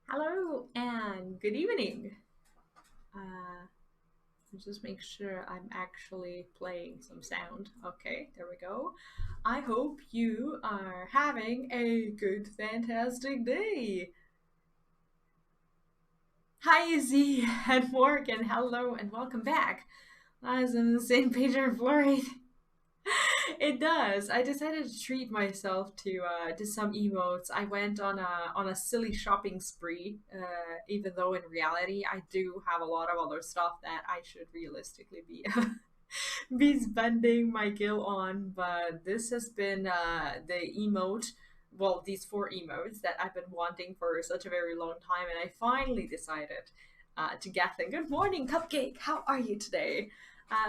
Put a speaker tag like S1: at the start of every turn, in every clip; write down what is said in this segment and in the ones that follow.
S1: Hello and good evening. Just make sure I'm actually playing some sound. Okay, there we go. I hope you are having a good, fantastic day. Hi, Izzy and Morgan. Hello and welcome back. As in the same page of Florid. It does. I decided to treat myself to some emotes. I went on a silly shopping spree. Even though in reality I do have a lot of other stuff that I should realistically be be spending my gil on. But this has been the emote. Well, these four emotes that I've been wanting for such a very long time, and I finally decided to get them. Good morning, Cupcake. How are you today?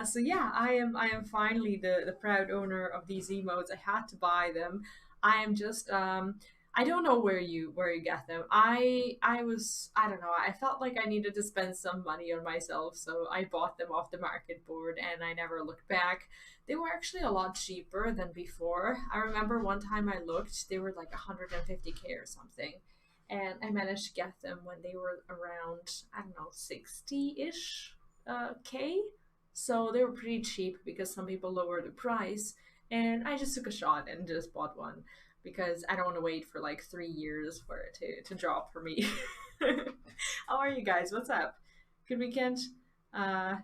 S1: So yeah, I am finally the proud owner of these emotes. I had to buy them. I am just I don't know where you get them. I don't know. I felt like I needed to spend some money on myself, so I bought them off the market board and I never looked back. They were actually a lot cheaper than before. I remember one time I looked, they were like 150k or something. And I managed to get them when they were around, I don't know, 60-ish K. So they were pretty cheap because some people lowered the price. And I just took a shot and just bought one because I don't want to wait for like 3 years for it to drop for me. How are you guys? What's up? Good weekend? Uh,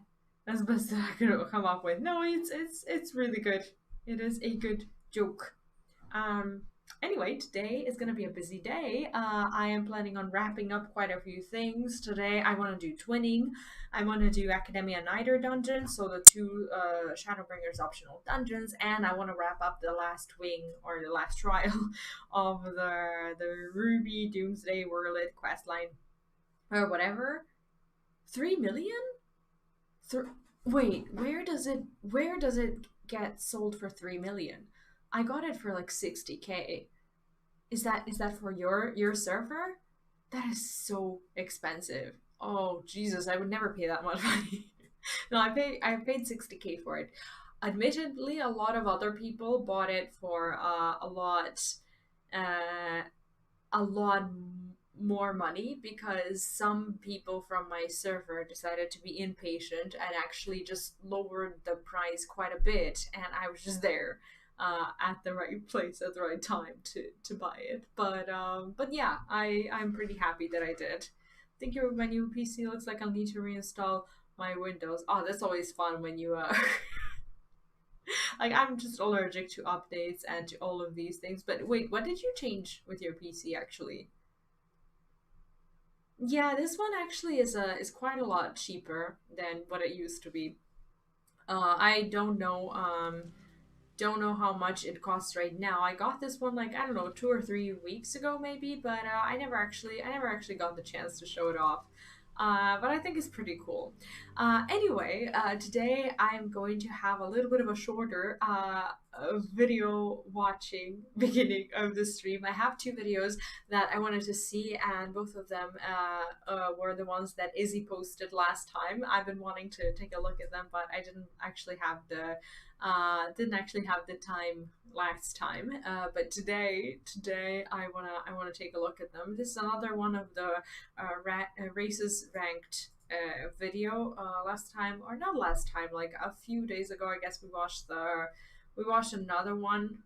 S1: that's the best that I could come up with. No, it's really good. It is a good joke. Um, anyway, today is going to be a busy day. I am planning on wrapping up quite a few things today. I want to do twinning. I want to do Akademia Anyder dungeons, so the two Shadowbringers optional dungeons, and I want to wrap up the last wing or the last trial of the Ruby Doomsday Werlyt quest line or whatever. 3 million? Th- Wait, where does it get sold for 3 million? I got it for like 60k. Is that for your server? That is so expensive. Oh Jesus, I would never pay that much money. No, I paid 60k for it. Admittedly, a lot of other people bought it for uh, a lot more money because some people from my server decided to be impatient and actually just lowered the price quite a bit, and I was just there at the right place at the right time to buy it. But yeah, I'm pretty happy that I did. I think my new PC looks like I'll need to reinstall my Windows. Oh, that's always fun when you like I'm just allergic to updates and to all of these things. But wait, what did you change with your PC actually? Yeah, this one actually is quite a lot cheaper than what it used to be. I don't know how much it costs right now. I got this one like I don't know 2 or 3 weeks ago maybe, but I never actually got the chance to show it off. But I think it's pretty cool. Anyway, today I'm going to have a little bit of a shorter video watching beginning of the stream. I have two videos that I wanted to see, and both of them were the ones that Izzy posted last time. I've been wanting to take a look at them, but I didn't actually have the time last time. But today I wanna take a look at them. This is another one of the races ranked video. Last time, or not last time, like a few days ago, I guess we watched another one.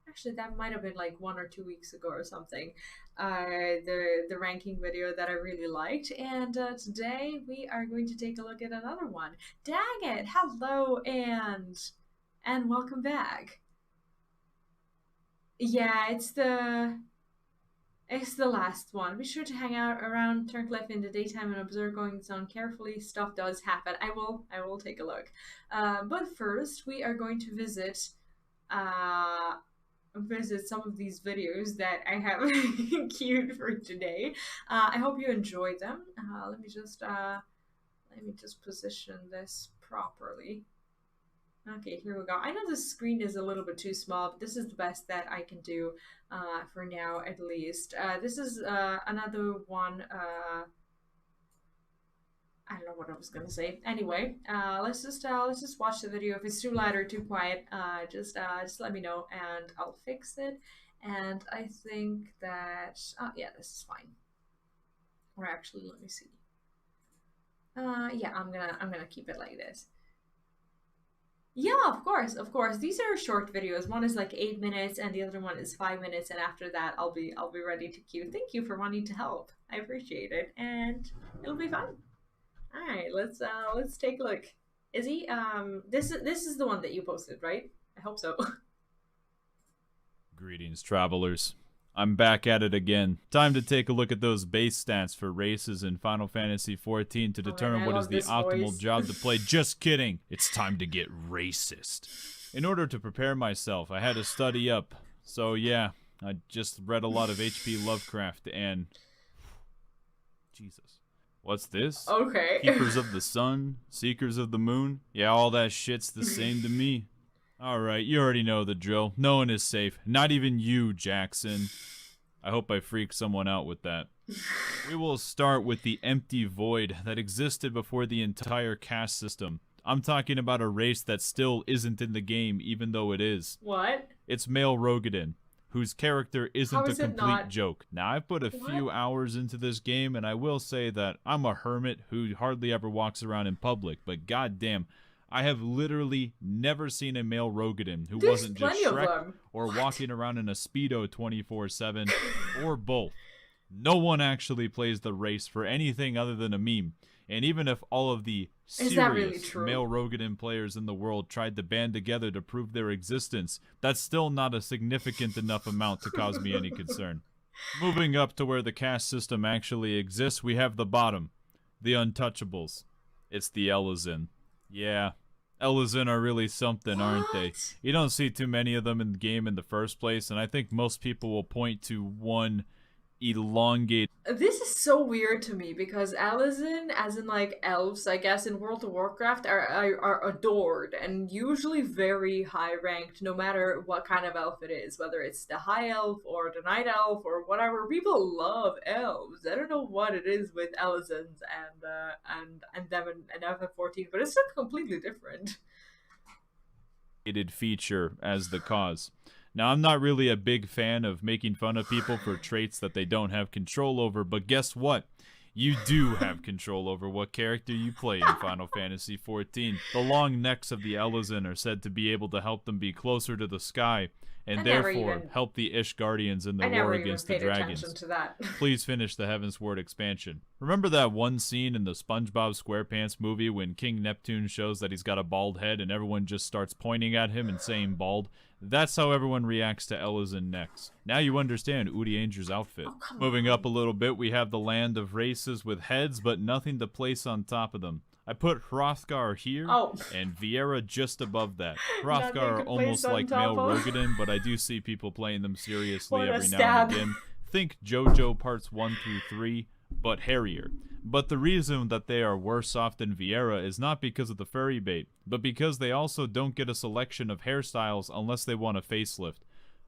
S1: Actually, that might have been like 1 or 2 weeks ago or something. The ranking video that I really liked, and today we are going to take a look at another one. Dang it! Hello and welcome back. Yeah, it's the last one. Be sure to hang out around Turncliffe in the daytime and observe goings on carefully. Stuff does happen. I will take a look. But first, we are going to uh, visit some of these videos that I have queued for today. I hope you enjoy them. Let me just position this properly. Okay, here we go. I know the screen is a little bit too small, but this is the best that I can do for now, at least. This is another one. I don't know what I was gonna say. Anyway, let's just watch the video. If it's too loud or too quiet, just let me know and I'll fix it. And I think that yeah, this is fine. Or actually, let me see. Yeah, I'm gonna keep it like this. Yeah, of course, of course. These are short videos. One is like 8 minutes, and the other one is 5 minutes. And after that, I'll be ready to queue. Thank you for wanting to help. I appreciate it, and it'll be fun. All right, let's take a look. Izzy, this is the one that you posted, right? I hope so.
S2: Greetings, travelers. I'm back at it again. Time to take a look at those base stats for races in Final Fantasy XIV to determine what is the optimal job to play. Just kidding. It's time to get racist. In order to prepare myself, I had to study up. So yeah, I just read a lot of H.P. Lovecraft and... Jesus. What's this?
S1: Okay.
S2: Keepers of the Sun, Seekers of the Moon. Yeah, all that shit's the same to me. Alright, you already know the drill. No one is safe. Not even you, Jackson. I hope I freak someone out with that. We will start with the empty void that existed before the entire caste system. I'm talking about a race that still isn't in the game, even though it is.
S1: What?
S2: It's male Rogadin, whose character isn't a complete joke. Now, I've put a few hours into this game, and I will say that I'm a hermit who hardly ever walks around in public, but goddamn, I have literally never seen a male Rogadin who wasn't just Shrek or walking around in a Speedo 24/7 or both. No one actually plays the race for anything other than a meme. And even if all of the serious male Rogadin players in the world tried to band together to prove their existence, that's still not a significant enough amount to cause me any concern. Moving up to where the caste system actually exists, we have the bottom, the untouchables. It's the Elizin. Yeah, Elizin are really something, aren't they? You don't see too many of them in the game in the first place, and I think most people will point to one elongated...
S1: This is so weird to me, because Elizin, as in like elves, I guess, in World of Warcraft, are adored, and usually very high ranked, no matter what kind of elf it is, whether it's the high elf or the night elf or whatever. People love elves. I don't know what it is with Elizins and them and FF14, but it's something completely different.
S2: Feature as the cause. Now, I'm not really a big fan of making fun of people for traits that they don't have control over, but guess what? You do have control over what character you play in Final Fantasy XIV. The long necks of the Elizin are said to be able to help them be closer to the sky, and therefore help the Ishgardians in their war against the dragons. Please finish the Heavensward expansion. Remember that one scene in the SpongeBob SquarePants movie when King Neptune shows that he's got a bald head and everyone just starts pointing at him and saying bald? That's how everyone reacts to Elizin necks. Now you understand Udi Anger's outfit. Moving up a little bit, we have the land of races with heads but nothing to place on top of them. I put Hrothgar here, and Viera just above that. Hrothgar are almost like male Rogadin, but I do see people playing them seriously every now and again. Think JoJo parts 1 through 3, but hairier. But the reason that they are worse off than Viera is not because of the furry bait, but because they also don't get a selection of hairstyles unless they want a facelift.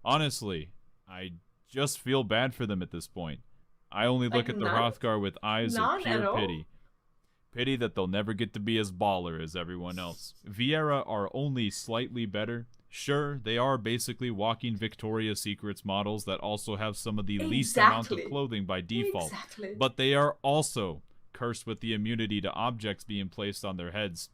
S2: Honestly, I just feel bad for them at this point. I only look at the Hrothgar with eyes of pure pity. Pity that they'll never get to be as baller as everyone else. Viera are only slightly better. Sure, they are basically walking Victoria's Secrets models that also have some of the least amount of clothing by default. But they are also cursed with the immunity to objects being placed on their heads.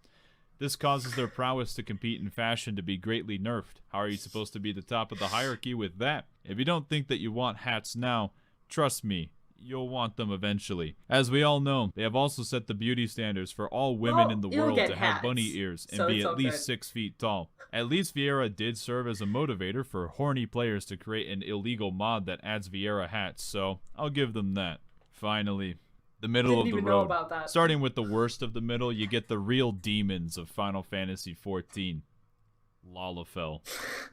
S2: This causes their prowess to compete in fashion to be greatly nerfed. How are you supposed to be the top of the hierarchy with that? If you don't think that you want hats now, trust me, you'll want them eventually. As we all know, they have also set the beauty standards for all women in the world to have bunny ears and be at least 6 feet tall. At least Viera did serve as a motivator for horny players to create an illegal mod that adds Viera hats, so I'll give them that. Finally, the middle of the road. Starting with the worst of the middle, you get the real demons of Final Fantasy XIV. Lalafell.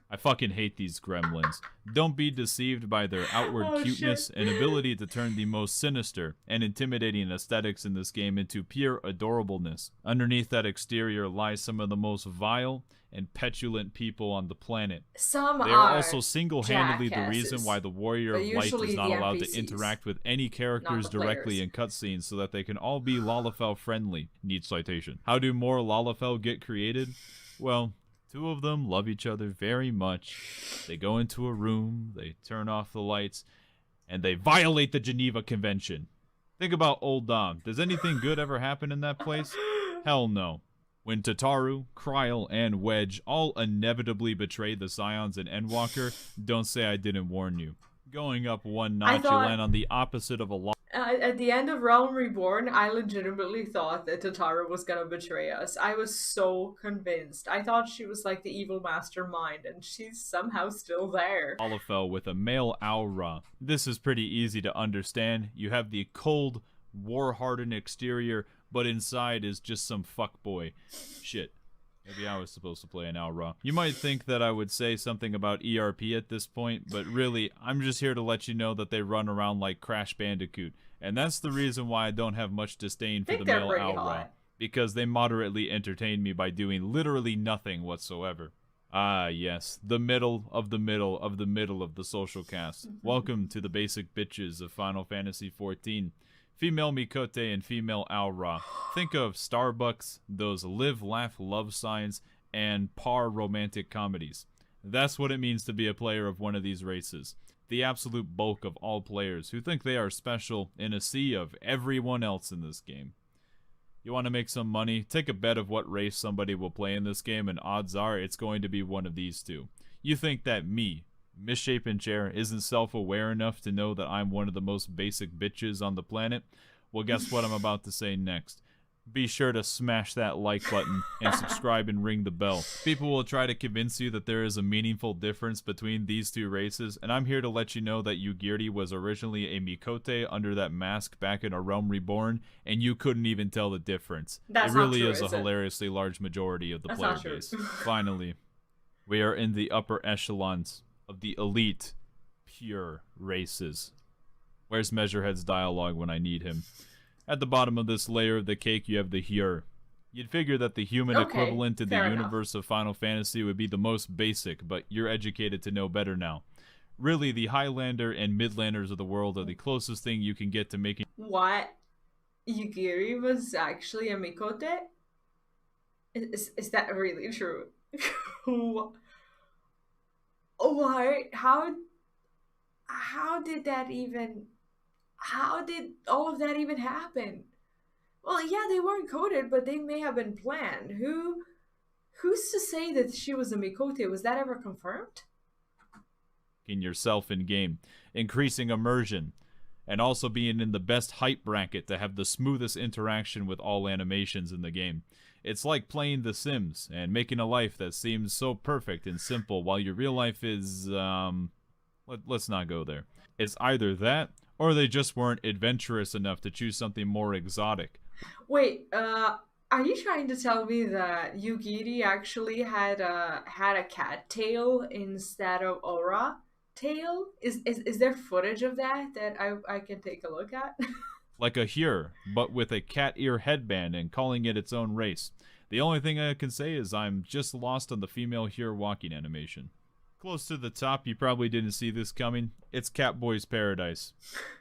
S2: I fucking hate these gremlins. Don't be deceived by their outward cuteness and ability to turn the most sinister and intimidating aesthetics in this game into pure adorableness. Underneath that exterior lies some of the most vile and petulant people on the planet. They are also single-handedly the reason why the Warrior of Light is not allowed to interact with any characters directly in cutscenes so that they can all be Lalafell friendly. Need citation. How do more Lalafell get created? Well, 2 of them love each other very much. They go into a room, they turn off the lights, and they violate the Geneva Convention. Think about Old Dom. Does anything good ever happen in that place? Hell no. When Tataru, Kryl, and Wedge all inevitably betray the Scions and Endwalker, don't say I didn't warn you. Going up one notch, you land on the opposite of a lot.
S1: At the end of Realm Reborn, I legitimately thought that Tataru was gonna betray us. I was so convinced. I thought she was like the evil mastermind, and she's somehow still there.
S2: Olafel with a male aura. This is pretty easy to understand. You have the cold, war-hardened exterior, but inside is just some fuckboy. Shit. Maybe I was supposed to play an Aura. You might think that I would say something about ERP at this point, but really, I'm just here to let you know that they run around like Crash Bandicoot. And that's the reason why I don't have much disdain for the male Aura. Hot. Because they moderately entertain me by doing literally nothing whatsoever. Ah, yes. The middle of the middle of the middle of the social cast. Welcome to the basic bitches of Final Fantasy XIV. Female Mikote and female Aura. Think of Starbucks, those live, laugh, love signs, and par romantic comedies. That's what it means to be a player of one of these races. The absolute bulk of all players who think they are special in a sea of everyone else in this game. You want to make some money? Take a bet of what race somebody will play in this game, and odds are it's going to be one of these two. You think that me, Misshapen Chair, isn't self-aware enough to know that I'm one of the most basic bitches on the planet? Well, guess what I'm about to say next. Be sure to smash that like button and subscribe and ring the bell. People will try to convince you that there is a meaningful difference between these two races, and I'm here to let you know that Yugiri was originally a Mikote under that mask back in A Realm Reborn, and you couldn't even tell the difference.
S1: That's
S2: it really
S1: not true,
S2: is a hilariously large majority of the player base. Finally, we are in the upper echelons of the elite, pure races. Where's Measurehead's dialogue when I need him? At the bottom of this layer of the cake, you have the Hyur. You'd figure that the human equivalent in the universe of Final Fantasy would be the most basic, but you're educated to know better now. Really, the Highlander and Midlanders of the world are the closest thing you can get to making...
S1: What? Yugiri was actually a Mikote? Is that really true? Why? How did that even... How did all of that even happen? Well, yeah, they weren't coded, but they may have been planned. Who's to say that she was a Mikote? Was that ever confirmed?
S2: In yourself in game, increasing immersion, and also being in the best height bracket to have the smoothest interaction with all animations in the game. It's like playing The Sims and making a life that seems so perfect and simple while your real life is, let's not go there. It's either that, or they just weren't adventurous enough to choose something more exotic.
S1: Wait, are you trying to tell me that Yugiri actually had a cat tail instead of aura tail? Is there footage of that I can take a look at?
S2: Like a Hyur, but with a cat ear headband and calling it its own race. The only thing I can say is I'm just lost on the female Hyur walking animation. Close to the top, you probably didn't see this coming. It's Catboy's Paradise.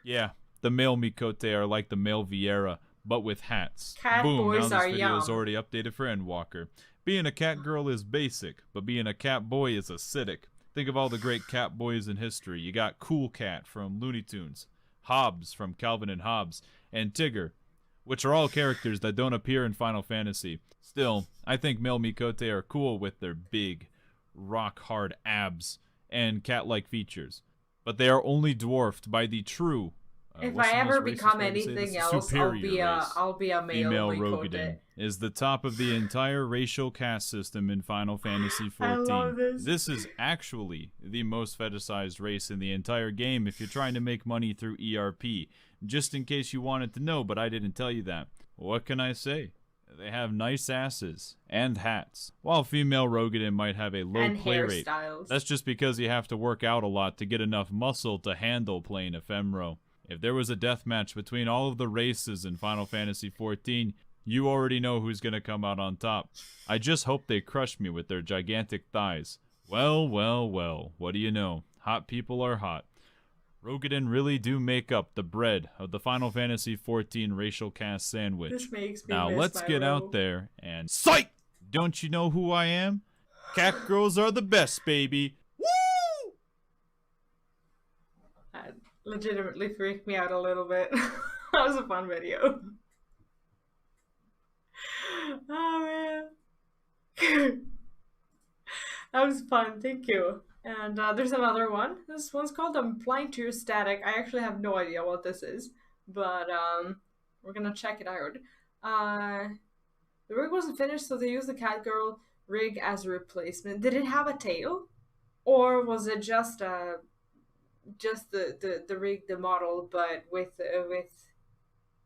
S2: Yeah, the male Mikote are like the male Viera, but with hats. Boom, now this video is already updated for Endwalker. Being a cat girl is basic, but being a cat boy is acidic. Think of all the great cat boys in history. You got Cool Cat from Looney Tunes, Hobbs from Calvin and Hobbes, and Tigger, which are all characters that don't appear in Final Fantasy. Still, I think male Mikote are cool with their big, rock-hard abs and cat-like features, but they are only dwarfed by the true
S1: if I ever become anything else, I'll be a male
S2: Rogadin is the top of the entire racial caste system in Final Fantasy XIV.
S1: I love this.
S2: This is actually the most fetishized race in the entire game if you're trying to make money through ERP. Just in case you wanted to know, but I didn't tell you that. What can I say? They have nice asses and hats, while female Rogadin might have a low play rate. That's just because you have to work out a lot to get enough muscle to handle playing Ephemero. If there was a deathmatch between all of the races in Final Fantasy XIV, you already know who's gonna come out on top. I just hope they crush me with their gigantic thighs. Well, well, well, what do you know? Hot people are hot. Rogadin really do make up the bread of the Final Fantasy XIV racial caste sandwich.
S1: This makes me
S2: now let's get out there and psych! Don't you know who I am? Cat girls are the best, baby.
S1: That legitimately freaked me out a little bit. That was a fun video. Oh man. That was fun, thank you. And there's another one. This one's called Applying to Your Static. I actually have no idea what this is, but we're gonna check it out. The rig wasn't finished, so they used the Catgirl rig as a replacement. Did it have a tail, or was it just the rig, the model, but with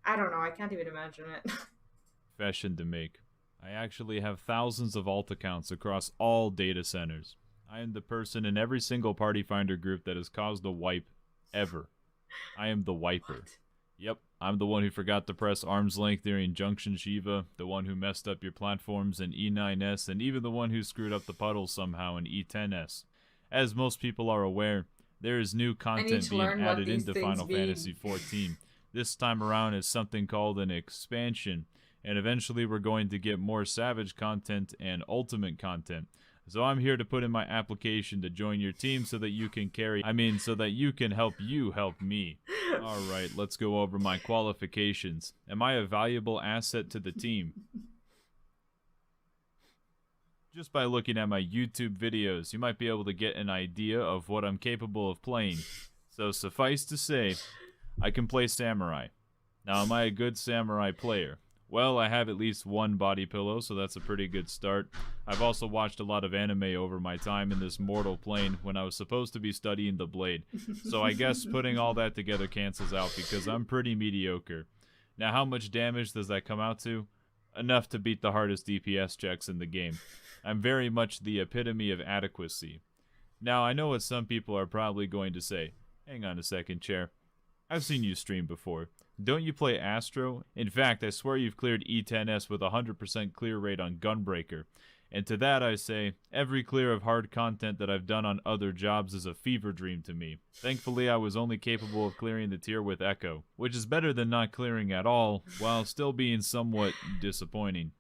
S1: I don't know. I can't even imagine it.
S2: Confession to make. I actually have thousands of alt accounts across all data centers. I am the person in every single party finder group that has caused a wipe ever. I am the wiper.
S1: What?
S2: Yep, I'm the one who forgot to press arm's length during Junction Shiva, the one who messed up your platforms in E9S, and even the one who screwed up the puddles somehow in E10S. As most people are aware, there is new content being added into Final Fantasy XIV. This time around is something called an expansion, and eventually we're going to get more Savage content and Ultimate content. So I'm here to put in my application to join your team so that you can so that you can help me. Alright, let's go over my qualifications. Am I a valuable asset to the team? Just by looking at my YouTube videos, you might be able to get an idea of what I'm capable of playing. So suffice to say, I can play Samurai. Now, am I a good Samurai player? Well, I have at least one body pillow, so that's a pretty good start. I've also watched a lot of anime over my time in this mortal plane when I was supposed to be studying the blade. So I guess putting all that together cancels out because I'm pretty mediocre. Now, how much damage does that come out to? Enough to beat the hardest DPS checks in the game. I'm very much the epitome of adequacy. Now, I know what some people are probably going to say. Hang on a second, Chair. I've seen you stream before. Don't you play Astro? In fact, I swear you've cleared E10S with a 100% clear rate on Gunbreaker. And to that I say, every clear of hard content that I've done on other jobs is a fever dream to me. Thankfully, I was only capable of clearing the tier with Echo, which is better than not clearing at all, while still being somewhat disappointing.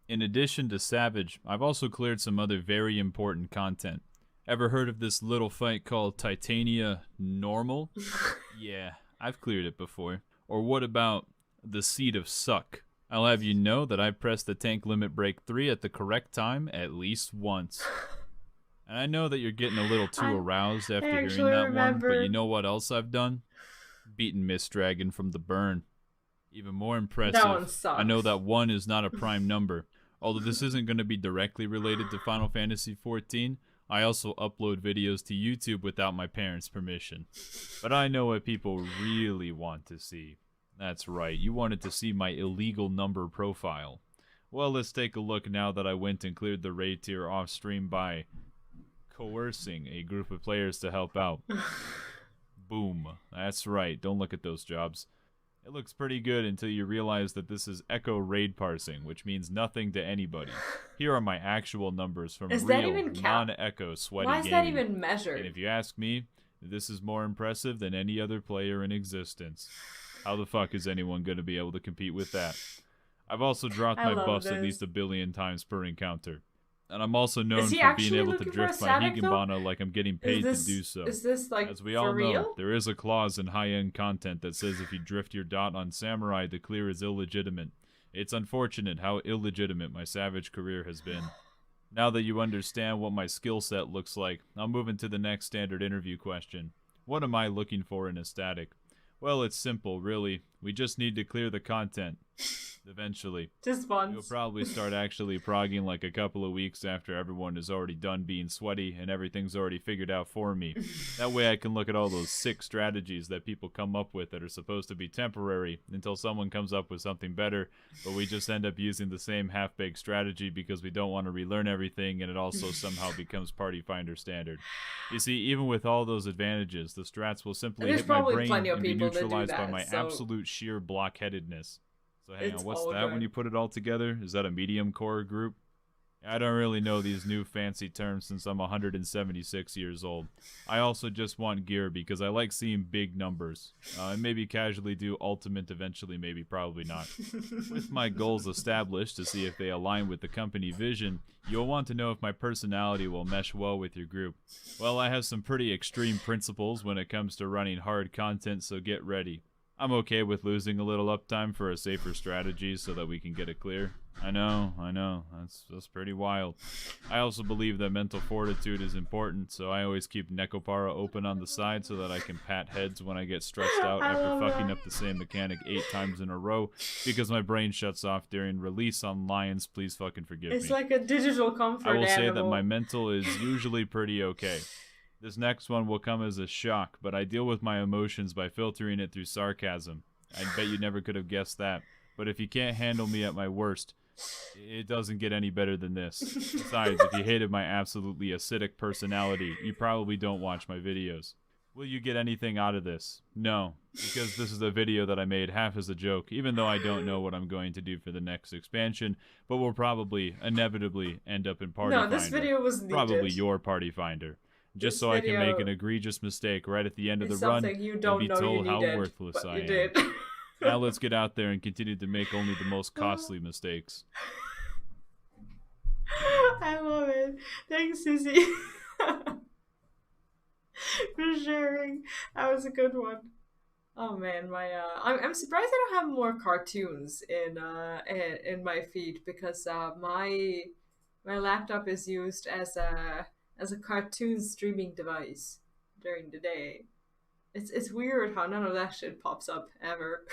S2: In addition to Savage, I've also cleared some other very important content. Ever heard of this little fight called Titania Normal? Yeah, I've cleared it before. Or what about the Seed of Suck? I'll have you know that I pressed the tank limit break 3 at the correct time at least once. And I know that you're getting a little too aroused after hearing that one, but you know what else I've done? Beaten Mist Dragon from the burn. Even more impressive,
S1: That one sucks.
S2: I know that 1 is not a prime number. Although this isn't going to be directly related to Final Fantasy XIV, I also upload videos to YouTube without my parents' permission. But I know what people really want to see. That's right, you wanted to see my illegal number profile. Well, let's take a look now that I went and cleared the raid tier off stream by coercing a group of players to help out. Boom. That's right, don't look at those jobs. It looks pretty good until you realize that this is echo raid parsing, which means nothing to anybody. Here are my actual numbers from real, non-echo sweaty gaming.
S1: Why is that even measured?
S2: And if you ask me, this is more impressive than any other player in existence. How the fuck is anyone going to be able to compete with that? I've also dropped my buffs at least 1 billion times per encounter. And I'm also known for being able to drift my Higginbana like I'm getting paid to do so.
S1: Is this like
S2: As we all know, there is a clause in high-end content that says if you drift your dot on Samurai, the clear is illegitimate. It's unfortunate how illegitimate my Savage career has been. Now that you understand what my skill set looks like, I'll move into the next standard interview question. What am I looking for in a static? Well, it's simple, really. We just need to clear the content. Eventually.
S1: Just once.
S2: You'll probably start actually progging like a couple of weeks after everyone is already done being sweaty and everything's already figured out for me. That way I can look at all those sick strategies that people come up with that are supposed to be temporary until someone comes up with something better, but we just end up using the same half-baked strategy because we don't want to relearn everything and it also somehow becomes party finder standard. You see, even with all those advantages, the strats will simply hit my brain and be neutralized by my absolute sheer blockheadedness. So hang on, what's that when you put it all together? Is that a medium core group? I don't really know these new fancy terms since I'm 176 years old. I also just want gear because I like seeing big numbers. And maybe casually do ultimate eventually, maybe probably not. With my goals established to see if they align with the company vision, you'll want to know if my personality will mesh well with your group. Well, I have some pretty extreme principles when it comes to running hard content, so get ready. I'm okay with losing a little uptime for a safer strategy so that we can get it clear. I know. That's pretty wild. I also believe that mental fortitude is important, so I always keep Nekopara open on the side so that I can pat heads when I get stressed out
S1: I
S2: after
S1: love
S2: fucking
S1: that.
S2: up the same mechanic 8 times in a row because my brain shuts off during release on Lions. Please fucking forgive
S1: It's
S2: me.
S1: like a digital
S2: I
S1: comfort
S2: will say that my
S1: animal.
S2: mental is usually pretty okay. This next one will come as a shock, but I deal with my emotions by filtering it through sarcasm. I bet you never could have guessed that. But if you can't handle me at my worst, it doesn't get any better than this. Besides, if you hated my absolutely acidic personality, you probably don't watch my videos. Will you get anything out of this? No, because this is a video that I made half as a joke, even though I don't know what I'm going to do for the next expansion, but will probably, inevitably, end up in Party
S1: No, this
S2: Finder.
S1: video was
S2: Probably
S1: needed.
S2: your Party Finder. Just
S1: This
S2: so I can make an
S1: video
S2: egregious mistake right at the end of the
S1: is
S2: run
S1: something you
S2: and
S1: don't
S2: be
S1: know you
S2: told how
S1: needed,
S2: worthless
S1: but
S2: I
S1: you
S2: am.
S1: did.
S2: Now let's get out there and continue to make only the most costly mistakes.
S1: I love it. Thanks, Susie, for sharing. That was a good one. Oh man, I'm surprised I don't have more cartoons in my feed because my laptop is used as a cartoon streaming device during the day. It's weird how none of that shit pops up ever.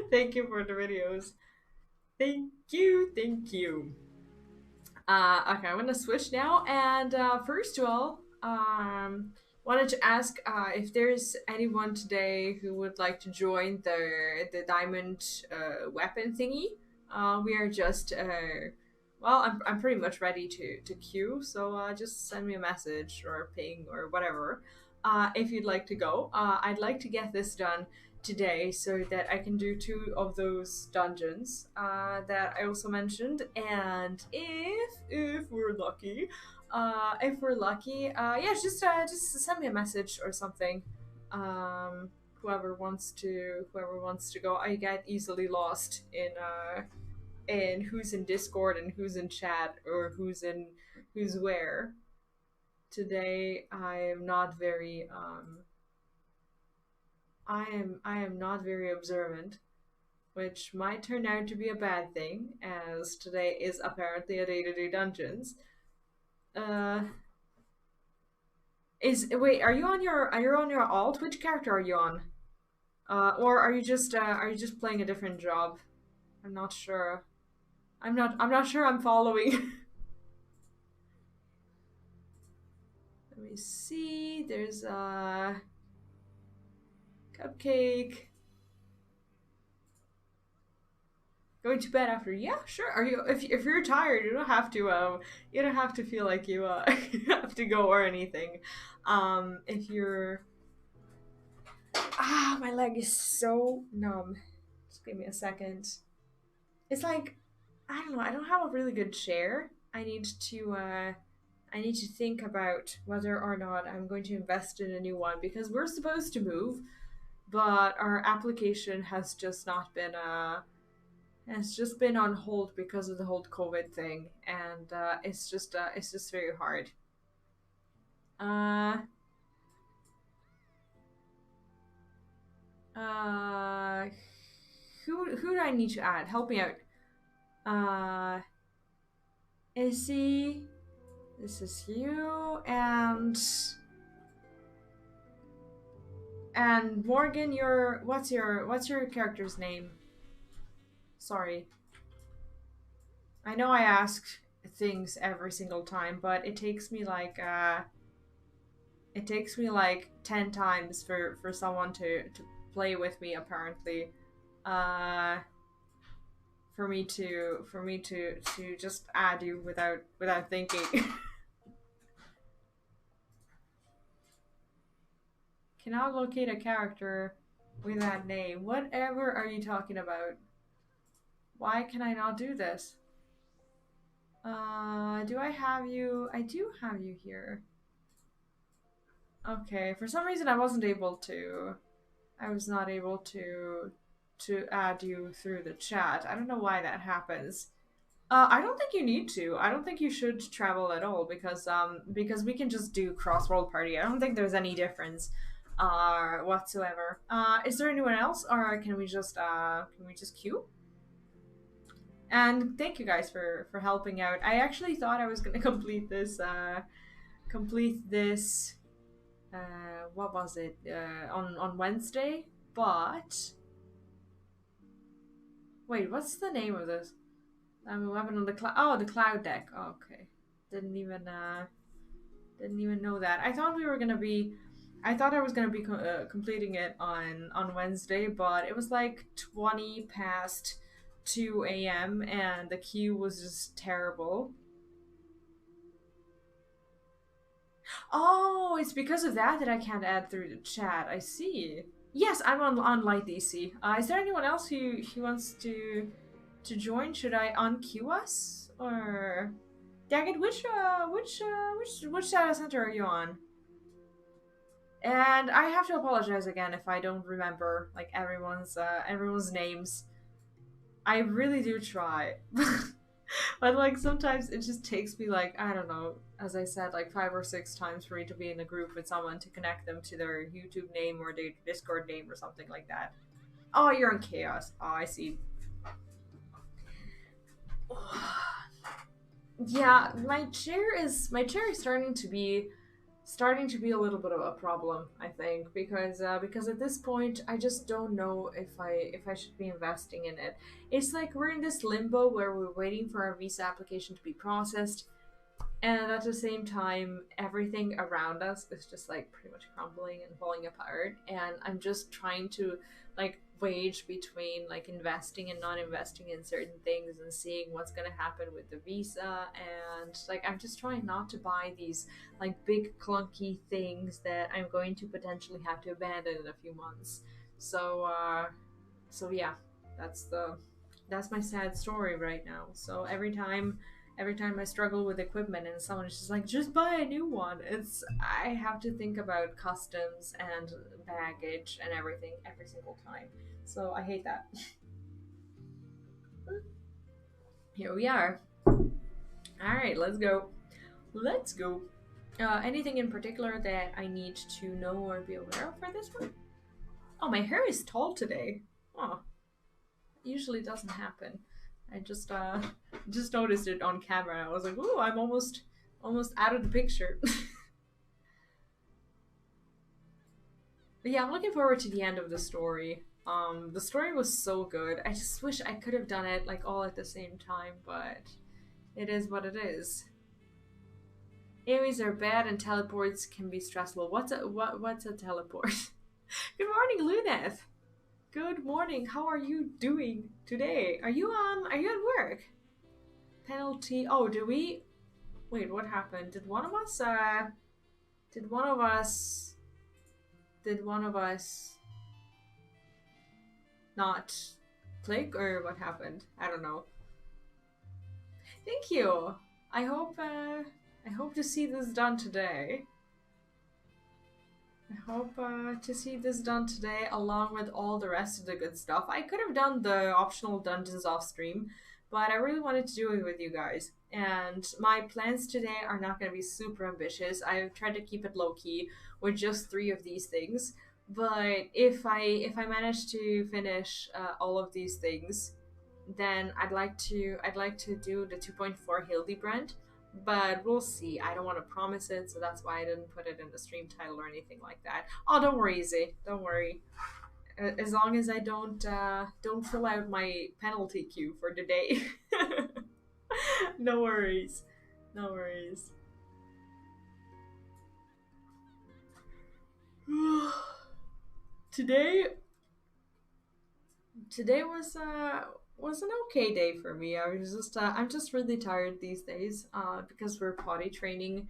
S1: Thank you for the videos. Thank you. Okay, I'm gonna switch now, and first of all, wanted to ask if there's anyone today who would like to join the diamond weapon thingy. We are just well, I'm pretty much ready to queue, so just send me a message or a ping or whatever if you'd like to go. I'd like to get this done today so that I can do 2 of those dungeons that I also mentioned. And if we're lucky, yeah, just send me a message or something. Whoever wants to go. I get easily lost in who's in Discord and who's in chat or who's where. Today I am not very I am not very observant, which might turn out to be a bad thing, as today is apparently a day to do dungeons. Uh, is wait, are you on your alt? Which character are you on? Or are you just playing a different job? I'm not sure. I'm not sure I'm following. Let me see. There's a cupcake. Going to bed after? Yeah, sure. Are you? If you're tired, you don't have to feel like you you have to go or anything. If you're my leg is so numb. Just give me a second. It's like I don't know. I don't have a really good chair. I need to think about whether or not I'm going to invest in a new one because we're supposed to move, but our application has just not been it's just been on hold because of the whole COVID thing, and it's just very hard. Uh, uh, who do I need to add? Help me out. Uh, Izzy, this is you, and Morgan. What's your character's name? Sorry, I know I ask things every single time, but it takes me like 10 times for someone to play with me apparently. Uh for me to just add you without thinking. Cannot locate a character with that name. Whatever are you talking about? Why can I not do this? Do I have you? I do have you here. Okay, for some reason I was not able to add you through the chat. I don't know why that happens. I don't think you need to. I don't think you should travel at all because we can just do cross world party. I don't think there's any difference. whatsoever. Is there anyone else, or can we just queue? And thank you guys for helping out. I actually thought I was gonna complete this what was it, on Wednesday, but wait, what's the name of this? I'm a weapon on the cloud. Oh, the cloud deck. Oh, okay, didn't even know that. I thought I was gonna be completing it on Wednesday, but it was like 20 past 2 a.m. and the queue was just terrible. Oh, it's because of that that I can't add through the chat. I see. Yes, I'm on light DC. Is there anyone else who wants to join? Should I unqueue us or? Daggett, which data center are you on? And I have to apologize again if I don't remember like everyone's names. I really do try. But like sometimes it just takes me like, I don't know, as I said, like 5 or 6 times for me to be in a group with someone to connect them to their YouTube name or their Discord name or something like that. Oh, you're in chaos. Oh, I see. Yeah, my chair is starting to be a little bit of a problem, I think, because at this point I just don't know if I should be investing in it. It's like we're in this limbo where we're waiting for our visa application to be processed, and at the same time everything around us is just like pretty much crumbling and falling apart, and I'm just trying to like wage between like investing and not investing in certain things and seeing what's going to happen with the visa, and like I'm just trying not to buy these like big clunky things that I'm going to potentially have to abandon in a few months. So yeah, that's my sad story right now. So every time I struggle with equipment and someone is just like, just buy a new one, I have to think about customs and baggage and everything every single time. So I hate that. Here we are. Alright, let's go. Let's go. Anything in particular that I need to know or be aware of for this one? Oh, my hair is tall today. Oh, usually doesn't happen. I just noticed it on camera. I was like, "Ooh, I'm almost out of the picture." But yeah, I'm looking forward to the end of the story. The story was so good. I just wish I could have done it like all at the same time, but it is what it is. AoEs are bad and teleports can be stressful. What's a teleport? Good morning, Luneth. Good morning. How are you doing today? Are you at work? Penalty. Oh, do we? Wait, what happened? Did one of us? Did one of us? Did one of us not click, or what happened? I don't know. Thank you. I hope to see this done today. I hope to see this done today along with all the rest of the good stuff. I could have done the optional dungeons off stream, but I really wanted to do it with you guys. And my plans today are not going to be super ambitious. I've tried to keep it low key with just 3 of these things. But if I manage to finish all of these things, then I'd like to do the 2.4 Hildibrand, but we'll see. I don't want to promise it, so that's why I didn't put it in the stream title or anything like that. Oh, don't worry, Izzy. Don't worry. As long as I don't fill out my penalty queue for the day. No worries. No worries. Today was an okay day for me. I'm just really tired these days because we're potty training,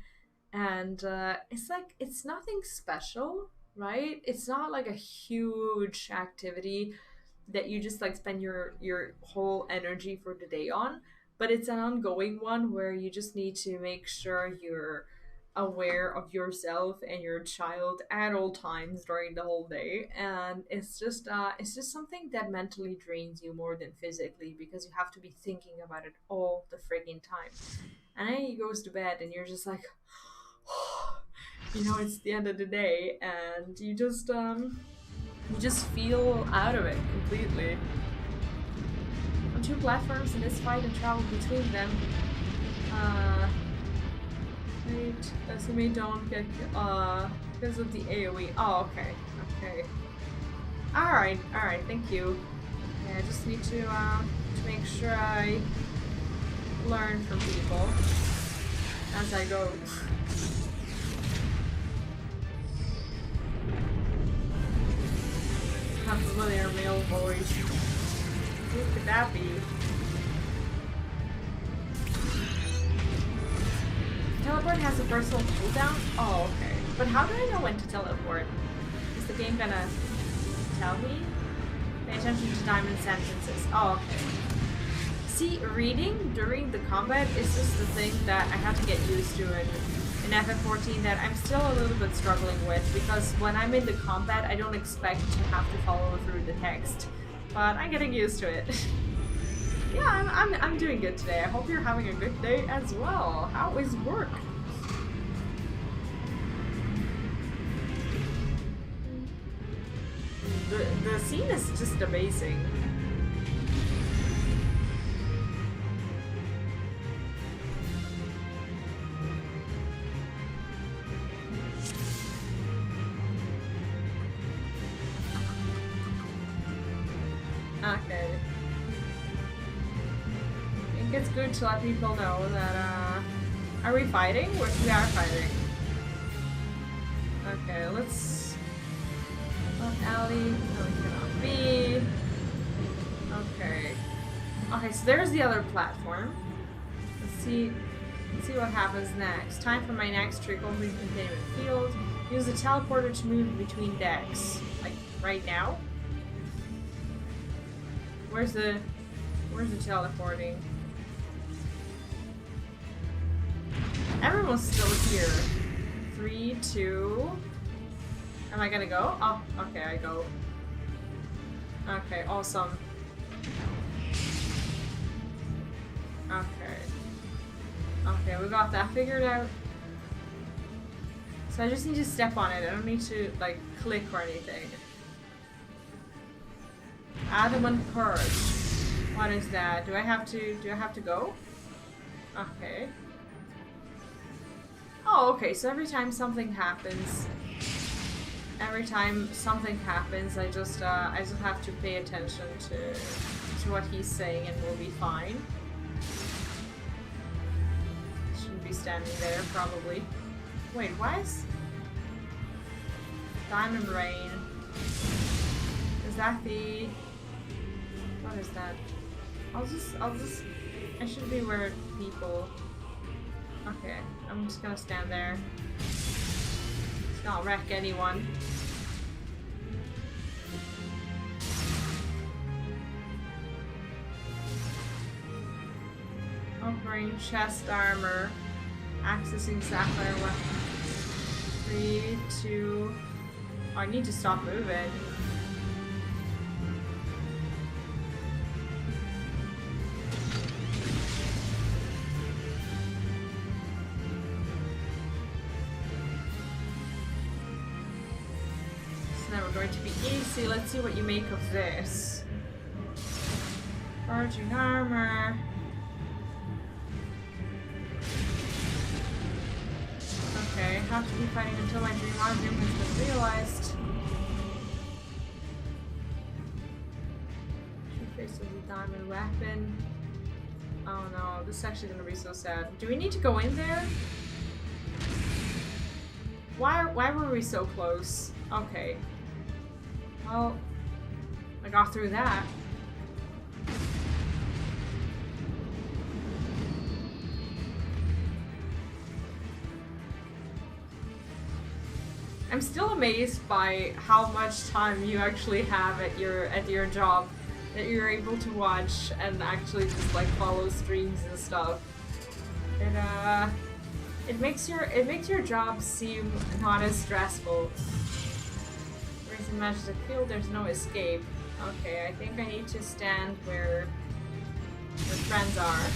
S1: and it's nothing special, right? It's not like a huge activity that you just like spend your whole energy for the day on, but it's an ongoing one where you just need to make sure you're aware of yourself and your child at all times during the whole day, and it's just something that mentally drains you more than physically because you have to be thinking about it all the friggin' time. And then he goes to bed and you're just like you know it's the end of the day, and you just feel out of it completely. On two platforms in this fight and travel between them. Wait, assuming don't get because of the AoE. Oh, okay, okay. All right, thank you. Yeah, I just need to make sure I learn from people as I go. A familiar male voice. Who could that be? Teleport has a personal cooldown? Oh, okay. But how do I know when to teleport? Is the game gonna tell me? Pay attention to diamond sentences. Oh, okay. See, reading during the combat is just the thing that I have to get used to in FF14 that I'm still a little bit struggling with, because when I'm in the combat I don't expect to have to follow through the text. But I'm getting used to it. Yeah, I'm doing good today. I hope you're having a good day as well. How is work? The scene is just amazing. Okay. I think it's good to let people know that, are we fighting? We are fighting. Okay, let's... Alley. No, it cannot be. Okay. Okay, so there's the other platform. Let's see what happens next. Time for my next trick. Open the containment field. Use the teleporter to move between decks. Like, right now? Where's the teleporting? Everyone's still here. 3, 2. Am I gonna go? Oh, okay, I go. Okay, awesome. Okay. Okay, we got that figured out. So I just need to step on it. I don't need to, like, click or anything. Adamant Purge. What is that? Do I have to go? Okay. Oh, okay, so every time something happens, I just have to pay attention to what he's saying and we'll be fine. Shouldn't be standing there, probably. Wait, why is... Diamond Rain. Is that the... What is that? I'll just... I should be where people... Okay, I'm just gonna stand there. Let's not wreck anyone. Offering chest armor. Accessing sapphire weapon. 3, 2... Oh, I need to stop moving. It's never going to be easy. Let's see what you make of this. Forging armor. Okay, have to be fighting until my dream argument has been realized. She faces a diamond weapon. Oh no, this is actually gonna be so sad. Do we need to go in there? Why were we so close? Okay. Well, I got through that. I'm still amazed by how much time you actually have at your job that you're able to watch and actually just like follow streams and stuff. It makes your job seem not as stressful. Where's the magic field? There's no escape. Okay, I think I need to stand where friends are.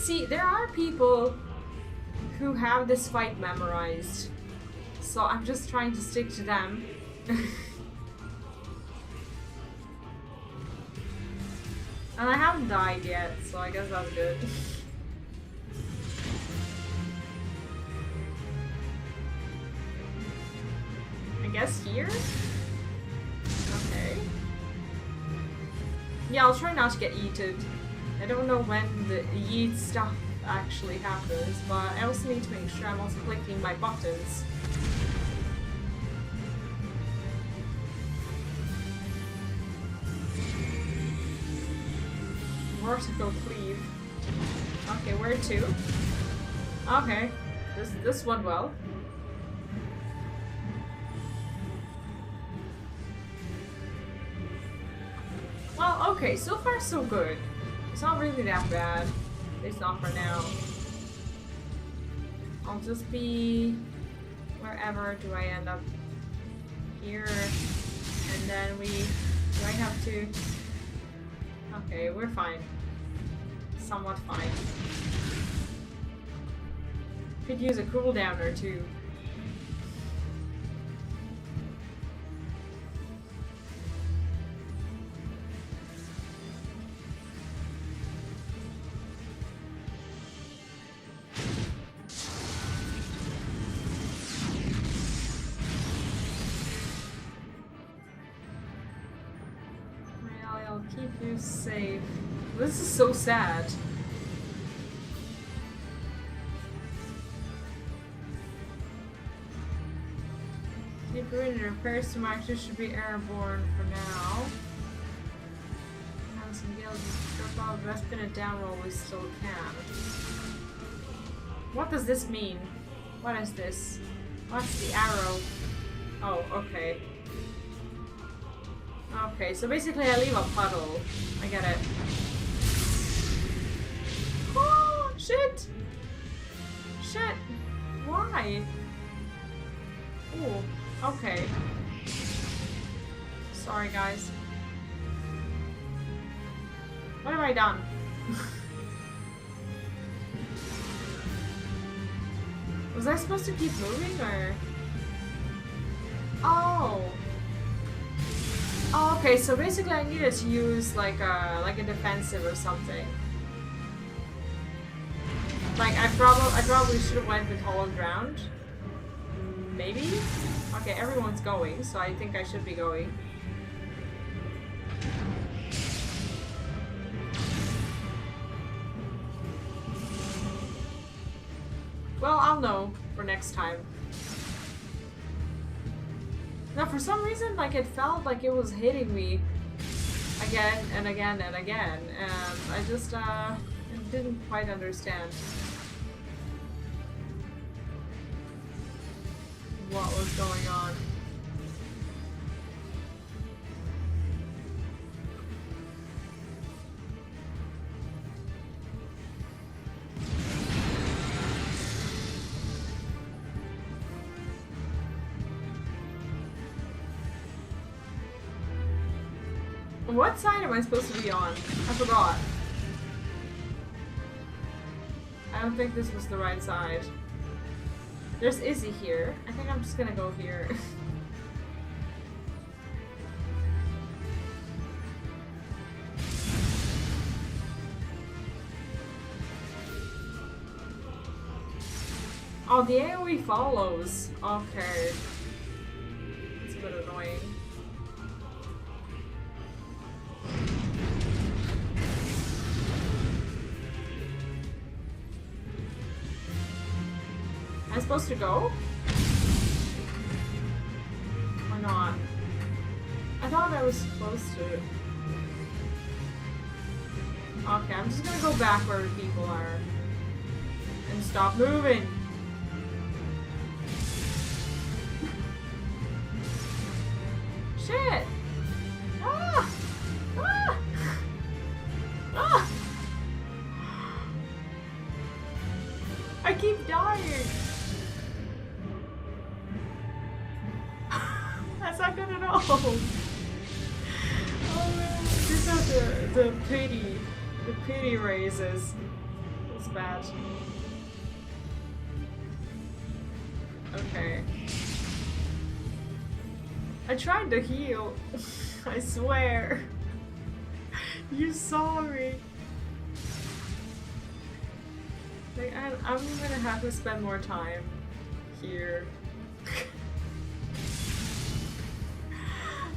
S1: See, there are people who have this fight memorized, so I'm just trying to stick to them. And I haven't died yet, so I guess that's good. I guess here? Okay. Yeah, I'll try not to get yeeted. I don't know when the yeet stuff actually happens, but I also need to make sure I'm also clicking my buttons. Vertical cleave. Okay, where to? Okay, this one well. Well, okay, so far so good. It's not really that bad. At least not for now. I'll just be wherever. Do I end up here? And then do I have to? Okay, we're fine. Somewhat fine. Could use a cooldown or two. I'll keep you safe. This is so sad. Keep reading. Repairs to Mark should be airborne for now. Have some gills. Drop off. Rest spin it down while we still can. What does this mean? What is this? What's the arrow? Oh, okay. Okay, so basically I leave a puddle. I get it. Oh, shit! Shit! Why? Ooh, okay. Sorry, guys. What have I done? Was I supposed to keep moving, or? Oh! Oh, okay, so basically I needed to use like a defensive or something. Like I probably should have went with Hollow Ground. Maybe? Okay, everyone's going, so I think I should be going. Well, I'll know for next time. Now, for some reason, like, it felt like it was hitting me again and again and again, and I just, didn't quite understand what was going on. What side am I supposed to be on? I forgot. I don't think this was the right side. There's Izzy here. I think I'm just gonna go here. Oh, the AoE follows. Okay. It's a bit annoying. Am I supposed to go? Or not? I thought I was supposed to. Okay, I'm just gonna go back where the people are. And stop moving! Shit! Ah! Ah! Ah! I keep dying! That's not good at all! Oh man, these are the pity raises. It's bad. Okay. I tried to heal. I swear. You saw me. Like, I'm gonna have to spend more time here.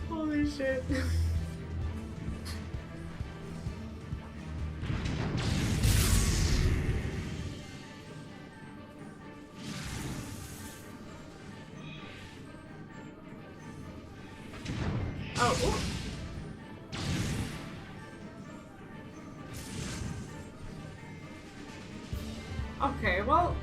S1: Holy shit. Oh, ooh. Okay, well...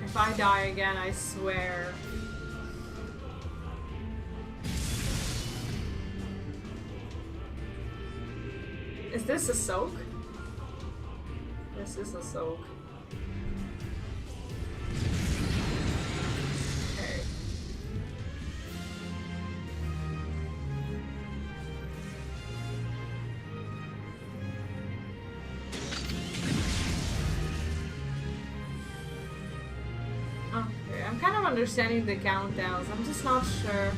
S1: If I die again, I swear. Is this a soak? This is a soak. Okay. Okay, I'm kind of understanding the countdowns. I'm just not sure,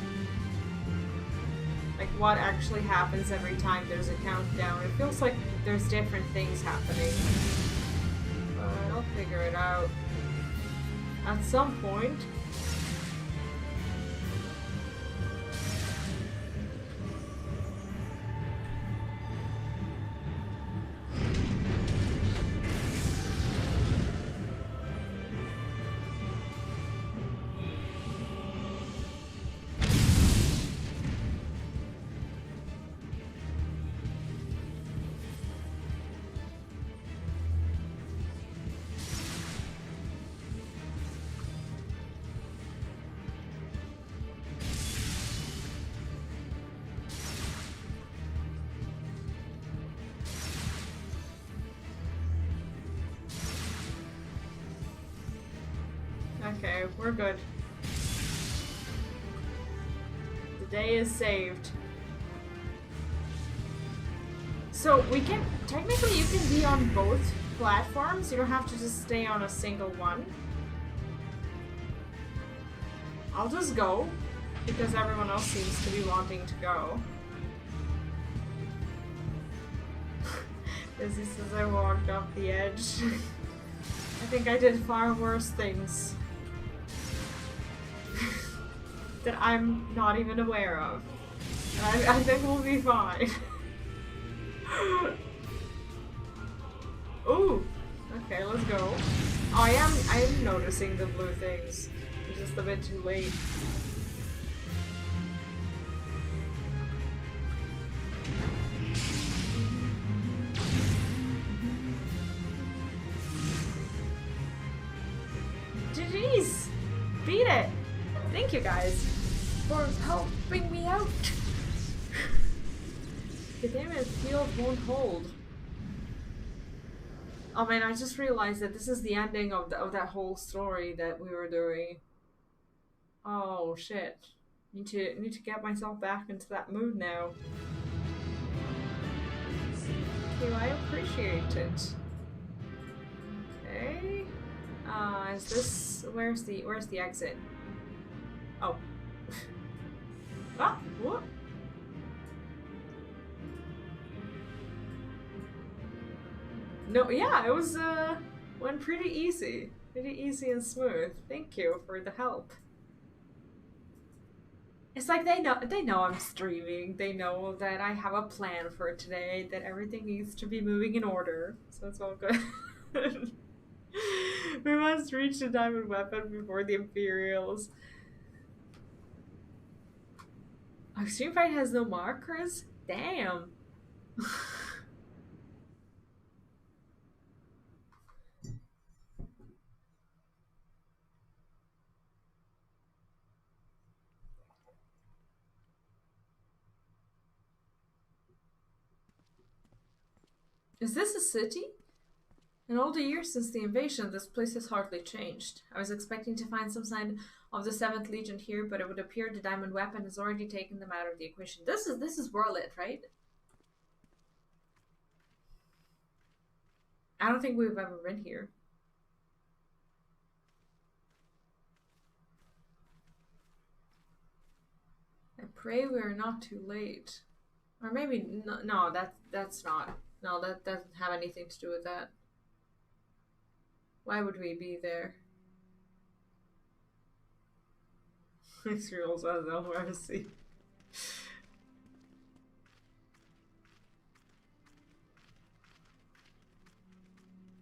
S1: like, what actually happens every time there's a countdown. It feels like there's different things happening. But I'll figure it out at some point. Okay, we're good. The day is saved. So we can, technically you can be on both platforms. You don't have to just stay on a single one. I'll just go, because everyone else seems to be wanting to go. As he says, I walked off the edge. I think I did far worse things that I'm not even aware of. And I think we'll be fine. Ooh! Okay, let's go. Oh, I am noticing the blue things. It's just a bit too late. GG's! Beat it! Thank you guys for helping me out. Akademia field won't hold. Oh man, I just realized that this is the ending of that whole story that we were doing. Oh shit. Need to get myself back into that mood now. Thank you, I appreciate it. Okay. Is this where's the exit? Oh. Ah, what? No, yeah, it was went pretty easy. Pretty easy and smooth. Thank you for the help. It's like they know I'm streaming. They know that I have a plan for today, that everything needs to be moving in order. So it's all good. We must reach the diamond weapon before the Imperials. Extreme Fight has no markers? Damn. Is this a city? In all the years since the invasion, this place has hardly changed. I was expecting to find some sign of the 7th Legion here, but it would appear the diamond weapon has already taken them out of the equation. This is Werlyt, right? I don't think we've ever been here. I pray we are not too late. Or maybe, no, that's not. No, that doesn't have anything to do with that. Why would we be there? This rules as no mercy.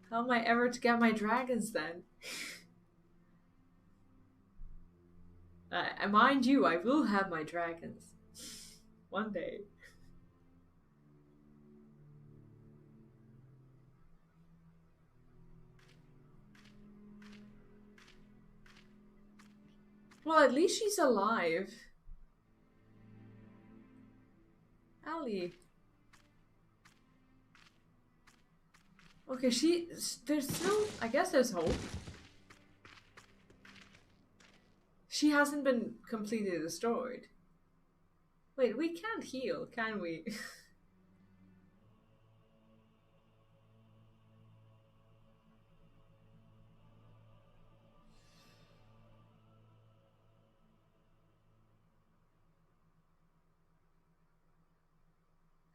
S1: How am I ever to get my dragons then? Mind you, I will have my dragons. One day. Well, at least she's alive. Allie. Okay, there's still, I guess there's hope. She hasn't been completely destroyed. Wait, we can't heal, can we?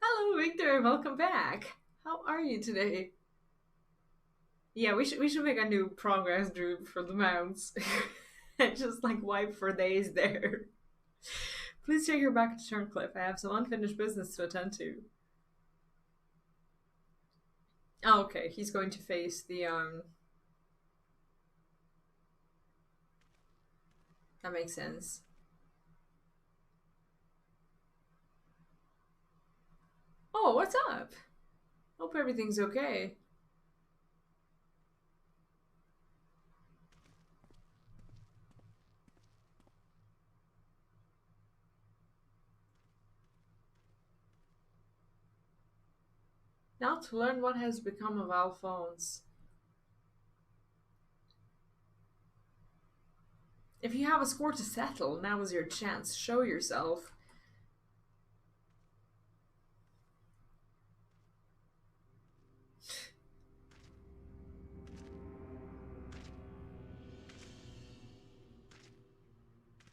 S1: Hello, Victor, welcome back. How are you today? Yeah, we should make a new progress group for the mounts. And just like wipe for days there. Please take her back to Turncliffe. I have some unfinished business to attend to. Oh, okay, he's going to face the that makes sense. Oh, what's up? Hope everything's okay. Now to learn what has become of Alphonse. If you have a score to settle, now is your chance. Show yourself.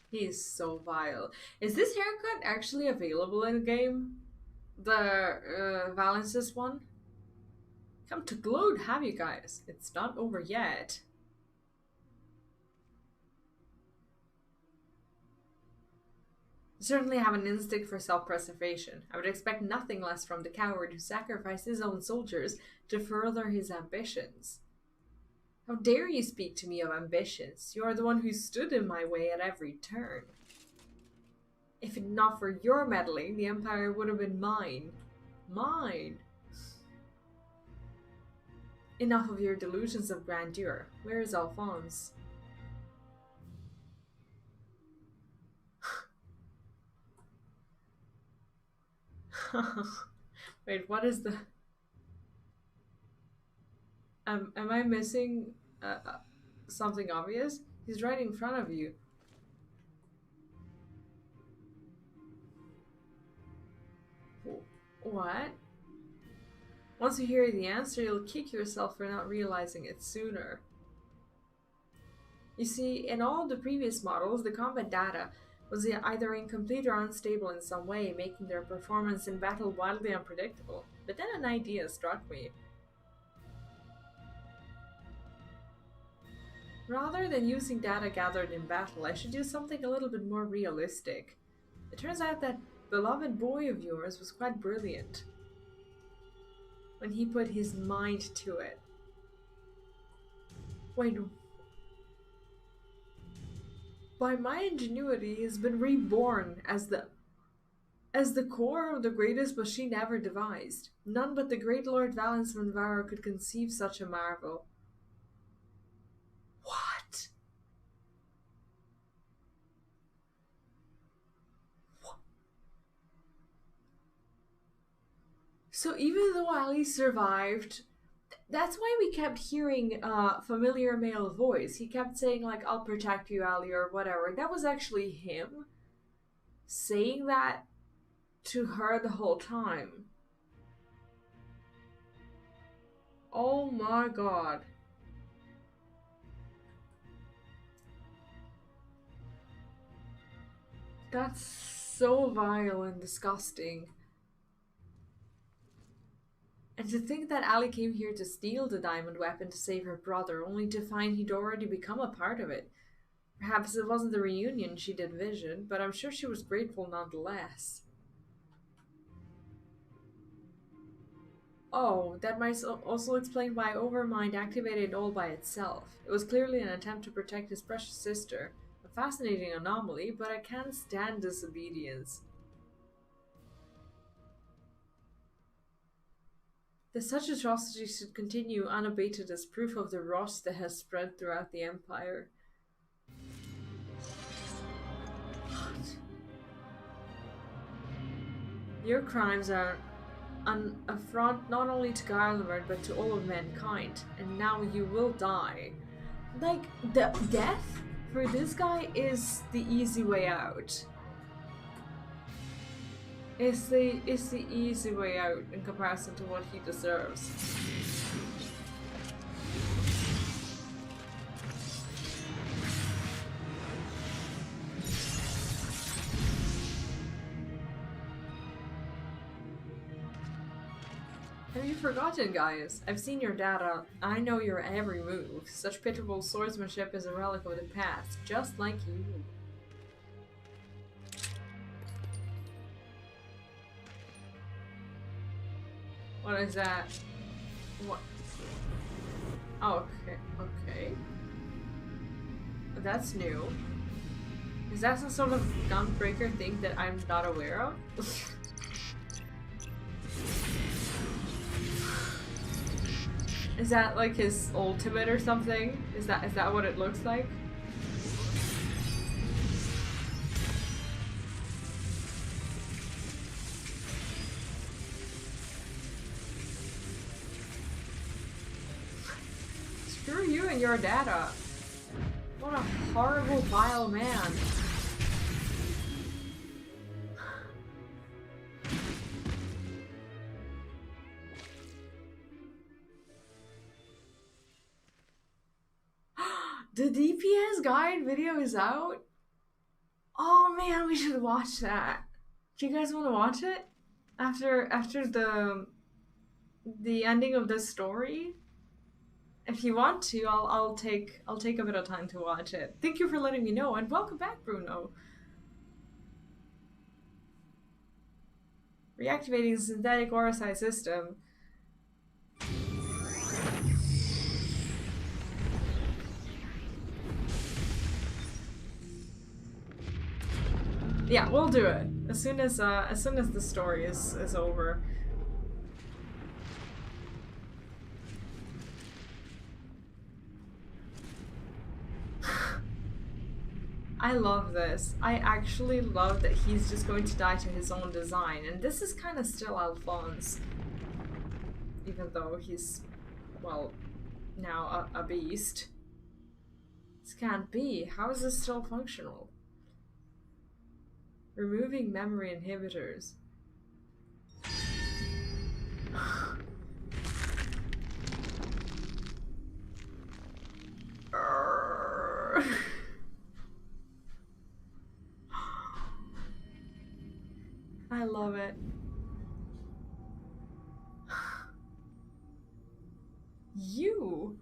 S1: He's so vile. Is this haircut actually available in the game? The Valence's one? Come to gloat, have you guys? It's not over yet. You certainly have an instinct for self-preservation. I would expect nothing less from the coward who sacrificed his own soldiers to further his ambitions. How dare you speak to me of ambitions? You are the one who stood in my way at every turn. If it not for your meddling, the Empire would have been mine. Mine! Enough of your delusions of grandeur. Where is Alphonse? Wait, what is the... am I missing something obvious? He's right in front of you. What? Once you hear the answer, you'll kick yourself for not realizing it sooner. You see, in all the previous models, the combat data was either incomplete or unstable in some way, making their performance in battle wildly unpredictable. But then an idea struck me. Rather than using data gathered in battle, I should do something a little bit more realistic. It turns out that beloved boy of yours was quite brilliant when he put his mind to it. Wait. By my ingenuity, he has been reborn as the core of the greatest machine ever devised. None but the great Lord Valence von Varro could conceive such a marvel. What? So even though Ali survived That's why we kept hearing a familiar male voice. He kept saying, like, I'll protect you, Ali, or whatever. That was actually him saying that to her the whole time. Oh my god. That's so vile and disgusting. And to think that Ali came here to steal the diamond weapon to save her brother, only to find he'd already become a part of it. Perhaps it wasn't the reunion she'd envisioned, but I'm sure she was grateful nonetheless. Oh, that might also explain why Overmind activated all by itself. It was clearly an attempt to protect his precious sister. A fascinating anomaly, but I can't stand disobedience. That such atrocities should continue unabated is proof of the rot that has spread throughout the Empire. What? Your crimes are an affront not only to Garlemald but to all of mankind, and now you will die. Like, the death for this guy is the easy way out. It's the easy way out in comparison to what he deserves. Have you forgotten, guys? I've seen your data. I know your every move. Such pitiful swordsmanship is a relic of the past, just like you. What is that? What? Oh, okay. That's new. Is that some sort of gunbreaker thing that I'm not aware of? Is that like his ultimate or something? Is that what it looks like? Screw you and your data. What a horrible, vile man. The DPS guide video is out? Oh man, we should watch that. Do you guys want to watch it? After the ending of the story? If you want to, I'll take a bit of time to watch it. Thank you for letting me know, and welcome back, Bruno. Reactivating the synthetic Orosai system. Yeah, we'll do it as soon as the story is over. I love this. I actually love that he's just going to die to his own design, and this is kind of still Alphonse, even though he's, well, now a beast. This can't be. How is this still functional? Removing memory inhibitors. I love it. You!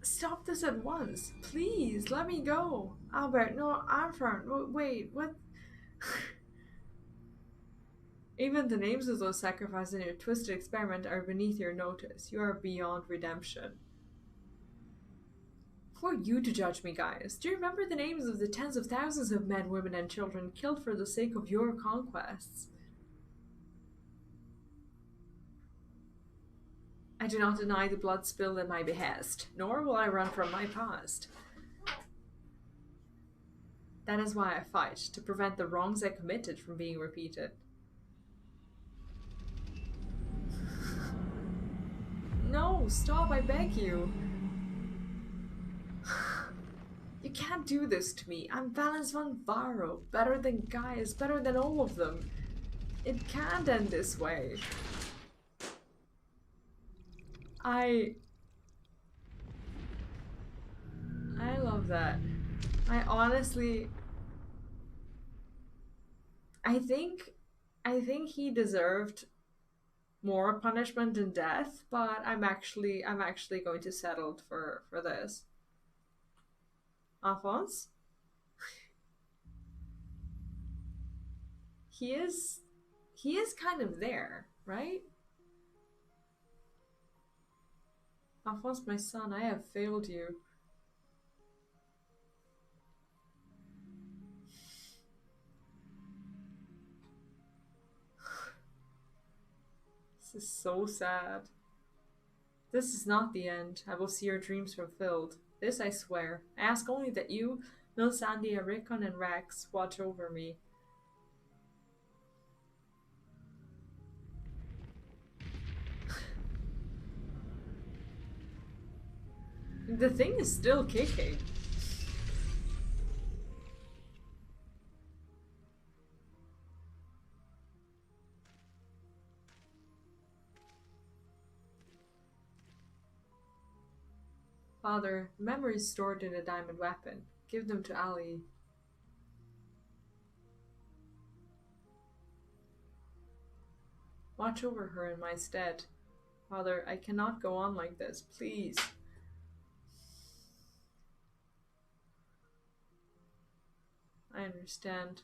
S1: Stop this at once. Please, let me go. Albert, no, Armfront. Wait, what? Even the names of those sacrifices in your twisted experiment are beneath your notice. You are beyond redemption. Who are you to judge me, guys? Do you remember the names of the tens of thousands of men, women, and children killed for the sake of your conquests? I do not deny the blood spilled at my behest, nor will I run from my past. That is why I fight, to prevent the wrongs I committed from being repeated. No, stop, I beg you. You can't do this to me. I'm Valens von Varro. Better than Gaius, better than all of them. It can't end this way. I love that. I honestly... I think he deserved more punishment than death, but I'm actually going to settle for this. Alphonse? He is kind of there, right? Alphonse, my son, I have failed you. This is so sad. This is not the end. I will see your dreams fulfilled. This I swear. I ask only that you, Milsandia, Rickon, and Rex watch over me. The thing is still kicking. Father, the memories stored in a diamond weapon. Give them to Ali. Watch over her in my stead. Father, I cannot go on like this. Please. I understand.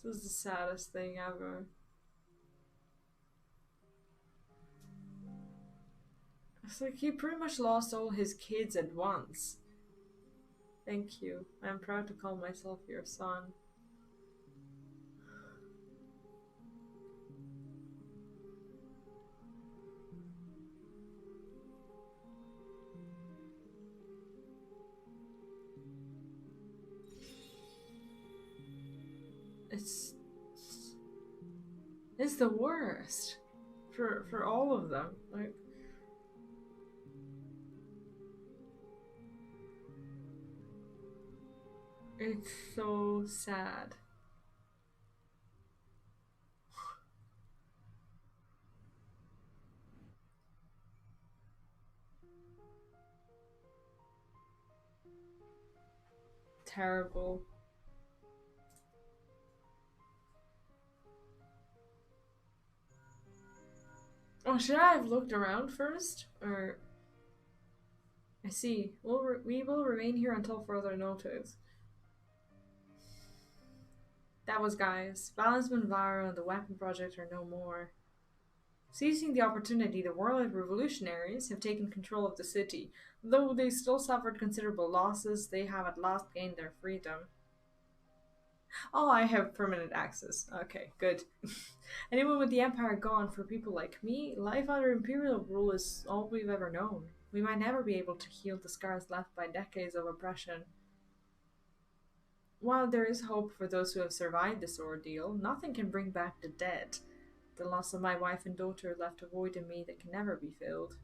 S1: This is the saddest thing ever. It's like he pretty much lost all his kids at once. Thank you. I am proud to call myself your son. It's the worst for all of them. Like, it's so sad. Terrible. Oh, should I have looked around first? Or... I see. We will remain here until further notice. That was Gaius. Valens von Varro and the weapon project are no more. Seizing the opportunity, the Werlyt revolutionaries have taken control of the city. Though they still suffered considerable losses, they have at last gained their freedom. Oh, I have permanent access. Okay, good. Anyone with the Empire gone, for people like me, life under Imperial rule is all we've ever known. We might never be able to heal the scars left by decades of oppression. While there is hope for those who have survived this ordeal, nothing can bring back the dead. The loss of my wife and daughter left a void in me that can never be filled.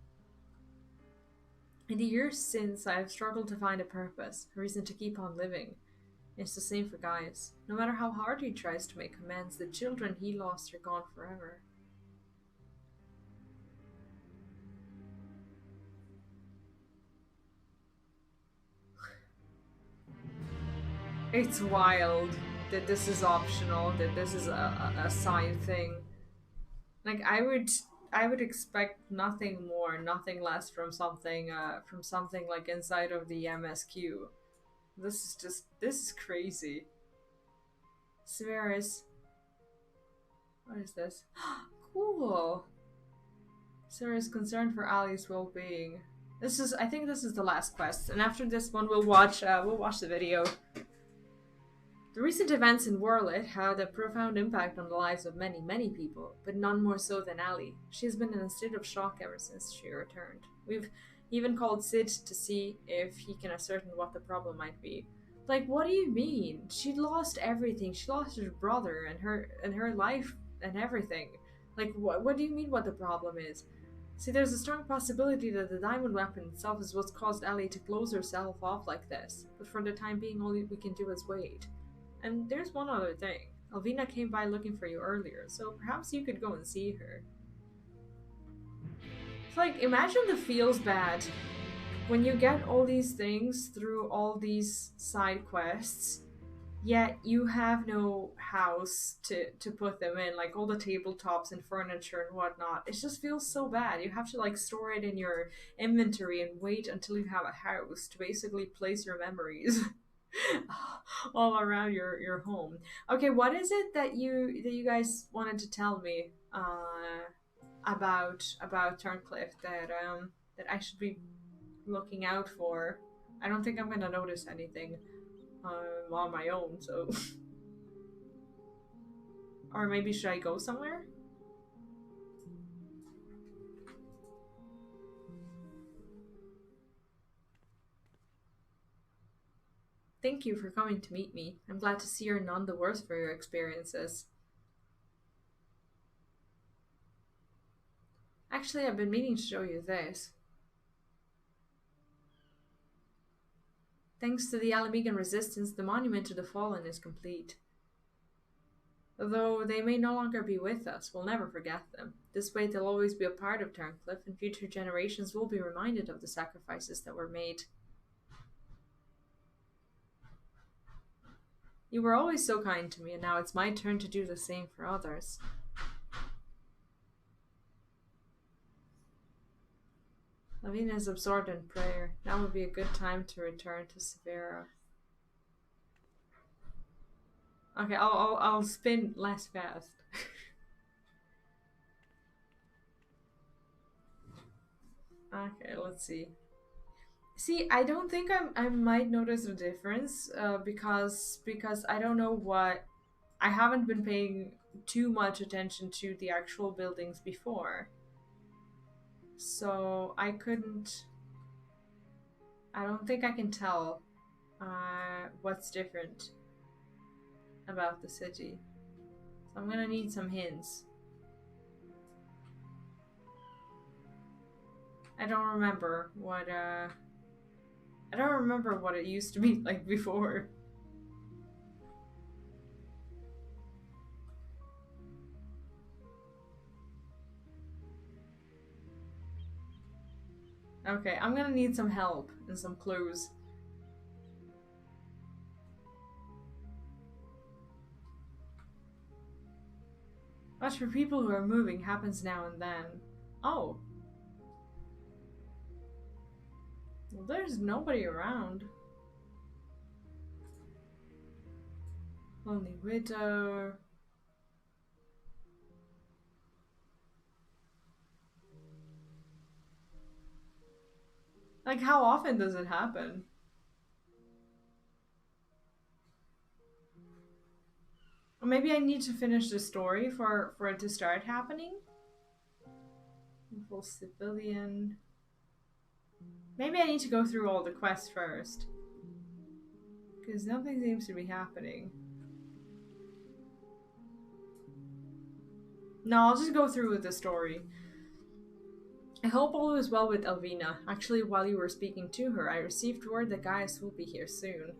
S1: In the years since, I have struggled to find a purpose, a reason to keep on living. It's the same for Gaius. No matter how hard he tries to make amends, the children he lost are gone forever. It's wild that this is optional, that this is a side thing. Like, I would expect nothing more, nothing less from something like inside of the MSQ. This is crazy. Severus. What is this? Cool. Severus concerned for Ali's well-being. I think this is the last quest, and after this one we'll watch the video. The recent events in Werlyt had a profound impact on the lives of many, many people, but none more so than Ali. She has been in a state of shock ever since she returned. We've even called Sid to see if he can ascertain what the problem might be. Like, what do you mean? She lost everything. She lost her brother and her life and everything. Like, what do you mean? What the problem is? See, there's a strong possibility that the diamond weapon itself is what's caused Ellie to close herself off like this. But for the time being, all we can do is wait. And there's one other thing. Alvina came by looking for you earlier, so perhaps you could go and see her. It's like, imagine the feels bad when you get all these things through all these side quests, yet you have no house to put them in, like all the tabletops and furniture and whatnot. It just feels so bad. You have to like store it in your inventory and wait until you have a house to basically place your memories all around your home. Okay, what is it that you guys wanted to tell me about Turncliffe that I should be looking out for? I don't think I'm gonna notice anything on my own, so. Or maybe should I go somewhere? Thank you for coming to meet me. I'm glad to see you're none the worse for your experiences. Actually, I've been meaning to show you this. Thanks to the Alamegan resistance, the monument to the fallen is complete. Though they may no longer be with us, we'll never forget them. This way they'll always be a part of Turncliffe, and future generations will be reminded of the sacrifices that were made. You were always so kind to me, and now it's my turn to do the same for others. Lavina is absorbed in prayer. Now would be a good time to return to Severa. Okay, I'll spin less fast. Okay, let's see. See, I don't think I might notice a difference because I don't know what. I haven't been paying too much attention to the actual buildings before. So I couldn't. I don't think I can tell what's different about the city. So I'm gonna need some hints. I don't remember what I don't remember what it used to be like before. Okay, I'm gonna need some help and some clues. Watch for people who are moving happens now and then. Oh. Well, there's nobody around. Lonely widow. Like, how often does it happen? Or maybe I need to finish the story for it to start happening? Full civilian. Maybe I need to go through all the quests first. Because nothing seems to be happening. No, I'll just go through with the story. I hope all is well with Elvina. Actually, while you were speaking to her, I received word that Gaius will be here soon.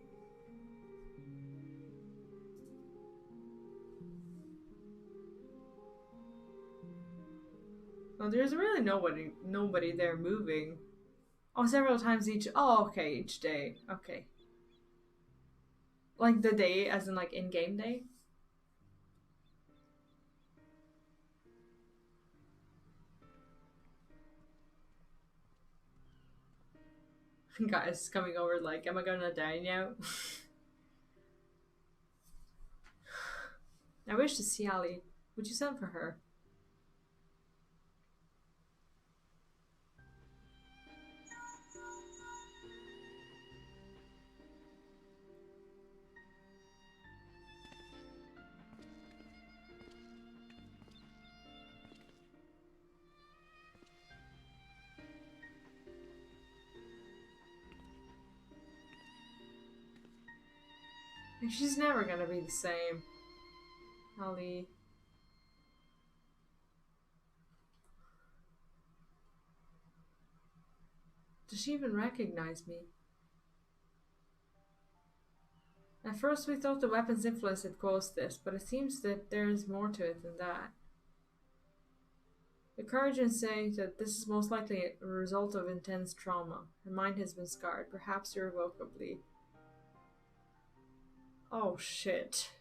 S1: Well, there's really nobody there moving. Oh, several times each. Oh, okay, each day. Okay. Like the day, as in like in-game day? Guys coming over like, am I gonna die now? I wish to see Ali. Would you send for her? She's never gonna be the same. Ali. Does she even recognize me? At first we thought the weapon's influence had caused this, but it seems that there is more to it than that. The Guardians say that this is most likely a result of intense trauma. Her mind has been scarred, perhaps irrevocably. Oh shit.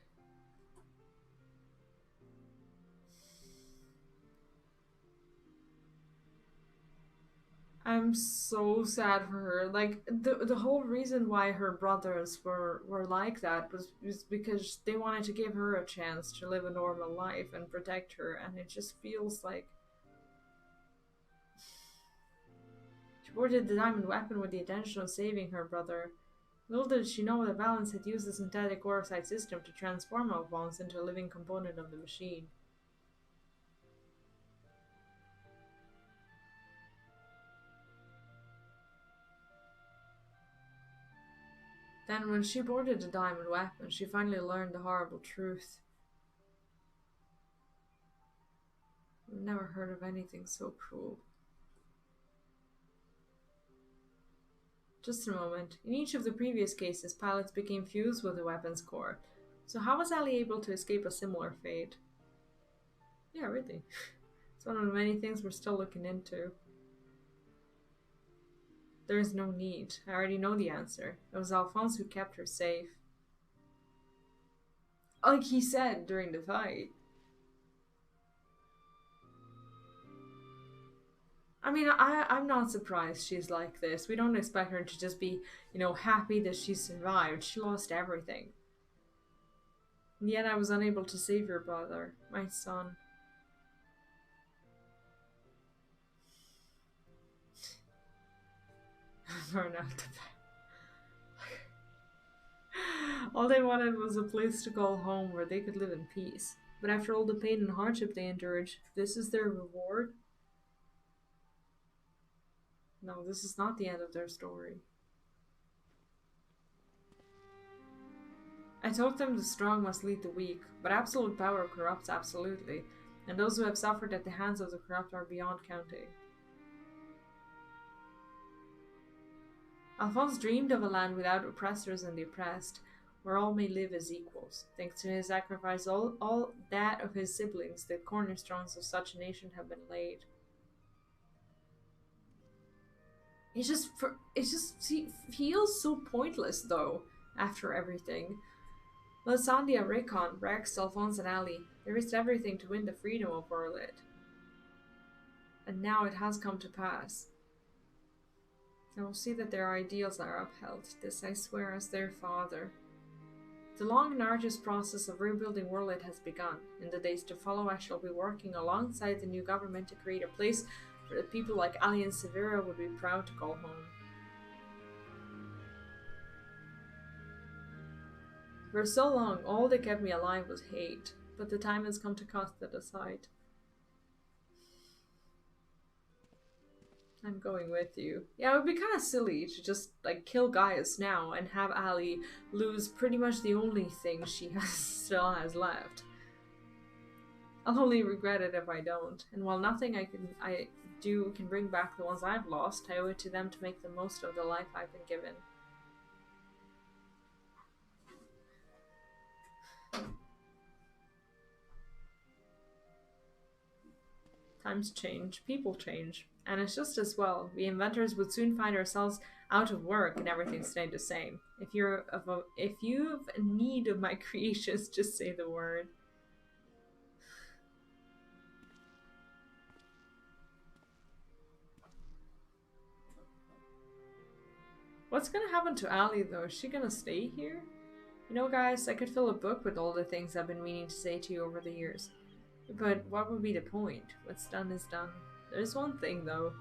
S1: I'm so sad for her. Like the whole reason why her brothers were like that was because they wanted to give her a chance to live a normal life and protect her, and it just feels like she boarded the diamond weapon with the intention of saving her brother. Little did she know that Valance had used the synthetic Orsite system to transform Alphonse into a living component of the machine. Then, when she boarded the diamond weapon, she finally learned the horrible truth. I've never heard of anything so cruel. Just a moment. In each of the previous cases, pilots became fused with the weapon's core. So how was Ali able to escape a similar fate? Yeah, really. It's one of the many things we're still looking into. There is no need. I already know the answer. It was Alphonse who kept her safe. Like he said during the fight. I mean, I'm not surprised she's like this. We don't expect her to just be, happy that she survived. She lost everything. And yet I was unable to save your brother, my son. Burn out the All they wanted was a place to call home where they could live in peace. But after all the pain and hardship they endured, this is their reward? No, this is not the end of their story. I told them the strong must lead the weak, but absolute power corrupts absolutely, and those who have suffered at the hands of the corrupt are beyond counting. Alphonse dreamed of a land without oppressors and the oppressed, where all may live as equals. Thanks to his sacrifice, all that of his siblings, the cornerstones of such a nation have been laid. It just feels so pointless, though, after everything. Lysandia, Rickon, Rex, Alphonse, and Ali, they risked everything to win the freedom of Werlyt. And now it has come to pass. I will see that their ideals are upheld. This I swear as their father. The long and arduous process of rebuilding Werlyt has begun. In the days to follow, I shall be working alongside the new government to create a place where the people like Ali and Severa would be proud to call home. For so long, all that kept me alive was hate, but the time has come to cast that aside. I'm going with you. Yeah, it would be kind of silly to just, kill Gaius now and have Ali lose pretty much the only thing she still has left. I'll only regret it if I don't, and while nothing I do can bring back the ones I've lost, I owe it to them to make the most of the life I've been given. Times change, people change, and it's just as well. We inventors would soon find ourselves out of work and everything stayed the same. If you've need of my creations, just say the word. What's gonna happen to Ali though? Is she gonna stay here? You know, guys, I could fill a book with all the things I've been meaning to say to you over the years. But what would be the point? What's done is done. There's one thing though.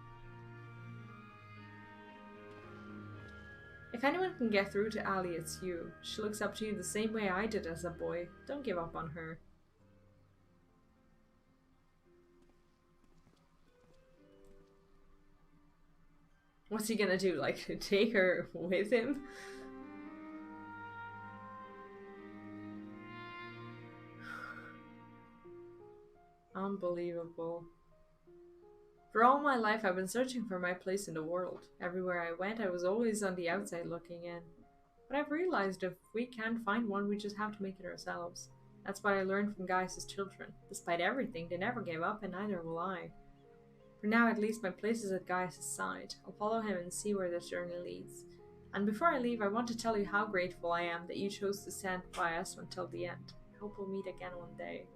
S1: If anyone can get through to Ali, it's you. She looks up to you the same way I did as a boy. Don't give up on her. What's he gonna do? Like, take her with him? Unbelievable. For all my life, I've been searching for my place in the world. Everywhere I went, I was always on the outside looking in. But I've realized if we can't find one, we just have to make it ourselves. That's what I learned from Gaius' children. Despite everything, they never gave up, and neither will I. For now, at least, my place is at Gaius' side. I'll follow him and see where this journey leads. And before I leave, I want to tell you how grateful I am that you chose to stand by us until the end. I hope we'll meet again one day.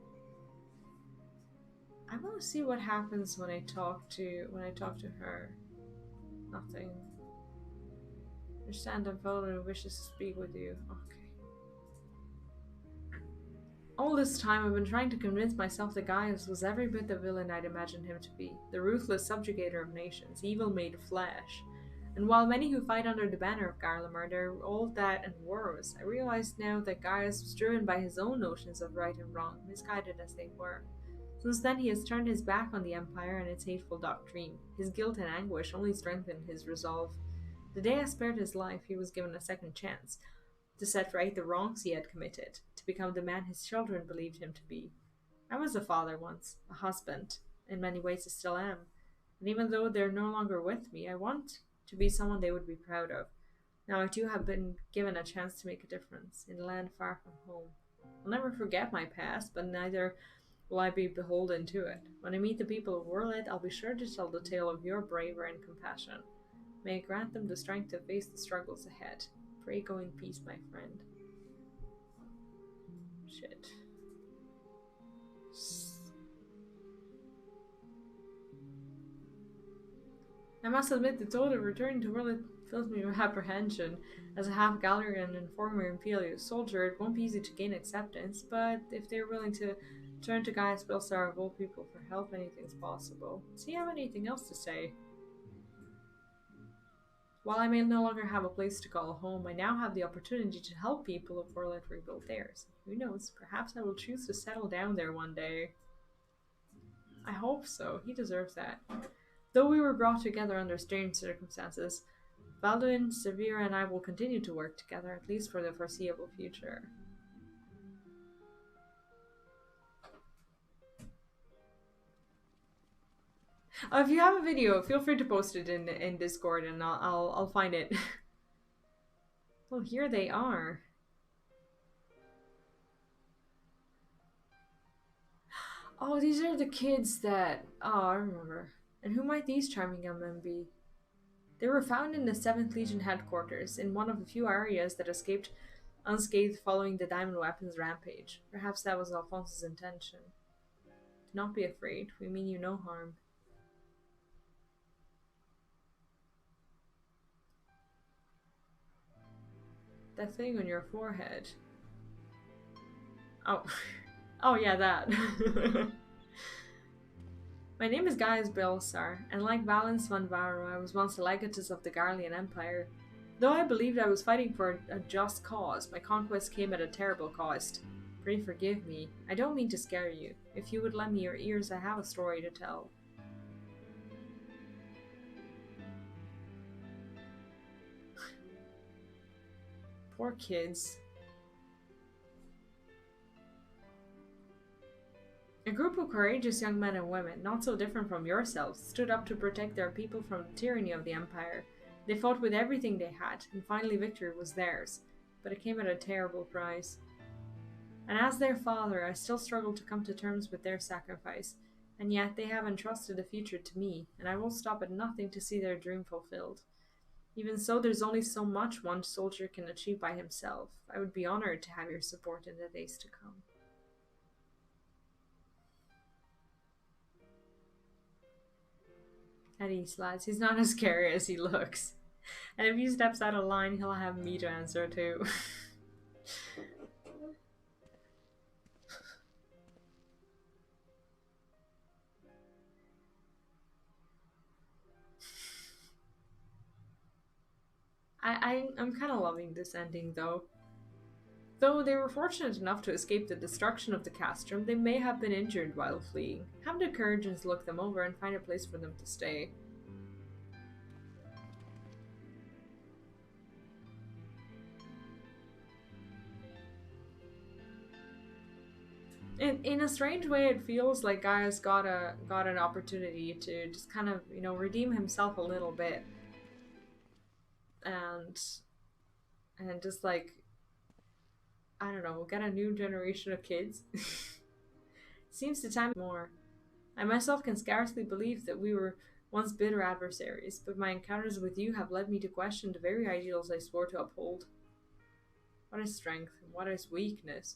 S1: I want to see what happens when I talk to her. Nothing. Understand that Werlyt wishes to speak with you. Okay. All this time I've been trying to convince myself that Gaius was every bit the villain I'd imagined him to be. The ruthless subjugator of nations, evil made flesh. And while many who fight under the banner of Garlemald are all that and worse, I realize now that Gaius was driven by his own notions of right and wrong, misguided as they were. Since then he has turned his back on the Empire and its hateful doctrine. His guilt and anguish only strengthened his resolve. The day I spared his life, he was given a second chance to set right the wrongs he had committed, to become the man his children believed him to be. I was a father once, a husband, in many ways I still am, and even though they're no longer with me, I want to be someone they would be proud of. Now I too have been given a chance to make a difference, in a land far from home. I'll never forget my past, but neither will I be beholden to it. When I meet the people of Werlyt, I'll be sure to tell the tale of your bravery and compassion. May I grant them the strength to face the struggles ahead. Pray go in peace, my friend. Shit. I must admit the thought of returning to Werlyt fills me with apprehension. As a half-Galarian and former Imperial soldier, it won't be easy to gain acceptance, but if they're willing to turn to Gaius Belsar of all people for help, anything's possible. Does he have anything else to say? While I may no longer have a place to call home, I now have the opportunity to help people of Werlyt rebuild theirs. Who knows, perhaps I will choose to settle down there one day. I hope so, he deserves that. Though we were brought together under strange circumstances, Balduin, Severa, and I will continue to work together, at least for the foreseeable future. If you have a video, feel free to post it in Discord, and I'll find it. Oh, here they are. Oh, these are the kids that... Oh, I remember. And who might these charming young men be? They were found in the 7th Legion headquarters, in one of the few areas that escaped unscathed following the Diamond Weapons rampage. Perhaps that was Alphonse's intention. Do not be afraid, we mean you no harm. That thing on your forehead. Oh. Oh yeah, that. My name is Gaius Belsar, and like Valens van Varo, I was once a legatus of the Garlean Empire. Though I believed I was fighting for a just cause, my conquest came at a terrible cost. Pray forgive me. I don't mean to scare you. If you would lend me your ears, I have a story to tell. Poor kids. A group of courageous young men and women, not so different from yourselves, stood up to protect their people from the tyranny of the Empire. They fought with everything they had, and finally victory was theirs, but it came at a terrible price. And as their father, I still struggle to come to terms with their sacrifice, and yet they have entrusted the future to me, and I will stop at nothing to see their dream fulfilled. Even so, there's only so much one soldier can achieve by himself. I would be honored to have your support in the days to come. At ease, lads. He's not as scary as he looks. And if he steps out of line, he'll have me to answer to. I'm kind of loving this ending, though. Though they were fortunate enough to escape the destruction of the castrum, they may have been injured while fleeing. Have the courage to look them over and find a place for them to stay. In a strange way, it feels like Gaia's got an opportunity to just kind of, you know, redeem himself a little bit, and just like, I don't know, get a new generation of kids. Seems the time more. I myself can scarcely believe that we were once bitter adversaries, but my encounters with you have led me to question the very ideals I swore to uphold. What is strength and what is weakness?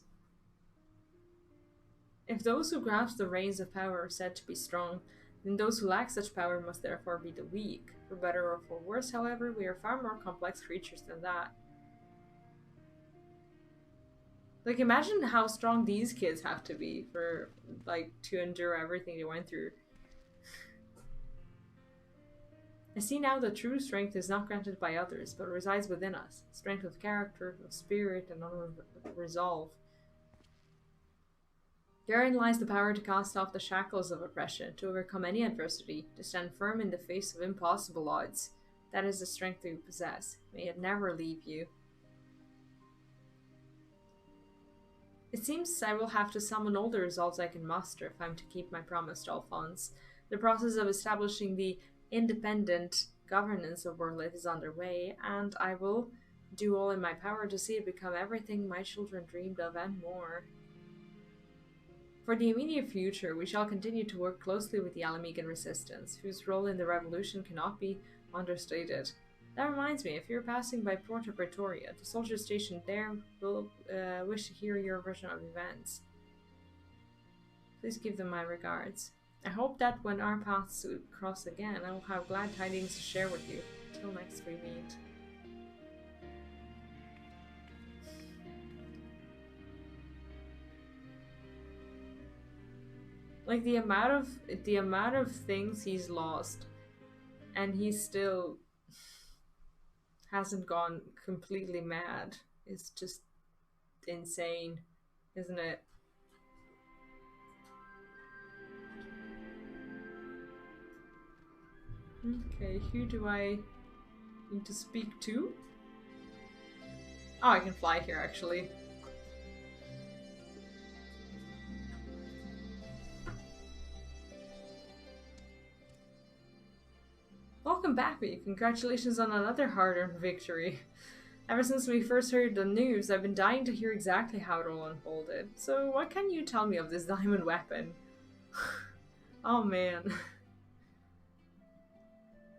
S1: If those who grasp the reins of power are said to be strong, then those who lack such power must therefore be the weak. For better or for worse, however, we are far more complex creatures than that. Like, imagine how strong these kids have to be for, like, to endure everything they went through. I see now that true strength is not granted by others, but resides within us. Strength of character, of spirit, and of resolve. Therein lies the power to cast off the shackles of oppression, to overcome any adversity, to stand firm in the face of impossible odds. That is the strength you possess. May it never leave you. It seems I will have to summon all the resolves I can muster if I'm to keep my promise to Alphonse. The process of establishing the independent governance of Werlyt is underway, and I will do all in my power to see it become everything my children dreamed of and more. For the immediate future, we shall continue to work closely with the Alamegan resistance, whose role in the revolution cannot be understated. That reminds me, if you're passing by Porta Pretoria, the soldiers stationed there will wish to hear your version of events. Please give them my regards. I hope that when our paths cross again, I will have glad tidings to share with you. Till next we meet. Like, the amount of things he's lost, and he still hasn't gone completely mad. It's just insane, isn't it? Okay, who do I need to speak to? Oh, I can fly here, actually. Welcome back, me. Congratulations on another hard-earned victory. Ever since we first heard the news, I've been dying to hear exactly how it all unfolded. So what can you tell me of this diamond weapon? Oh man.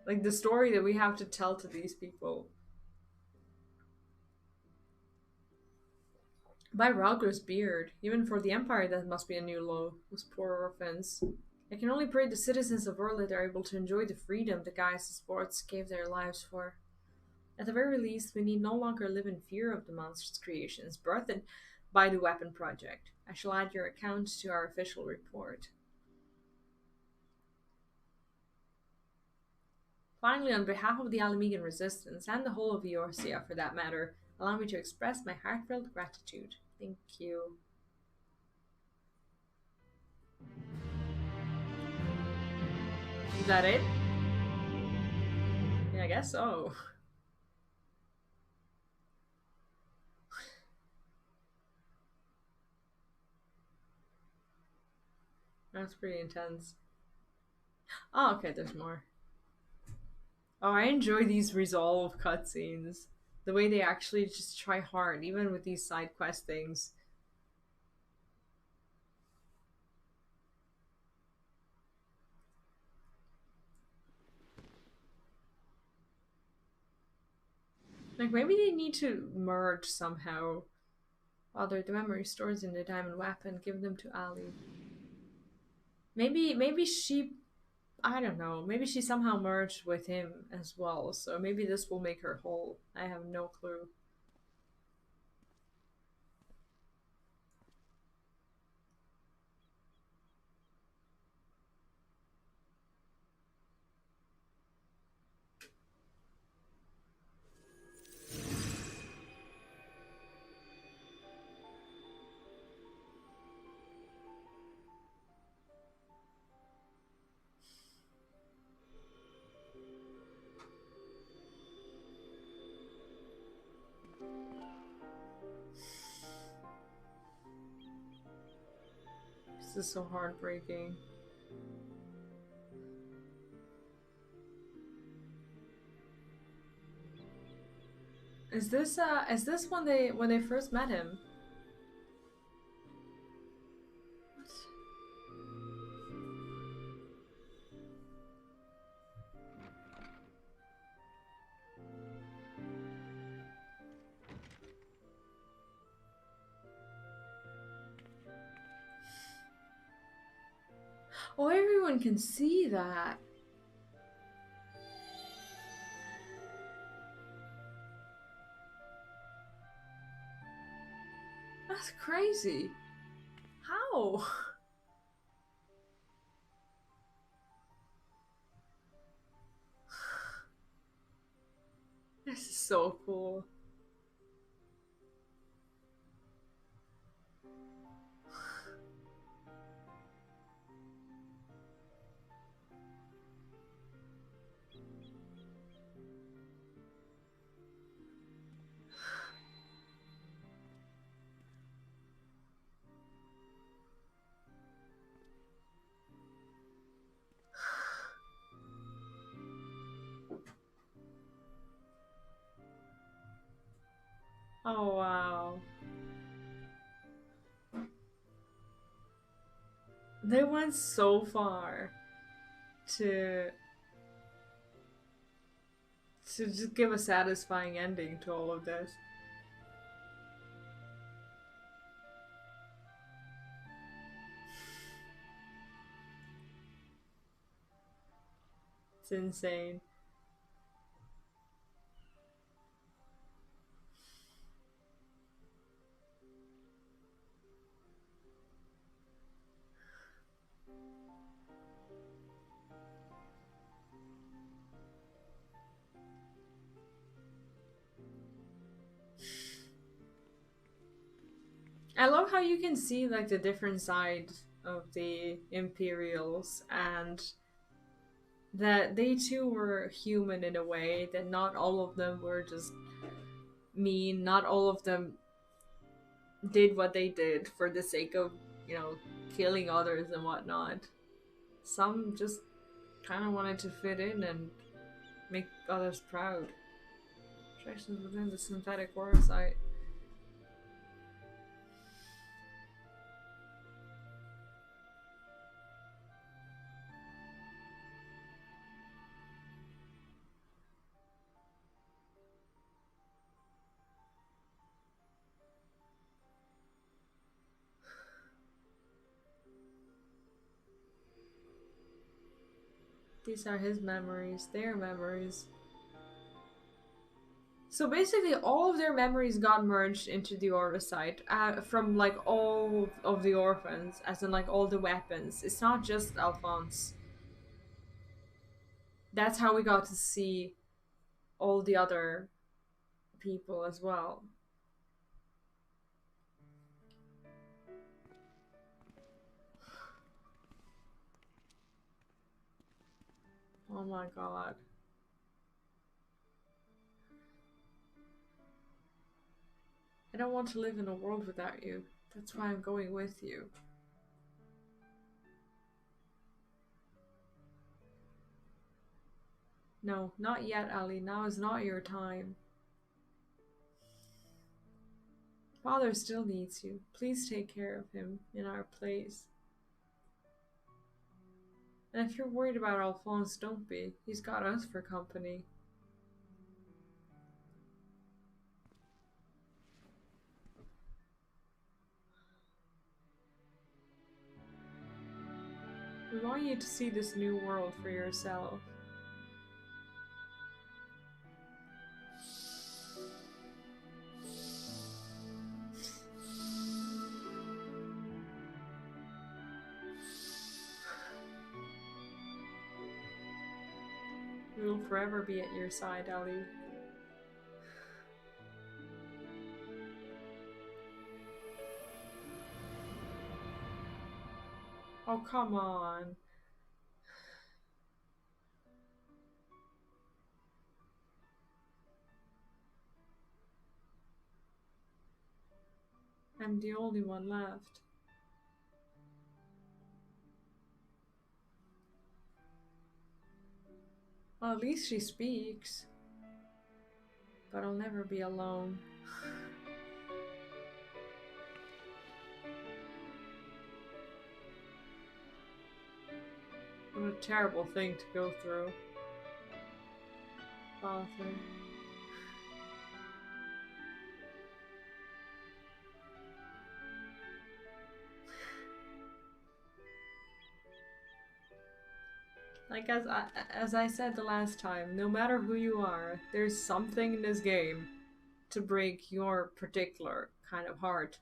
S1: Like, the story that we have to tell to these people. By Raglar's beard, even for the Empire that must be a new low, those poor orphans. I can only pray the citizens of Werlyt are able to enjoy the freedom the Gaia's sports gave their lives for. At the very least, we need no longer live in fear of the monstrous creations birthed by the weapon project. I shall add your account to our official report. Finally, on behalf of the Alamegan resistance, and the whole of Eorzea for that matter, allow me to express my heartfelt gratitude. Thank you. Is that it? Yeah, I guess so. That's pretty intense. Oh, okay, there's more. Oh, I enjoy these resolve cutscenes. The way they actually just try hard, even with these side quest things. Like, maybe they need to merge somehow. Other the memory stores in the diamond weapon, give them to Ali. Maybe she, I don't know, maybe she somehow merged with him as well, so maybe this will make her whole. I have no clue. This is so heartbreaking. Is this when they first met him? What? Oh, everyone can see that. That's crazy. How? This is so cool. Oh wow. They went so far to just give a satisfying ending to all of this. It's insane. I love how you can see like the different sides of the Imperials, and that they too were human in a way, that not all of them were just mean, not all of them did what they did for the sake of, you know, killing others and whatnot. Some just kind of wanted to fit in and make others proud. Attractions within the synthetic aura site. These are his memories, their memories. So basically, all of their memories got merged into the aura site from like all of the orphans, as in like all the weapons. It's not just Alphonse. That's how we got to see all the other people as well. Oh my god. I don't want to live in a world without you. That's why I'm going with you. No, not yet, Ali. Now is not your time. Father still needs you. Please take care of him in our place. And if you're worried about Alphonse, don't be. He's got us for company. We want you to see this new world for yourself. We will forever be at your side, Ali. Oh, come on. I'm the only one left. Well, at least she speaks. But I'll never be alone. What a terrible thing to go through. Father. Like as I said the last time, no matter who you are, there's something in this game to break your particular kind of heart.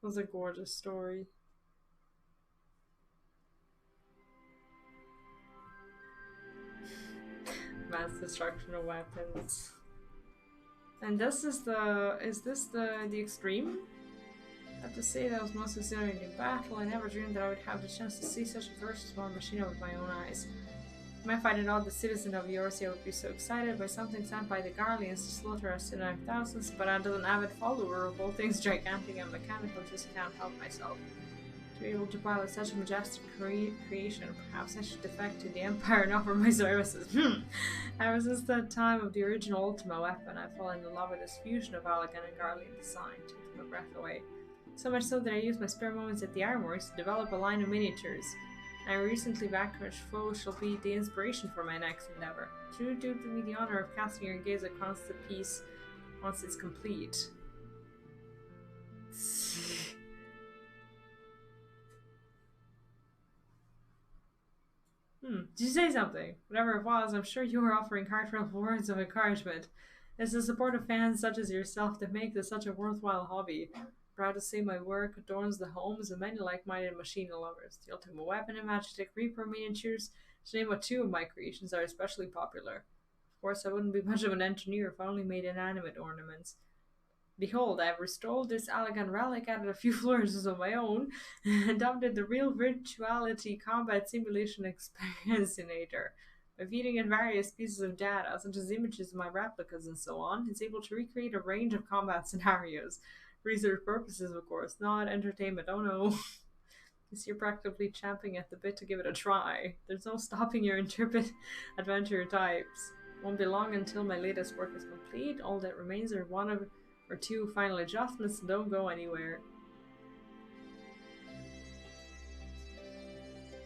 S1: It was a gorgeous story. Mass destruction of weapons. And this is this the extreme? I have to say that I was most exhilarating in battle. I never dreamed that I would have the chance to see such a ferocious war machine with my own eyes. You might find it odd the citizen of Eorzea would be so excited by something sent by the Garleans to slaughter us in our thousands, but as an avid follower of all things gigantic and mechanical, just can't help myself. To be able to pilot such a majestic creation, perhaps I should defect to the Empire and offer my services. Ever since the time of the original Ultima weapon, I've fallen in love with this fusion of elegant and Garlean design, takes my breath away. So much so that I use my spare moments at the armories to develop a line of miniatures. My recently vanquished foe shall be the inspiration for my next endeavor. Do me the honor of casting your gaze across the piece once it's complete. Did you say something? Whatever it was, I'm sure you were offering heartfelt words of encouragement. It's the support of fans such as yourself that make this such a worthwhile hobby. Proud to say my work adorns the homes of many like-minded machine lovers. The Ultimate Weapon and Magic Reaper miniatures, to name what two of my creations, are especially popular. Of course, I wouldn't be much of an engineer if I only made inanimate ornaments. Behold, I have restored this elegant relic, added a few flourishes of my own, and dubbed it the Real Virtuality Combat Simulation Experience Anyder. By feeding it various pieces of data, such as images of my replicas and so on, it's able to recreate a range of combat scenarios. Research purposes, of course, not entertainment, oh no. You're practically champing at the bit to give it a try. There's no stopping your intrepid adventure types. Won't be long until my latest work is complete. All that remains are one or two final adjustments, so don't go anywhere.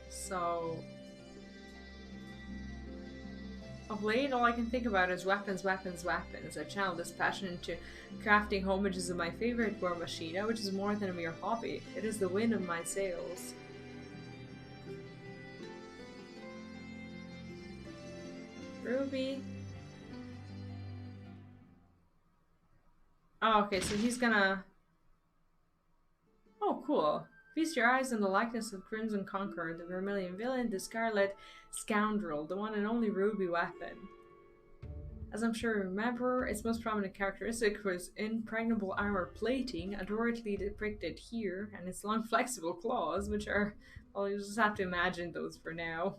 S1: So, of late, all I can think about is weapons, weapons, weapons. I channeled this passion into crafting homages of my favorite war machine, which is more than a mere hobby. It is the wind of my sails. Ruby. Oh, okay, so he's gonna... Oh, cool. Feast your eyes on the likeness of Crimson Conqueror, the Vermilion Villain, the Scarlet Scoundrel, the one and only Ruby weapon. As I'm sure you remember, its most prominent characteristic was impregnable armor plating, adroitly depicted here, and its long flexible claws, which are... well, you just have to imagine those for now.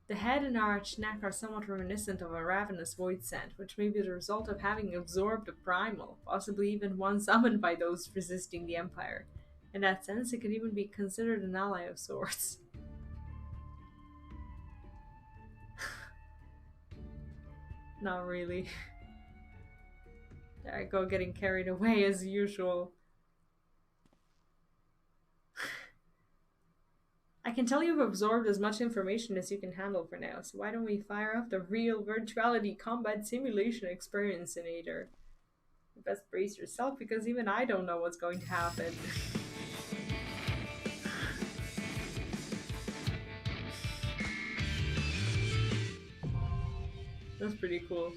S1: The head and arched neck are somewhat reminiscent of a ravenous void scent, which may be the result of having absorbed a primal, possibly even one summoned by those resisting the Empire. In that sense, it could even be considered an ally of sorts. Not really. There I go, getting carried away as usual. I can tell you've absorbed as much information as you can handle for now, so why don't we fire up the Real Virtuality Combat Simulation Experience Anyder? You best brace yourself, because even I don't know what's going to happen. That's pretty cool.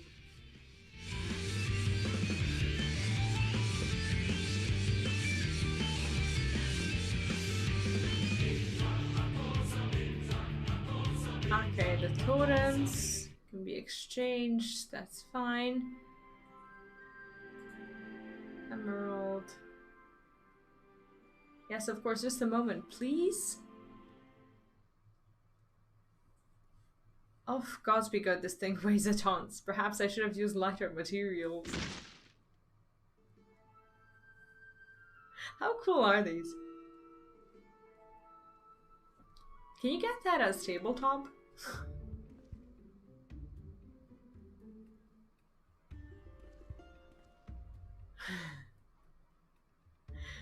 S1: Okay, the totems can be exchanged, that's fine. Emerald. Yes, of course, just a moment, please. Oh, gods be good, this thing weighs a tons. Perhaps I should have used lighter materials. How cool are these? Can you get that as tabletop?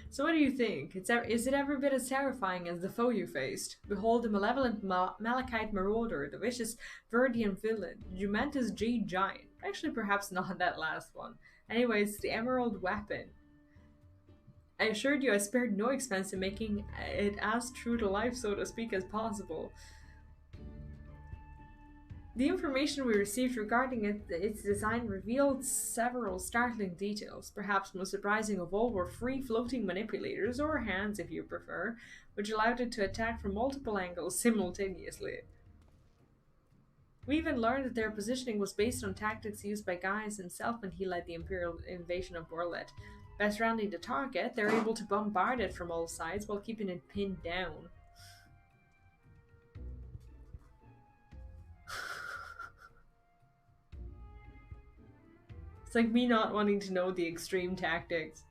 S1: So what do you think? Is it every bit as terrifying as the foe you faced? Behold the malevolent Malachite marauder, the vicious Verdian villain, the Jumentus Jade giant. Actually, perhaps not that last one. Anyways, the emerald weapon. I assured you I spared no expense in making it as true to life, so to speak, as possible. The information we received regarding its design revealed several startling details. Perhaps most surprising of all were free-floating manipulators, or hands if you prefer, which allowed it to attack from multiple angles simultaneously. We even learned that their positioning was based on tactics used by Gaius himself when he led the Imperial invasion of Werlyt. By surrounding the target, they're able to bombard it from all sides while keeping it pinned down. It's like me not wanting to know the extreme tactics.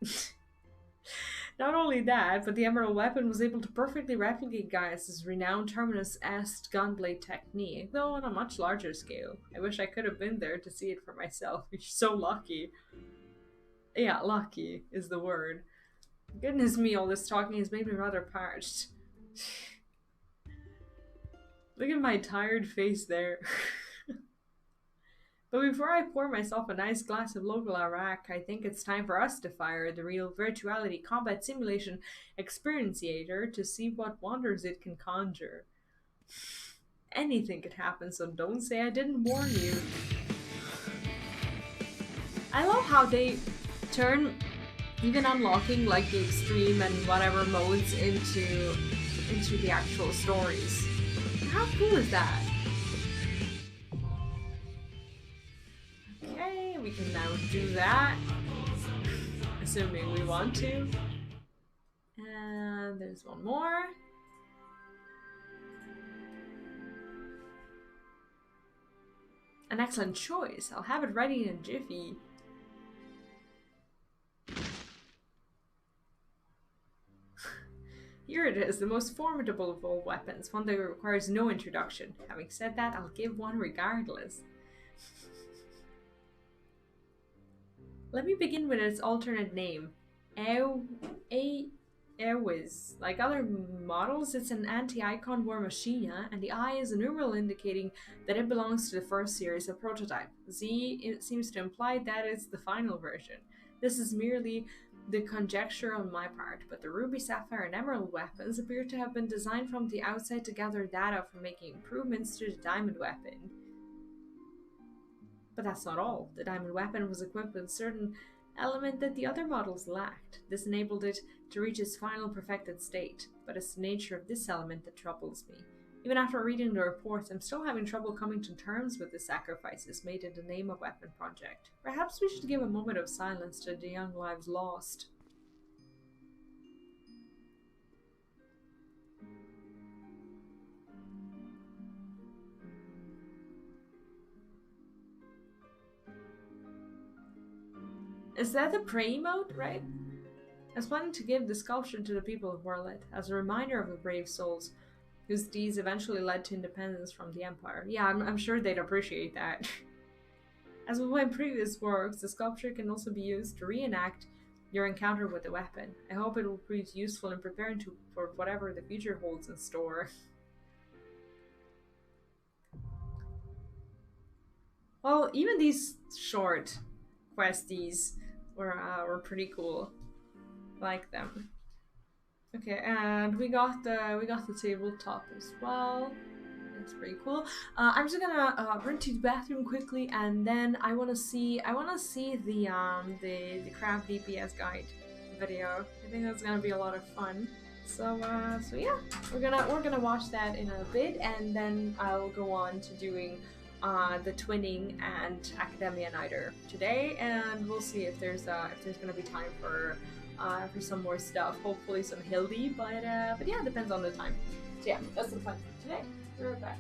S1: Not only that, but the Emerald weapon was able to perfectly replicate Gaius' renowned Terminus-est gunblade technique, though on a much larger scale. I wish I could have been there to see it for myself. You're so lucky. Yeah, lucky is the word. Goodness me, all this talking has made me rather parched. Look at my tired face there. But before I pour myself a nice glass of local arak, I think it's time for us to fire the real virtuality combat simulation experienciator to see what wonders it can conjure. Anything could happen, so don't say I didn't warn you. I love how they turn even unlocking like the extreme and whatever modes into the actual stories. How cool is that? Okay, we can now do that. Assuming we want to. And there's one more. An excellent choice. I'll have it ready in a jiffy. Here it is, the most formidable of all weapons, one that requires no introduction. Having said that, I'll give one regardless. Let me begin with its alternate name. Airwiz. Like other models, it's an anti-icon war machina, and the I is a numeral indicating that it belongs to the first series of prototype. Z it seems to imply that it's the final version. This is merely the conjecture on my part, but the Ruby, Sapphire, and Emerald weapons appear to have been designed from the outside to gather data for making improvements to the Diamond weapon. But that's not all. The Diamond weapon was equipped with a certain element that the other models lacked. This enabled it to reach its final perfected state, but it's the nature of this element that troubles me. Even after reading the reports, I'm still having trouble coming to terms with the sacrifices made in the name of Weapon Project. Perhaps we should give a moment of silence to the young lives lost. Is that the pray mode, right? I was planning to give the sculpture to the people of Werlyt as a reminder of the brave souls whose deeds eventually led to independence from the Empire. Yeah, I'm sure they'd appreciate that. As with my previous works, the sculpture can also be used to reenact your encounter with the weapon. I hope it will prove useful in preparing for whatever the future holds in store. Well, even these short questies were pretty cool. Like them. Okay, and we got the tabletop as well. That's pretty cool. I'm just gonna run to the bathroom quickly, and then I wanna see the craft DPS guide video. I think that's gonna be a lot of fun. So yeah, we're gonna watch that in a bit, and then I'll go on to doing the twinning and Akademia Anyder today, and we'll see if there's gonna be time for some more stuff. Hopefully some Hildy, but yeah, it depends on the time. So yeah, that's the plan for today. We're right back.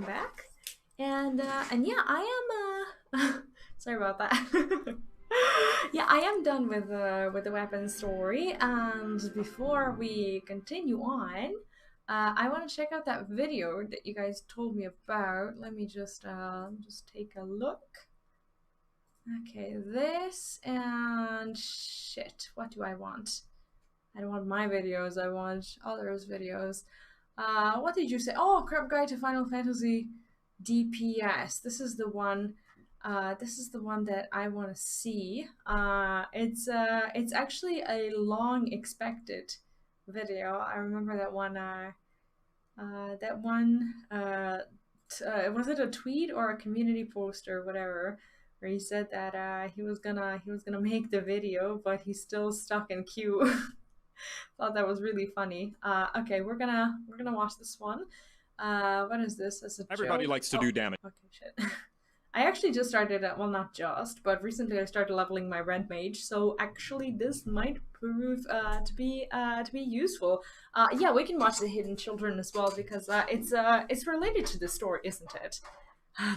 S1: back. And yeah, I am sorry about that. Yeah, I am done with the weapon story, and before we continue on, I want to check out that video that you guys told me about. Let me just take a look. Okay, this and shit. What do I want? I don't want my videos. I want others' videos. What did you say? Oh, Crap Guide to Final Fantasy DPS. This is the one. This is the one that I want to see. It's actually a long expected video. I remember that one. Was it a tweet or a community post or whatever, where he said that he was gonna make the video, but he's still stuck in queue. Thought that was really funny. Okay, we're gonna watch this one. What is this? As a
S3: Everybody
S1: joke?
S3: likes to do damage.
S1: Okay, shit. I actually just started, well, not just, but recently I started leveling my Rent Mage, so actually this might prove to be useful. Yeah, we can watch the Hidden Children as well, because it's related to the story, isn't it?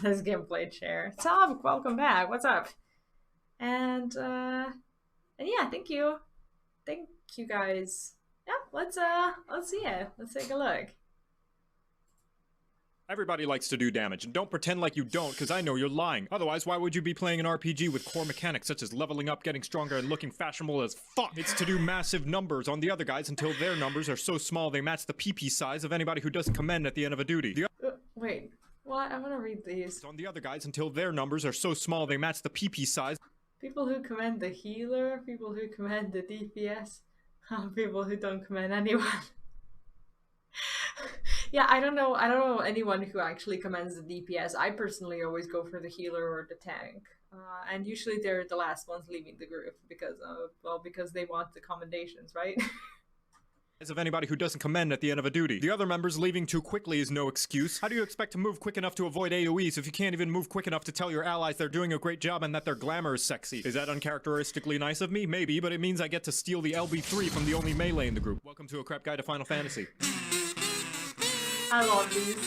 S1: This gameplay chair. Tom, welcome back. What's up? And yeah, thank you guys. Yeah, let's see it. Let's take a look.
S3: Everybody likes to do damage, and don't pretend like you don't, because I know you're lying. Otherwise, why would you be playing an RPG with core mechanics such as leveling up, getting stronger, and looking fashionable as fuck? It's to do massive numbers on the other guys until their numbers are so small they match the PP size of anybody who doesn't commend at the end of a duty.
S1: Wait, what? I want to read these.
S3: On the other guys until their numbers are so small they match the PP size.
S1: People who commend the healer, people who commend the DPS, people who don't commend anyone. Yeah, I don't know anyone who actually commends the DPS. I personally always go for the healer or the tank. And usually they're the last ones leaving the group because they want the commendations, right?
S3: As of anybody who doesn't commend at the end of a duty. The other members leaving too quickly is no excuse. How do you expect to move quick enough to avoid AoEs if you can't even move quick enough to tell your allies they're doing a great job and that their glamour is sexy? Is that uncharacteristically nice of me? Maybe, but it means I get to steal the LB3 from the only melee in the group. Welcome to A Crap Guide to Final Fantasy.
S1: I love these.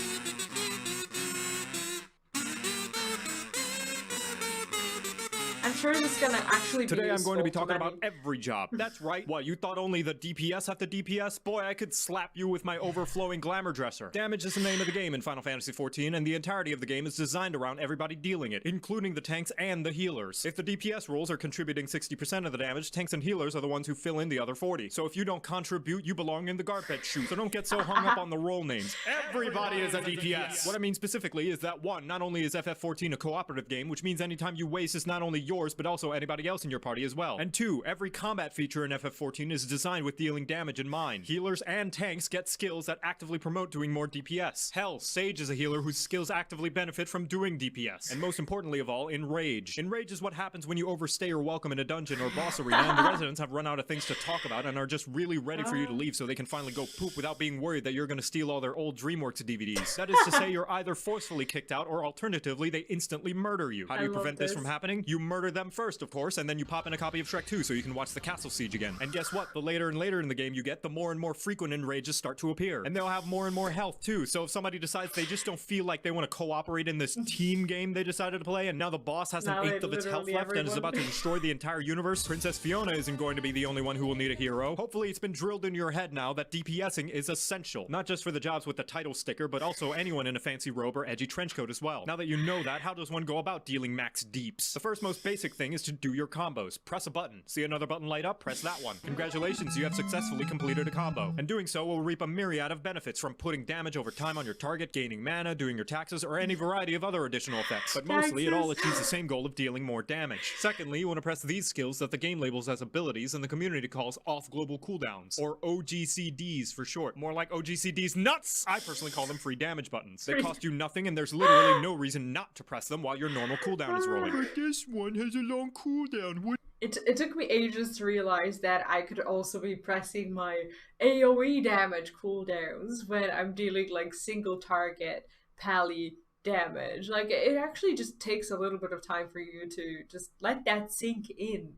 S1: I'm sure this is gonna actually be
S3: Today I'm going to be
S1: useful
S3: talking about every job. That's right. What, you thought only the DPS have the DPS? Boy, I could slap you with my overflowing glamour dresser. Damage is the name of the game in Final Fantasy XIV, and the entirety of the game is designed around everybody dealing it, including the tanks and the healers. If the DPS roles are contributing 60% of the damage, tanks and healers are the ones who fill in the other 40. So if you don't contribute, you belong in the garbage chute. So don't get so hung up on the role names. Everybody is a DPS. What I mean specifically is that 1, not only is FF14 a cooperative game, which means anytime you waste is not only yours, but also anybody else in your party as well. And 2, every combat feature in FF14 is designed with dealing damage in mind. Healers and tanks get skills that actively promote doing more DPS. Hell, Sage is a healer whose skills actively benefit from doing DPS. And most importantly of all, Enrage. Enrage is what happens when you overstay your welcome in a dungeon or boss arena and the residents have run out of things to talk about and are just really ready for you to leave so they can finally go poop without being worried that you're gonna steal all their old DreamWorks DVDs. That is to say, you're either forcefully kicked out or alternatively they instantly murder you. How do you prevent this from happening? You murder them first, of course, and then you pop in a copy of Shrek 2 so you can watch the castle siege again. And guess what? The later and later in the game you get, the more and more frequent enrages start to appear. And they'll have more and more health too, so if somebody decides they just don't feel like they want to cooperate in this team game they decided to play, and now the boss has an eighth of its health left and is about to destroy the entire universe, Princess Fiona isn't going to be the only one who will need a hero. Hopefully it's been drilled in your head now that DPSing is essential. Not just for the jobs with the title sticker, but also anyone in a fancy robe or edgy trench coat as well. Now that you know that, how does one go about dealing max deeps? The first most basic thing is to do your combos. Press a button. See another button light up? Press that one. Congratulations, you have successfully completed a combo. And doing so will reap a myriad of benefits, from putting damage over time on your target, gaining mana, doing your taxes, or any variety of other additional effects. But mostly it all achieves the same goal of dealing more damage. Secondly, you want to press these skills that the game labels as abilities and the community calls off global cooldowns, or OGCDs for short. More like OGCDs nuts! I personally call them free damage buttons. They cost you nothing and there's literally no reason not to press them while your normal cooldown is rolling. But this one has a long cooldown.
S1: It took me ages to realize that I could also be pressing my AoE damage cooldowns when I'm dealing like single target pally damage. Like, it actually just takes a little bit of time for you to just let that sink in.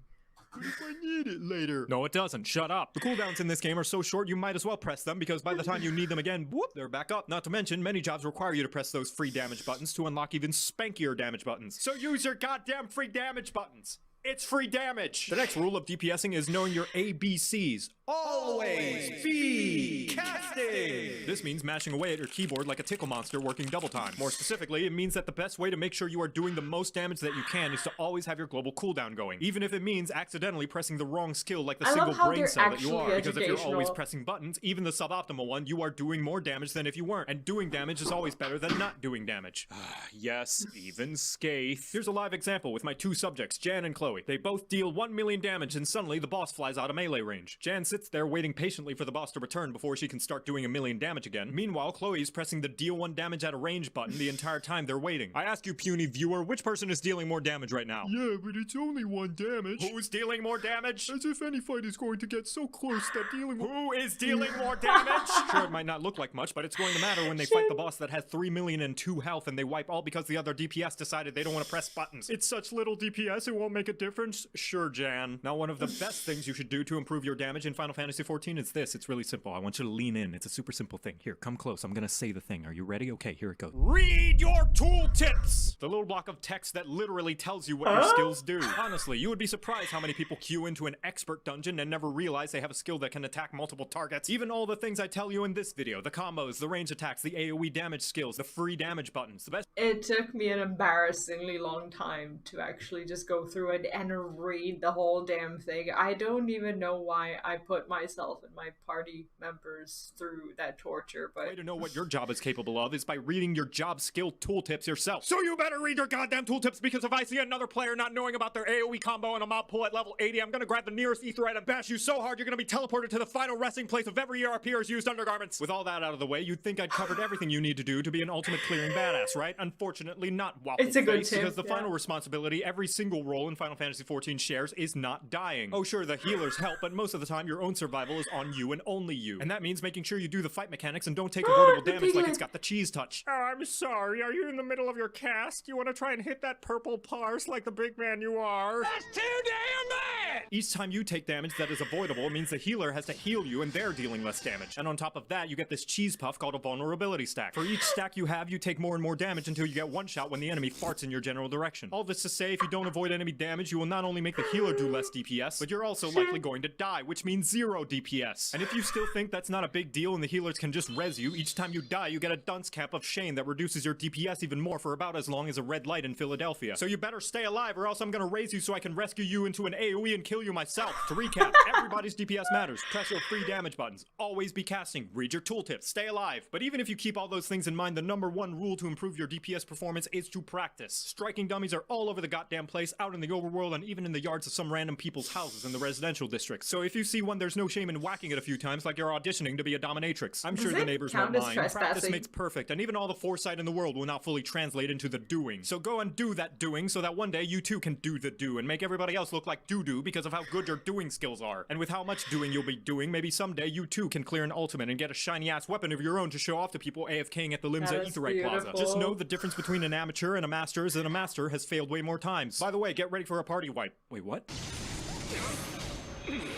S3: What if I need it later? No, it doesn't. Shut up. The cooldowns in this game are so short you might as well press them because by the time you need them again, whoop, they're back up. Not to mention, many jobs require you to press those free damage buttons to unlock even spankier damage buttons. So use your goddamn free damage buttons. It's free damage! The next rule of DPSing is knowing your ABCs. Always be casting! This means mashing away at your keyboard like a tickle monster working double time. More specifically, it means that the best way to make sure you are doing the most damage that you can is to always have your global cooldown going. Even if it means accidentally pressing the wrong skill like the single brain cell that you are. Because if you're always pressing buttons, even the suboptimal one, you are doing more damage than if you weren't. And doing damage is always better than not doing damage. Yes, even Skaith. Here's a live example with my two subjects, Jan and Chloe. They both deal 1 million damage and suddenly the boss flies out of melee range. Jan sits there waiting patiently for the boss to return before she can start doing 1 million damage again. Meanwhile, Chloe's pressing the deal 1 damage at a range button the entire time they're waiting. I ask you, puny viewer, which person is dealing more damage right now? Yeah, but it's only 1 damage. Who's dealing more damage? As if any fight is going to get so close that dealing... Who is dealing more damage? Sure, it might not look like much, but it's going to matter when they fight the boss that has 3 million and 2 health and they wipe all because the other DPS decided they don't want to press buttons. It's such little DPS, it won't make a difference. Sure, Jan. Now, one of the best things you should do to improve your damage in Final Fantasy XIV is this. It's really simple. I want you to lean in. It's a super simple thing. Here, come close. I'm gonna say the thing. Are you ready? Okay, here it goes. Read your tooltips! The little block of text that literally tells you what your skills do. Honestly, you would be surprised how many people queue into an expert dungeon and never realize they have a skill that can attack multiple targets. Even all the things I tell you in this video. The combos, the range attacks, the AoE damage skills, the free damage buttons. The best...
S1: It took me an embarrassingly long time to actually just go through it and read the whole damn thing. I don't even know why I put myself and my party members through that torture, but...
S3: The way to know what your job is capable of is by reading your job skill tooltips yourself. So you better read your goddamn tooltips, because if I see another player not knowing about their AoE combo and a mob pull at level 80, I'm gonna grab the nearest etherite and bash you so hard you're gonna be teleported to the final resting place of every ERPer's used undergarments. With all that out of the way, you'd think I'd covered everything you need to do to be an ultimate clearing badass, right? Unfortunately, not Waffle
S1: It's a good
S3: Face,
S1: tip,
S3: because the final responsibility every single role in Final Fantasy XIV shares is not dying. Oh sure, the healers help, but most of the time your own survival is on you and only you. And that means making sure you do the fight mechanics and don't take avoidable damage like it's got the cheese touch. Oh, I'm sorry. Are you in the middle of your cast? You want to try and hit that purple parse like the big man you are? That's too damn bad! Each time you take damage that is avoidable, it means the healer has to heal you and they're dealing less damage. And on top of that, you get this cheese puff called a vulnerability stack. For each stack you have, you take more and more damage until you get one shot when the enemy farts in your general direction. All this to say, if you don't avoid enemy damage, you will not only make the healer do less DPS, but you're also likely going to die, which means 0 DPS. And if you still think that's not a big deal and the healers can just res you, each time you die, you get a dunce cap of shame that reduces your DPS even more for about as long as a red light in Philadelphia. So you better stay alive or else I'm gonna raise you so I can rescue you into an AoE and kill you myself. To recap, everybody's DPS matters. Press your free damage buttons. Always be casting. Read your tooltips. Stay alive. But even if you keep all those things in mind, the #1 rule to improve your DPS performance is to practice. Striking dummies are all over the goddamn place, out in the overworld, and even in the yards of some random people's houses in the residential districts. So if you see one, there's no shame in whacking it a few times like you're auditioning to be a dominatrix. I'm sure the neighbors won't mind. Practice makes perfect, and even all the foresight in the world will not fully translate into the doing. So go and do that doing so that one day you too can do the do and make everybody else look like doo-doo because of how good your doing skills are. And with how much doing you'll be doing, maybe someday you too can clear an ultimate and get a shiny-ass weapon of your own to show off to people AFKing at the Limsa Aetheryte Plaza. Just know the difference between an amateur and a master is that a master has failed way more times. By the way, get ready for a party wipe. Wait, what?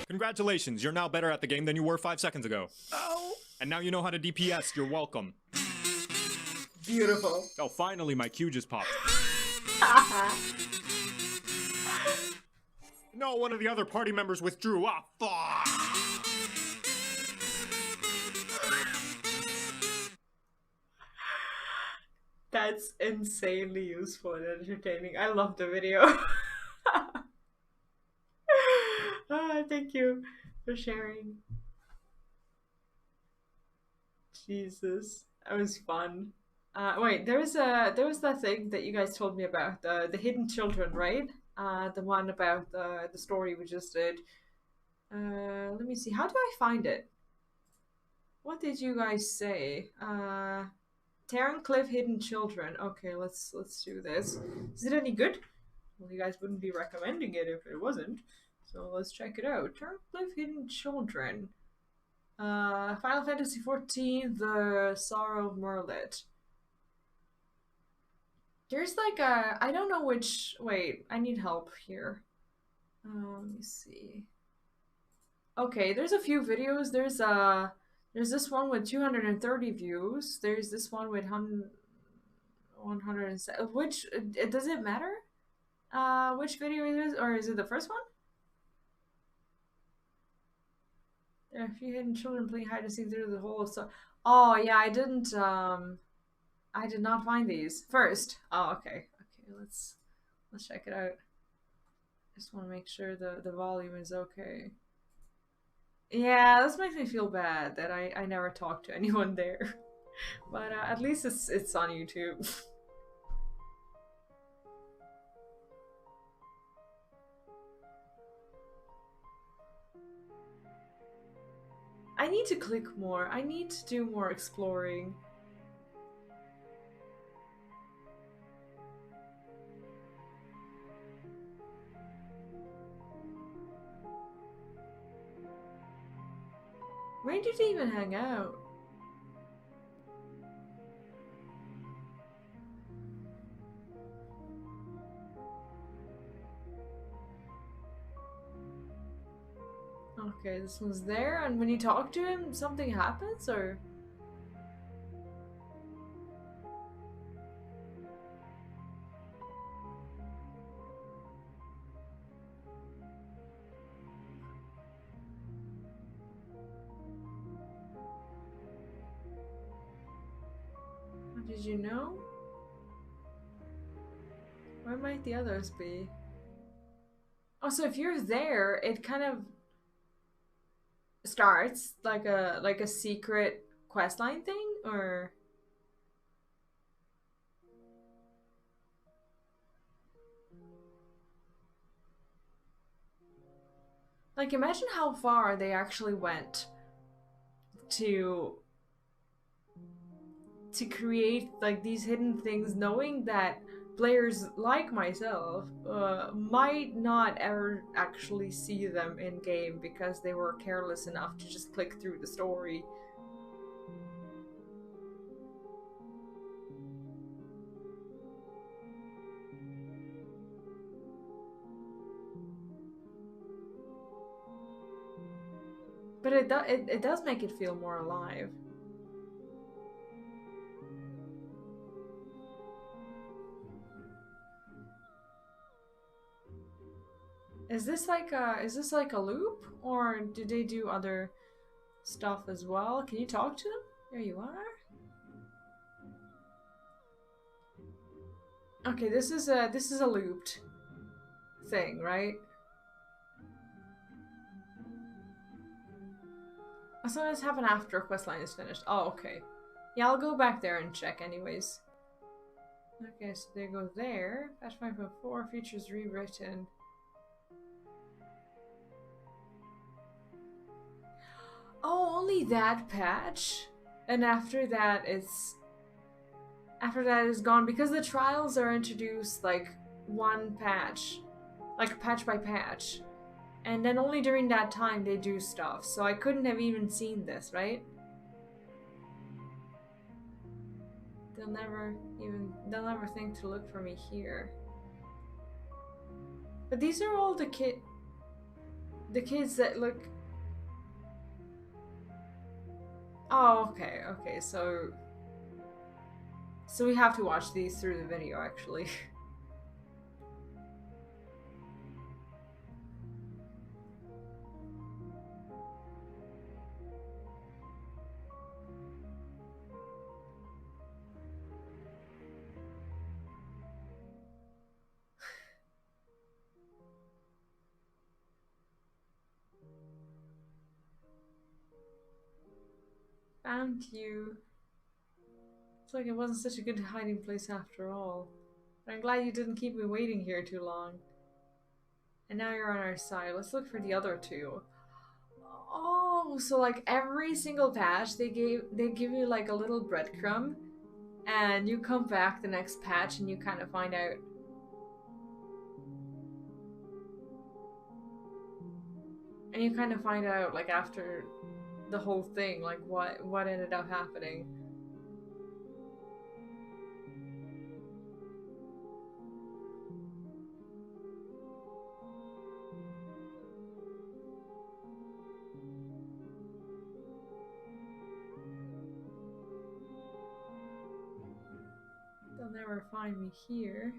S3: Congratulations, you're now better at the game than you were 5 seconds ago. Oh! And now you know how to DPS, you're welcome.
S1: Beautiful.
S3: Oh, finally my Q just popped. No, one of the other party members withdrew. Ah, fuck!
S1: That's insanely useful and entertaining. I love the video. Thank you for sharing. Jesus, that was fun. Wait, there was that thing that you guys told me about, the hidden children, right? The one about the story we just did. Let me see. How do I find it? What did you guys say? Terran Cliff Hidden Children. Okay, let's do this. Is it any good? Well, you guys wouldn't be recommending it if it wasn't. So let's check it out. Terran Cliff Hidden Children. Final Fantasy XIV, The Sorrow of Werlyt. There's like a... I don't know which... Wait, I need help here. Let me see. Okay, there's a few videos. There's this one with 230 views. There's this one with 107. Which does it matter? Which video it is, or is it the first one? There are a few hidden children playing hide and seek through the whole. So, oh yeah, I didn't. I did not find these first. Oh, okay. Okay, let's check it out. Just want to make sure the volume is okay. Yeah, this makes me feel bad that I never talked to anyone there. But at least it's on YouTube. I need to click more. I need to do more exploring. Where did they even hang out? Okay, this one's there, and when you talk to him, something happens, or? Did you know? Where might the others be? Oh, so if you're there, it kind of starts like a secret questline thing, or? Like, imagine how far they actually went to create like these hidden things, knowing that players like myself might not ever actually see them in game because they were careless enough to just click through the story. But it does make it feel more alive. Is this like a loop, or did they do other stuff as well? Can you talk to them? There you are. Okay, this is a looped thing, right? So let's happen after a questline is finished. Oh, okay. Yeah, I'll go back there and check anyways. Okay, so they go there. Patch 5.4 features rewritten. Oh, only that patch? And after that is gone, because the trials are introduced like one patch. Like patch by patch. And then only during that time they do stuff. So I couldn't have even seen this, right? They'll never think to look for me here. But these are all the kids that look. Oh, okay, so we have to watch these through the video, actually. Found you. It's like it wasn't such a good hiding place after all. But I'm glad you didn't keep me waiting here too long. And now you're on our side. Let's look for the other two. Oh, so like every single patch they give you like a little breadcrumb, and you come back the next patch and you kind of find out. And you kind of find out like after the whole thing, like what ended up happening. never find me here.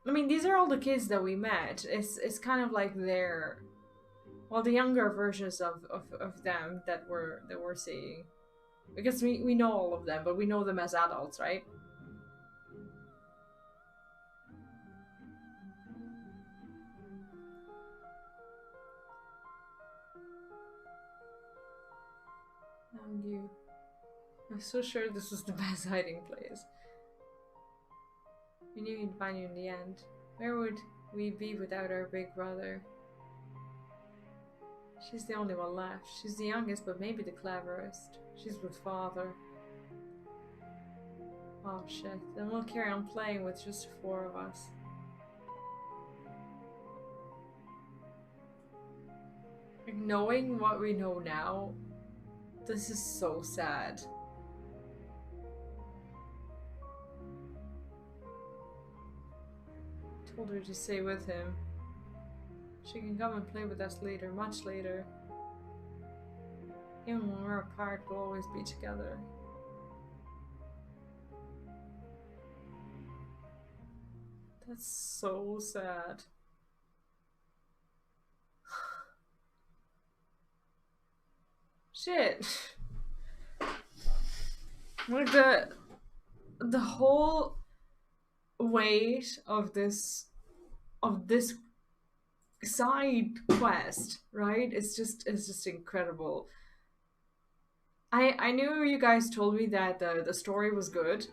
S1: I mean, these are all the kids that we met. It's kind of like their, well, the younger versions of them that we're seeing, because we know all of them, but we know them as adults, right? You. I'm so sure this was the best hiding place. We knew he'd find you in the end. Where would we be without our big brother? She's the only one left. She's the youngest, but maybe the cleverest. She's with father. Oh shit. Then we'll carry on playing with just 4 of us. Like, knowing what we know now, this is so sad. Told her to stay with him. She can come and play with us later, much later. Even when we're apart, we'll always be together. That's so sad. Shit. Like the whole weight of this side quest, right? It's just incredible. I knew you guys told me that the story was good,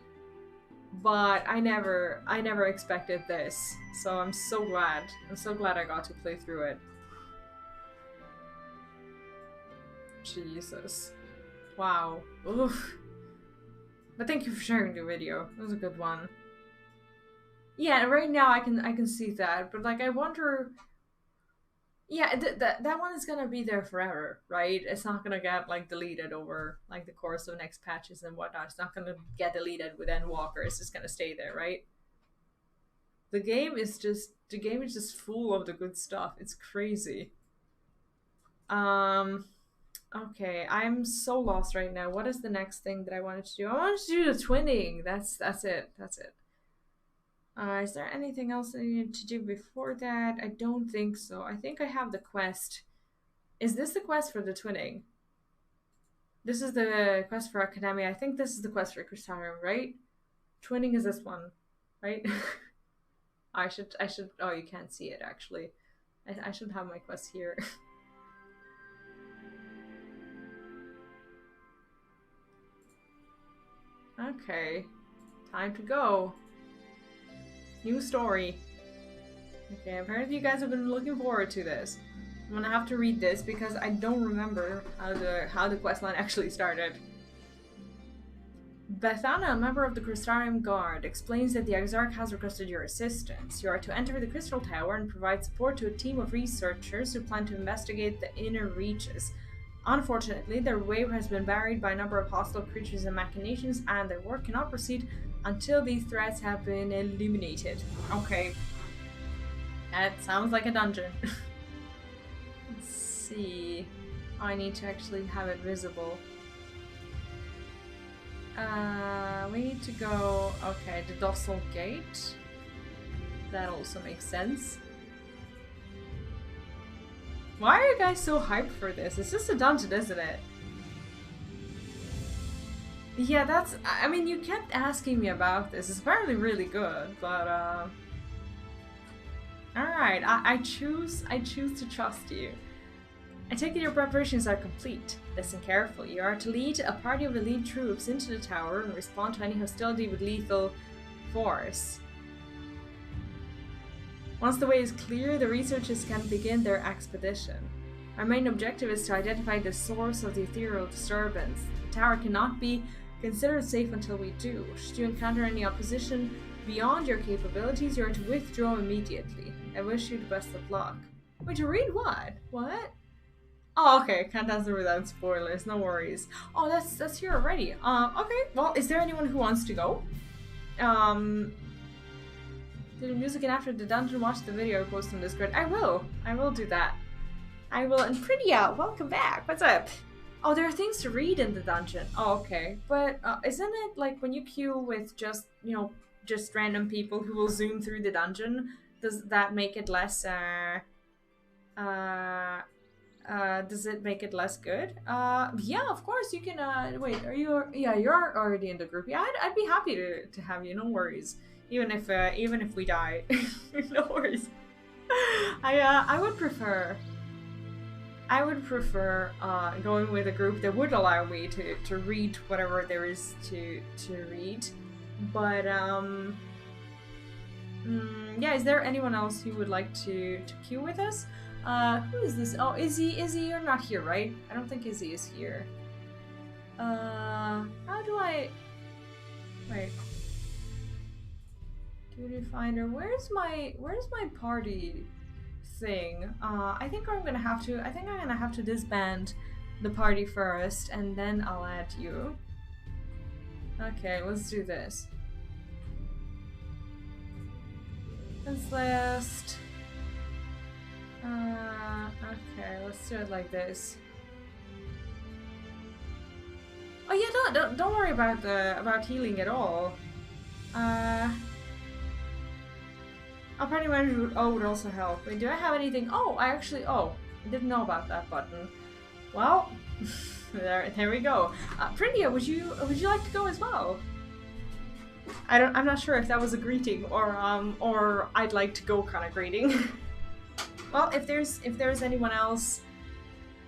S1: but I never expected this. So I'm so glad. I'm so glad I got to play through it. Jesus. Wow. Oof. But thank you for sharing the video. It was a good one. Yeah, right now I can see that, but like I wonder. Yeah, that one is gonna be there forever, right? It's not gonna get like deleted over like the course of next patches and whatnot. It's not gonna get deleted with Endwalker. It's just gonna stay there, right? The game is just full of the good stuff. It's crazy. Okay, I'm so lost right now. What is the next thing that I wanted to do? I wanted to do the twinning. That's it. That's it. Is there anything else I needed to do before that? I don't think so. I think I have the quest. Is this the quest for the twinning? This is the quest for Akademia. I think this is the quest for Crystarium, right? Twinning is this one, right? I should, oh, you can't see it actually. I should have my quest here. Okay, time to go. New story. Okay, apparently you guys have been looking forward to this. I'm gonna have to read this because I don't remember how the questline actually started. Bethana, a member of the Crystarium Guard, explains that the Exarch has requested your assistance. You are to enter the Crystal Tower and provide support to a team of researchers who plan to investigate the inner reaches. Unfortunately, their way has been buried by a number of hostile creatures and machinations, and their work cannot proceed until these threats have been eliminated. Okay. That sounds like a dungeon. Let's see. Oh, I need to actually have it visible. We need to go... Okay, the Docile Gate. That also makes sense. Why are you guys so hyped for this? It's just a dungeon, isn't it? Yeah, that's... I mean, you kept asking me about this. It's apparently really good, but, Alright, I choose to trust you. I take it your preparations are complete. Listen carefully. You are to lead a party of elite troops into the tower and respond to any hostility with lethal force. Once the way is clear, the researchers can begin their expedition. Our main objective is to identify the source of the ethereal disturbance. The tower cannot be considered safe until we do. Should you encounter any opposition beyond your capabilities, you are to withdraw immediately. I wish you the best of luck. Wait, to read what? What? Oh, okay. Can't answer without spoilers. No worries. Oh, that's here already. Okay. Well, is there anyone who wants to go? Do the music and after the dungeon, watch the video post on Discord. I will do that. I will. And Pretty Out, welcome back. What's up? Oh, there are things to read in the dungeon. Oh, okay. But isn't it like when you queue with just, just random people who will zoom through the dungeon, does that make it less, does it make it less good? Yeah, of course you can, wait, yeah, you're already in the group. Yeah, I'd be happy to have you, no worries. Even if we die. No worries. I would prefer going with a group that would allow me to read whatever there is to read. But yeah, is there anyone else who would like to queue with us? Who is this? Oh, Izzy, you're not here, right? I don't think Izzy is here. How do I... Wait. Duty finder, where's my party thing? I think I'm gonna have to disband the party first, and then I'll add you. Okay, let's do this. This list. Okay, let's do it like this. Oh yeah, don't worry about healing at all. I'll party manager would also help. Wait, do I have anything? Oh, I didn't know about that button. Well, there we go. Prindia, would you like to go as well? I'm not sure if that was a greeting or I'd like to go kind of greeting. Well, if there's anyone else,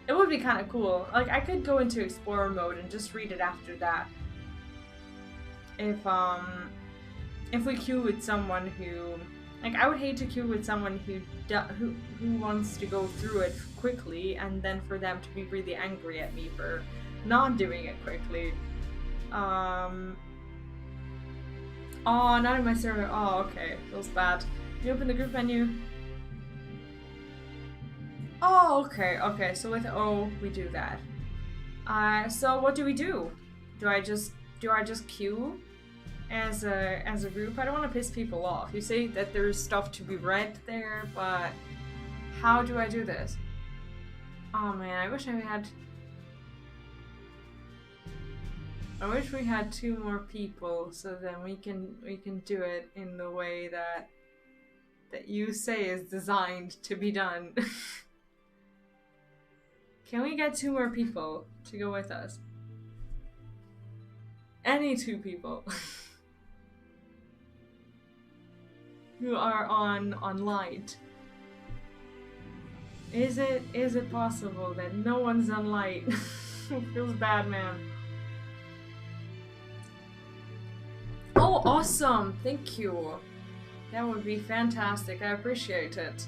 S1: it would be kind of cool. Like, I could go into explorer mode and just read it after that. If we queue with someone who, like, I would hate to queue with someone who wants to go through it quickly and then for them to be really angry at me for not doing it quickly. Oh, not in my server. Oh, okay. Feels bad. You open the group menu. Oh, okay. So with O, we do that. So what do we do? Do I just queue as a group? I don't want to piss people off. You say that there's stuff to be read there, but how do I do this? Oh man, I wish we had 2 more people, so then we can do it in the way that you say is designed to be done. Can we get 2 more people to go with us? Any 2 people who are on light. Is it possible that no one's on light? Feels bad, man. Oh, awesome! Thank you. That would be fantastic. I appreciate it.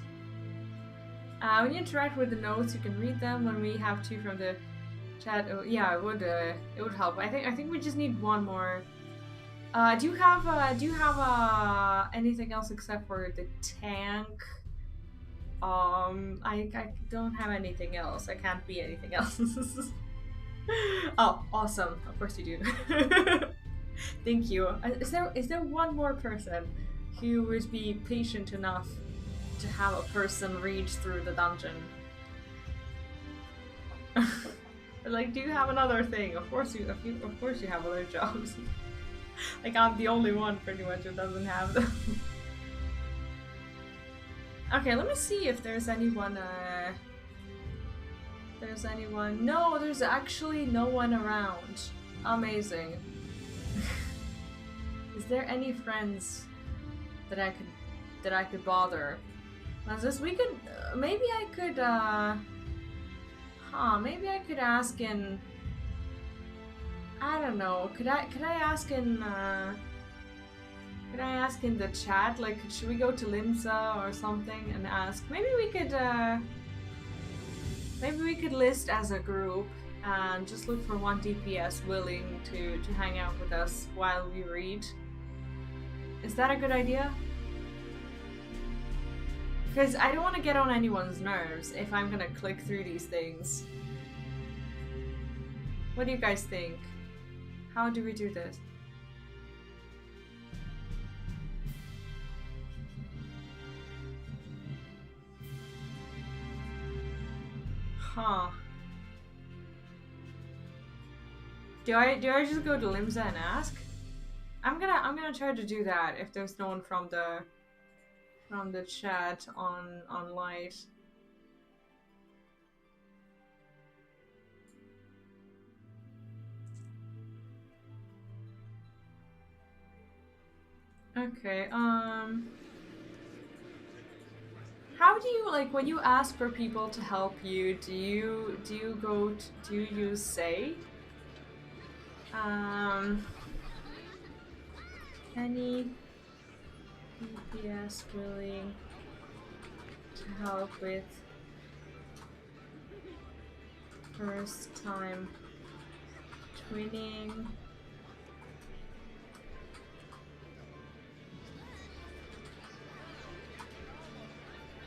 S1: When you interact with the notes, you can read them when we have 2 from the chat. Oh, yeah, it would help. I think we just need 1 more. Do you have anything else except for the tank? I don't have anything else. I can't be anything else. Oh, awesome! Of course you do. Thank you. Is there 1 more person who would be patient enough to have a person read through the dungeon? Like, do you have another thing? Of course you have other jobs. Like, I'm the only one pretty much who doesn't have them. Okay, let me see if there's anyone. No, there's actually no one around. Amazing. Is there any friends that I could bother? We could maybe I could ask in, I don't know, could I ask in the chat, like, should we go to Limsa or something and ask? Maybe we could list as a group and just look for 1 DPS willing to hang out with us while we read. Is that a good idea? Because I don't want to get on anyone's nerves if I'm gonna click through these things. What do you guys think? How do we do this? Huh. Do I just go to Limsa and ask? I'm gonna try to do that if there's no one from the chat on Light. Okay, how do you, like, when you ask for people to help you, do you use say? Any DPS willing to help with first time twinning?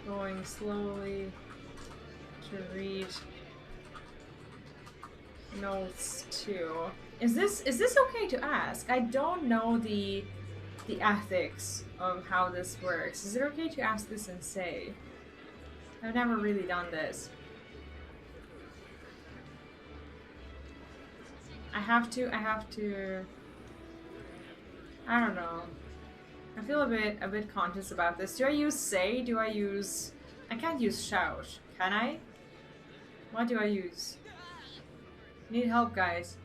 S1: Going slowly to read notes too. Is this okay to ask? I don't know the ethics of how this works. Is it okay to ask this and say? I've never really done this. I have to I don't know. I feel a bit conscious about this. Do I use say? Do I use... I can't use shout. Can I? What do I use? Need help, guys.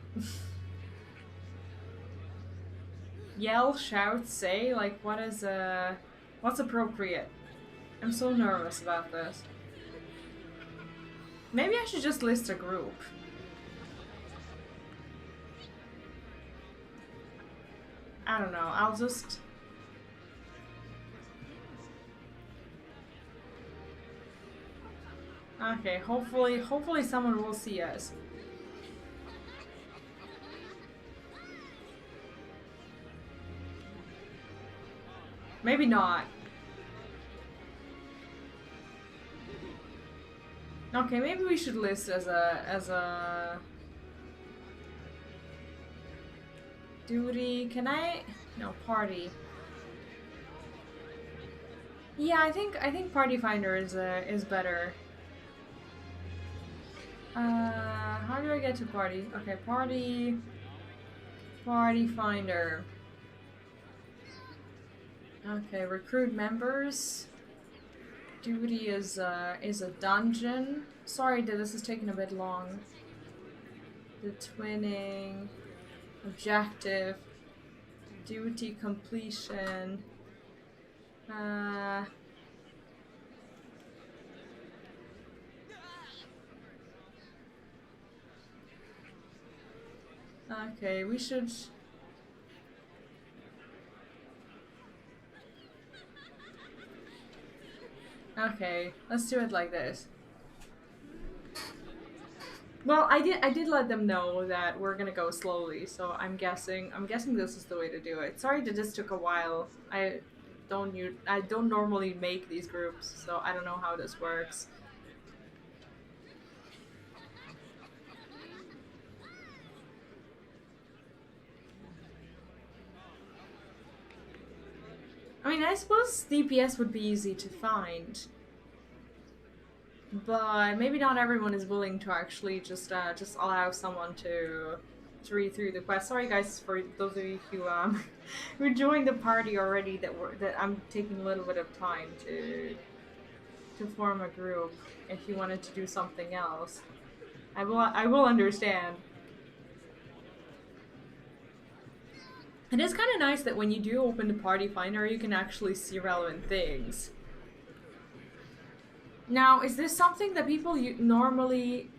S1: Yell, shout, say? Like, what is, what's appropriate? I'm so nervous about this. Maybe I should just list a group. I don't know. I'll just... Okay, hopefully someone will see us. Maybe not. Okay, maybe we should list as a duty. Can I? No, party. Yeah, I think party finder is better. How do I get to party? Okay, party finder. Okay, recruit members. Duty is a dungeon. Sorry that this is taking a bit long. The twinning. Objective. Duty completion. Okay, we should... Okay, let's do it like this. Well, I did let them know that we're gonna go slowly, so I'm guessing this is the way to do it. Sorry that this took a while. I don't normally make these groups, so I don't know how this works. I mean, I suppose DPS would be easy to find, but maybe not everyone is willing to actually just allow someone to read through the quest. Sorry, guys, for those of you who joined the party already. That I'm taking a little bit of time to form a group. If you wanted to do something else, I will understand. It is kind of nice that when you do open the party finder, you can actually see relevant things. Now, is this something that people normally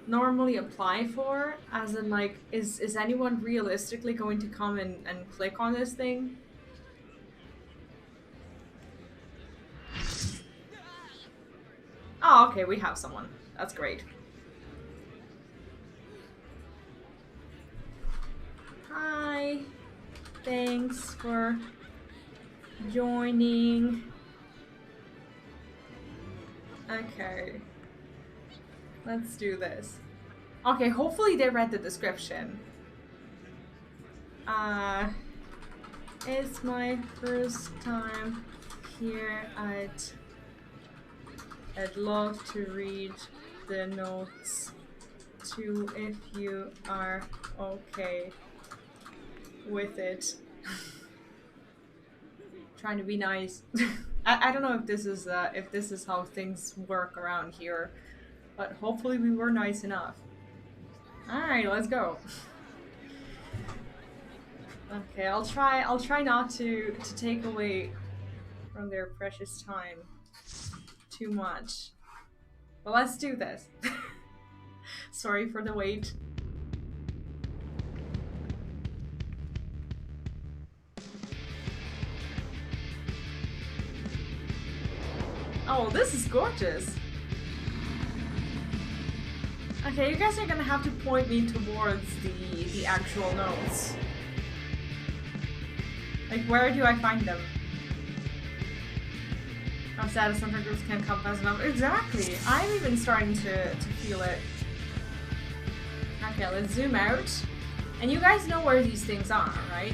S1: apply for? As in, like, is anyone realistically going to come and click on this thing? Oh, okay, we have someone. That's great. Hi. Thanks for joining. Okay. Let's do this. Okay, hopefully they read the description. It's my first time here. I'd love to read the notes too if you are okay with it. Trying to be nice. I don't know if this is how things work around here, but hopefully we were nice enough. Alright, let's go. Okay, I'll try not to take away from their precious time too much. But let's do this. Sorry for the wait. Oh, this is gorgeous. Okay, you guys are gonna have to point me towards the actual notes. Like, where do I find them? How sad center groups can come fast enough. Exactly! I'm even starting to feel it. Okay, let's zoom out. And you guys know where these things are, right?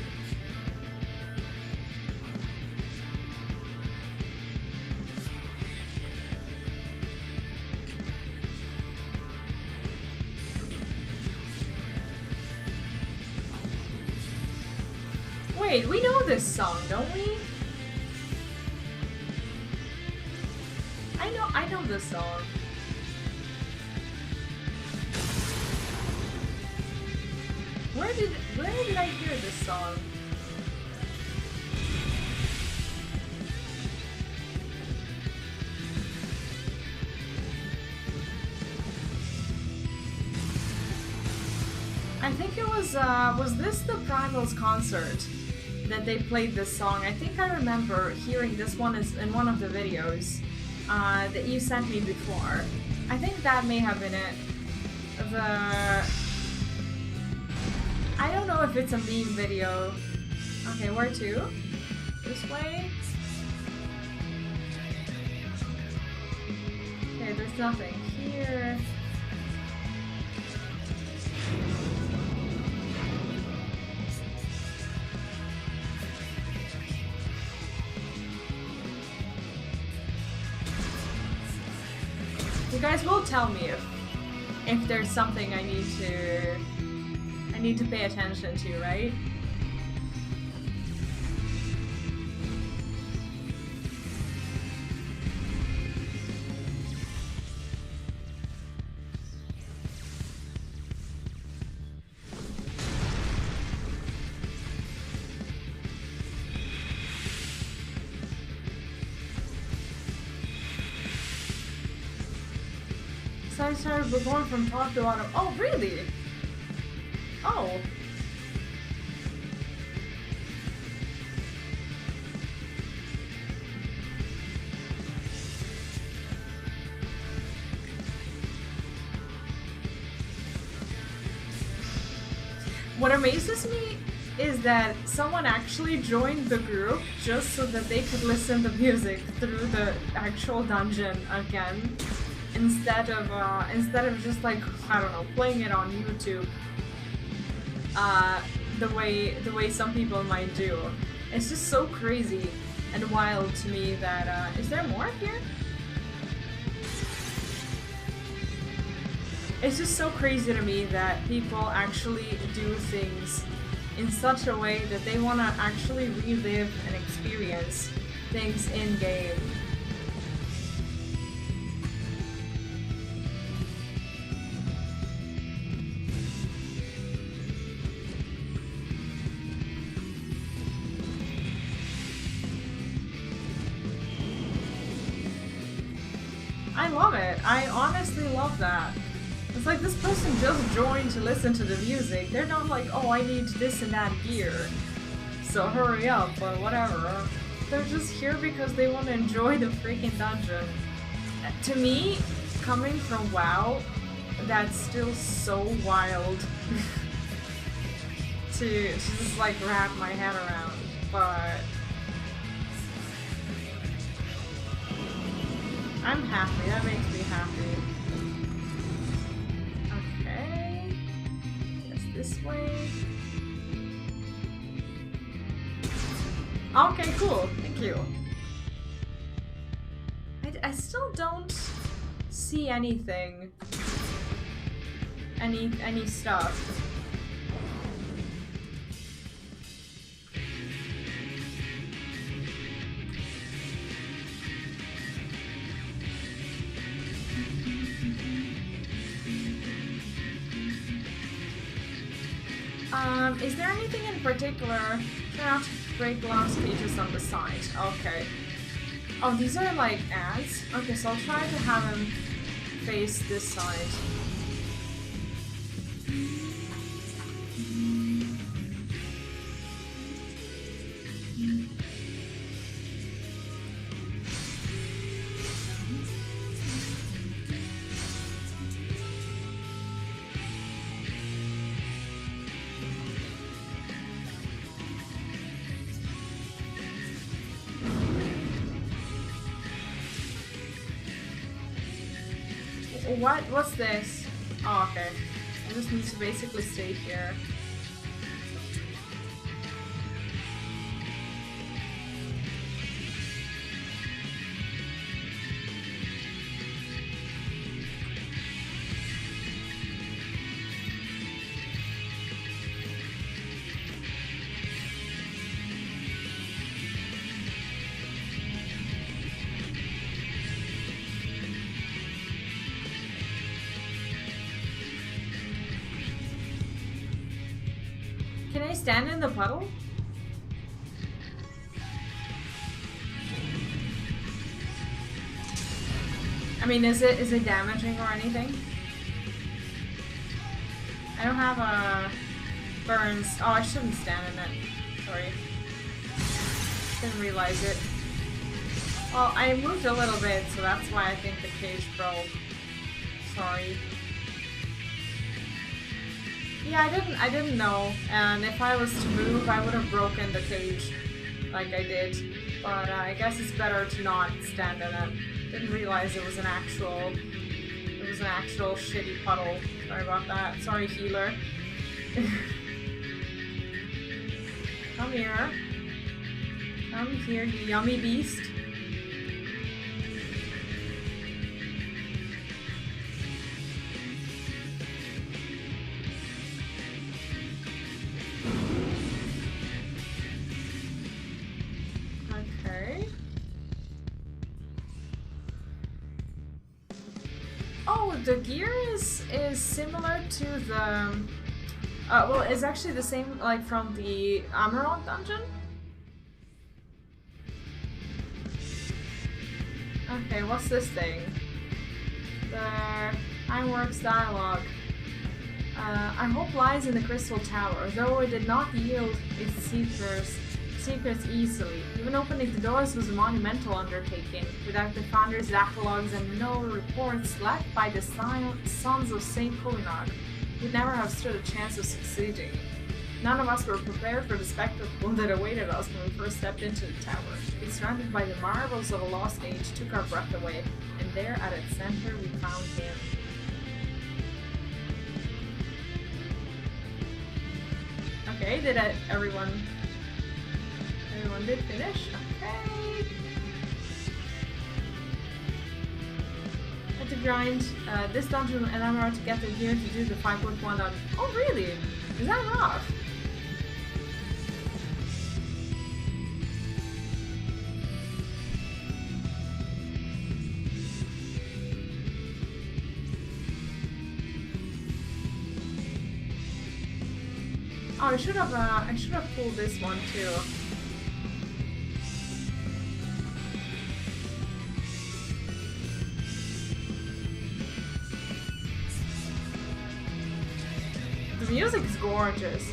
S1: Wait, we know this song, don't we? I know this song. Where did I hear this song? I think it was this the Primal's concert that they played this song? I think I remember hearing this one in one of the videos that you sent me before. I think that may have been it. I don't know if it's a meme video. Okay, where to? This way? Okay, there's nothing here. You guys will tell me if there's something I need to pay attention to, right? I started going from top to bottom. Oh, really? Oh. What amazes me is that someone actually joined the group just so that they could listen to music through the actual dungeon again. Instead of just like, I don't know, playing it on YouTube the way some people might do. It's just so crazy and wild to me that is there more here? It's just so crazy to me that people actually do things in such a way that they want to actually relive and experience things in game. I love it. I honestly love that. It's like this person just joined to listen to the music. They're not like, oh, I need this and that gear, so hurry up or whatever. They're just here because they want to enjoy the freaking dungeon. To me, coming from WoW, that's still so wild to just like wrap my head around. But I'm happy. That makes me happy. Okay. Guess this way. Okay, cool. Thank you. I still don't see anything. Any stuff. Is there anything in particular? Try not to break glass pages on the side. Okay. Oh, these are like ads? Okay, so I'll try to have him face this side. What's this? Oh, okay. I just need to basically stay here. Can I stand in the puddle? I mean, is it damaging or anything? I don't have a burns. Oh, I shouldn't stand in it. Sorry. Didn't realize it. Well, I moved a little bit, so that's why I think the cage broke. Sorry. Yeah, I didn't know, and if I was to move, I would have broken the cage, like I did. But I guess it's better to not stand in it. Didn't realize it was an actual shitty puddle. Sorry about that. Sorry, healer. Come here. Come here, you yummy beast. The gear is similar to the well, it's actually the same like from the Amarant dungeon. Okay, what's this thing? The Ironworks dialogue. Our hope lies in the Crystal Tower, though it did not yield its secrets easily. Even opening the doors was a monumental undertaking. Without the founder's catalogs and no reports left by the sons of Saint Kulinag, we'd never have stood a chance of succeeding. None of us were prepared for the spectacle that awaited us when we first stepped into the tower. Being surrounded by the marvels of a lost age took our breath away, and there at its center we found him. Okay, everyone did finish? Okay. Had to grind this dungeon and Amara to get the gear to do the 5.1 dungeon. Oh really? Is that rough? Oh, I should have pulled this one too. The music is gorgeous.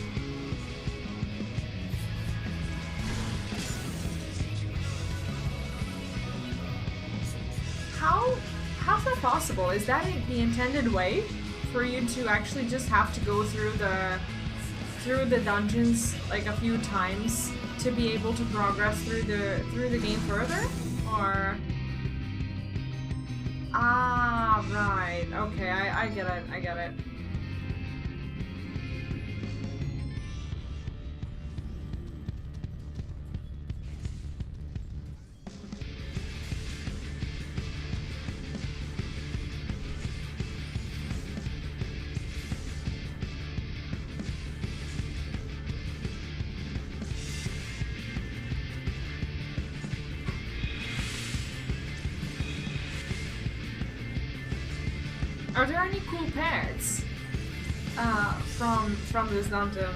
S1: How's that possible? Is that the intended way for you to actually just have to go through the dungeons like a few times to be able to progress through the game further? Or right. Okay, I get it. Are there any cool pets from this dungeon?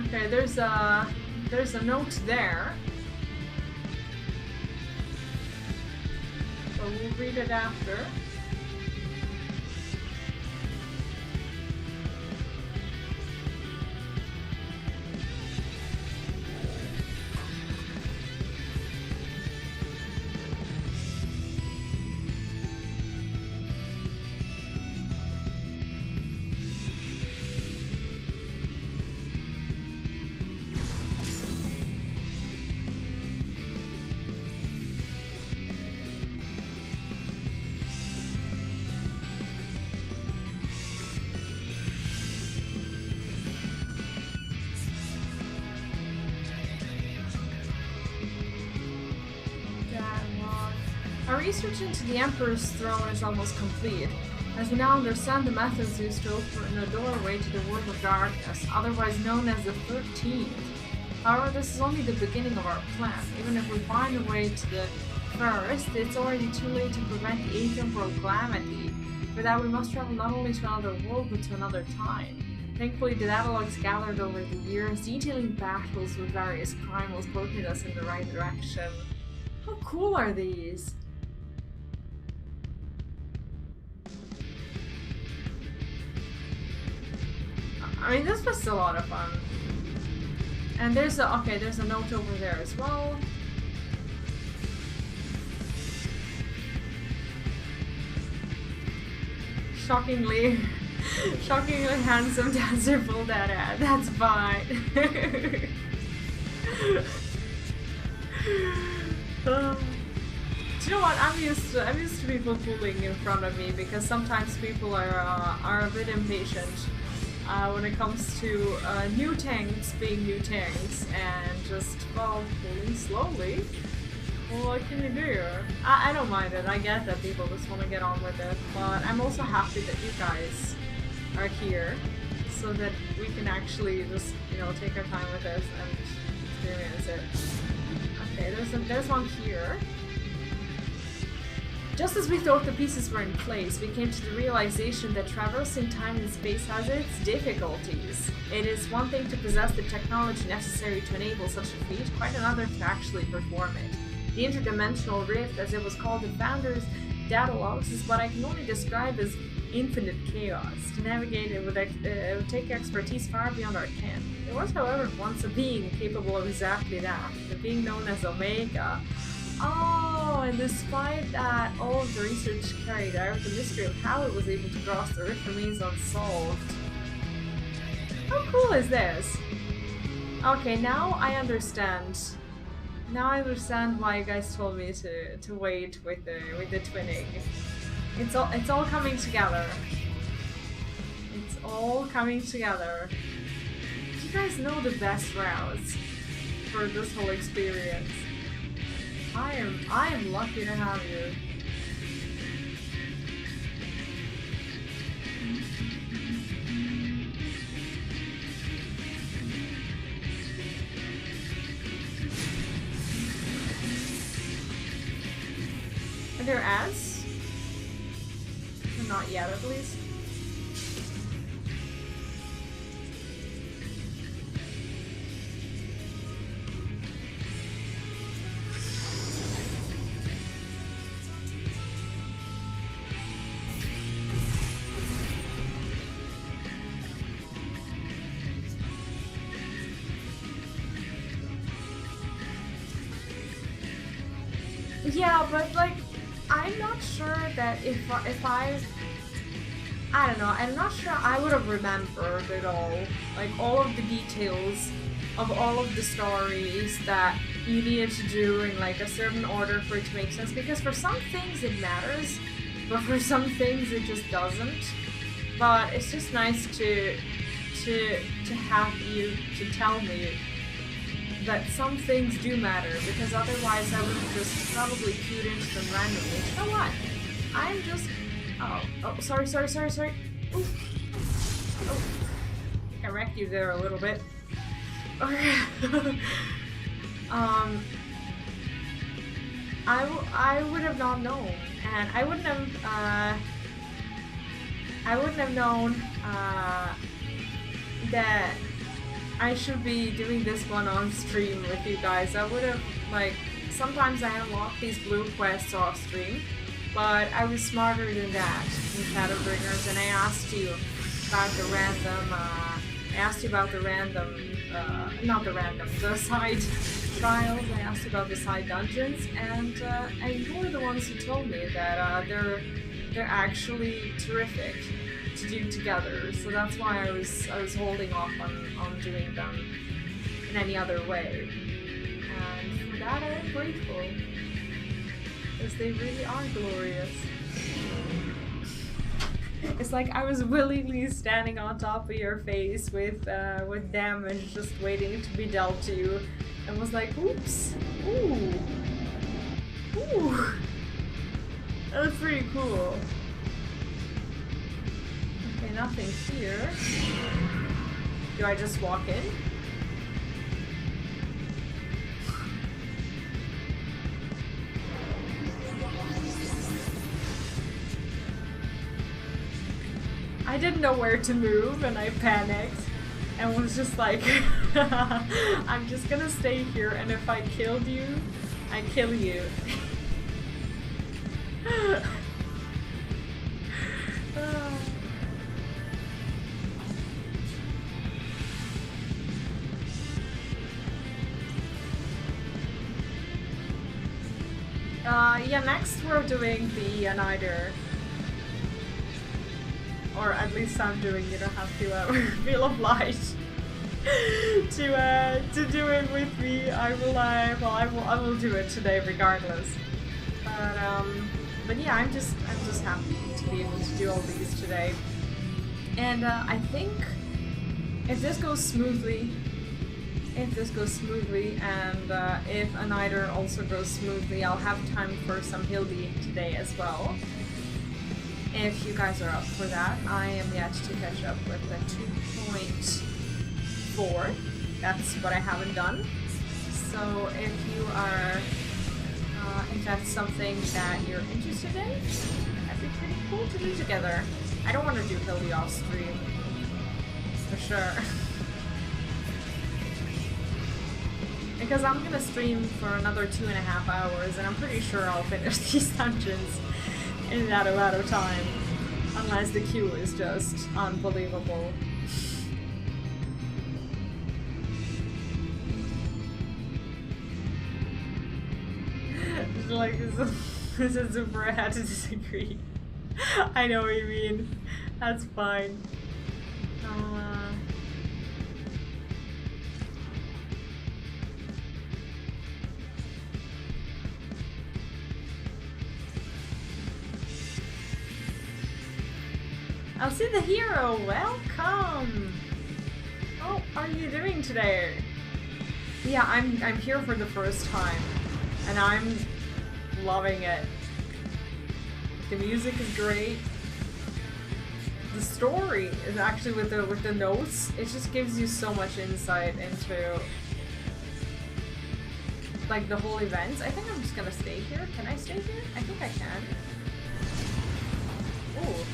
S1: Okay, there's a note there. So we'll read it after. Our research into the Emperor's throne is almost complete, as we now understand the methods used to open a doorway to the world of darkness, otherwise known as the 13th. However, this is only the beginning of our plan. Even if we find a way to the first, it's already too late to prevent the 8th Emperor calamity. For that, we must travel not only to another world, but to another time. Thankfully, the datalogs gathered over the years, detailing battles with various primals, pointed us in the right direction. How cool are these? I mean, this was a lot of fun. And there's a note over there as well. Shockingly handsome dancer pulled that ad. That's fine. Do you know what? I'm used to people pulling in front of me because sometimes people are a bit impatient. When it comes to new tanks being new tanks and just, well, pulling slowly. Well, what can you do? I don't mind it. I get that people just want to get on with it, but I'm also happy that you guys are here so that we can actually just, you know, take our time with this and experience it. Okay, there's one here. Just as we thought the pieces were in place, we came to the realization that traversing time and space has its difficulties. It is one thing to possess the technology necessary to enable such a feat, quite another to actually perform it. The interdimensional rift, as it was called in Founder's datalogs, is what I can only describe as infinite chaos. To navigate it would take expertise far beyond our ken. There was, however, once a being capable of exactly that, the being known as Omega. Oh, and despite that, all of the research carried out, the mystery of how it was able to cross the rift remains unsolved. How cool is this? Okay, now I understand. Now I understand why you guys told me to wait with the twinning. It's all coming together. It's all coming together. You guys know the best routes for this whole experience. I am lucky to have you. Are there ads? Not yet, at least. Yeah, but like, I'm not sure that if I don't know, I'm not sure I would have remembered it all. Like, all of the details of all of the stories that you needed to do in like a certain order for it to make sense. Because for some things it matters, but for some things it just doesn't. But it's just nice to have you to tell me that some things do matter, because otherwise I would have just probably queued into them randomly. You know what? I'm just... Oh, sorry. Ooh. Oh, I wrecked you there a little bit. I would have not known, and I wouldn't have known that I should be doing this one on stream with you guys. I would have, like, sometimes I unlock these blue quests off stream, but I was smarter than that in Shadowbringers, and I asked you about the random, the side trials. I asked you about the side dungeons, and you were the ones who told me that they're actually terrific to do together. So that's why I was holding off on doing them in any other way. And for that I am grateful, because they really are glorious. It's like I was willingly standing on top of your face with damage just waiting to be dealt to you, and was like, oops, ooh, ooh. That was pretty cool. Okay, nothing here. Do I just walk in? I didn't know where to move, and I panicked and was just like, I'm just gonna stay here, and if I killed you, I kill you. Yeah, next we're doing the Anyder. Or at least I'm doing, you don't have to feel obliged to do it with me. I will do it today regardless. But yeah, I'm just happy to be able to do all these today. And I think if this goes smoothly, and if Anyder also goes smoothly, I'll have time for some Hildy today as well. If you guys are up for that, I am yet to catch up with the 2.4. That's what I haven't done. So if you are, if that's something that you're interested in, that'd be pretty cool to do together. I don't want to do Hildy off stream, for sure. Because I'm gonna stream for another 2.5 hours, and I'm pretty sure I'll finish these dungeons in that amount of time, unless the queue is just unbelievable. Like, this is super, I had to disagree. I know what you mean. That's fine. I'll see the hero. Welcome. How are you doing today? Yeah, I'm here for the first time, and I'm loving it. The music is great. The story is actually with the notes. It just gives you so much insight into like the whole events. I think I'm just gonna stay here. Can I stay here? I think I can. Ooh.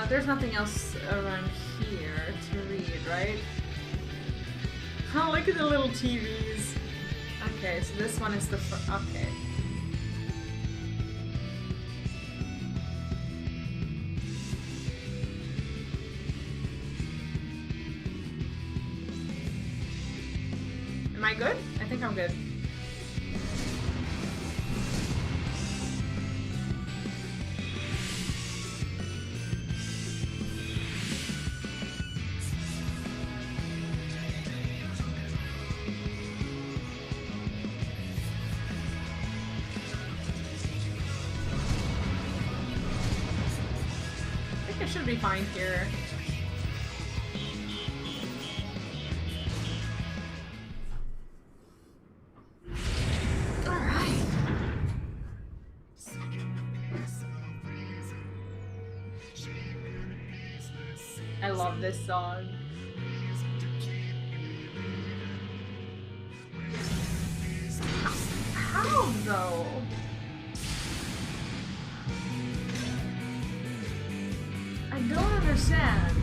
S1: There's nothing else around here to read, right? Oh, look at the little TVs. Okay, so this one is the okay. Am I good? I think I'm good. Should be fine here. Alright. I love this song. jump, though? I don't understand.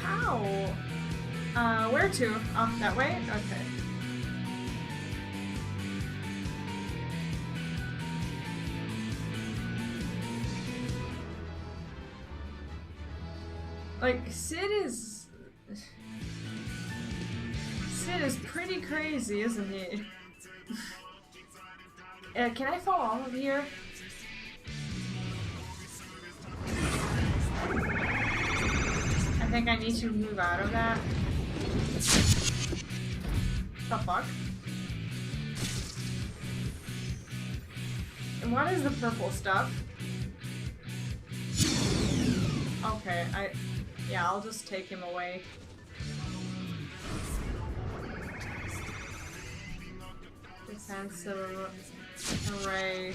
S1: How? Where to? Oh, that way? Okay. Like, Sid is pretty crazy, isn't he? Can I fall off of here? I think I need to move out of that. The fuck? And what is the purple stuff? Okay, yeah, I'll just take him away. Defensive array.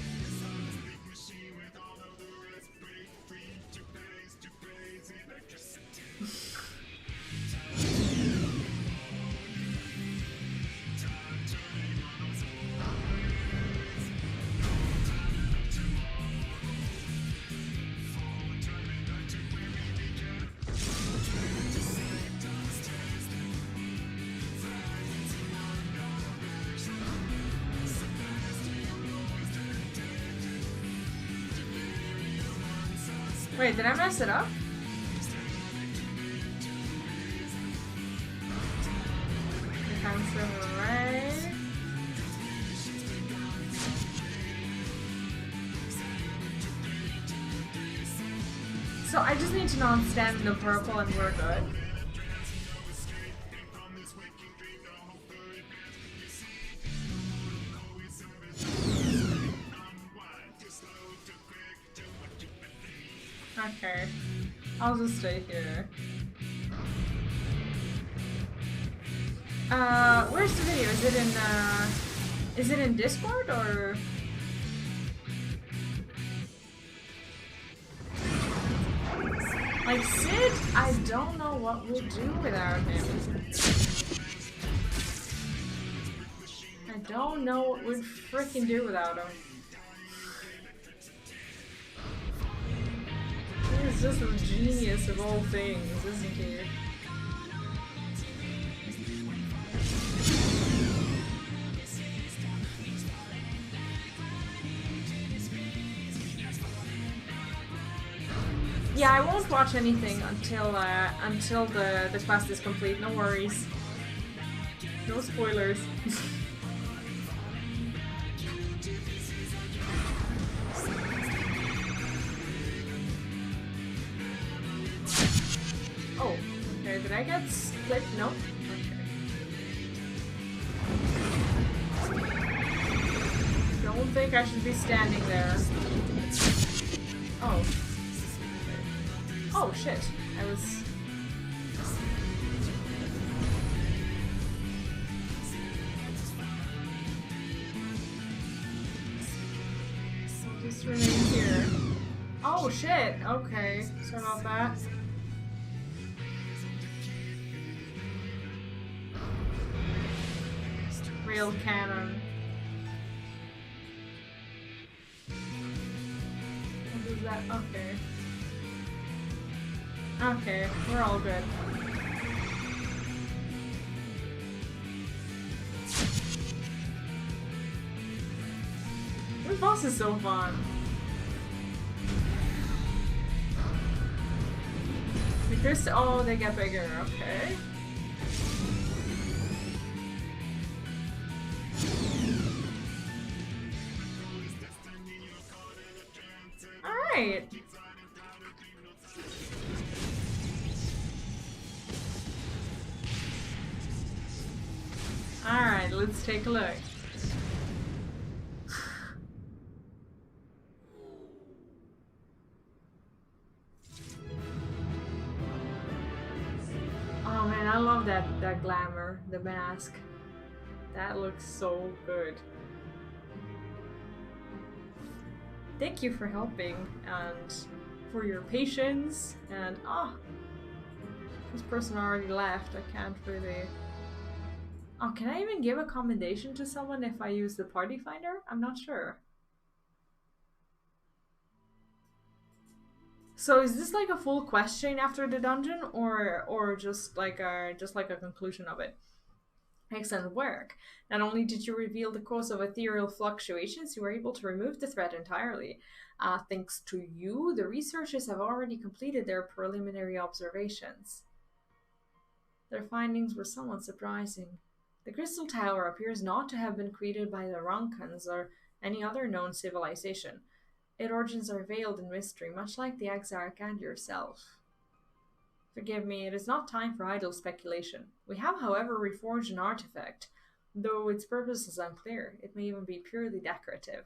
S1: Wait, did I mess it up? Defensive array. So I just need to not stand in the purple and we're good. Okay, I'll just stay here. Where's the video? Is it in Discord or? Like Sid, I don't know what we'll do without him. I don't know what we'd freaking do without him. He's just a genius of all things, isn't he? Yeah, I won't watch anything until the quest is complete. No worries. No spoilers. Oh, okay. Did I get split? No. Okay. Don't think I should be standing there. Oh. Oh shit, I was... Just remain here. Oh shit, okay, sorry about that. Real cannon. What is that? Okay. Okay, we're all good. This boss is so fun. Because, oh, they get bigger, okay. Alright. Alright, let's take a look. Oh man, I love that glamour, the mask. That looks so good. Thank you for helping and for your patience and This person already left. I can't really... Oh, can I even give a commendation to someone if I use the party finder? I'm not sure. So is this like a full quest chain after the dungeon, or just like a conclusion of it? Excellent work. Not only did you reveal the cause of ethereal fluctuations, you were able to remove the threat entirely. Thanks to you, the researchers have already completed their preliminary observations. Their findings were somewhat surprising. The Crystal Tower appears not to have been created by the Ronkans or any other known civilization. Its origins are veiled in mystery, much like the Exarch and yourself. Forgive me, it is not time for idle speculation. We have, however, reforged an artifact. Though its purpose is unclear, it may even be purely decorative.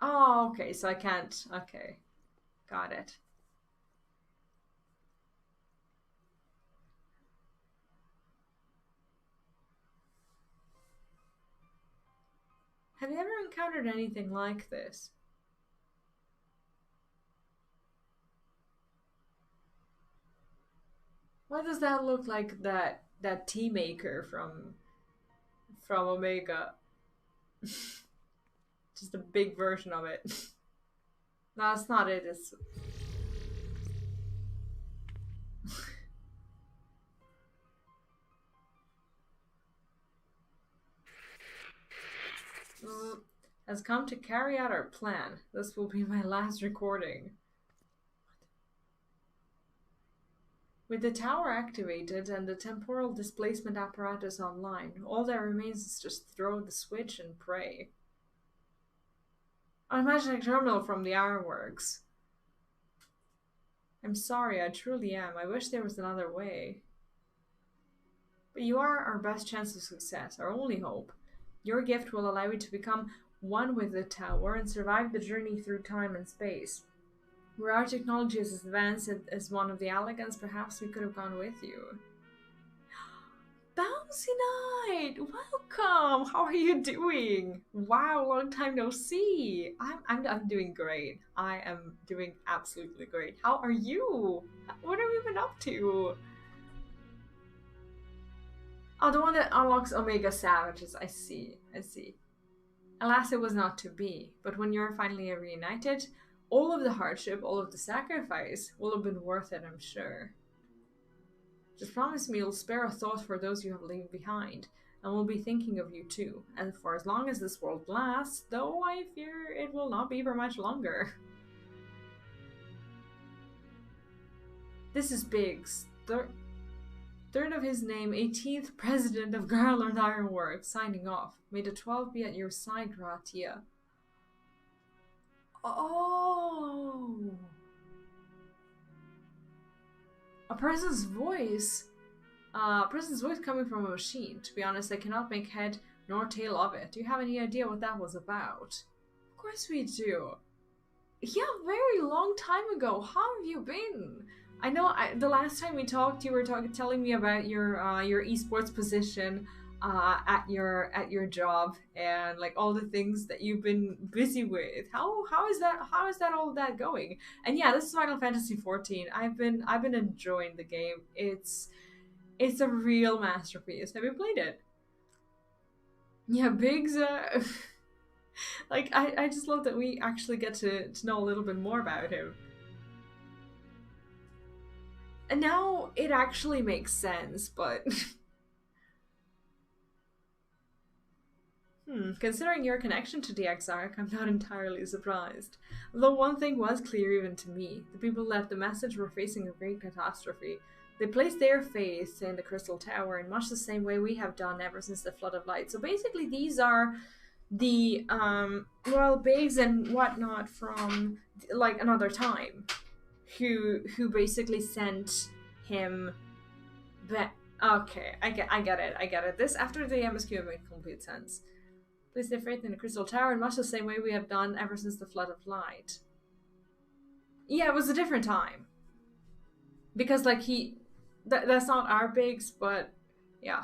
S1: Oh, okay, so I can't... Okay. Got it. Have you ever encountered anything like this? Why does that look like that tea maker from Omega? Just a big version of it. No, that's not it. It's has come to carry out our plan. This will be my last recording. With the tower activated and the temporal displacement apparatus online, all that remains is just throw the switch and pray. I imagine a terminal from the Ironworks. I'm sorry, I truly am. I wish there was another way. But you are our best chance of success, our only hope. Your gift will allow you to become one with the tower and survive the journey through time and space. Were our technology as advanced as one of the Elegants, perhaps we could have gone with you. Bouncy Knight! Welcome! How are you doing? Wow, long time no see! I'm doing great. I am doing absolutely great. How are you? What have you been up to? Oh, the one that unlocks Omega Savages. I see. Alas, it was not to be. But when you're finally reunited, all of the hardship, all of the sacrifice will have been worth it, I'm sure. Just promise me you'll spare a thought for those you have left behind, and we'll be thinking of you too. And for as long as this world lasts, though I fear it will not be for much longer. This is Biggs, third of his name, 18th President of Garland Ironworks, signing off. May the 12 be at your side, Ratia. Oh! A person's voice? A person's voice coming from a machine. To be honest, I cannot make head nor tail of it. Do you have any idea what that was about? Of course we do. Yeah, very long time ago. How have you been? I know the last time we talked, you were telling me about your esports position at your job and like all the things that you've been busy with. How is that all that going? And yeah, this is Final Fantasy XIV. I've been enjoying the game. It's a real masterpiece. Have you played it? Yeah, Biggs. Like I just love that we actually get to know a little bit more about him. And now it actually makes sense, but considering your connection to the Exarch, I'm not entirely surprised. Though one thing was clear even to me. The people left the message were facing a great catastrophe. They placed their faith in the Crystal Tower in much the same way we have done ever since the Flood of Light. So basically these are the, Biggs and whatnot from, like, another time. Who basically sent him back. Okay, I get it. This, after the MSQ, makes complete sense. Place their faith in the Crystal Tower in much the same way we have done ever since the Flood of Light. Yeah, it was a different time. Because, like, that's not our Biggs, but, yeah.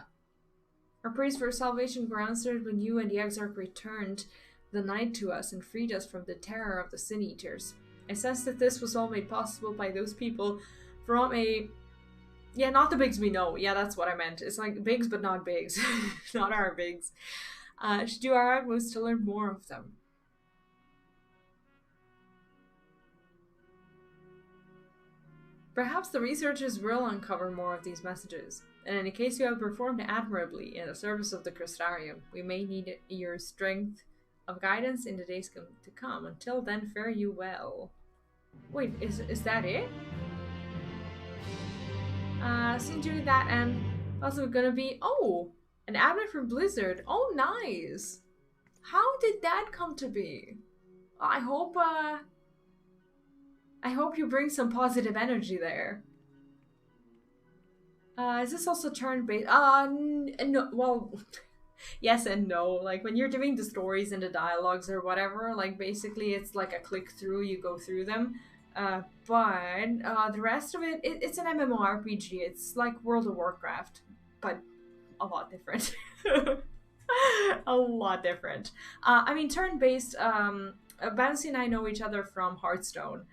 S1: Our praise for salvation were answered when you and the Exarch returned the night to us and freed us from the terror of the Sin Eaters. I sense that this was all made possible by those people from a... Yeah, not the bigs we know. Yeah, that's what I meant. It's like bigs, but not bigs. Not our bigs. Should do our utmost to learn more of them. Perhaps the researchers will uncover more of these messages. In any case, you have performed admirably in the service of the Crystarium. We may need your strength of guidance in the days to come. Until then, fare you well. Wait, is that it? Seeing doing that, and also gonna be... Oh! An admin from Blizzard. Oh, nice! How did that come to be? I hope you bring some positive energy there. Is this also turn-based? No, well, yes and no. Like, when you're doing the stories and the dialogues or whatever, like, basically it's like a click-through, you go through them. But the rest of it, it's an MMORPG. It's like World of Warcraft, but a lot different. A lot different. I mean, turn-based, Bouncy and I know each other from Hearthstone.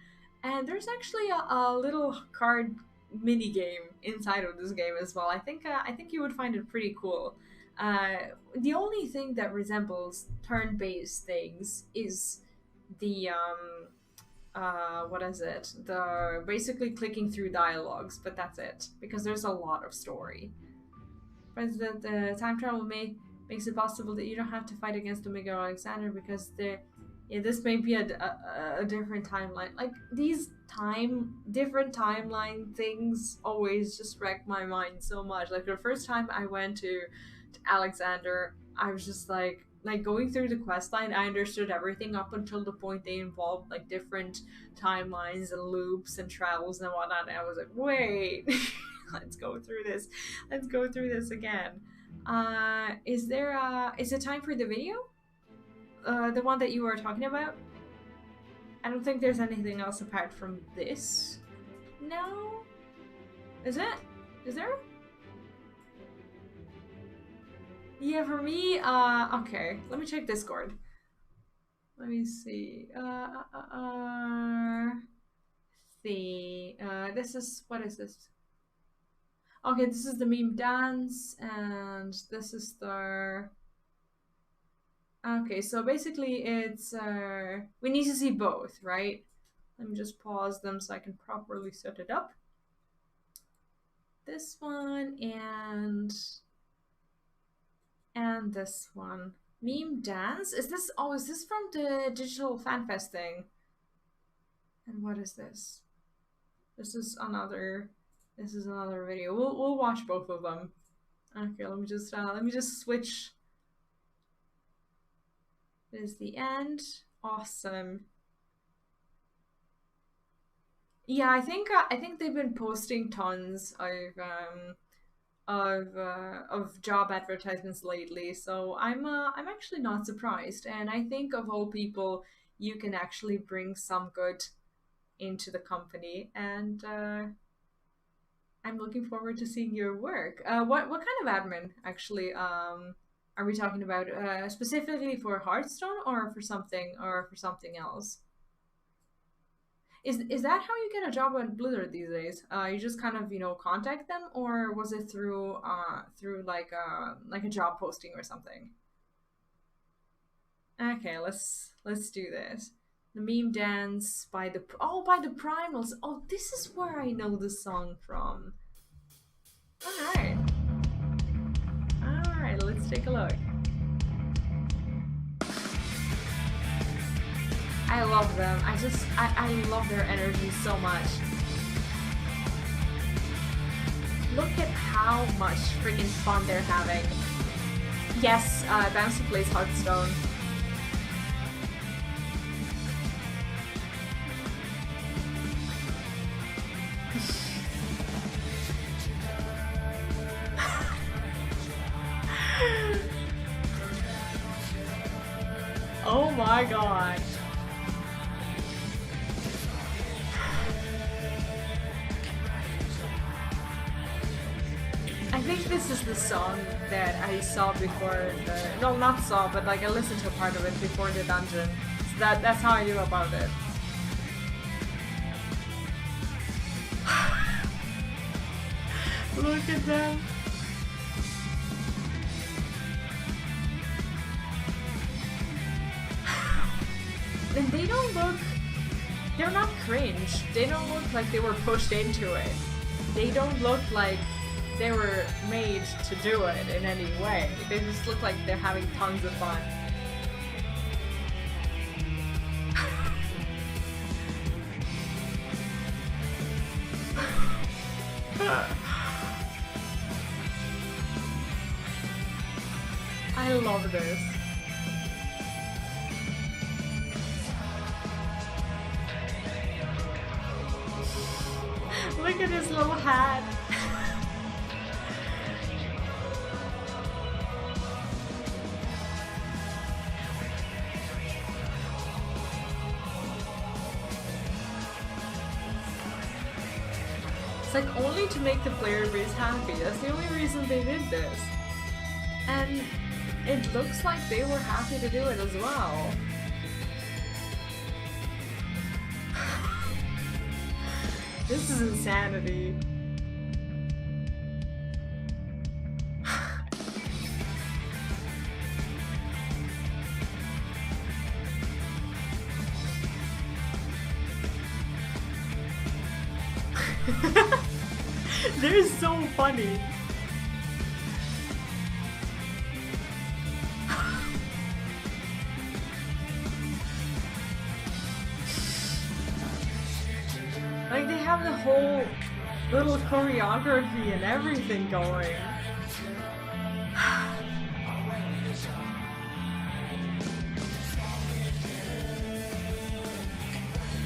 S1: And there's actually a little card mini game inside of this game as well. I think you would find it pretty cool. The only thing that resembles turn-based things is the what is it? The basically clicking through dialogues, but that's it, because there's a lot of story. But the time travel makes it possible that you don't have to fight against Omega or Alexander, because this may be a different timeline. Like, these different timeline things always just wreck my mind so much. Like, the first time I went to Alexander, I was just like going through the quest line, I understood everything up until the point they involved like different timelines and loops and travels and whatnot, and I was like, wait, let's go through this again. Is it time for the video? The one that you were talking about? I don't think there's anything else apart from this. No? Is it? Is there? Yeah, for me, okay. Let me check Discord. Let me see. This is, what is this? Okay, this is the meme dance, and this is the... Okay, so basically it's, we need to see both, right? Let me just pause them so I can properly set it up. This one, and this one. Meme dance? Is this from the digital fanfest thing? And what is this? This is another video. We'll watch both of them. Okay, let me just switch. This is the end. Awesome. Yeah, I think they've been posting tons of job advertisements lately, so I'm actually not surprised. And I think of all people, you can actually bring some good into the company, and I'm looking forward to seeing your work. What kind of admin actually are we talking about? Specifically for Hearthstone, or for something else? Is that how you get a job at Blizzard these days? You just kind of, contact them, or was it through like a job posting or something? Okay, let's do this. The meme dance by the Primals. Oh, this is where I know the song from. All right, let's take a look. I love them. I love their energy so much. Look at how much freaking fun they're having. Yes, Bouncy plays Hearthstone. Oh my god. I think this is the song that I saw before not saw, but like I listened to a part of it before the dungeon. So that's how I knew about it. Look at them. And they don't look... They're not cringe. They don't look like they were pushed into it. They don't look like they were made to do it in any way. They just look like they're having tons of fun. I love this. Look at his little hat. It's like only to make the player base happy. That's the only reason they did this. And it looks like they were happy to do it as well. This is insanity. They're so funny. Like they have the whole little choreography and everything going.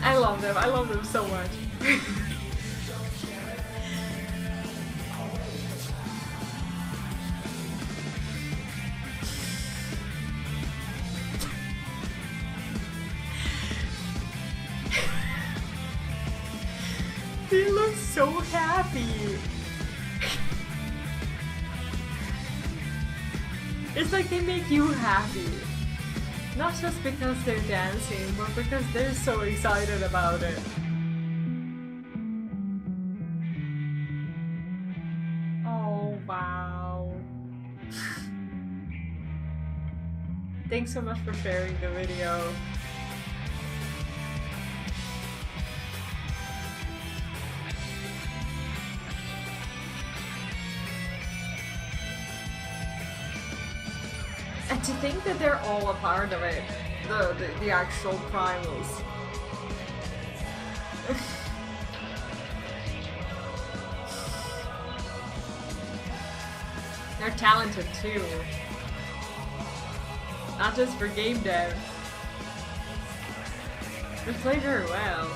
S1: I love them. I love them so much. They look so happy. It's like they make you happy. Not just because they're dancing, but because they're so excited about it. Oh, wow. Thanks so much for sharing the video. And to think that they're all a part of it, the actual primals. They're talented too. Not just for game dev. They play very well.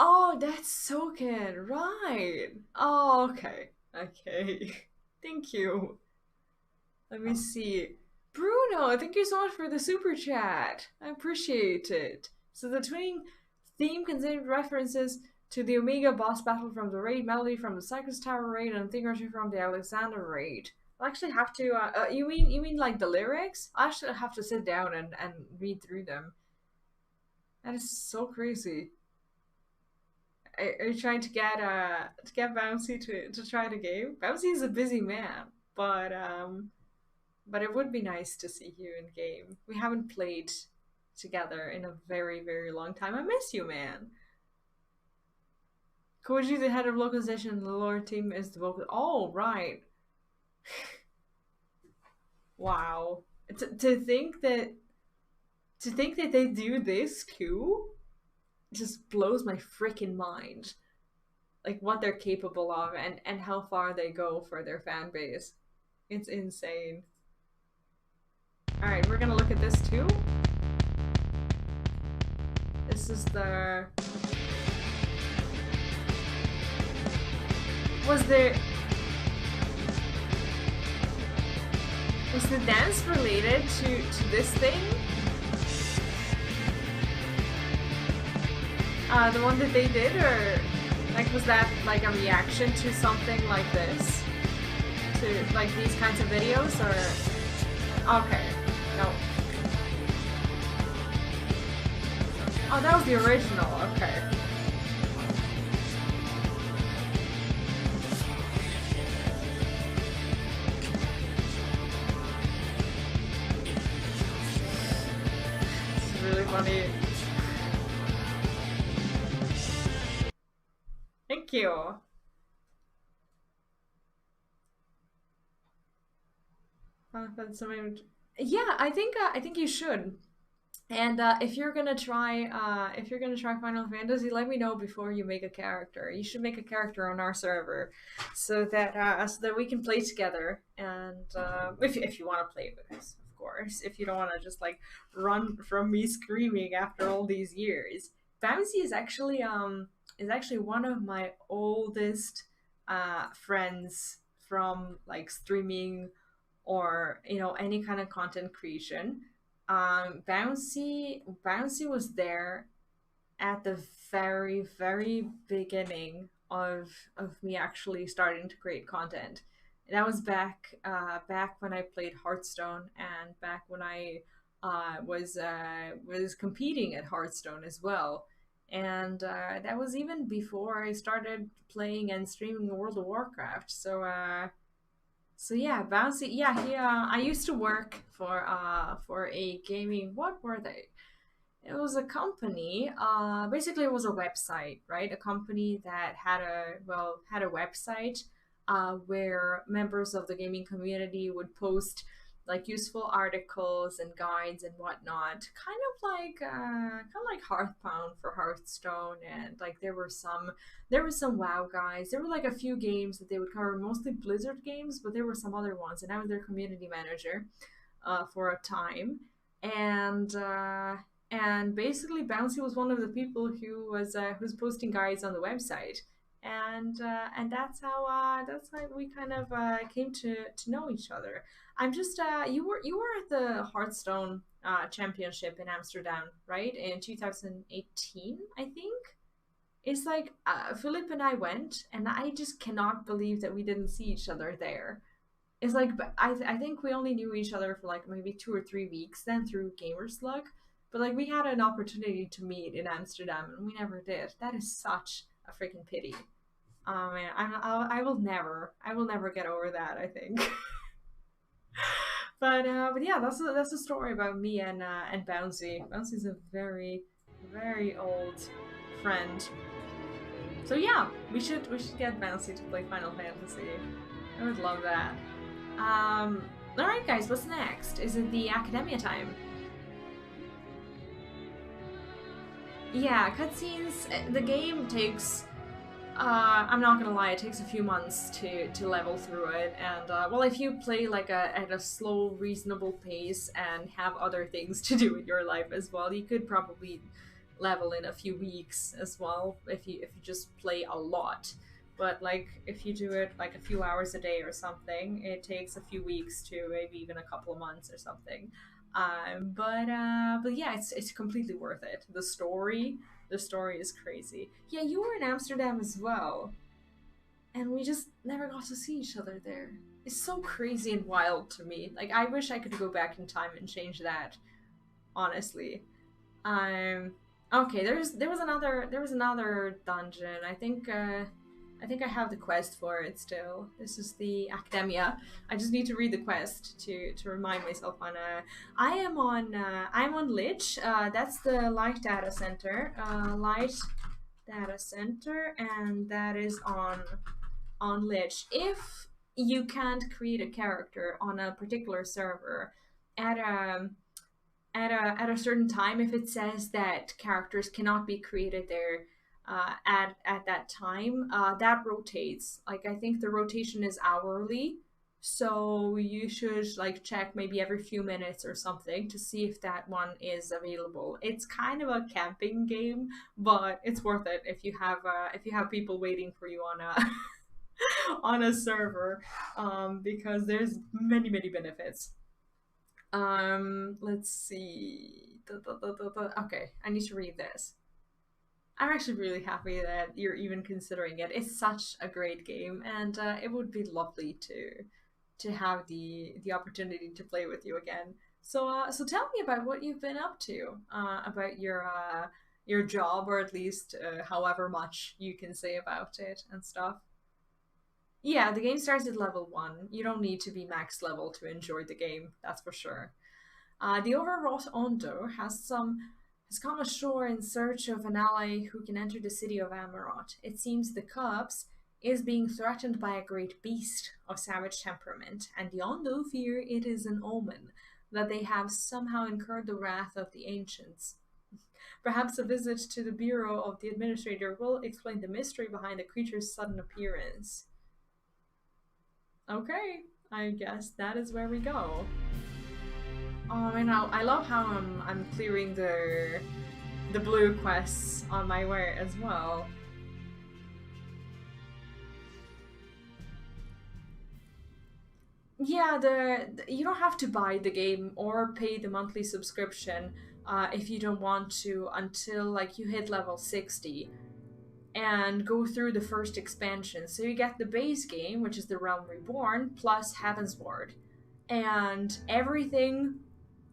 S1: Oh, that's so good, right? Oh, okay. Okay. Thank you. Let me see. Bruno, thank you so much for the super chat. I appreciate it. So the twinning theme contained references to the Omega boss battle from the raid, melody from the Cyclops Tower raid, and thing or two from the Alexander raid. I'll actually have to, you mean like the lyrics? I actually have to sit down and read through them. That is so crazy. Are you trying to get Bouncy to try the game? Bouncy is a busy man, but it would be nice to see you in game. We haven't played together in a very, very long time. I miss you, man. Koji, the head of localization, the lore team is the vocal. Oh, right. Wow. To think that they do this too just blows my freaking mind. Like what they're capable of and how far they go for their fan base. It's insane. Alright, we're gonna look at this too. This is the... Was the dance related to this thing? The one that they did, or Like, was that like a reaction to something like this? To like these kinds of videos, or okay, no. Oh, that was the original. Okay. This is really funny. Thank you. Yeah, I think you should. And if you're gonna try Final Fantasy, let me know before you make a character. You should make a character on our server, so that we can play together. And if you want to play with us, of course. If you don't want to just like run from me screaming after all these years, Bouncy is actually one of my oldest friends from like streaming or any kind of content creation. Bouncy was there at the very very beginning of me actually starting to create content. That was back when I played Hearthstone, and back when I was competing at Hearthstone as well. And that was even before I started playing and streaming World of Warcraft. So yeah, Bouncy. Yeah, he. I used to work for a gaming. What were they? It was a company. Basically, it was a website, right? A company that had a website, where members of the gaming community would post like useful articles and guides and whatnot, kind of like Hearthbound for Hearthstone, and like there were some WoW guys. There were like a few games that they would cover, mostly Blizzard games, but there were some other ones, and I was their community manager for a time. And basically Bouncy was one of the people who's posting guides on the website, and that's how we kind of came to know each other. I'm just you were at the Hearthstone championship in Amsterdam, right, in 2018, I think. It's like Philip and I went, and I just cannot believe that we didn't see each other there. It's like I think we only knew each other for like maybe 2 or 3 weeks then through Gamerslug, but like we had an opportunity to meet in Amsterdam and we never did. That is such a freaking pity. Oh man, I will never get over that. I think. But yeah, that's a story about me and Bouncy. Bouncy's a very very old friend. So yeah, we should get Bouncy to play Final Fantasy. I would love that. Alright guys, what's next? Is it the Akademia time? Yeah, cutscenes. The game takes. I'm not gonna lie, it takes a few months to level through it, and well, if you play like at a slow, reasonable pace and have other things to do in your life as well, you could probably level in a few weeks as well if you just play a lot. But like if you do it like a few hours a day or something, it takes a few weeks to maybe even a couple of months or something. But yeah, it's completely worth it. The story is crazy. Yeah, you were in Amsterdam as well, and we just never got to see each other there. It's so crazy and wild to me. Like I wish I could go back in time and change that. Honestly, um, okay. There was another dungeon. I think I have the quest for it still. This is the Akademia. I just need to read the quest to remind myself on. I'm on Lich. That's the Light Data Center. Light Data Center, and that is on Lich. If you can't create a character on a particular server at a at a certain time, if it says that characters cannot be created there at that time, that rotates. Like I think the rotation is hourly, so you should like check maybe every few minutes or something to see if that one is available. It's kind of a camping game, but it's worth it if you have people waiting for you on a on a server, because there's many benefits. Let's see. Okay, I need to read this. I'm actually really happy that you're even considering it. It's such a great game, and it would be lovely to have the opportunity to play with you again. So tell me about what you've been up to, about your job, or at least however much you can say about it and stuff. Yeah, the game starts at level 1. You don't need to be max level to enjoy the game, that's for sure. The overwrought Ondo has come ashore in search of an ally who can enter the city of Amarot. It seems the cubs is being threatened by a great beast of savage temperament, and the Ondo fear it is an omen that they have somehow incurred the wrath of the ancients. Perhaps a visit to the bureau of the administrator will explain the mystery behind the creature's sudden appearance. Okay, I guess that is where we go. Oh, and I love how I'm clearing the blue quests on my way as well. Yeah, you don't have to buy the game or pay the monthly subscription if you don't want to until like you hit level 60 and go through the first expansion. So you get the base game, which is the Realm Reborn, plus Heavensward, and everything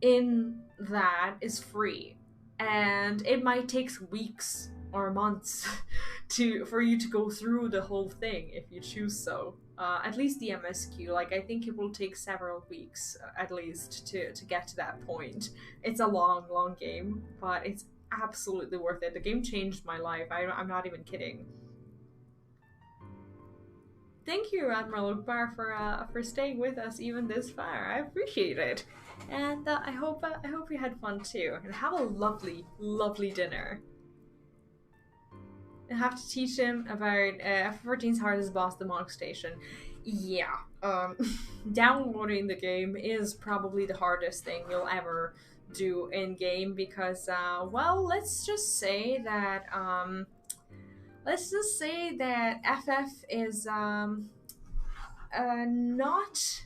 S1: in that is free, and it might take weeks or months for you to go through the whole thing if you choose so. At least the MSQ, like I think it will take several weeks at least to get to that point. It's a long game, but it's absolutely worth it. The game changed my life. I'm not even kidding. Thank you, Admiral Ukbar, for staying with us even this far. I appreciate it, and I hope you had fun too. And have a lovely dinner. I have to teach him about FF14's hardest boss, the Monk Station. Yeah, downloading the game is probably the hardest thing you'll ever do in game because, well, let's just say that FF is not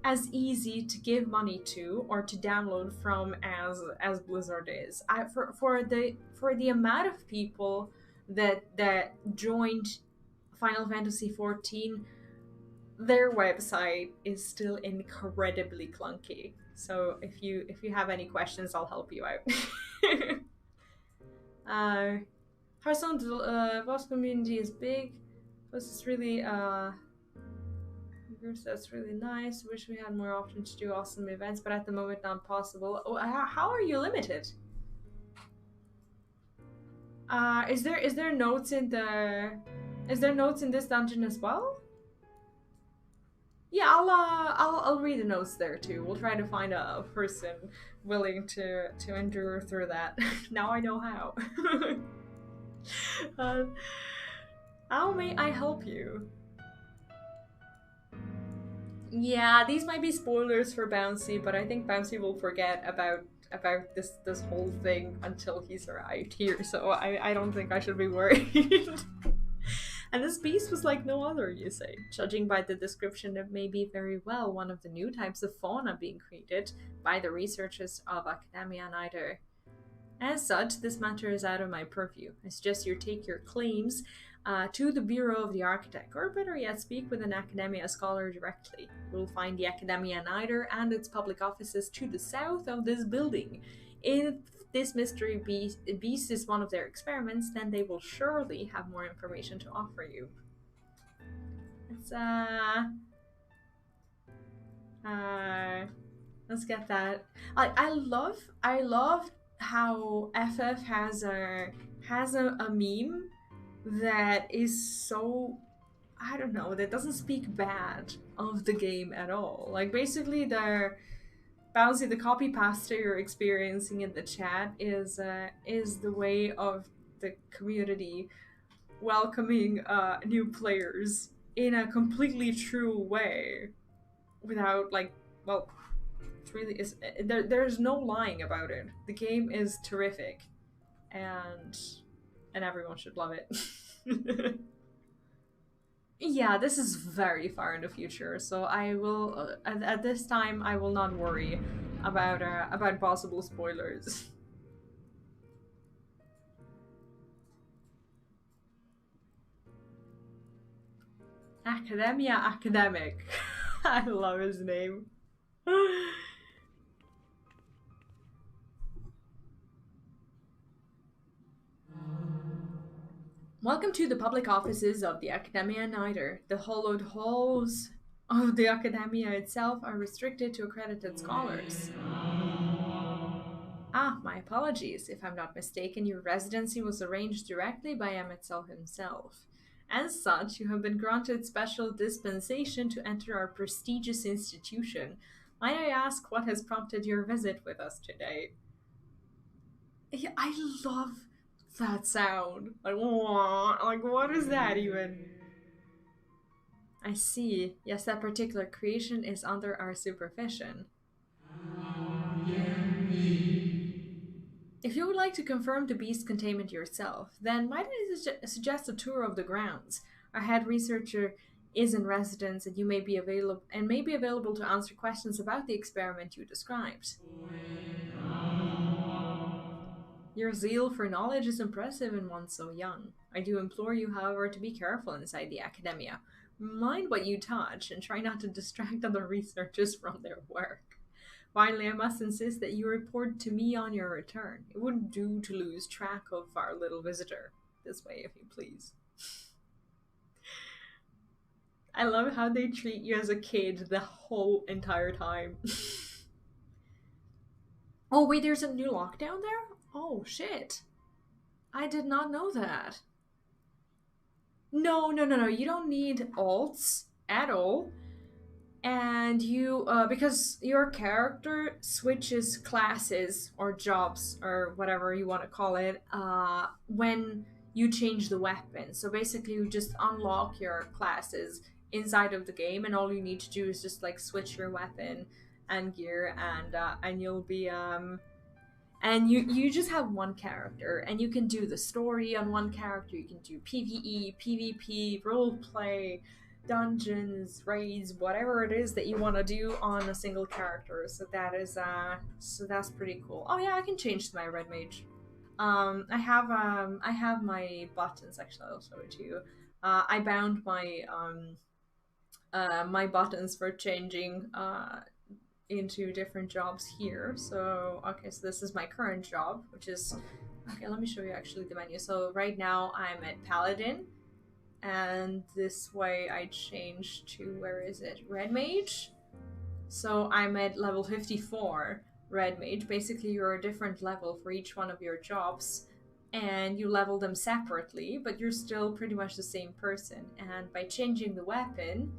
S1: as easy to give money to or to download from as Blizzard is. For the amount of people that joined Final Fantasy XIV, their website is still incredibly clunky. So if you have any questions, I'll help you out. Hearthstone's boss community is big. This is really that's really nice. Wish we had more options to do awesome events, but at the moment not possible. Oh, how are you limited? Is there notes in this dungeon as well? Yeah, I'll read the notes there too. We'll try to find a person willing to endure through that. Now I know how. How may I help you? Yeah, these might be spoilers for Bouncy, but I think Bouncy will forget about this whole thing until he's arrived here, so I don't think I should be worried. And this beast was like no other, you say. Judging by the description, it may be very well one of the new types of fauna being created by the researchers of Akademia Anyder. As such, this matter is out of my purview. I suggest you take your claims to the Bureau of the Architect, or better yet, speak with an Akademia scholar directly. You'll find the Akademia Anyder and its public offices to the south of this building. If this mystery beast is one of their experiments, then they will surely have more information to offer you. Let's get that. I love how FF has a meme that is so, I don't know, that doesn't speak bad of the game at all. Like basically Bouncy, the copy pasta you're experiencing in the chat is the way of the community welcoming new players in a completely true way, without like, well, it really is. There's no lying about it. The game is terrific, and everyone should love it. Yeah, this is very far in the future, so I will at this time I will not worry about possible spoilers. Akademia Academic. I love his name. Welcome to the public offices of the Akademia Anyder. The hollowed halls of the Akademia itself are restricted to accredited scholars. Ah, my apologies. If I'm not mistaken, your residency was arranged directly by Emetzel himself. As such, you have been granted special dispensation to enter our prestigious institution. Might I ask what has prompted your visit with us today? Yeah, I love that sound. Like, wah, like what is that even? I see. Yes, that particular creation is under our supervision. If you would like to confirm the beast containment yourself, then might I suggest a tour of the grounds? Our head researcher is in residence, and you may be available to answer questions about the experiment you described. Your zeal for knowledge is impressive in one so young. I do implore you, however, to be careful inside the Academia. Mind what you touch, and try not to distract other researchers from their work. Finally, I must insist that you report to me on your return. It wouldn't do to lose track of our little visitor. This way, if you please. I love how they treat you as a kid the whole entire time. Oh, wait, there's a new lockdown there? Oh, shit. I did not know that. No, you don't need alts at all. And you, because your character switches classes or jobs or whatever you want to call it, when you change the weapon. So basically, you just unlock your classes inside of the game, and all you need to do is just like switch your weapon and gear, and you'll be and you just have one character, and you can do the story on one character. You can do PvE, PvP, roleplay, dungeons, raids, whatever it is that you want to do on a single character. So that is so that's pretty cool. Oh yeah, I can change to my red mage. I have my buttons. Actually, I'll show it to you. I bound my my buttons for changing into different jobs here. So okay, so this is my current job, which is okay. Let me show you actually the menu. So right now I'm at Paladin, and this way I change to, where is it, Red Mage. So I'm at level 54 Red Mage. Basically, you're a different level for each one of your jobs, and you level them separately, but you're still pretty much the same person. And by changing the weapon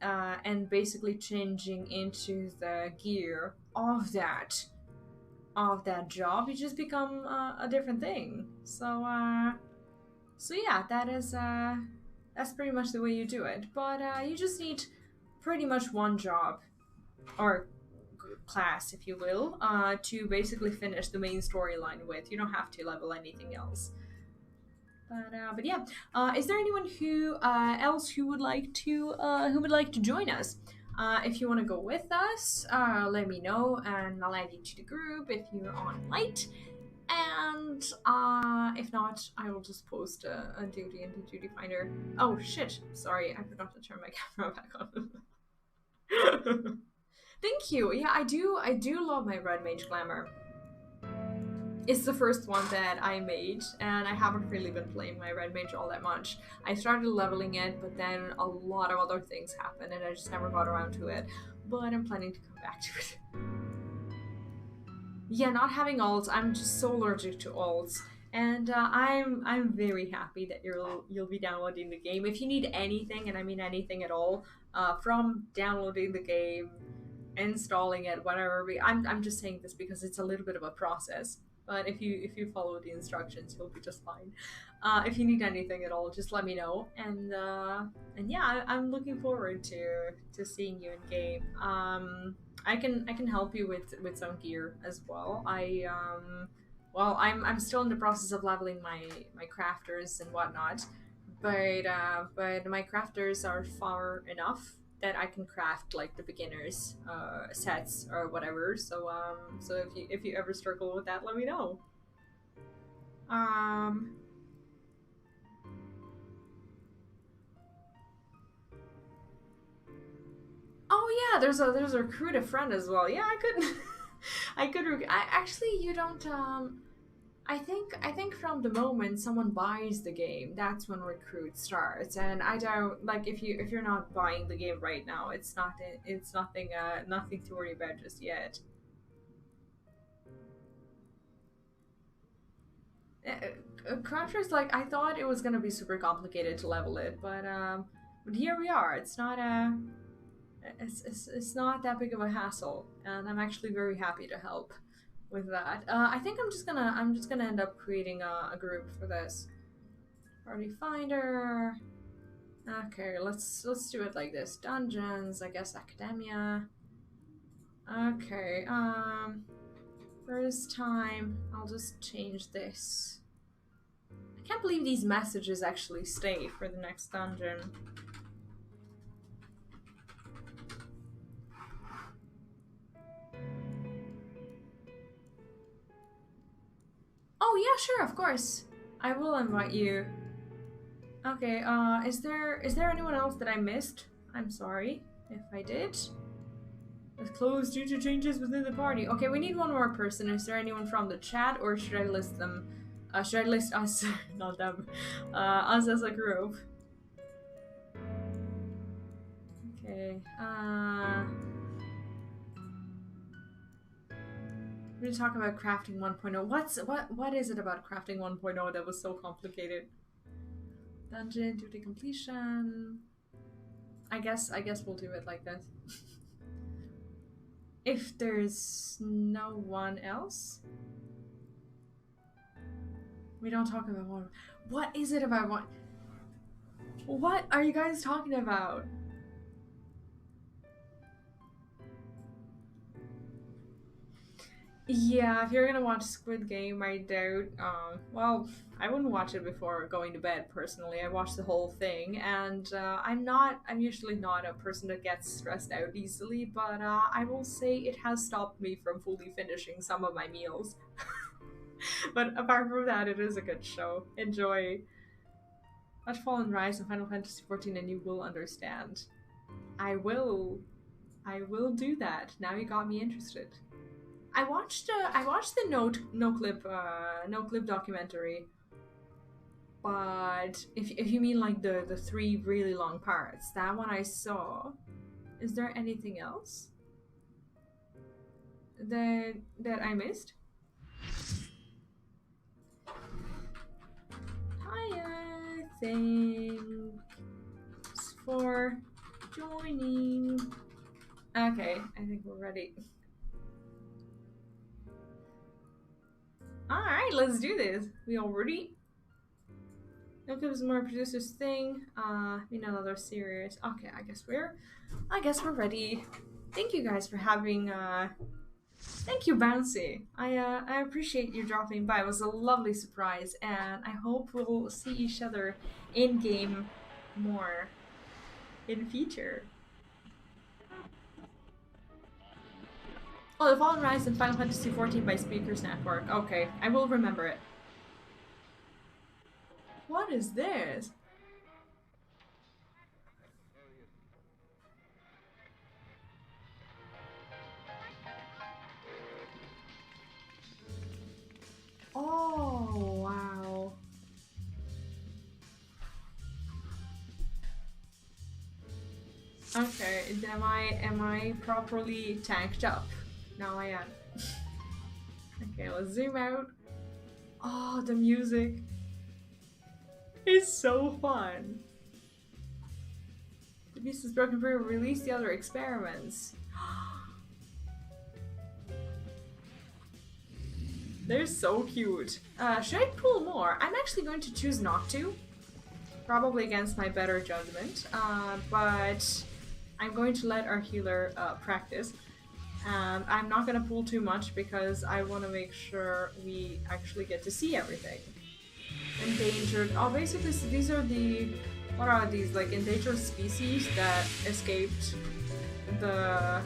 S1: and basically changing into the gear of that job, you just become a different thing. So yeah, that is that's pretty much the way you do it. But you just need pretty much one job or class, if you will, to basically finish the main storyline with. You don't have to level anything else. But yeah, is there anyone who else who would like to join us? If you want to go with us, let me know, and I'll add you to the group if you're on light. And if not, I will just post a duty in the duty finder. Oh shit! Sorry, I forgot to turn my camera back on. Thank you. Yeah, I do love my Red Mage Glamour. It's the first one that I made, and I haven't really been playing my Red Mage all that much. I started leveling it, but then a lot of other things happened, and I just never got around to it. But I'm planning to come back to it. Yeah, not having alts, I'm just so allergic to alts. And I'm very happy that you'll be downloading the game. If you need anything, and I mean anything at all, from downloading the game, installing it, whatever. I'm just saying this because it's a little bit of a process. But if you follow the instructions, you'll be just fine. If you need anything at all, just let me know. And yeah, I'm looking forward to seeing you in game. I can help you with some gear as well. I'm still in the process of leveling my crafters and whatnot, but my crafters are far enough that I can craft like the beginners sets or whatever. So so if you ever struggle with that, let me know. yeah, there's a recruit a friend as well. Yeah, I could, actually, you don't. I think from the moment someone buys the game, that's when recruit starts. And I don't like if you're not buying the game right now, it's nothing to worry about just yet. Cruncher's like, I thought it was gonna be super complicated to level it, but here we are. It's not it's not that big of a hassle, and I'm actually very happy to help with that. I think I'm just gonna end up creating a group for this. Party finder. Okay, let's do it like this. Dungeons, I guess Akademia. Okay, first time, I'll just change this. I can't believe these messages actually stay for the next dungeon. Oh yeah, sure, of course. I will invite you. Okay, is there anyone else that I missed? I'm sorry if I did. It's closed due to changes within the party. Okay, we need one more person. Is there anyone from the chat, or should I list them? Should I list us? Not them. Us as a group. Okay. We're gonna talk about crafting 1.0. What is it about crafting 1.0 that was so complicated? Dungeon duty completion. I guess we'll do it like this. If there's no one else, we don't talk about one. What is it about one? What are you guys talking about? Yeah, if you're gonna watch Squid Game, I doubt. Well, I wouldn't watch it before going to bed. Personally, I watched the whole thing, and I'm usually not a person that gets stressed out easily. But I will say it has stopped me from fully finishing some of my meals. But apart from that, it is a good show. Enjoy. Watch Fall and Rise and Final Fantasy XIV, and you will understand. I will do that. Now you got me interested. I watched the no clip documentary, but if you mean like the 3 really long parts, that one I saw. Is there anything else that I missed? Hiya, thanks for joining. Okay, I think we're ready. Alright, let's do this. We all ready? No gives more producers thing. Another series. Okay, I guess we're ready. Thank you guys for having thank you, Bouncy. I appreciate you dropping by. It was a lovely surprise, and I hope we'll see each other in game more in future. Oh, The Fallen Rise and Final Fantasy XIV by Speakers Network. Okay, I will remember it. What is this? Oh, wow. Okay, am I properly tanked up? Now I am. Okay, let's zoom out. Oh, the music is so fun. The beast is broken free. Release the other experiments. They're so cute. Should I pull more? I'm actually going to choose not to. Probably against my better judgment. But I'm going to let our healer practice. And I'm not gonna pull too much because I want to make sure we actually get to see everything. Endangered. Oh, basically, so these are the... What are these? Like, endangered species that escaped the...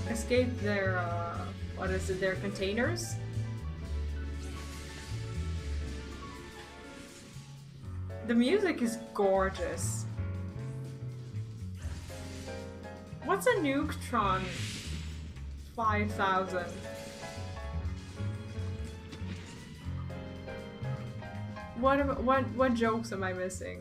S1: Escaped their, what is it? Their containers? The music is gorgeous. What's a Nuketron 5000? What jokes am I missing?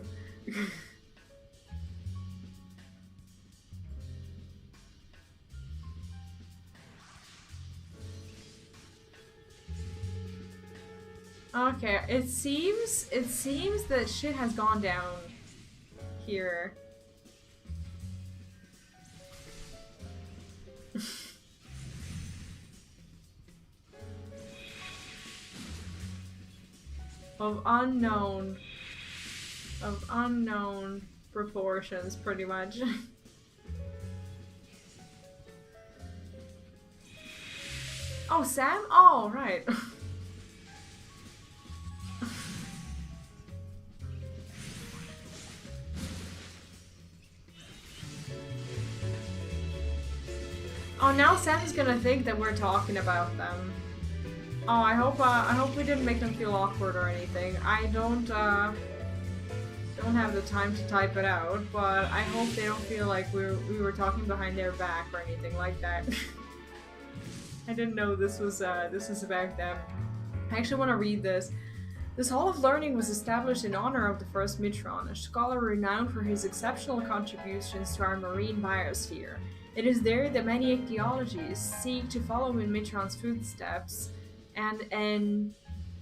S1: Okay, it seems that shit has gone down here. of unknown proportions, pretty much. Oh, Sam? Oh, right. Oh, now Sam's gonna think that we're talking about them. Oh, I hope we didn't make them feel awkward or anything. I don't have the time to type it out, but I hope they don't feel like we were talking behind their back or anything like that. I didn't know this was about them. I actually want to read this. This Hall of Learning was established in honor of the first Mitron, a scholar renowned for his exceptional contributions to our marine biosphere. It is there that many ichthyologists seek to follow in Mitron's footsteps and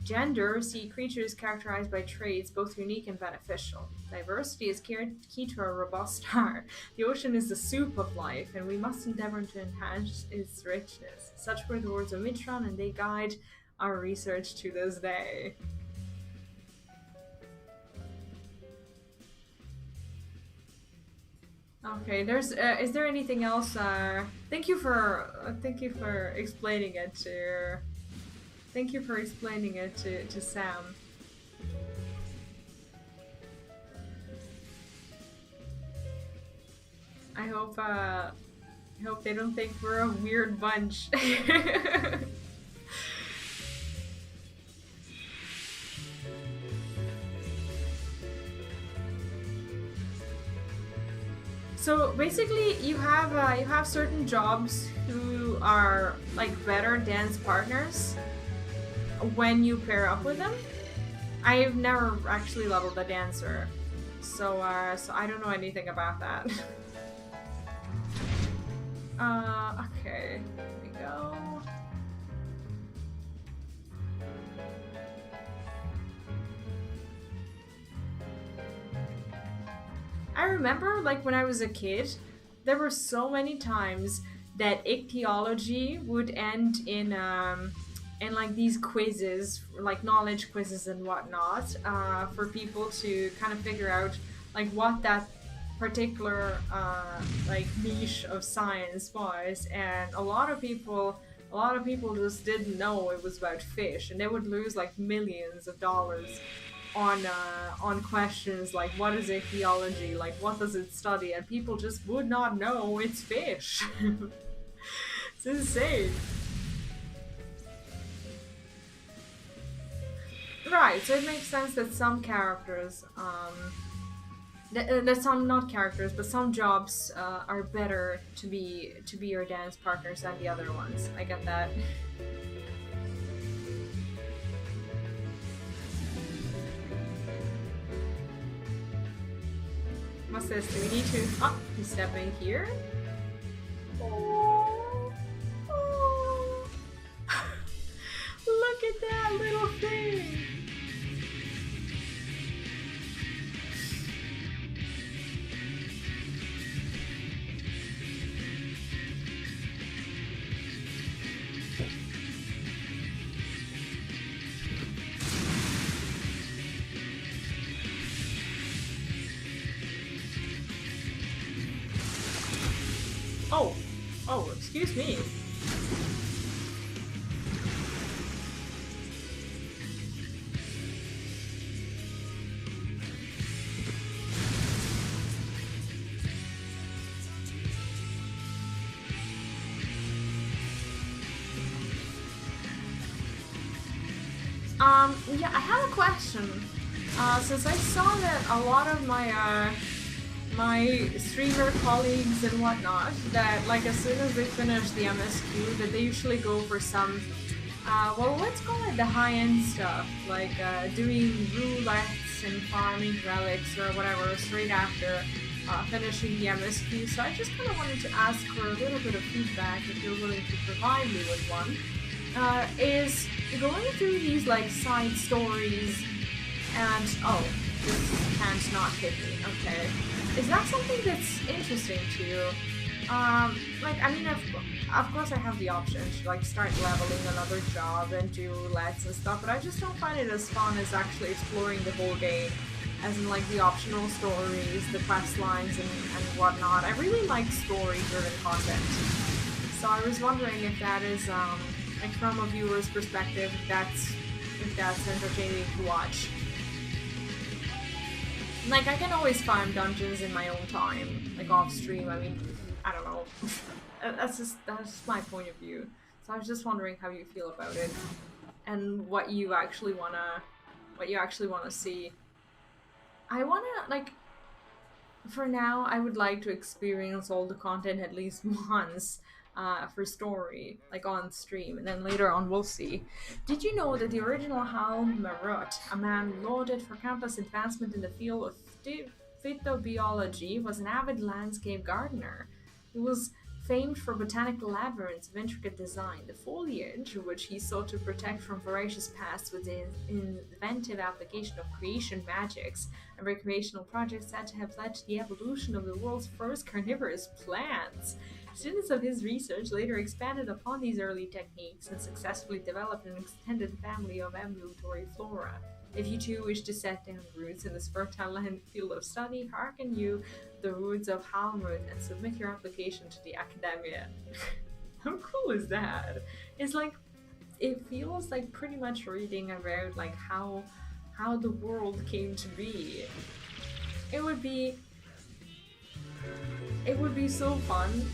S1: gender see creatures characterized by traits both unique and beneficial. Diversity is key to a robust star. The ocean is the soup of life, and we must endeavor to enhance its richness. Such were the words of Mitron, and they guide our research to this day. Okay, there's is there anything else? Thank you for explaining it to Sam. I hope they don't think we're a weird bunch. So basically, you have certain jobs who are like better dance partners when you pair up with them. I've never actually leveled a dancer, so I don't know anything about that. Okay, here we go. I remember, like, when I was a kid, there were so many times that ichthyology would end in like these quizzes, like knowledge quizzes and whatnot, for people to kind of figure out like what that particular like niche of science was, and a lot of people just didn't know it was about fish, and they would lose like millions of dollars on questions like what is ichthyology, like what does it study, and people just would not know it's fish. It's insane. Right, so it makes sense that some characters, that some, not characters, but some jobs are better to be your dance partners than the other ones. I get that. What's this? Do we need to... Oh, he's stepping here. Oh. Oh. Look at that little thing! Oh, excuse me. Yeah, I have a question. Since I saw that a lot of my my streamer colleagues and whatnot that like as soon as they finish the MSQ that they usually go for some well, let's call it the high-end stuff, like doing roulettes and farming relics or whatever straight after finishing the MSQ. So I just kind of wanted to ask for a little bit of feedback, if you're willing to provide me with one. Is going through these like side stories and oh, this can't not hit me. Okay, is that something that's interesting to you? Like, I mean, of course I have the option to, like, start leveling another job and do roulettes and stuff, but I just don't find it as fun as actually exploring the whole game, as in, like, the optional stories, the quest lines, and whatnot. I really like story-driven content. So I was wondering if that is, like, from a viewer's perspective, if that's entertaining to watch. Like, I can always farm dungeons in my own time, like, off-stream. I mean, I don't know. That's my point of view. So I was just wondering how you feel about it, and what you actually wanna see. I wanna, like, for now, I would like to experience all the content at least once, for story, like on stream, and then later on we'll see. Did you know that the original Hal Marut, a man lauded for countless advancement in the field of phytobiology, was an avid landscape gardener? He was famed for botanical labyrinths of intricate design, the foliage, which he sought to protect from voracious pests with his inventive application of creation magics and recreational projects said to have led to the evolution of the world's first carnivorous plants. Students of his research later expanded upon these early techniques and successfully developed an extended family of ambulatory flora. If you too wish to set down roots in this fertile field of study, hearken you the words of Halmut and submit your application to the Akademia. How cool is that? It's like, it feels like pretty much reading about like how the world came to be. It would be so fun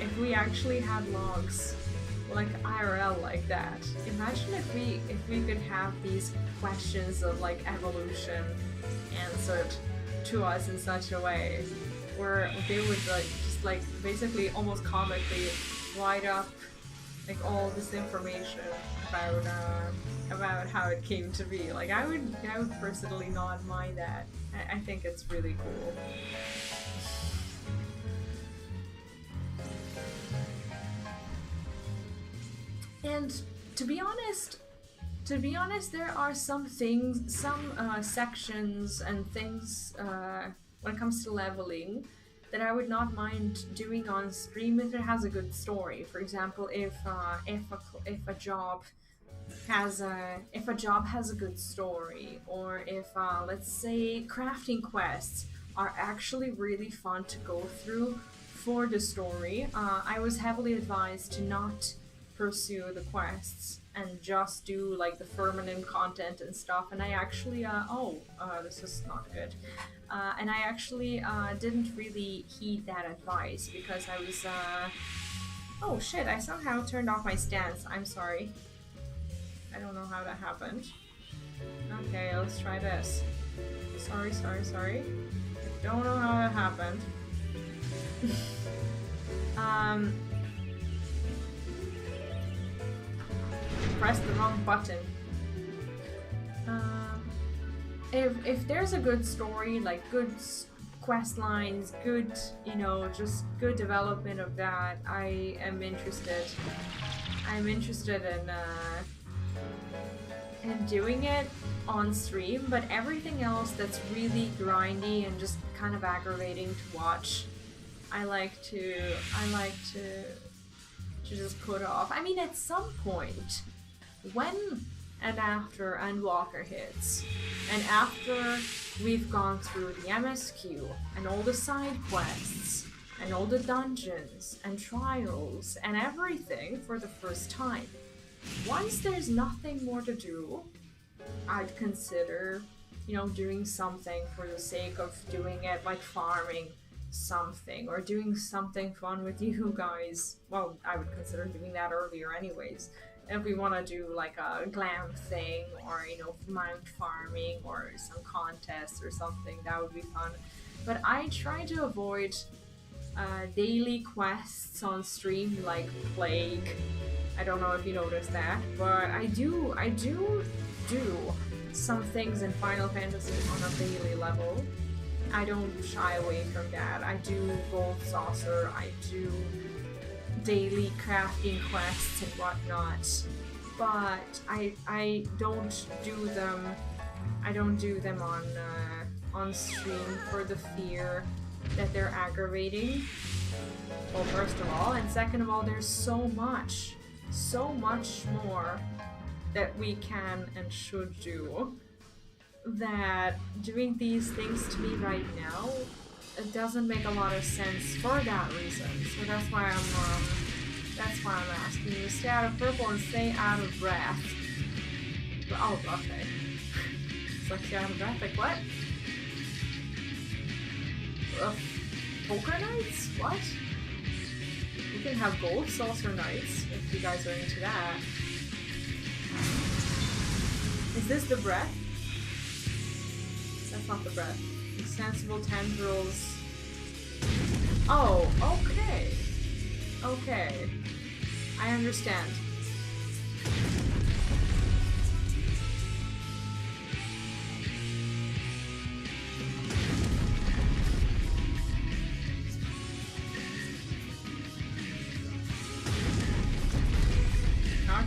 S1: if we actually had logs like IRL like that. Imagine if we could have these questions of like evolution answered to us in such a way where they would like just like basically almost comically write up like all this information about how it came to be. Like I would personally not mind that. I think it's really cool. And to be honest, there are some things, some sections and things when it comes to leveling that I would not mind doing on stream if it has a good story. For example, if a job has a good story, or if let's say crafting quests are actually really fun to go through for the story. I was heavily advised to not pursue the quests and just do like the permanent content and stuff, and I actually this is not good, and I actually didn't really heed that advice because I was oh shit, I somehow turned off my stance. I'm sorry, I don't know how that happened. Okay, let's try this. Sorry, don't know how that happened. Press the wrong button. If there's a good story, like good quest lines, good, you know, just good development of that, I am interested. I'm interested in doing it on stream, but everything else that's really grindy and just kind of aggravating to watch, I like to just put off. I mean, at some point, when and after Endwalker hits, and after we've gone through the MSQ and all the side quests and all the dungeons and trials and everything for the first time, once there's nothing more to do, I'd consider, you know, doing something for the sake of doing it, like farming something or doing something fun with you guys. Well, I would consider doing that earlier anyways. if we want to do like a glam thing, or you know, mount farming or some contests or something, that would be fun. But I try to avoid daily quests on stream like Plague. I don't know if you noticed that, but I do some things in Final Fantasy on a daily level. I don't shy away from that. I do Gold Saucer, I do daily crafting quests and whatnot, but I don't do them on stream for the fear that they're aggravating. Well, first of all, and second of all, there's so much more that we can and should do, that doing these things to me right now, it doesn't make a lot of sense for that reason. So that's why I'm asking you to stay out of purple and stay out of breath. Oh, okay. It's like stay out of breath, like what? Poker nights? What? We can have gold saucer nights if you guys are into that. Is this the breath? That's not the breath. Sensible tendrils. Oh, okay. Okay. I understand.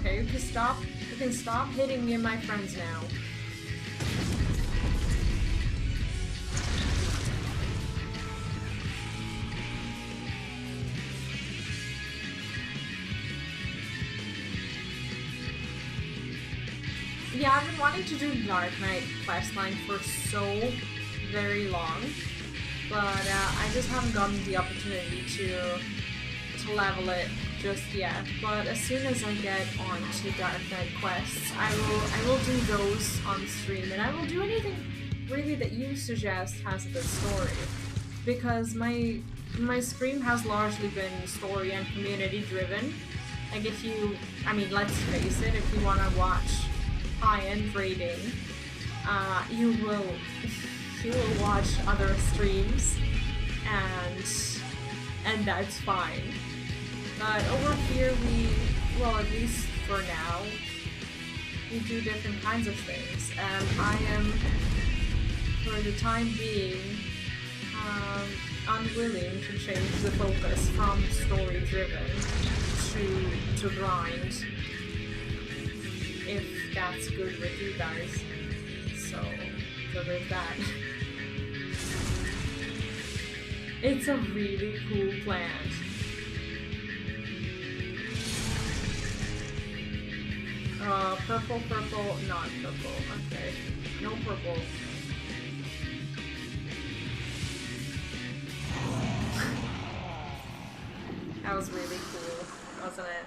S1: Okay, you can stop hitting me and my friends now. Yeah, I've been wanting to do Dark Knight questline for so very long, but I just haven't gotten the opportunity to level it just yet. But as soon as I get onto Dark Knight quests, I will do those on stream, and I will do anything really that you suggest has a good story, because my stream has largely been story and community driven. Like let's face it, if you want to watch high-end rating, you will watch other streams, and that's fine. But over here at least for now, we do different kinds of things, and I am, for the time being, unwilling to change the focus from story-driven to grind, if that's good with you guys. So there's that. It's a really cool plant. Purple, not purple. Okay, no purple. That was really cool, wasn't it?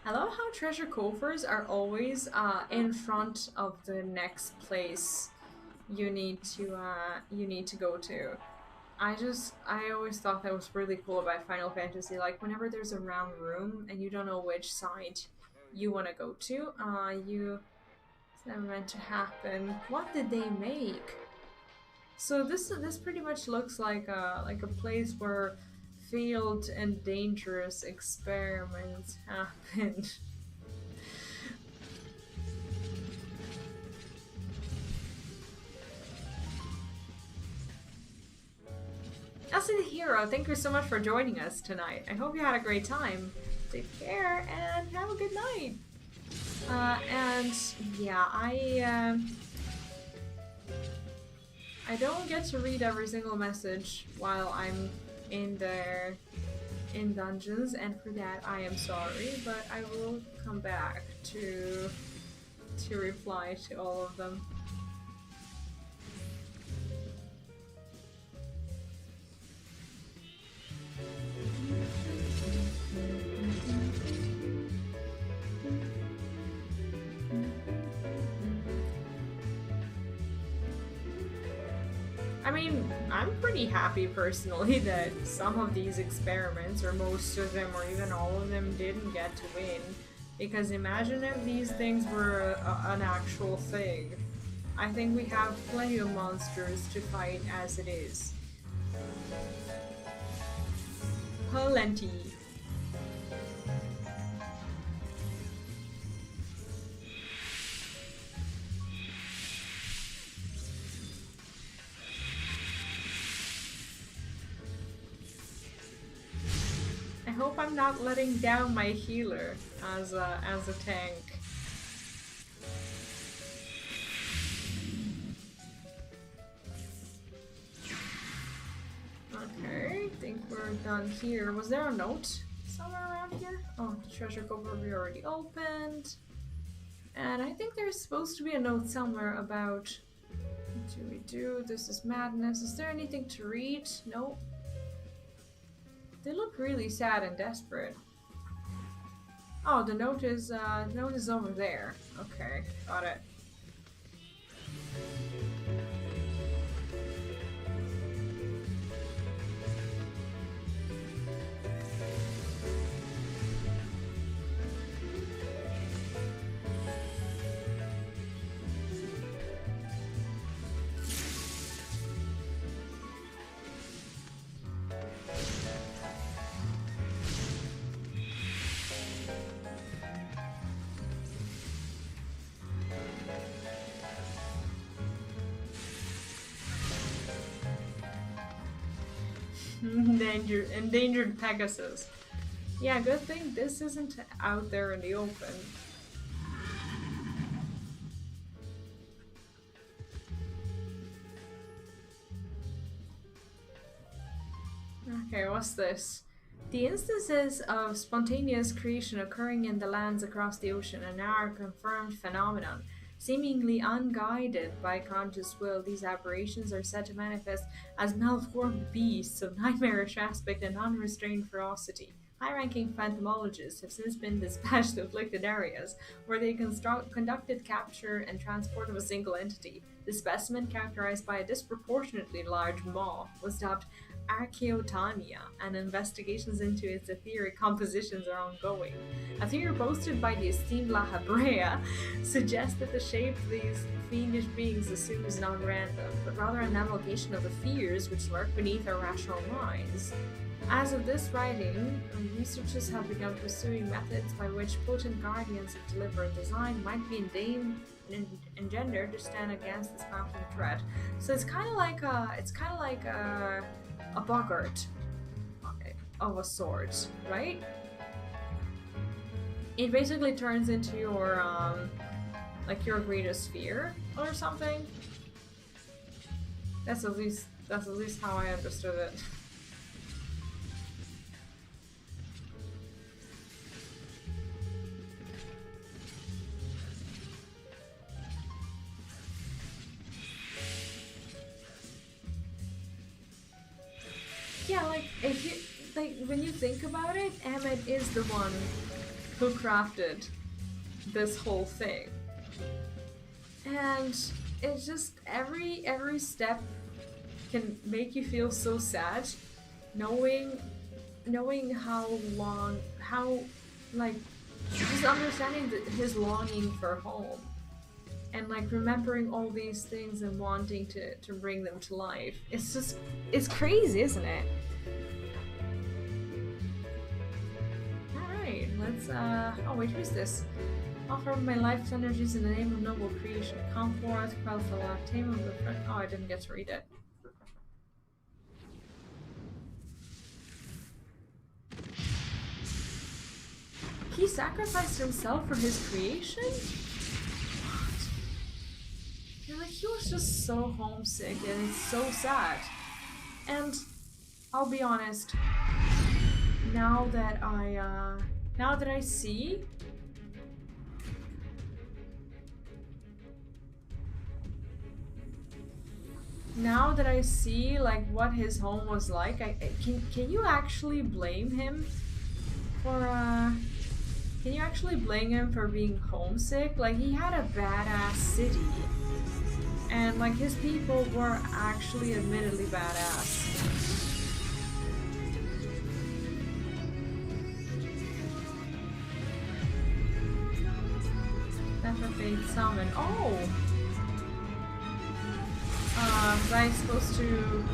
S1: I love how treasure coffers are always in front of the next place you need to go to. I always thought that was really cool about Final Fantasy. Like whenever there's a round room and you don't know which side you want to go to, it's never meant to happen. What did they make? So this pretty much looks like a place where failed and dangerous experiments happened. Elsie the Hero, thank you so much for joining us tonight. I hope you had a great time. Take care and have a good night. And yeah, I don't get to read every single message while I'm in there in dungeons, and for that I am sorry, but I will come back to reply to all of them. I mean, I'm pretty happy personally that some of these experiments, or most of them, or even all of them, didn't get to win. Because imagine if these things were an actual thing. I think we have plenty of monsters to fight as it is. Plenty. I hope I'm not letting down my healer as a tank. Okay, I think we're done here. Was there a note somewhere around here? Oh, the treasure cupboard we already opened. And I think there's supposed to be a note somewhere about what do we do? This is madness. Is there anything to read? Nope. They look really sad and desperate. Oh, the note is over there. Okay, got it. Endangered Pegasus. Yeah, good thing this isn't out there in the open. Okay, what's this? The instances of spontaneous creation occurring in the lands across the ocean are now a confirmed phenomenon. Seemingly unguided by conscious will, these aberrations are said to manifest as malformed beasts of nightmarish aspect and unrestrained ferocity. High-ranking phantomologists have since been dispatched to afflicted areas, where they conducted capture and transport of a single entity. The specimen, characterized by a disproportionately large maw, was dubbed Archaeotania, and investigations into its etheric compositions are ongoing. A theory posted by the esteemed La Habrea suggests that the shape of these fiendish beings assumed is not random, but rather an amalgamation of the fears which lurk beneath our rational minds. As of this writing, researchers have begun pursuing methods by which potent guardians of deliberate design might be engendered to stand against this mounting threat. So it's kind of like a boggart of a sort, right? It basically turns into your like your greatest fear or something. That's at least how I understood it. Yeah, like if you when you think about it, Emmett is the one who crafted this whole thing, and it's just every step can make you feel so sad, knowing how just understanding his longing for home, and like remembering all these things and wanting to bring them to life. It's crazy, isn't it? Alright, let's oh wait, who's this? Offer my life's energies in the name of noble creation. Come forth, quell the lactame of the friend. Oh, I didn't get to read it. He sacrificed himself for his creation? What? You're like, he was just so homesick and it's so sad. And I'll be honest, now that I see like what his home was like, can you actually blame him for can you actually blame him for being homesick? Like, he had a badass city, and like his people were actually admittedly badass. FFXIV summon. Oh! Was I supposed to...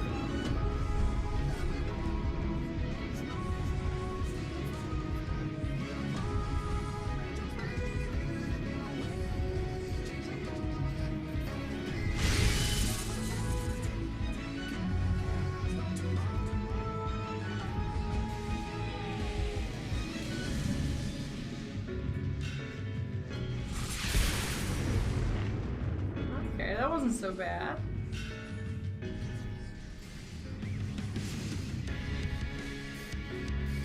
S1: Okay, that wasn't so bad.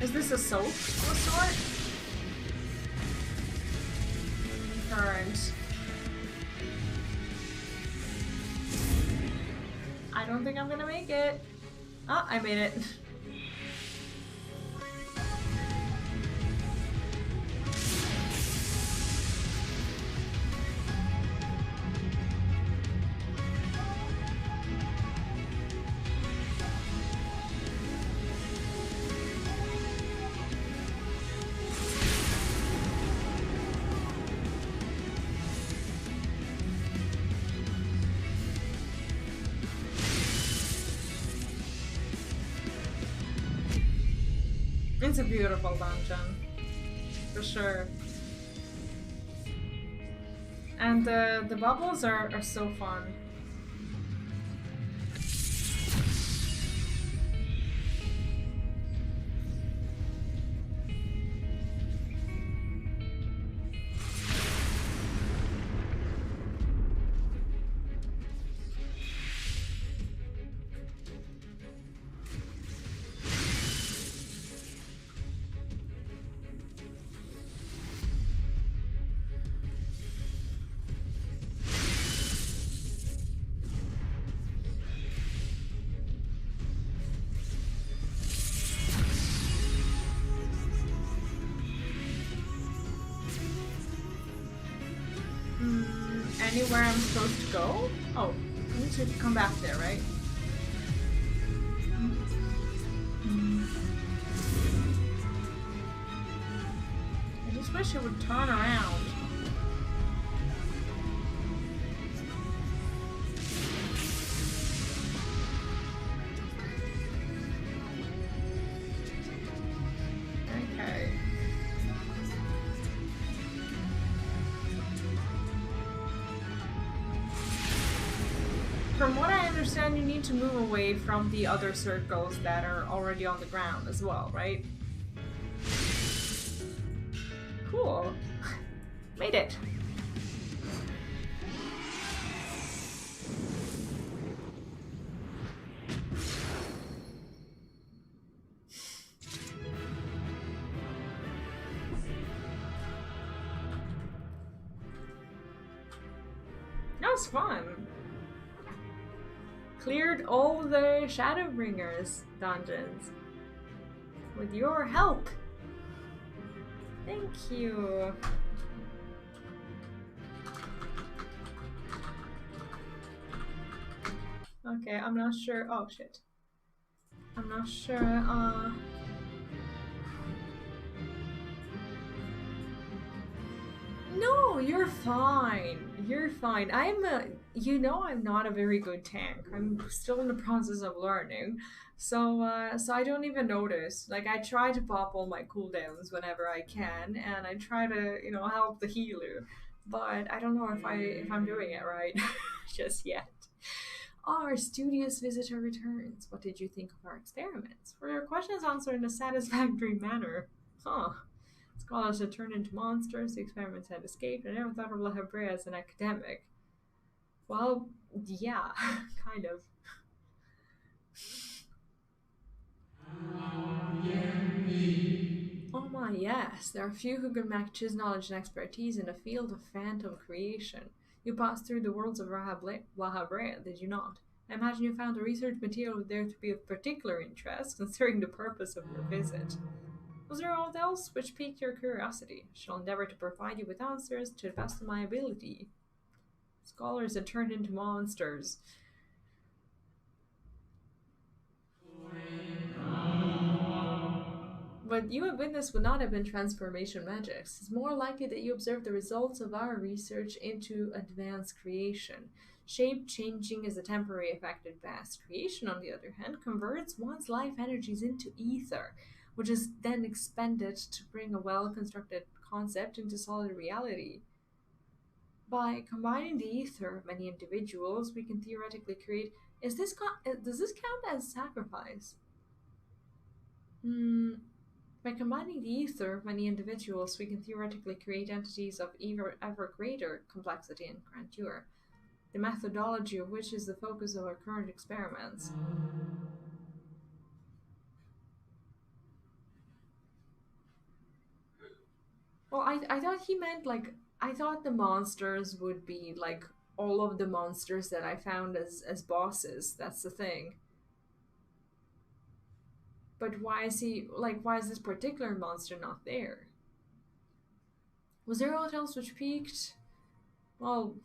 S1: Is this a soap of a sort? Current. I don't think I'm gonna make it. Oh, I made it. It's a beautiful dungeon, for sure. And the bubbles are so fun. Anywhere I'm supposed to go? Oh, I need to come back there, right? I just wish it would turn around. Okay. From what I understand, you need to move away from the other circles that are already on the ground as well, right? Cool. Made it. That was fun. Cleared all the shadowbringers dungeons with your help. Thank you. Okay, I'm not sure. Oh shit. I'm not sure. No, you're fine. You're fine. You know, I'm not a very good tank. I'm still in the process of learning. So I don't even notice. Like, I try to pop all my cooldowns whenever I can, and I try to, you know, help the healer. But I don't know if I'm doing it right just yet. Our studious visitor returns. What did you think of our experiments? Were your questions answered in a satisfactory manner? Huh. Scholars had turned into monsters, the experiments had escaped, I never thought of Lahabrea as an academic. Well, yeah, kind of. Oh my, yes. There are few who can match his knowledge and expertise in the field of phantom creation. You passed through the worlds of Lahabrea, did you not? I imagine you found the research material there to be of particular interest, considering the purpose of your visit. Was there aught else which piqued your curiosity? I shall endeavor to provide you with answers to the best of my ability. Scholars had turned into monsters. what you have witnessed would not have been transformation magics. It's more likely that you observed the results of our research into advanced creation. Shape changing is a temporary effect at best. Creation, on the other hand, converts one's life energies into ether, which is then expended to bring a well constructed concept into solid reality. By combining the ether of many individuals, we can theoretically create. Does this count as sacrifice? Hmm. By combining the ether of many individuals, we can theoretically create entities of ever greater complexity and grandeur, the methodology of which is the focus of our current experiments. Well, I thought he meant like, I thought the monsters would be like all of the monsters that I found as bosses. That's the thing. But why is this particular monster not there? Was there aught else which peaked? Well,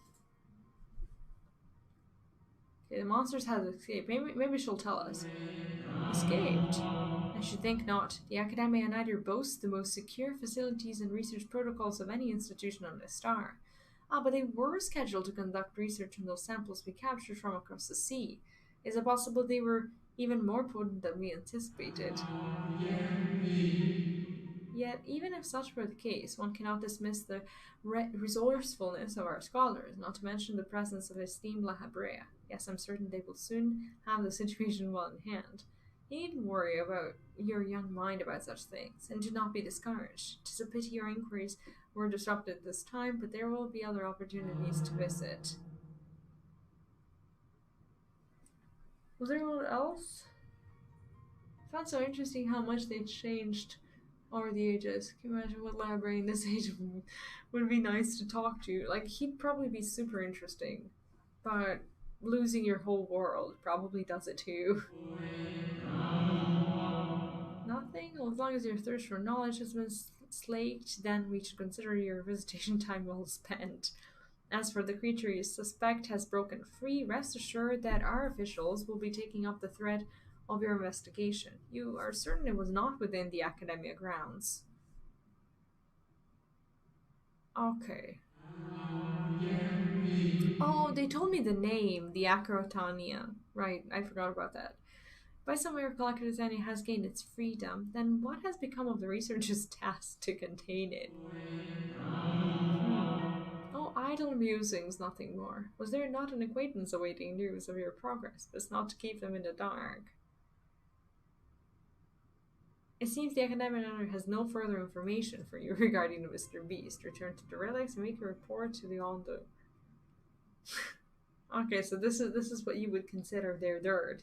S1: okay, the monsters has escaped. Maybe she'll tell us. Escaped? I should think not. The Akademia Anyder boasts the most secure facilities and research protocols of any institution on the star. Ah, but they were scheduled to conduct research on those samples we captured from across the sea. Is it possible they were even more potent than we anticipated? Yet, even if such were the case, one cannot dismiss the resourcefulness of our scholars, not to mention the presence of esteemed La Habrea. Yes, I'm certain they will soon have the situation well in hand. You needn't worry about your young mind about such things, and do not be discouraged. 'Tis a pity your inquiries were disrupted this time, but there will be other opportunities to visit. Was there anyone else? I found so interesting how much they changed over the ages. Can you imagine what librarian this age would be nice to talk to? Like, he'd probably be super interesting, but losing your whole world probably does it too. Nothing? Well, as long as your thirst for knowledge has been slaked, then we should consider your visitation time well spent. As for the creature you suspect has broken free, rest assured that our officials will be taking up the thread of your investigation. You are certain it was not within the Academia grounds? Okay. Oh, they told me the name, the Acrotania. Right, I forgot about that. By some miracle, Akademia has gained its freedom. Then what has become of the researchers tasked to contain it? Hmm. Oh, idle musings, nothing more. Was there not an acquaintance awaiting news of your progress, but not to keep them in the dark? It seems the Akademia Anyder has no further information for you regarding the Mr. Beast. Return to the relics and make a report to the Ondo. Okay, so this is what you would consider their dirt.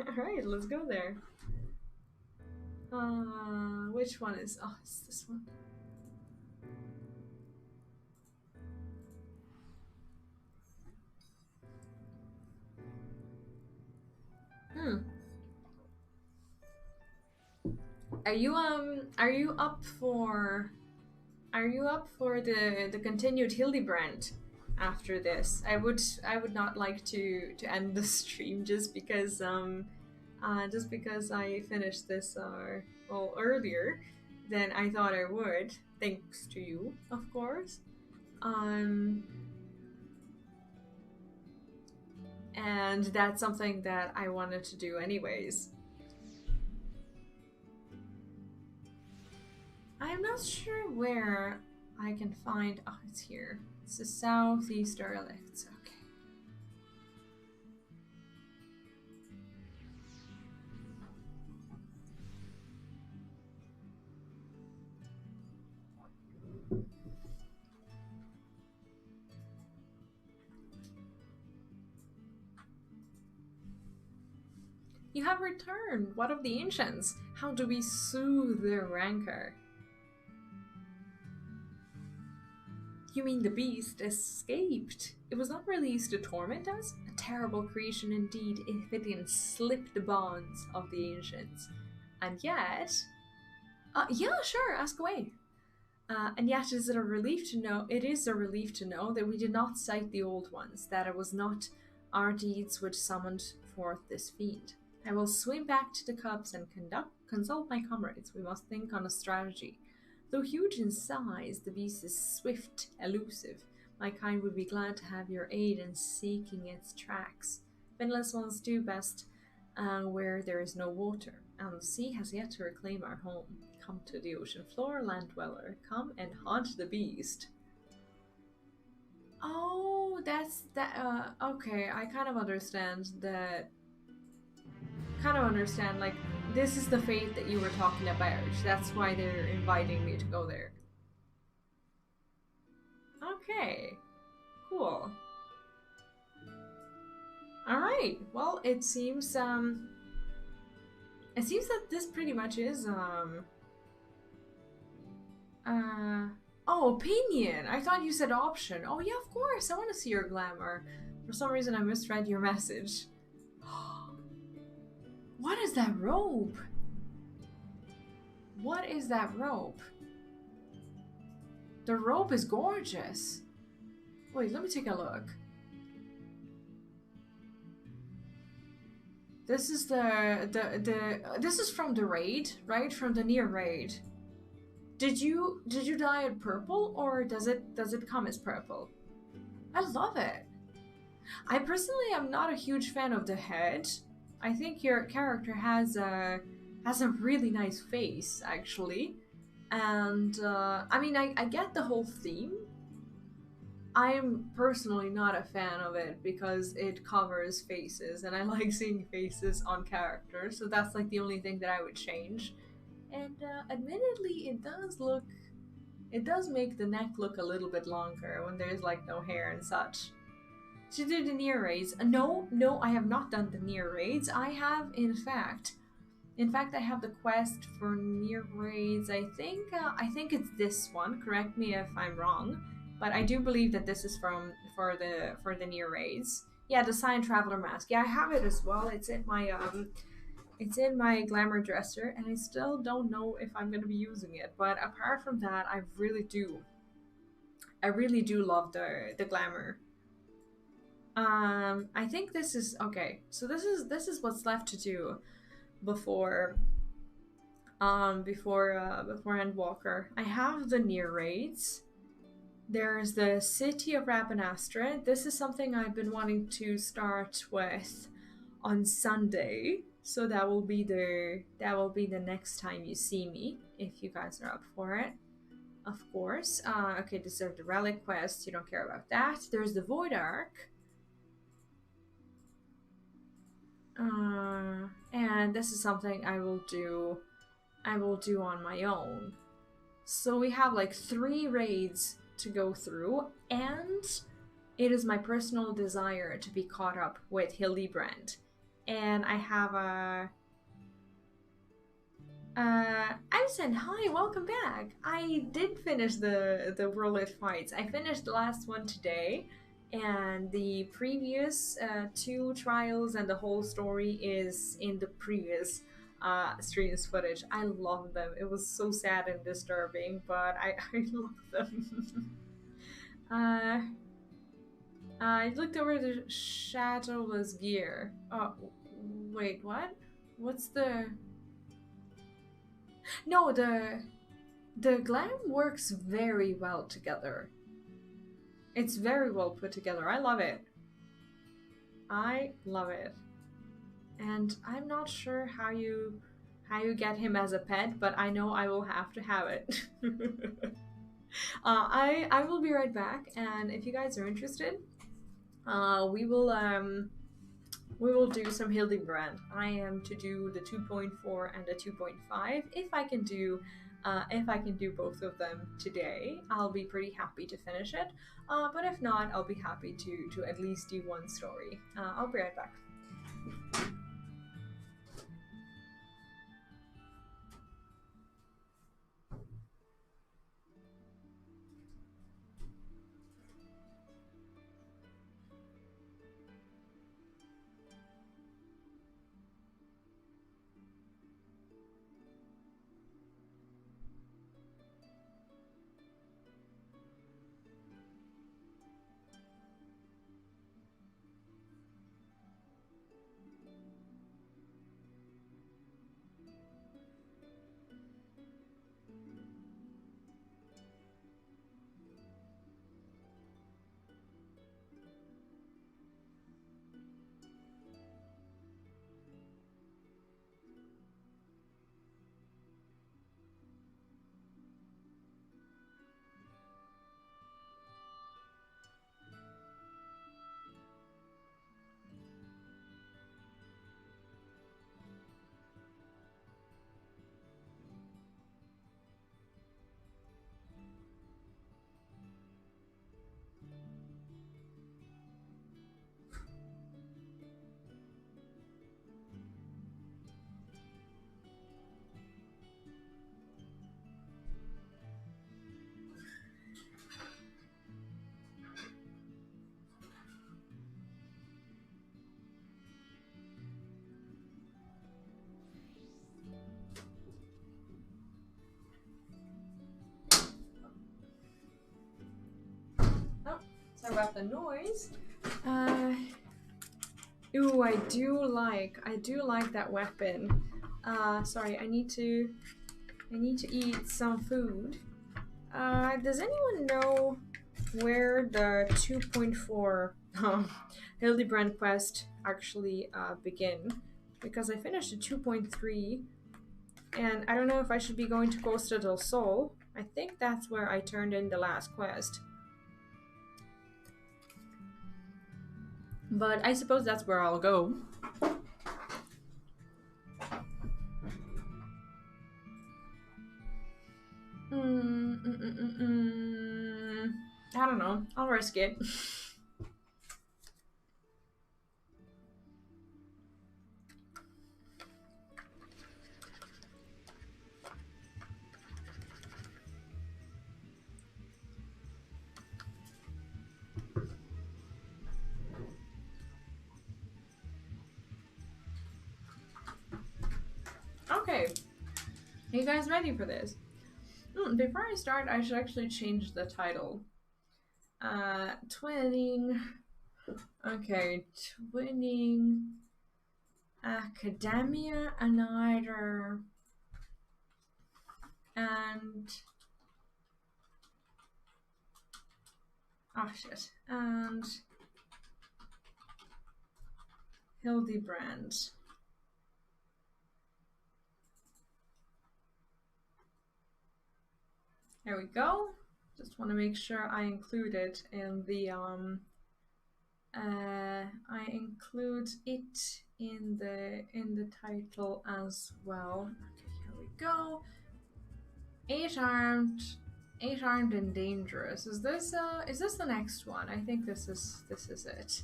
S1: Alright, let's go there. Which one is... Oh, it's this one. Are you up for the continued Hildibrand after this? I would not like to end the stream just because I finished this well earlier than I thought I would, thanks to you, of course. And that's something that I wanted to do anyways. I'm not sure where I can find... Oh, it's here. It's the Southeast Derelict. Okay. You have returned! What of the ancients? How do we soothe their rancor? You mean the beast escaped? It was not released to torment us? A terrible creation indeed, if it didn't slip the bonds of the ancients. And yet... yeah, sure, ask away. And yet it is a relief to know that we did not cite the old ones, that it was not our deeds which summoned forth this fiend. I will swim back to the cubs and consult my comrades. We must think on a strategy. Though huge in size, the beast is swift, elusive. My kind would be glad to have your aid in seeking its tracks. Finless ones do best where there is no water, and the sea has yet to reclaim our home. Come to the ocean floor, land dweller. Come and hunt the beast. Oh, that's that. Okay, I kind of understand that. Like, this is the fate that you were talking about. That's why they're inviting me to go there. Okay, cool. All right. Well, it seems that this pretty much is oh, opinion. I thought you said option. Oh yeah, of course. I want to see your glamour. For some reason, I misread your message. What is that robe? What is that robe? The robe is gorgeous. Wait, let me take a look. This is this is from the raid, right? From the near raid. Did you dye it purple, or does it come as purple? I love it. I personally am not a huge fan of the head. I think your character has a really nice face, actually, and I mean, I get the whole theme. I'm personally not a fan of it because it covers faces, and I like seeing faces on characters, so that's like the only thing that I would change. And admittedly, it does make the neck look a little bit longer when there's like no hair and such. To do the near raids? No, I have not done the near raids. I have, in fact, I have the quest for near raids. I think it's this one. Correct me if I'm wrong, but I do believe that this is for the near raids. Yeah, the Science Traveler mask. Yeah, I have it as well. It's in my glamour dresser, and I still don't know if I'm gonna be using it. But apart from that, I really do love the glamour. I think this is okay. So this is what's left to do before Endwalker. I have the near raids. There's the City of Rabanastre. This is something I've been wanting to start with on Sunday. So that will be the next time you see me, if you guys are up for it. Of course. Okay, deserve the Werlyt Quests. You don't care about that. There's the Void Arc. And this is something I will do on my own. So we have like 3 raids to go through, and it is my personal desire to be caught up with Hildibrand. And I have Alison, hi, welcome back. I did finish the Werlyt fights. I finished the last one today, and the previous 2 trials and the whole story is in the previous streams footage. I love them. It was so sad and disturbing, but I love them. I looked over the shadowless gear. Oh, wait, what? What's the... No, the glam works very well together. It's very well put together. I love it. I love it. And I'm not sure how you get him as a pet, but I know I will have to have it. I will be right back, and if you guys are interested, we will do some Hildibrand. I am to do the 2.4 and the 2.5. If I can do both of them today, I'll be pretty happy to finish it. But if not, I'll be happy to at least do one story. I'll be right back. Sorry about the noise. Ooh, I do like that weapon. Sorry, I need to eat some food. Does anyone know where the 2.4 Hildibrand quest actually begin? Because I finished the 2.3, and I don't know if I should be going to Costa del Sol. I think that's where I turned in the last quest. But I suppose that's where I'll go. I don't know. I'll risk it. Okay. Are you guys ready for this? Before I start, I should actually change the title. Twinning. Okay, twinning Akademia Anyder and and Hildibrand. There we go. Just want to make sure I include it in the I include it in the title as well. Okay, here we go. Eight armed and dangerous. Is this the next one? I think this is it.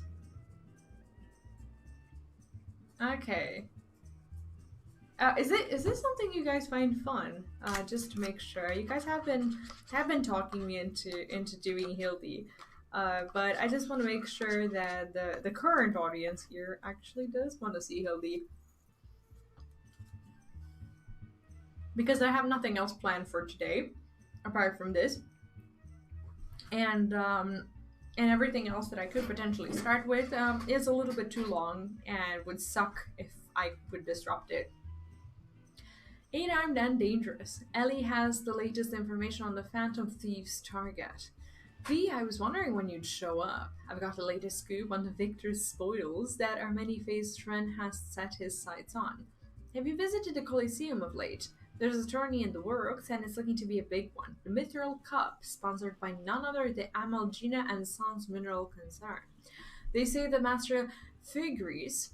S1: Okay. Is this something you guys find fun? Just to make sure, you guys have been talking me into doing Hildy, but I just want to make sure that the current audience here actually does want to see Hildy, because I have nothing else planned for today apart from this, and everything else that I could potentially start with is a little bit too long and would suck if I would disrupt it. 8-armed and dangerous. Ellie has the latest information on the Phantom Thieves' target. V, I was wondering when you'd show up. I've got the latest scoop on the Victor's spoils that our many-faced friend has set his sights on. Have you visited the Coliseum of late? There's a tourney in the works, and it's looking to be a big one. The Mithril Cup, sponsored by none other than Amalgina and Sans Mineral Concern. They say the Master Figris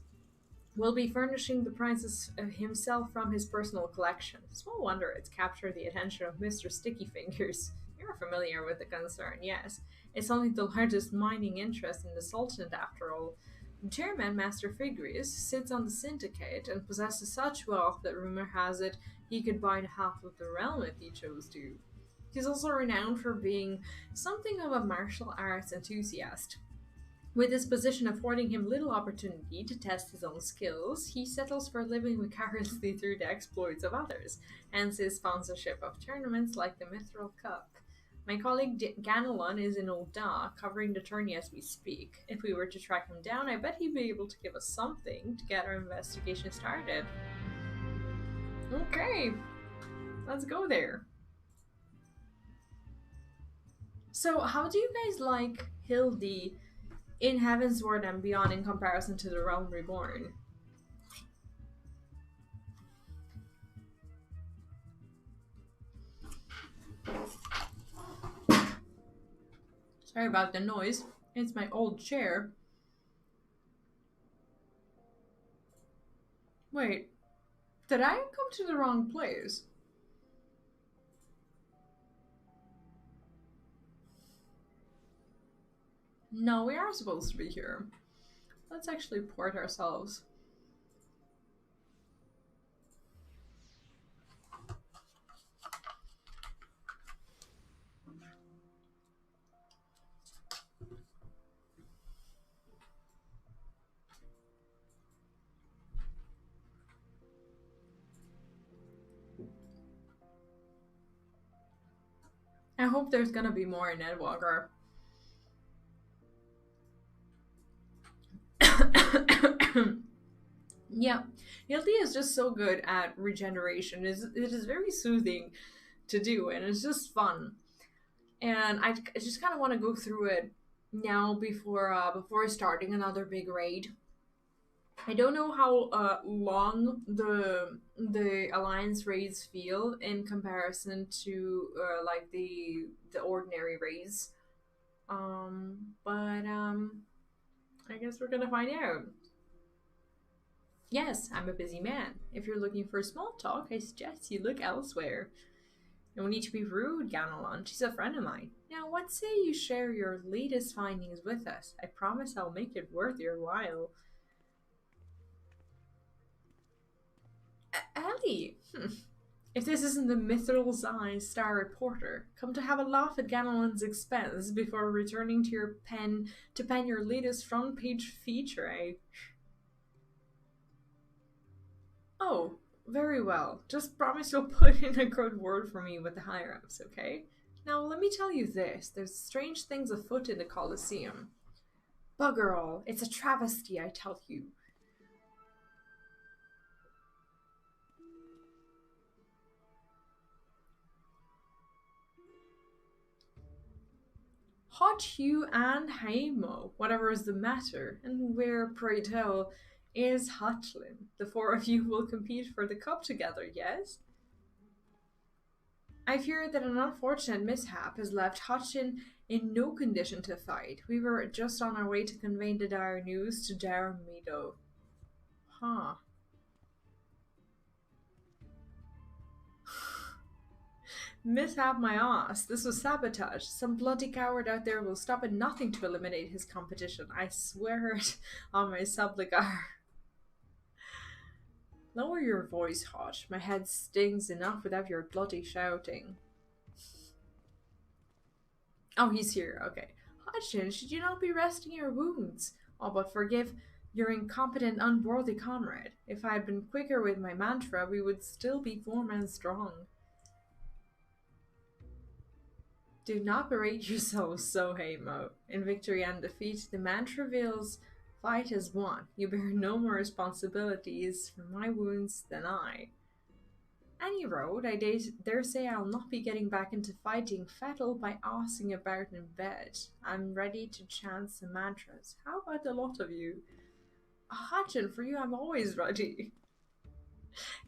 S1: will be furnishing the prizes himself from his personal collection. Small wonder it's captured the attention of Mr. Sticky Fingers. You're familiar with the concern, yes. It's only the largest mining interest in the Sultanate after all. The chairman, Master Figris, sits on the syndicate and possesses such wealth that rumor has it he could buy half of the realm if he chose to. He's also renowned for being something of a martial arts enthusiast. With his position affording him little opportunity to test his own skills, he settles for living vicariously through the exploits of others, hence his sponsorship of tournaments like the Mithril Cup. My colleague Ganelon is in Olda, covering the tourney as we speak. If we were to track him down, I bet he'd be able to give us something to get our investigation started. Okay, let's go there. So, how do you guys like Hildy in Heavensward and Beyond in comparison to the Realm Reborn? Sorry about the noise. It's my old chair. Wait, did I come to the wrong place? No, we are supposed to be here. Let's actually port ourselves. I hope there's gonna be more in Edwalker. Yeah, Hildy is just so good at regeneration. It is very soothing to do, and it's just fun. And I just kind of want to go through it now before starting another big raid. I don't know how long the alliance raids feel in comparison to like the ordinary raids. But I guess we're gonna find out. Yes, I'm a busy man. If you're looking for small talk, I suggest you look elsewhere. No need to be rude, Ganelon. She's a friend of mine. Now, what say you share your latest findings with us? I promise I'll make it worth your while. Ellie! If this isn't the Mithril Eye Star Reporter, come to have a laugh at Ganelon's expense before returning to your pen to pen your latest front page feature, eh? Oh, very well. Just promise you'll put in a good word for me with the higher-ups, okay? Now, let me tell you this. There's strange things afoot in the Colosseum. Bugger all. It's a travesty, I tell you. Hot you and Haimo, whatever is the matter, and where, pray tell, is Hutlin? The four of you will compete for the cup together, yes? I fear that an unfortunate mishap has left Hutlin in no condition to fight. We were just on our way to convey the dire news to Dar Meadow. Huh. Mishap my ass. This was sabotage. Some bloody coward out there will stop at nothing to eliminate his competition. I swear it on my subligar. Lower your voice, Hot. My head stings enough without your bloody shouting. Oh, he's here. Okay. Hodgson, should you not be resting your wounds? Oh, but forgive your incompetent, unworthy comrade. If I had been quicker with my mantra, we would still be 4 men strong. Do not berate yourselves so, Haimo. In victory and defeat, the mantra reveals fight as one. You bear no more responsibilities for my wounds than I. Any road, I dare say I'll not be getting back into fighting Fettle by arsing about in bed. I'm ready to chant some mantras. How about the lot of you? Hachin, for you I'm always ready.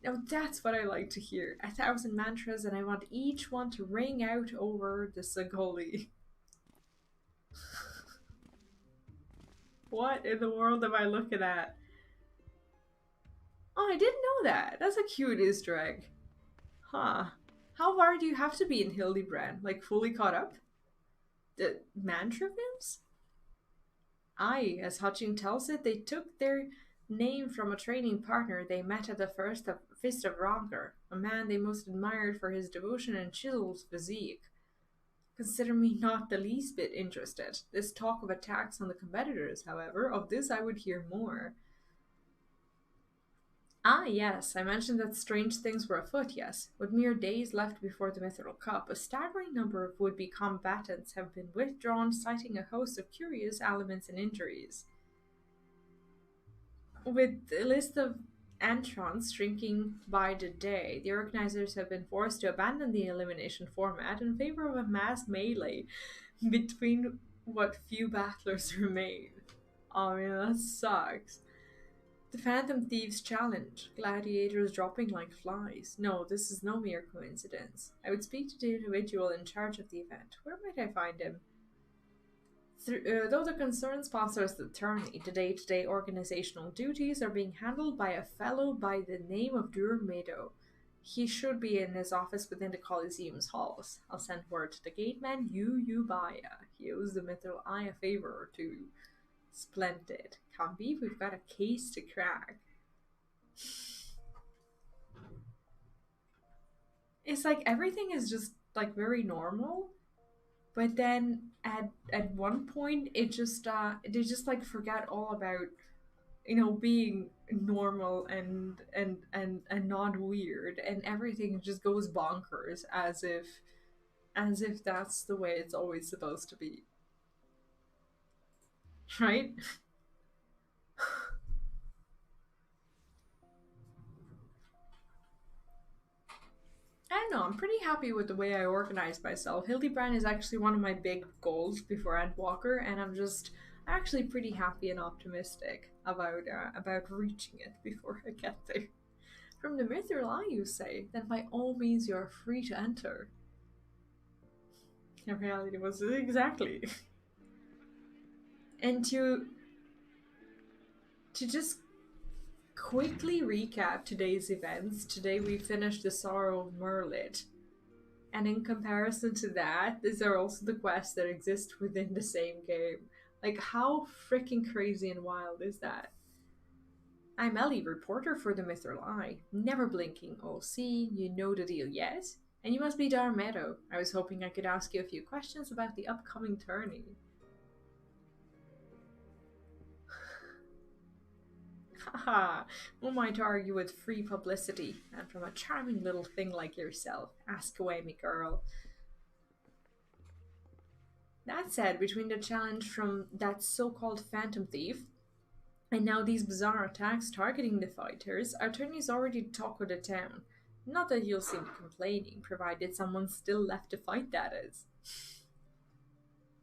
S1: Now that's what I like to hear. 1,000 mantras, and I want each one to ring out over the Sagoli. What in the world am I looking at? Oh, I didn't know that. That's a cute Easter egg. Huh. How far do you have to be in Hildibrand? Like, fully caught up? The mantra films? Aye, as Hutching tells it, they took their name from a training partner they met at the Fist of Ronker, a man they most admired for his devotion and chiseled physique. Consider me not the least bit interested. This talk of attacks on the competitors, however, of this I would hear more. Ah, yes, I mentioned that strange things were afoot, yes. With mere days left before the Mithril Cup, a staggering number of would-be combatants have been withdrawn, citing a host of curious ailments and injuries. With the list of entrants shrinking by the day, the organizers have been forced to abandon the elimination format in favor of a mass melee between what few battlers remain. Oh man, that sucks. The Phantom Thieves Challenge. Gladiators dropping like flies. No, this is no mere coincidence. I would speak to the individual in charge of the event. Where might I find him? Though the concerned sponsors the tourney, the day-to-day organizational duties are being handled by a fellow by the name of Dur Meadow. He should be in his office within the Coliseum's halls. I'll send word to the gateman, Ubaya. He owes the Mithril Eye a favor or two. Splendid. Kambi, we've got a case to crack. It's like everything is just like very normal, but then at one point it just they just like forget all about, you know, being normal and not weird, and everything just goes bonkers as if that's the way it's always supposed to be. Right? I don't know, I'm pretty happy with the way I organized myself. Hildibrand is actually one of my big goals before Endwalker, and I'm actually pretty happy and optimistic about reaching it before I get there. From the Mithril Eye, you say? Then by all means you are free to enter. In reality, it was exactly. And to just quickly recap today's events. Today we finished the Sorrow of Werlyt. And in comparison to that, these are also the quests that exist within the same game. Like, how freaking crazy and wild is that? I'm Ellie, reporter for the Mithril Eye. Never blinking. Oh, see, you know the deal, yes? And you must be Darmeadow. I was hoping I could ask you a few questions about the upcoming tourney. Haha, who might argue with free publicity, and from a charming little thing like yourself. Ask away, me girl. That said, between the challenge from that so-called Phantom Thief, and now these bizarre attacks targeting the fighters, our tourney's already talk of the town. Not that you'll seem complaining, provided someone's still left to fight, that is.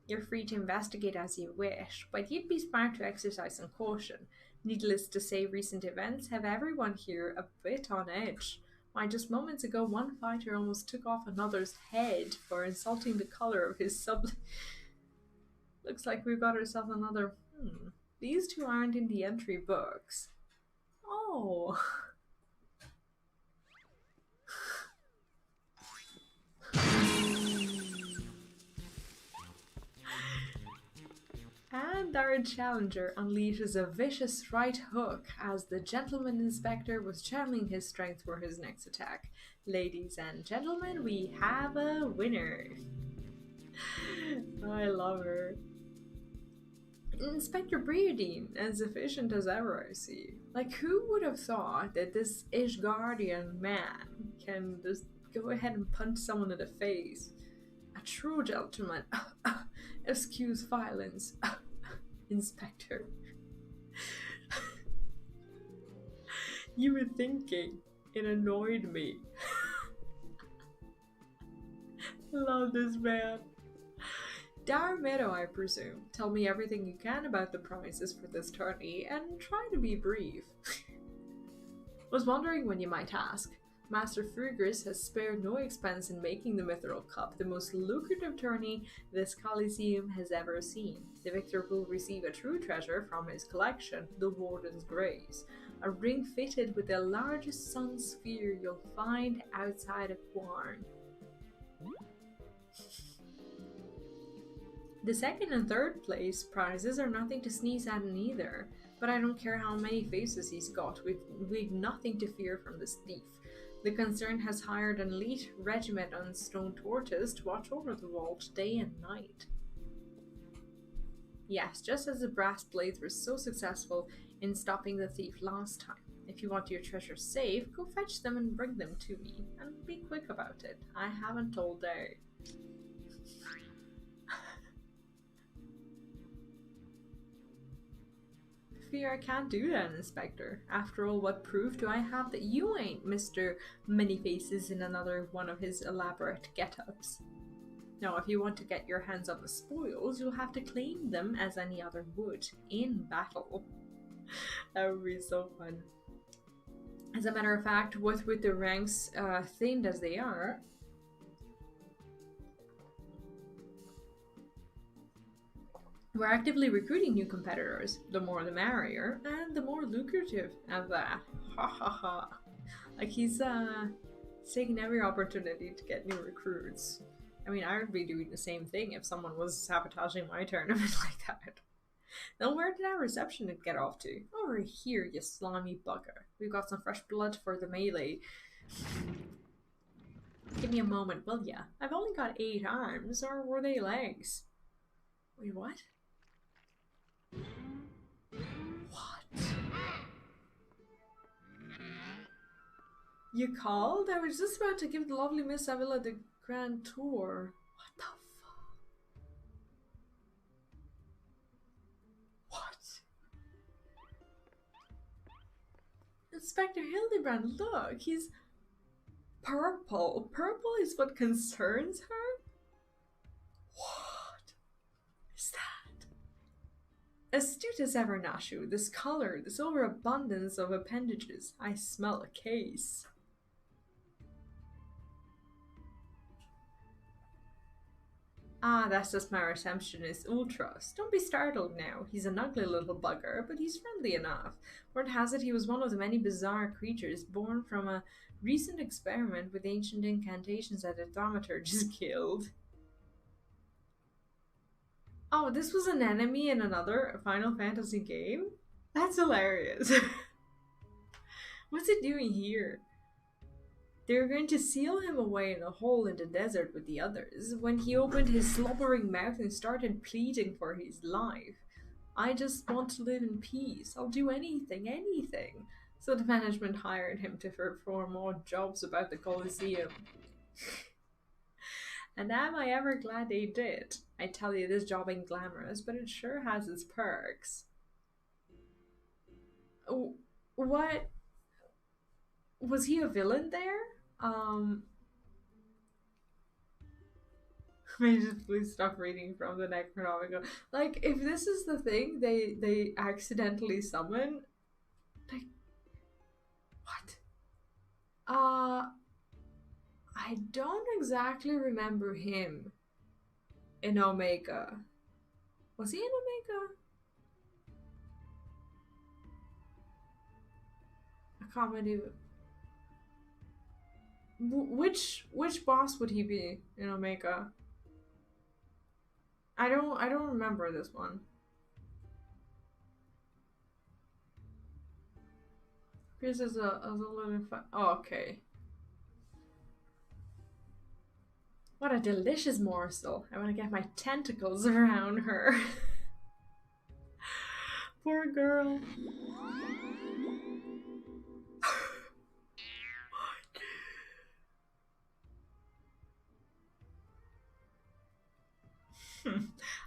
S1: You're free to investigate as you wish, but you'd be smart to exercise some caution. Needless to say, recent events have everyone here a bit on edge. Why, just moments ago, one fighter almost took off another's head for insulting the color of his sub... Looks like we've got ourselves another... These two aren't in the entry books. Oh... And our challenger unleashes a vicious right hook as the gentleman inspector was channeling his strength for his next attack. Ladies and gentlemen, we have a winner. I love her. Inspector Briodine, as efficient as ever, I see. Like, who would have thought that this Ishgardian man can just go ahead and punch someone in the face? A true gentleman. Excuse violence. Inspector. You were thinking. It annoyed me. Love this man. Darmeadow, I presume. Tell me everything you can about the prizes for this tourney, and try to be brief. Was wondering when you might ask. Master Frugris has spared no expense in making the Mithril Cup the most lucrative tourney this Coliseum has ever seen. The victor will receive a true treasure from his collection, the Warden's Grace, a ring fitted with the largest sun sphere you'll find outside of Quarn. The second and third place prizes are nothing to sneeze at either, but I don't care how many faces he's got, we've nothing to fear from this thief. The concern has hired an elite regiment on stone torches to watch over the vault day and night. Yes, just as the brass blades were so successful in stopping the thief last time. If you want your treasure safe, go fetch them and bring them to me. And be quick about it. I haven't all day. Fear I can't do that, Inspector. After all, what proof do I have that you ain't Mr. Many Faces in another one of his elaborate get-ups? Now, if you want to get your hands on the spoils, you'll have to claim them as any other would, in battle. That would be so fun. As a matter of fact, with the ranks thinned as they are, we're actively recruiting new competitors. The more the merrier, and the more lucrative at that. Ha ha ha. Like, he's taking every opportunity to get new recruits. I mean, I would be doing the same thing if someone was sabotaging my tournament like that. Then where did our receptionist get off to? Over here, you slimy bugger. We've got some fresh blood for the melee. Give me a moment, will ya? I've only got 8 arms, or were they legs? Wait, what? What? You called? I was just about to give the lovely Miss Avila the grand tour. What the fuck? What? Inspector Hildibrand, look, he's Purple. Purple is what concerns her? What is that? Astute as ever, Nashu. This color, this overabundance of appendages. I smell a case. Ah, that's just my receptionist, Ultras. Don't be startled now. He's an ugly little bugger, but he's friendly enough. Word has it he was one of the many bizarre creatures born from a recent experiment with ancient incantations that a thaumaturgist killed. Oh, this was an enemy in another Final Fantasy game? That's hilarious. What's it doing here? They were going to seal him away in a hole in the desert with the others when he opened his slobbering mouth and started pleading for his life. I just want to live in peace. I'll do anything, anything. So the management hired him to perform odd jobs about the Colosseum. And am I ever glad they did? I tell you, this job ain't glamorous, but it sure has its perks. What? Was he a villain there? Maybe just please stop reading from the Necronomicon. Like, if this is the thing they accidentally summon, like, what? I don't exactly remember him in Omega. Was he in Omega? A comedy. Which boss would he be in Omega? I don't remember this one. This is a little. Oh, okay. What a delicious morsel. I want to get my tentacles around her. Poor girl.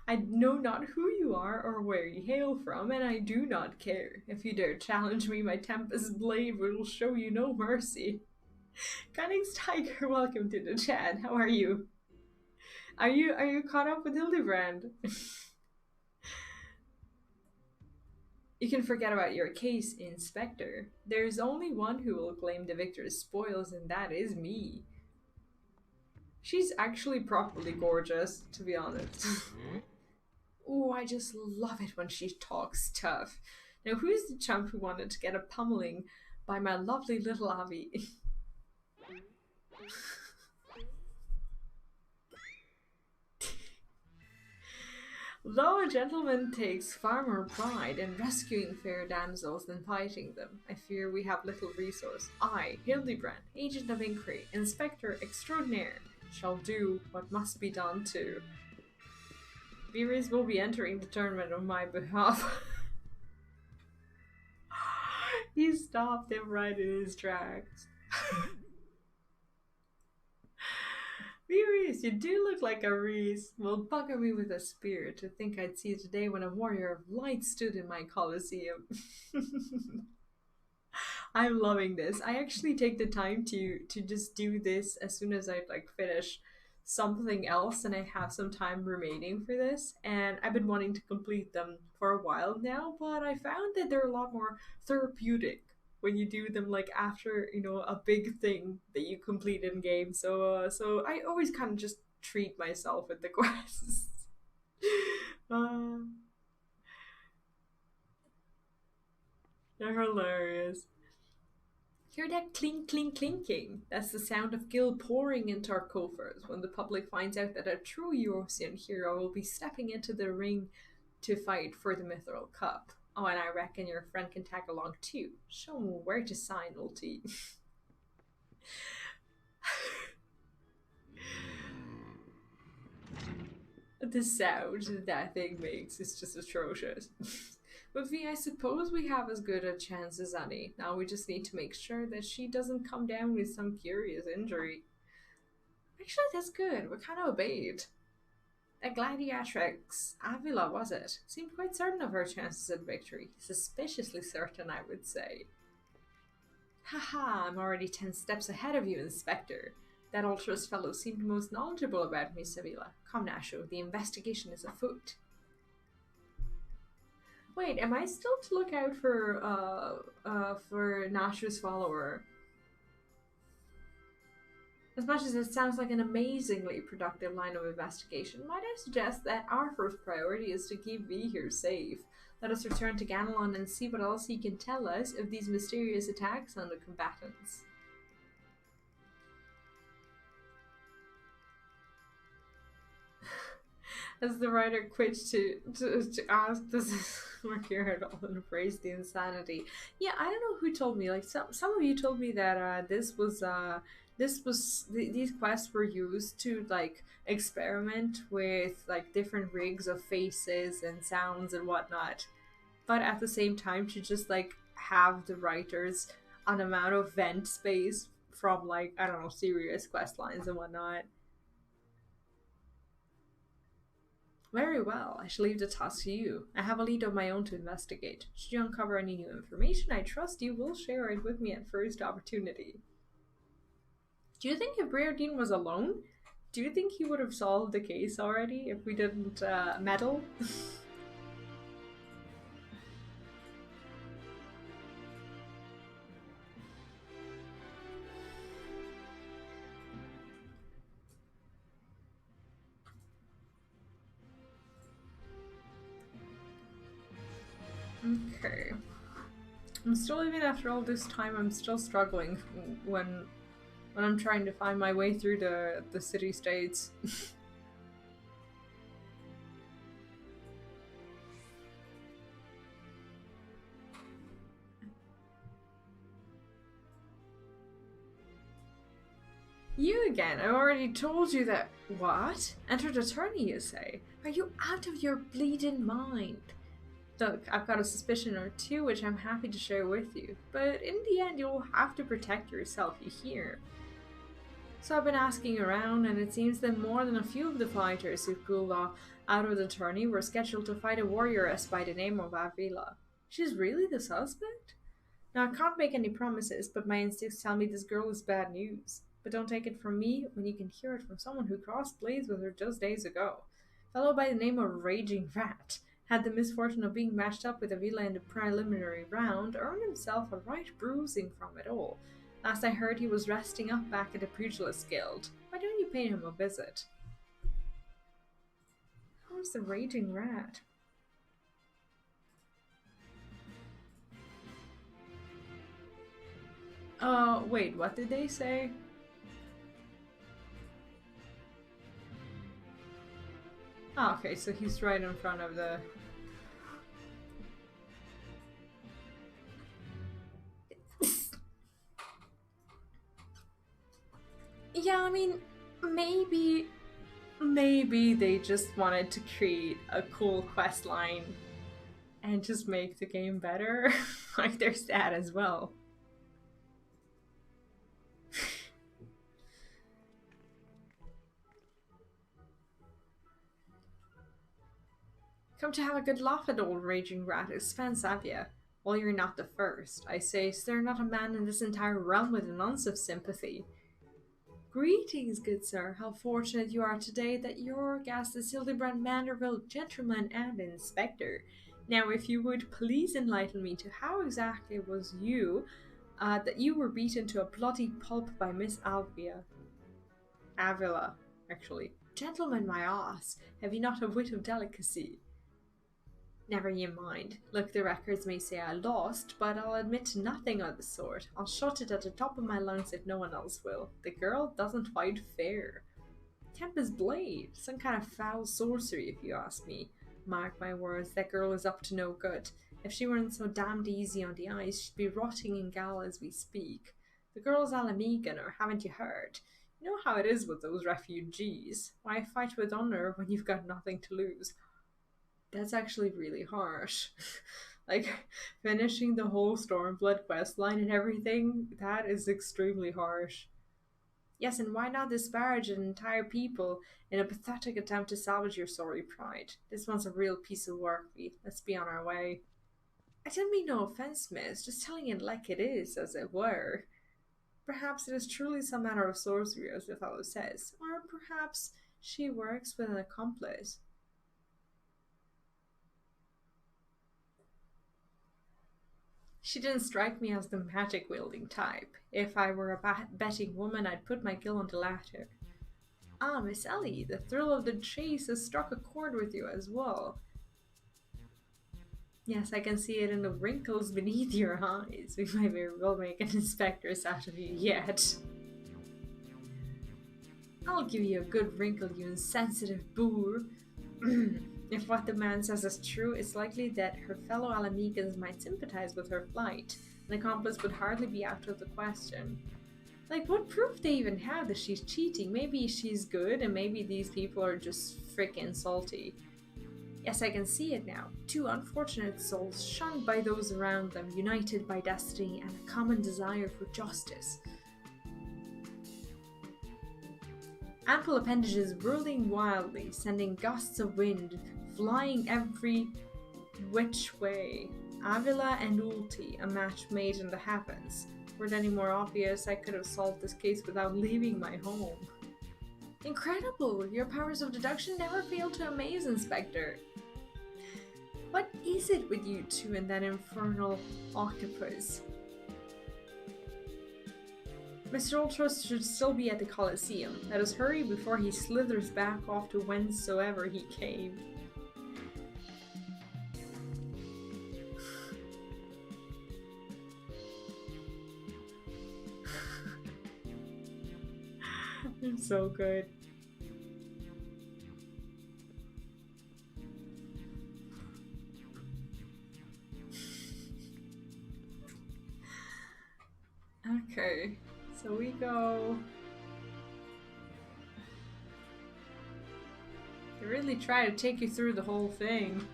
S1: I know not who you are or where you hail from, and I do not care. If you dare challenge me, my Tempest Blade will show you no mercy. Cunning's Tiger, welcome to the chat. How are you? Are you caught up with Hildibrand? You can forget about your case, Inspector. There's only one who will claim the victor's spoils, and that is me. She's actually properly gorgeous, to be honest. Ooh, I just love it when she talks tough. Now, who's the chump who wanted to get a pummeling by my lovely little Abby? Though a gentleman takes far more pride in rescuing fair damsels than fighting them, I fear we have little resource. I, Hildibrand, Agent of Inquiry, Inspector Extraordinaire, shall do what must be done too. Viris will be entering the tournament on my behalf. He stopped him right in his tracks. Viris, you do look like a Reese. Will bugger me with a spear to think I'd see today when a warrior of light stood in my Colosseum. I'm loving this. I actually take the time to just do this as soon as I finish something else and I have some time remaining for this, and I've been wanting to complete them for a while now, but I found that they're a lot more therapeutic when you do them after a big thing that you complete in game. So I always kind of just treat myself with the quests. They're hilarious. Hear that clink, clink, clinking? That's the sound of gil pouring into our coffers when the public finds out that a true Eurasian hero will be stepping into the ring to fight for the Mithril Cup. Oh, and I reckon your friend can tag along too. Show him where to sign, ulti. The sound that thing makes is just atrocious. But V, I suppose we have as good a chance as any. Now we just need to make sure that she doesn't come down with some curious injury. Actually, that's good. We're kind of obeyed. A gladiatrix, Avila was it? Seemed quite certain of her chances at victory. Suspiciously certain, I would say. Haha, I'm already 10 steps ahead of you, Inspector. That ultras fellow seemed most knowledgeable about me, Sevilla. Come, Nasho, the investigation is afoot. Wait, am I still to look out for Nasho's follower? As much as it sounds like an amazingly productive line of investigation, might I suggest that our first priority is to keep V here safe. Let us return to Ganelon and see what else he can tell us of these mysterious attacks on the combatants. As the writer quit to ask, does Mercure often embrace the insanity? Yeah, I don't know who told me. Like some of you told me that these quests were used to like experiment with like different rigs of faces and sounds and whatnot, but at the same time to just like have the writers an amount of vent space from like, I don't know, serious quest lines and whatnot. Very well, I shall leave the task to you. I have a lead of my own to investigate. Should you uncover any new information, I trust you will share it with me at first opportunity. Do you think if Briardine was alone, do you think he would have solved the case already if we didn't meddle? Okay. I'm still, even after all this time, I'm still struggling when I'm trying to find my way through the city-states. You again, I already told you that. What? Entered attorney, you say? Are you out of your bleeding mind? Look, I've got a suspicion or two which I'm happy to share with you, but in the end you'll have to protect yourself, you hear? So I've been asking around, and it seems that more than a few of the fighters who pulled out of the tourney were scheduled to fight a warrioress by the name of Avila. She's really the suspect? Now I can't make any promises, but my instincts tell me this girl is bad news. But don't take it from me when you can hear it from someone who crossed blades with her just days ago. A fellow by the name of Raging Rat had the misfortune of being matched up with Avila in the preliminary round, earned himself a right bruising from it all. Last I heard, he was resting up back at the Pugilist Guild. Why don't you pay him a visit? Who's the Raging Rat? Wait, what did they say? Oh, okay, so he's right in front of the... Yeah, I mean, maybe they just wanted to create a cool quest line and just make the game better. Like, there's that as well. Come to have a good laugh at old Raging Rat, expense have ya? Well, you're not the first. I say, is there not a man in this entire realm with an ounce of sympathy? Greetings, good sir. How fortunate you are today that your guest is Hildibrand Manderville, gentleman and inspector. Now, if you would please enlighten me to how exactly it was that you were beaten to a bloody pulp by Miss Avila, actually. Gentlemen, my ass, have you not a wit of delicacy? Never you mind. Look, the records may say I lost, but I'll admit to nothing of the sort. I'll shut it at the top of my lungs if no one else will. The girl doesn't fight fair. Tempest Blade, some kind of foul sorcery if you ask me. Mark my words, that girl is up to no good. If she weren't so damned easy on the eyes, she'd be rotting in Gal as we speak. The girl's Alamegan, or haven't you heard? You know how it is with those refugees. Why fight with honor when you've got nothing to lose? That's actually really harsh. Like, finishing the whole Stormblood questline and everything, that is extremely harsh. Yes, and why not disparage an entire people in a pathetic attempt to salvage your sorry pride? This one's a real piece of work, Pete. Let's be on our way. I didn't mean no offense, miss, just telling it like it is, as it were. Perhaps it is truly some matter of sorcery, as the fellow says, or perhaps she works with an accomplice. She didn't strike me as the magic-wielding type. If I were a betting woman, I'd put my gill on the latter. Ah, Miss Ellie, the thrill of the chase has struck a chord with you as well. Yes, I can see it in the wrinkles beneath your eyes. We might very well make an inspectress out of you yet. I'll give you a good wrinkle, you insensitive boor. If what the man says is true, it's likely that her fellow Alamegans might sympathize with her plight. An accomplice would hardly be out of the question. Like, what proof they even have that she's cheating? Maybe she's good, and maybe these people are just freaking salty. Yes, I can see it now. Two unfortunate souls shunned by those around them, united by destiny and a common desire for justice. Ample appendages whirling wildly, sending gusts of wind, flying every which way. Avila and Ulti, a match made in the heavens. Were it any more obvious, I could have solved this case without leaving my home. Incredible! Your powers of deduction never fail to amaze, Inspector. What is it with you two and that infernal octopus? Mr. Ultros should still be at the Colosseum. Let us hurry before he slithers back off to whencesoever he came. It's so good. Okay, so we go. They really try to take you through the whole thing.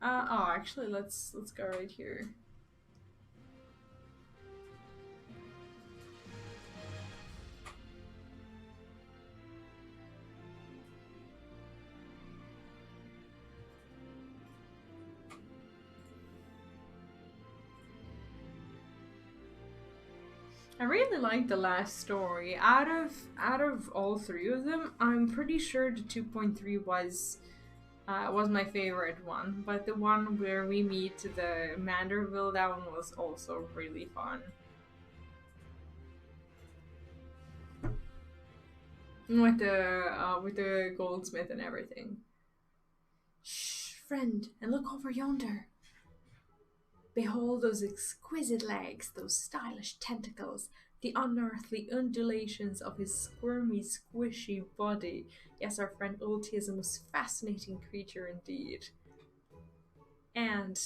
S1: Oh, actually, let's go right here. I really like the last story. Out of all three of them, I'm pretty sure the 2.3 was my favorite one. But the one where we meet the Manderville, that one was also really fun. With the goldsmith and everything. Shh, friend, and look over yonder. Behold those exquisite legs, those stylish tentacles, the unearthly undulations of his squirmy, squishy body. Yes, our friend Ulti is a most fascinating creature indeed. And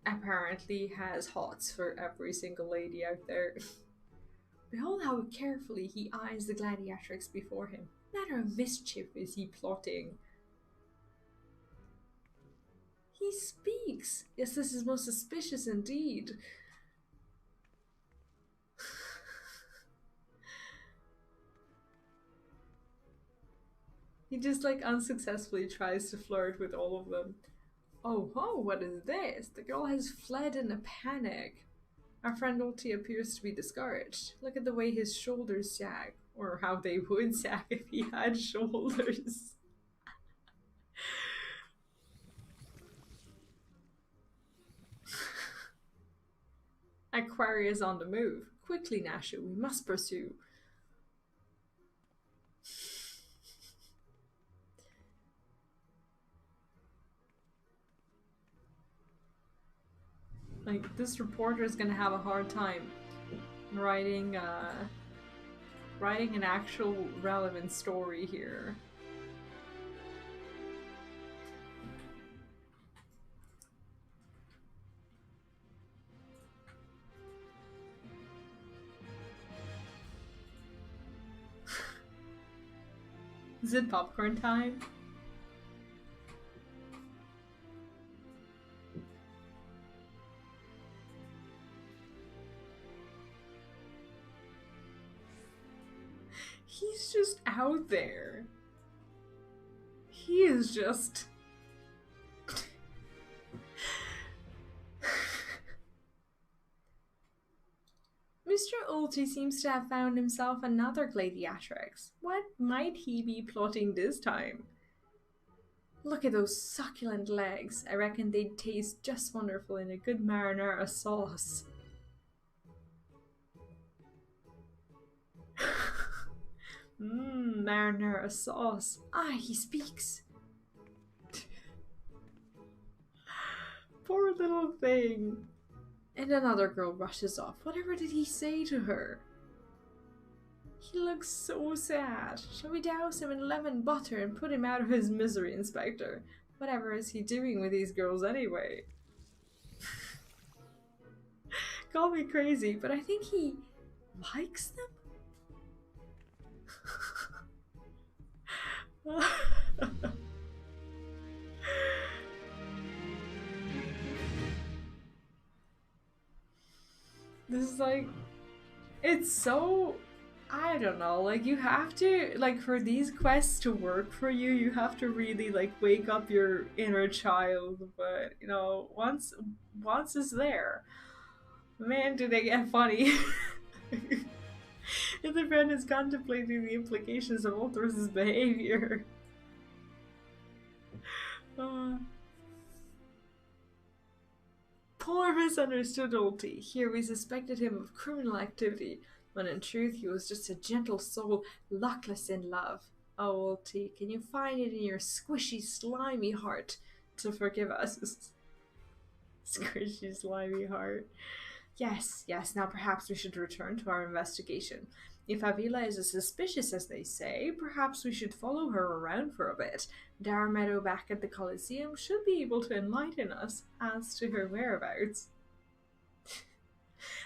S1: apparently has hots for every single lady out there. Behold how carefully he eyes the gladiatrix before him. What manner of mischief is he plotting? He speaks! Yes, this is most suspicious indeed. He just like unsuccessfully tries to flirt with all of them. Oh ho, what is this? The girl has fled in a panic. Our friend Ulti appears to be discouraged. Look at the way his shoulders sag. Or how they would sag if he had shoulders. Aquarius on the move. Quickly, Nashu, we must pursue. Like, this reporter is gonna have a hard time writing an actual relevant story here. Is it popcorn time? He's just out there. He is just Mr. Ulti seems to have found himself another gladiatrix. What might he be plotting this time? Look at those succulent legs. I reckon they'd taste just wonderful in a good marinara sauce. Marinara sauce. Ah, he speaks. Poor little thing. And another girl rushes off. Whatever did he say to her? He looks so sad. Shall we douse him in lemon butter and put him out of his misery, Inspector? Whatever is he doing with these girls anyway? Call me crazy, but I think he likes them? This is like, it's so, I don't know, like you have to, like for these quests to work for you, you have to really like wake up your inner child, but you know, once it's there, man, do they get funny. If the friend is contemplating the implications of Ultros' behavior. Poor misunderstood Ulti. Here we suspected him of criminal activity, when in truth he was just a gentle soul, luckless in love. Oh, Ulti, can you find it in your squishy, slimy heart to forgive us? Squishy, slimy heart. Yes, now perhaps we should return to our investigation. If Avila is as suspicious as they say, perhaps we should follow her around for a bit. Darmeadow back at the Colosseum should be able to enlighten us as to her whereabouts.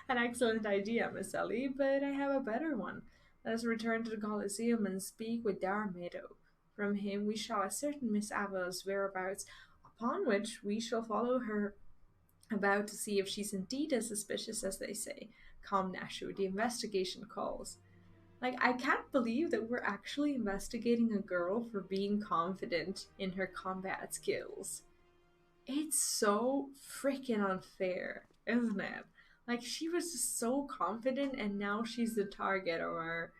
S1: An excellent idea, Miss Ellie, but I have a better one. Let us return to the Colosseum and speak with Darmeadow. From him we shall ascertain Miss Avila's whereabouts, upon which we shall follow her about to see if she's indeed as suspicious as they say. Come, Nashu, the investigation calls. Like, I can't believe that we're actually investigating a girl for being confident in her combat skills. It's so freaking unfair, isn't it? Like, she was just so confident and now she's the target, or...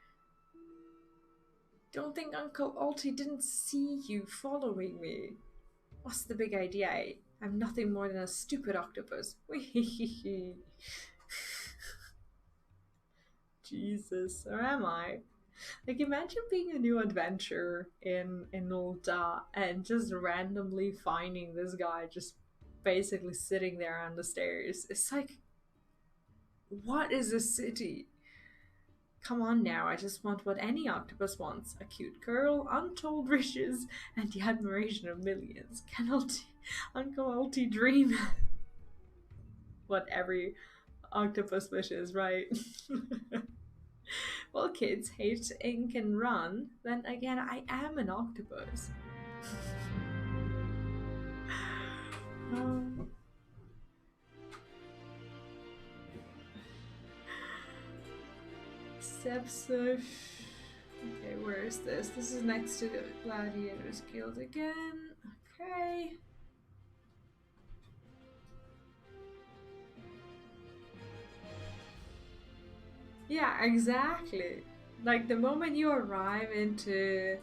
S1: Don't think Uncle Ulti didn't see you following me. What's the big idea? I'm nothing more than a stupid octopus. Jesus, or am I? Like, imagine being a new adventurer in Ulta and just randomly finding this guy just basically sitting there on the stairs. It's like, what is a city? Come on now, I just want what any octopus wants. A cute girl, untold riches, and the admiration of millions. Can Uncle Ulti dream? What every octopus wishes, right? Well, kids hate ink and run. Then again, I am an octopus. Sepsush. Okay, where is this? This is next to the Gladiators Guild again. Okay. Yeah, exactly. Like the moment you arrive into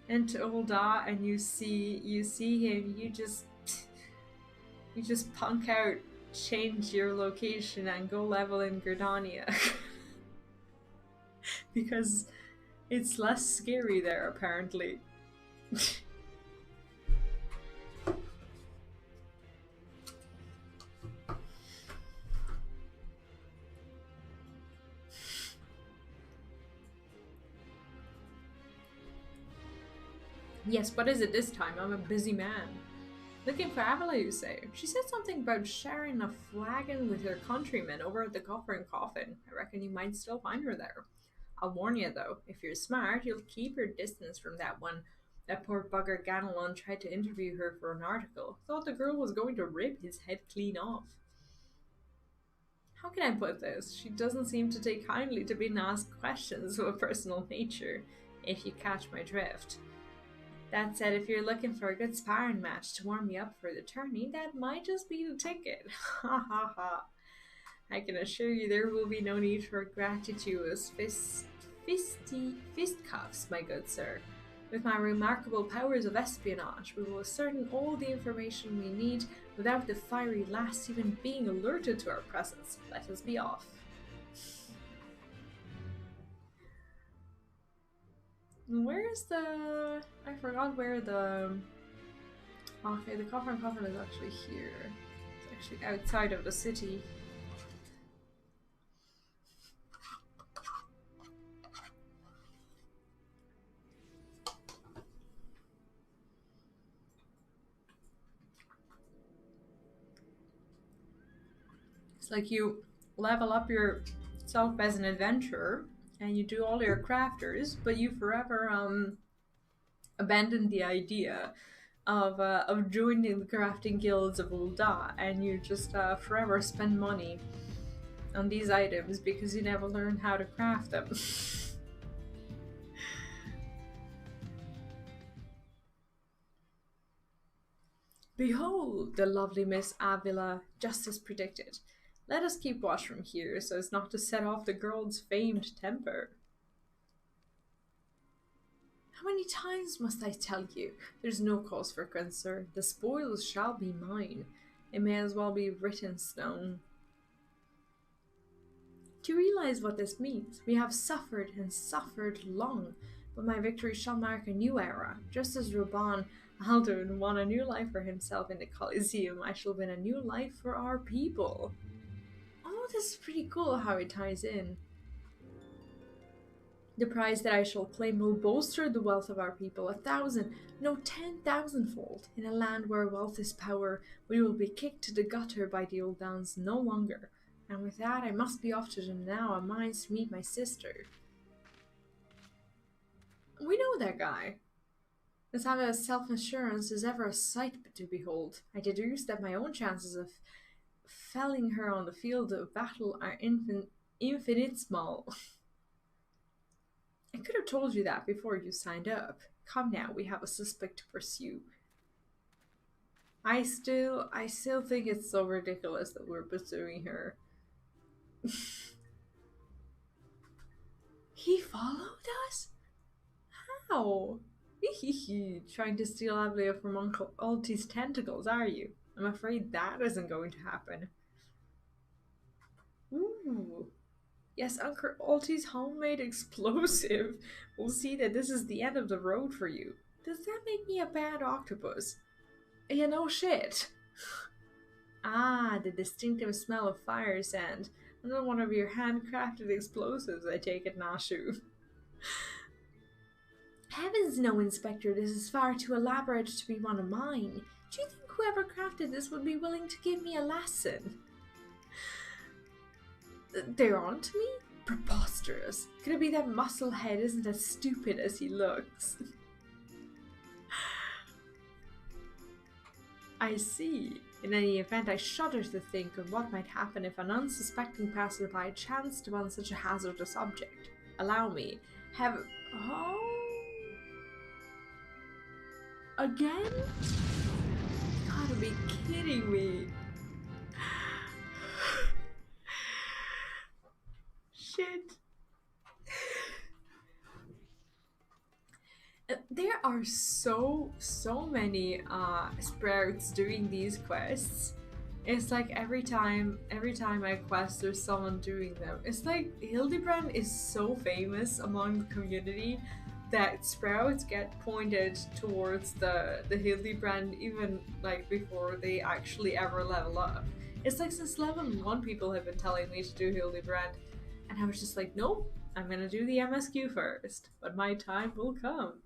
S1: Ulda and you see him, you just punk out, change your location, and go level in Gridania. Because it's less scary there, apparently. Yes, what is it this time? I'm a busy man. Looking for Avila, you say? She said something about sharing a flagon with her countrymen over at the Copper and Coffin. I reckon you might still find her there. I'll warn you though, if you're smart, you'll keep your distance from that one. That poor bugger Ganelon tried to interview her for an article. Thought the girl was going to rip his head clean off. How can I put this? She doesn't seem to take kindly to being asked questions of a personal nature, if you catch my drift. That said, if you're looking for a good sparring match to warm you up for the tourney, that might just be the ticket. Ha ha ha. I can assure you there will be no need for gratuitous fistcuffs, my good sir. With my remarkable powers of espionage, we will ascertain all the information we need without the fiery lass even being alerted to our presence. Let us be off. Where's the... I forgot where the... Okay, the coffin is actually here. It's actually outside of the city. It's like you level up yourself as an adventurer and you do all your crafters, but you forever abandon the idea of joining the crafting guilds of Ul'dah, and you just forever spend money on these items because you never learn how to craft them. Behold, the lovely Miss Avila, just as predicted. Let us keep watch from here so as not to set off the girl's famed temper. How many times must I tell you? There's no cause for concern. The spoils shall be mine. It may as well be written in stone. Do you realize what this means? We have suffered and suffered long, but my victory shall mark a new era. Just as Raban Aldun won a new life for himself in the Colosseum, I shall win a new life for our people. Oh, this is pretty cool how it ties in. The prize that I shall claim will bolster the wealth of our people 1,000, no 10,000-fold. In a land where wealth is power, we will be kicked to the gutter by the old downs no longer. And with that, I must be off to the now of mines to meet my sister. We know that guy. This have a self-assurance is ever a sight to behold. I deduce that my own chances of felling her on the field of battle are infinitesimal. I could have told you that before you signed up. Come now, we have a suspect to pursue. I still think it's so ridiculous that we're pursuing her. He followed us? How? Trying to steal Avila from Uncle Ulti's tentacles, are you? I'm afraid that isn't going to happen. Ooh. Yes, Uncle Ulti's homemade explosive. We'll see that this is the end of the road for you. Does that make me a bad octopus? Yeah, no shit. Ah, the distinctive smell of fire sand. Another one of your handcrafted explosives, I take it, Nashu. Heavens no, Inspector, this is far too elaborate to be one of mine. Do you think whoever crafted this would be willing to give me a lesson? They're on to me? Preposterous. Could it be that Musclehead isn't as stupid as he looks? I see. In any event, I shudder to think of what might happen if an unsuspecting passerby chanced upon such a hazardous object. Allow me. Oh? Again? You gotta be kidding me. Shit. There are so many sprouts doing these quests. It's like every time I quest there's someone doing them. It's like Hildibrand is so famous among the community that sprouts get pointed towards the Hildibrand even like before they actually ever level up. It's like since level 1 people have been telling me to do Hildibrand, and I was just like, nope, I'm gonna do the MSQ first, but my time will come.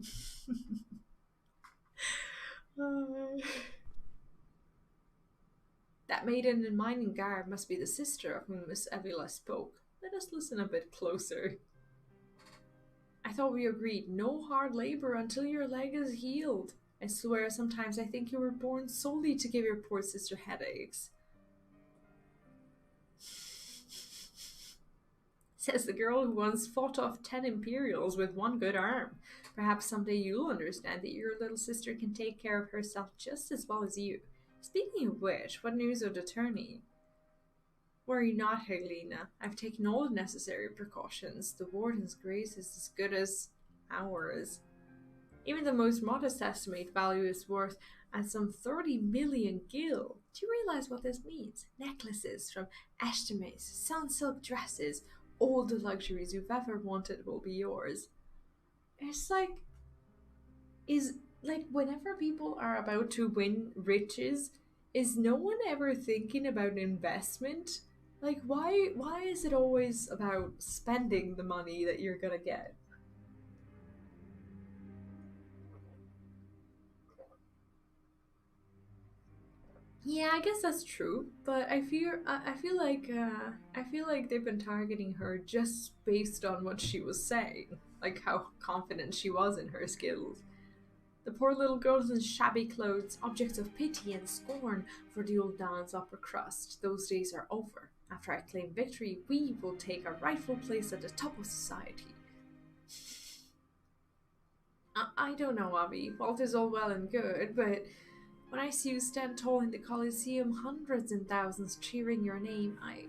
S1: That maiden in mining garb must be the sister of whom Miss Avila spoke. Let us listen a bit closer. I thought we agreed no hard labor until your leg is healed. I swear sometimes I think you were born solely to give your poor sister headaches. Says the girl who once fought off 10 Imperials with one good arm. Perhaps someday you'll understand that your little sister can take care of herself just as well as you. Speaking of which, what news of the tourney? Worry not, Helena. I've taken all the necessary precautions. The warden's grace is as good as ours. Even the most modest estimate value is worth at some 30 million gil. Do you realize what this means? Necklaces from Eshtimes, sun silk dresses, all the luxuries you've ever wanted will be yours. It's like, whenever people are about to win riches, is no one ever thinking about investment? Like, why is it always about spending the money that you're gonna get? Yeah, I guess that's true, but I feel like they've been targeting her just based on what she was saying, like how confident she was in her skills. The poor little girls in shabby clothes, objects of pity and scorn for the old Don's upper crust. Those days are over. After I claim victory, we will take our rightful place at the top of society. I don't know, Abby. Walt is all well and good, but when I see you stand tall in the Colosseum, hundreds and thousands cheering your name, I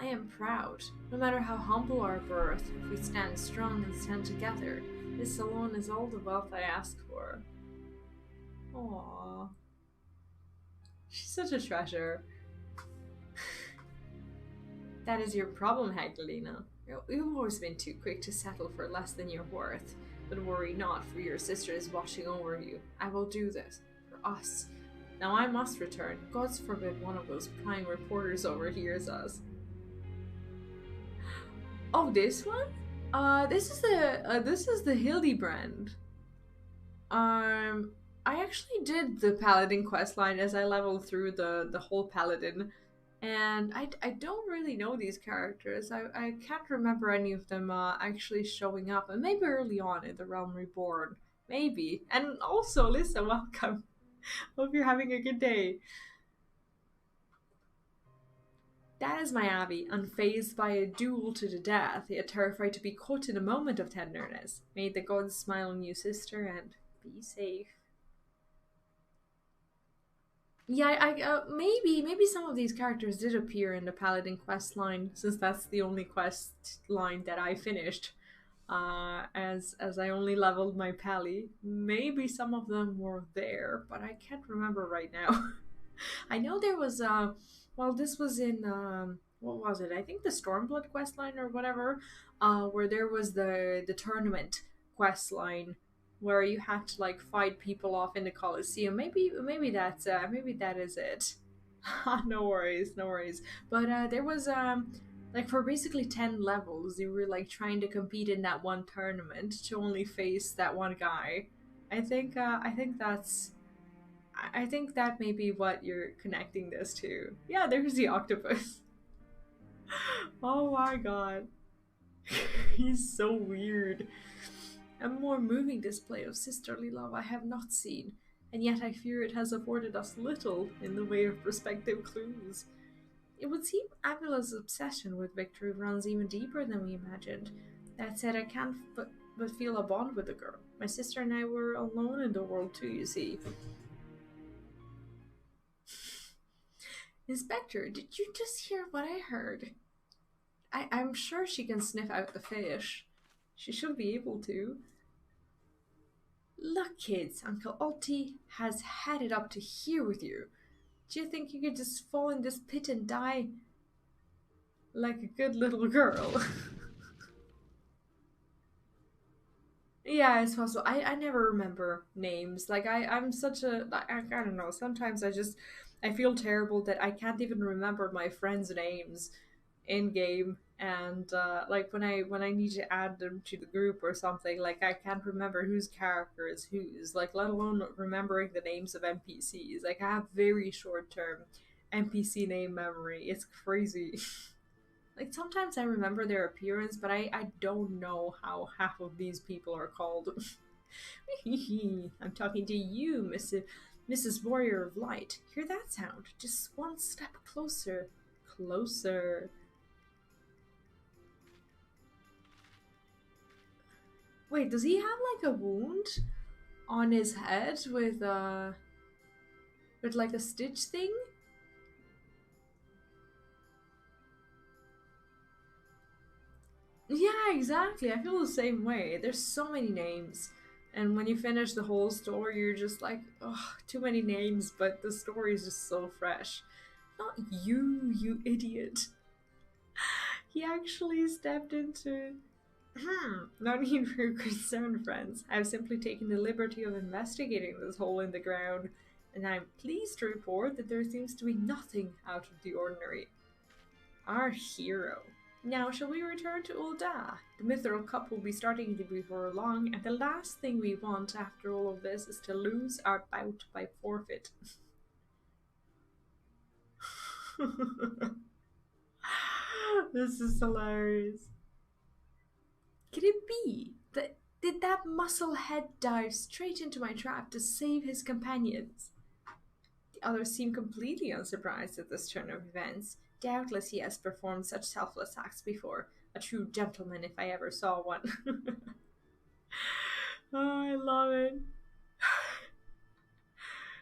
S1: am proud. No matter how humble our birth, if we stand strong and stand together, this alone is all the wealth I ask for. Aww. She's such a treasure. That is your problem, Helena. You've always been too quick to settle for less than you're worth. But worry not, for your sister is watching over you. I will do this. For us. Now I must return. God's forbid one of those prying reporters overhears us. Oh, this one? This is the Hildibrand. I actually did the Paladin questline as I leveled through the whole Paladin. And I don't really know these characters. I can't remember any of them actually showing up. And maybe early on in the Realm Reborn. Maybe. And also, Lisa, welcome. Hope you're having a good day. That is my Abby, unfazed by a duel to the death, yet terrified to be caught in a moment of tenderness. May the gods smile on you, sister, and be safe. Yeah, maybe some of these characters did appear in the Paladin quest line, since that's the only quest line that I finished. As I only leveled my Pally. Maybe some of them were there, but I can't remember right now. I know there was this was in what was it? I think the Stormblood quest line or whatever, where there was the tournament quest line where you had to like fight people off in the Colosseum. Maybe that is it. No worries. But there was like for basically 10 levels, you were like trying to compete in that one tournament to only face that one guy. I think that may be what you're connecting this to. Yeah, there's the octopus. Oh my god. He's so weird. A more moving display of sisterly love I have not seen, and yet I fear it has afforded us little in the way of prospective clues. It would seem Avila's obsession with victory runs even deeper than we imagined. That said, I can't but feel a bond with the girl. My sister and I were alone in the world too, you see. Inspector, did you just hear what I heard? I'm sure she can sniff out the fish. She should be able to. Look, kids, Uncle Alti has had it up to here with you. Do you think you could just fall in this pit and die like a good little girl? Yeah, I suppose so. I never remember names. Like, I'm such a... I don't know. Sometimes I feel terrible that I can't even remember my friends' names in game, and like when I need to add them to the group or something, like I can't remember whose character is whose, like let alone remembering the names of NPCs. Like I have very short-term NPC name memory. It's crazy. Like sometimes I remember their appearance, but I don't know how half of these people are called. I'm talking to you, Mrs. Warrior of Light. Hear that sound? Just one step closer. Closer. Wait, does he have like a wound on his head with like a stitch thing? Yeah, exactly. I feel the same way. There's so many names. And when you finish the whole story, you're just like, oh, too many names, but the story is just so fresh. Not you, you idiot. He actually stepped into. No need for concern, friends. I've simply taken the liberty of investigating this hole in the ground, and I'm pleased to report that there seems to be nothing out of the ordinary. Our hero. Now, shall we return to Ul'dah? The Mithril Cup will be starting before long, and the last thing we want after all of this is to lose our bout by forfeit. This is hilarious. Could it be that did that musclehead dive straight into my trap to save his companions? The others seem completely unsurprised at this turn of events. Doubtless he has performed such selfless acts before. A true gentleman if I ever saw one. Oh, I love it.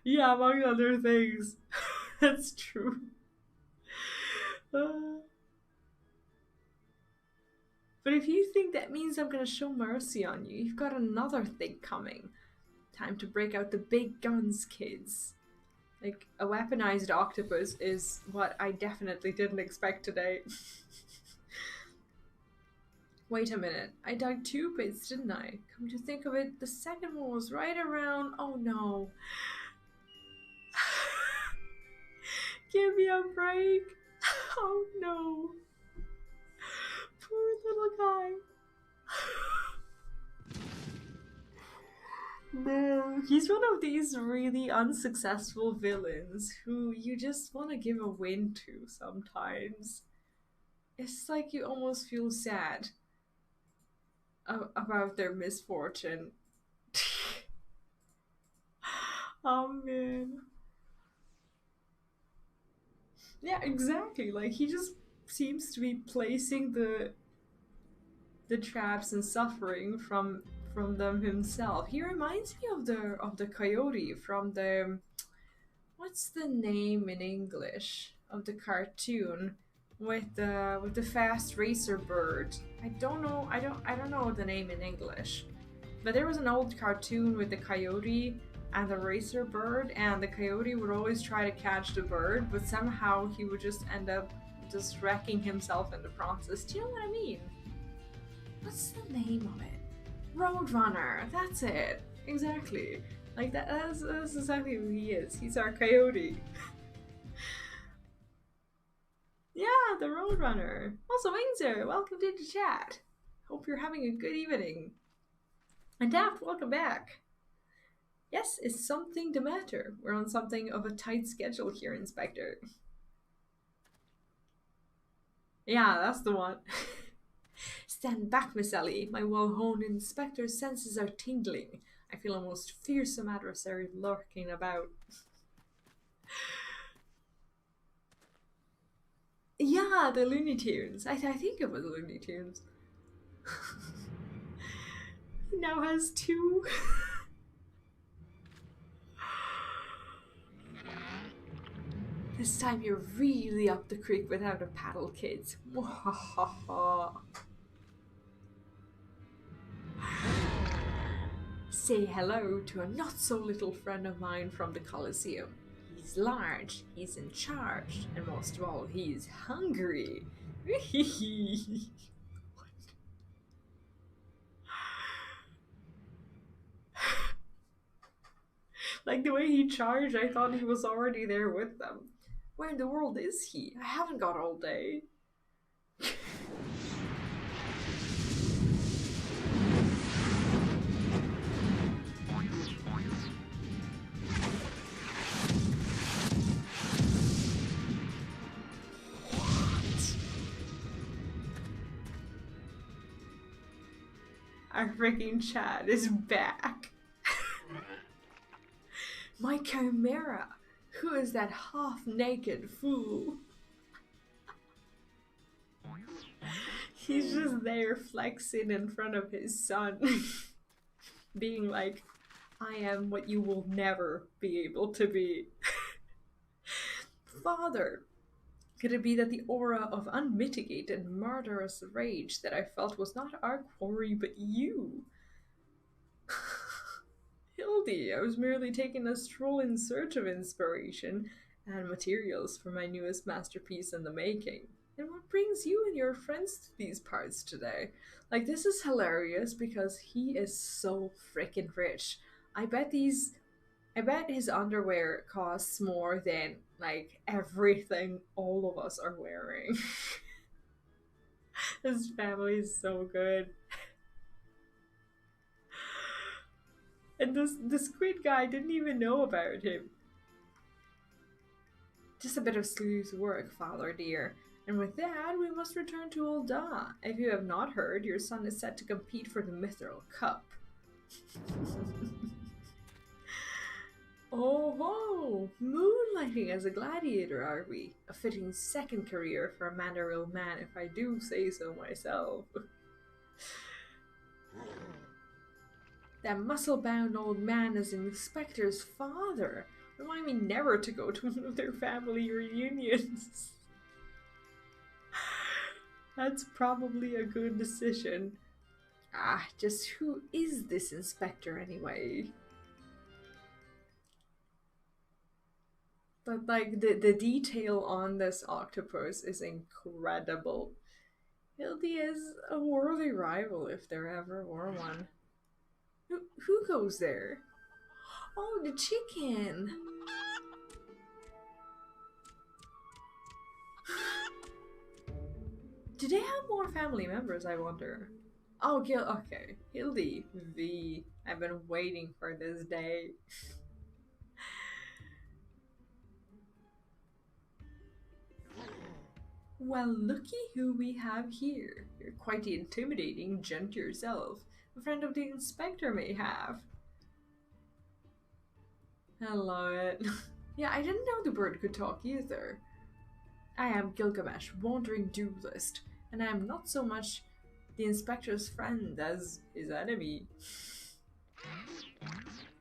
S1: Yeah, among other things. That's true. But if you think that means I'm gonna show mercy on you, you've got another thing coming. Time to break out the big guns, kids. Like, a weaponized octopus is what I definitely didn't expect today. Wait a minute, I dug 2 pits, didn't I? Come to think of it, the second one was right around... Oh no. Give me a break. Oh no. Poor little guy. No, he's one of these really unsuccessful villains who you just want to give a win to sometimes. It's like you almost feel sad about their misfortune. Oh man. Yeah, exactly. Like, he just seems to be placing the traps and suffering from them himself. He reminds me of the coyote from the, what's the name in English of the cartoon with the fast racer bird. I don't know the name in English. But there was an old cartoon with the coyote and the racer bird, and the coyote would always try to catch the bird, but somehow he would just end up just wrecking himself in the process. Do you know what I mean? What's the name of it? Roadrunner. That's it. Exactly. Like that's exactly who he is. He's our coyote. Yeah, the Roadrunner. Also, Wingzer, welcome to the chat. Hope you're having a good evening. And Daft, welcome back. Yes, is something the matter? We're on something of a tight schedule here, Inspector. Yeah, that's the one. Stand back, Miss Ellie. My well-honed inspector's senses are tingling. I feel a most fearsome adversary lurking about. Yeah, the Looney Tunes. I think it was Looney Tunes. He now has 2. This time you're really up the creek without a paddle, kids. Say hello to a not-so-little friend of mine from the Colosseum. He's large, he's in charge, and most of all, he's hungry. Like, the way he charged, I thought he was already there with them. Where in the world is he? I haven't got all day. Our freaking Chad is back. My chimera! Who is that half-naked fool? He's just there flexing in front of his son. Being like, I am what you will never be able to be. Father, Could it be that the aura of unmitigated, murderous rage that I felt was not our quarry but you? Hildy, I was merely taking a stroll in search of inspiration and materials for my newest masterpiece in the making. And what brings you and your friends to these parts today? Like, this is hilarious because he is so freaking rich. I bet his underwear costs more than, like, everything all of us are wearing. His family is so good. And the squid guy didn't even know about him. Just a bit of sleuth work, father dear. And with that, we must return to Ul'dah. If you have not heard, your son is set to compete for the Mithril Cup. Oh ho! Moonlighting as a gladiator, are we? A fitting second career for a Mandaril man, if I do say so myself. That muscle-bound old man is an inspector's father. Remind me never to go to one of their family reunions. That's probably a good decision. Just who is this inspector anyway? But like the detail on this octopus is incredible. Hildy is a worthy rival if there ever were one. Who goes there? Oh, the chicken! Do they have more family members, I wonder? Oh, okay. Hildy V. I've been waiting for this day. Well, looky who we have here. You're quite the intimidating gent yourself. A friend of the inspector may have. I love it. Yeah, I didn't know the bird could talk either. I am Gilgamesh, wandering duelist, and I am not so much the inspector's friend as his enemy.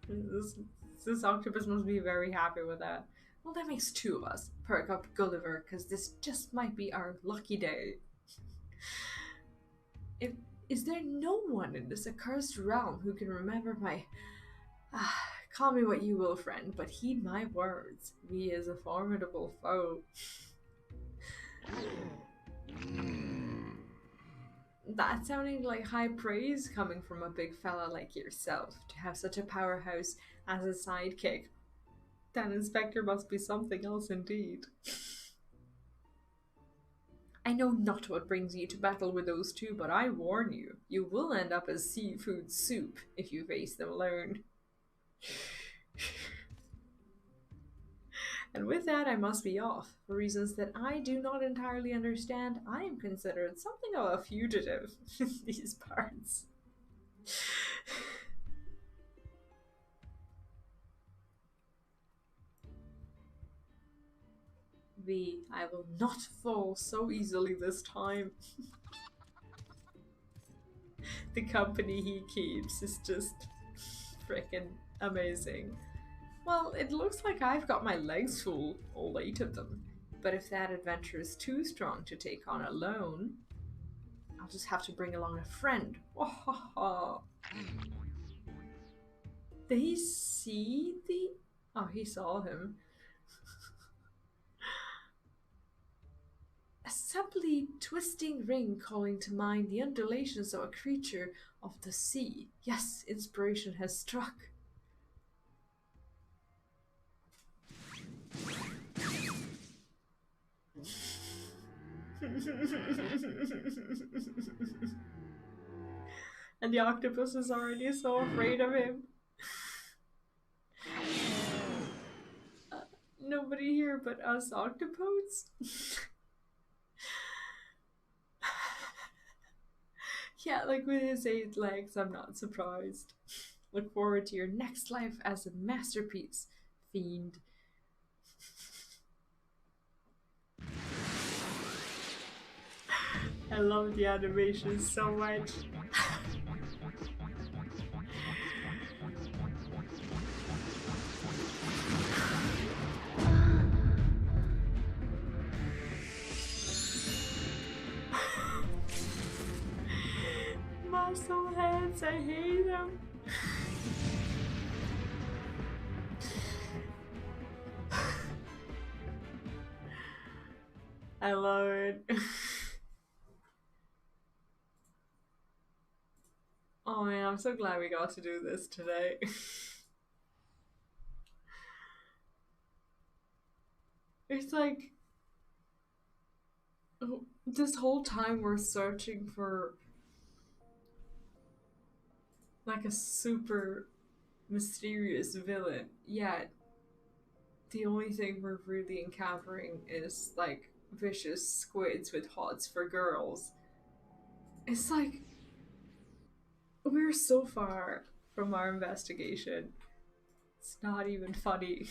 S1: This octopus must be very happy with that. Well, that makes two of us. Perk up Gulliver, because this just might be our lucky day. Is there no one in this accursed realm who can remember my... call me what you will, friend, but heed my words. We is a formidable foe. That sounding like high praise coming from a big fella like yourself, to have such a powerhouse as a sidekick. That inspector must be something else indeed. I know not what brings you to battle with those two, but I warn you, you will end up as seafood soup if you face them alone. And with that, I must be off. For reasons that I do not entirely understand, I am considered something of a fugitive in these parts. I will not fall so easily this time. The company he keeps is just freaking amazing. Well, it looks like I've got my legs full, all 8 of them. But if that adventure is too strong to take on alone, I'll just have to bring along a friend. Did he see the... Oh, he saw him. A subtly twisting ring calling to mind the undulations of a creature of the sea. Yes, inspiration has struck. And the octopus is already so afraid of him. Nobody here but us octopodes? Yeah, like with his 8 legs, I'm not surprised. Look forward to your next life as a masterpiece, fiend. I love the animation so much. I hate him. I love it. Oh man, I'm so glad we got to do this today. It's like this whole time we're searching for like a super mysterious villain, yet the only thing we're really encountering is like vicious squids with hots for girls. It's like we're so far from our investigation. It's not even funny.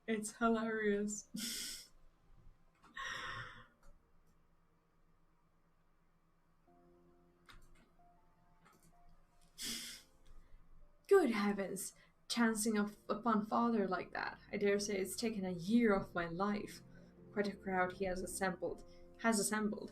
S1: It's hilarious. Good heavens, chancing upon father like that. I dare say it's taken a year off my life. Quite a crowd he has assembled.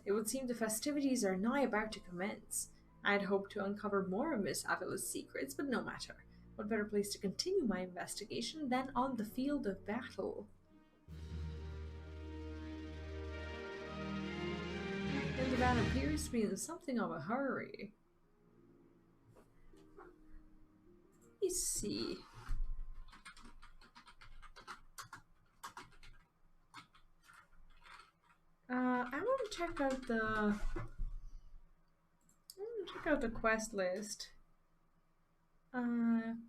S1: It would seem the festivities are nigh about to commence. I had hoped to uncover more of Miss Avila's secrets, but no matter. What better place to continue my investigation than on the field of battle? Hildibrand appears to be in something of a hurry. Let me see. I want to check out the quest list.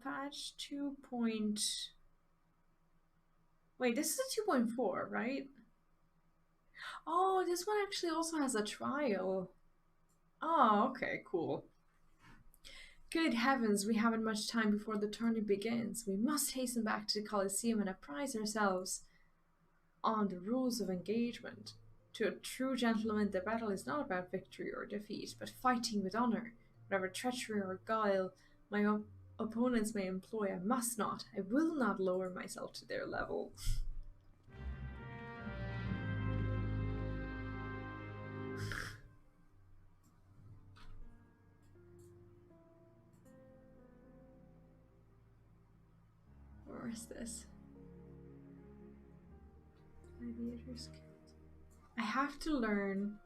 S1: Patch 2. Wait, this is a 2.4, right? Oh, this one actually also has a trial. Oh, okay, cool. Good heavens, we haven't much time before the tourney begins. We must hasten back to the Colosseum and apprise ourselves on the rules of engagement. To a true gentleman, the battle is not about victory or defeat, but fighting with honor. Whatever treachery or guile my opponents may employ, I must not, I will not lower myself to their level. Where is this? Gladiator's Guild. I have to learn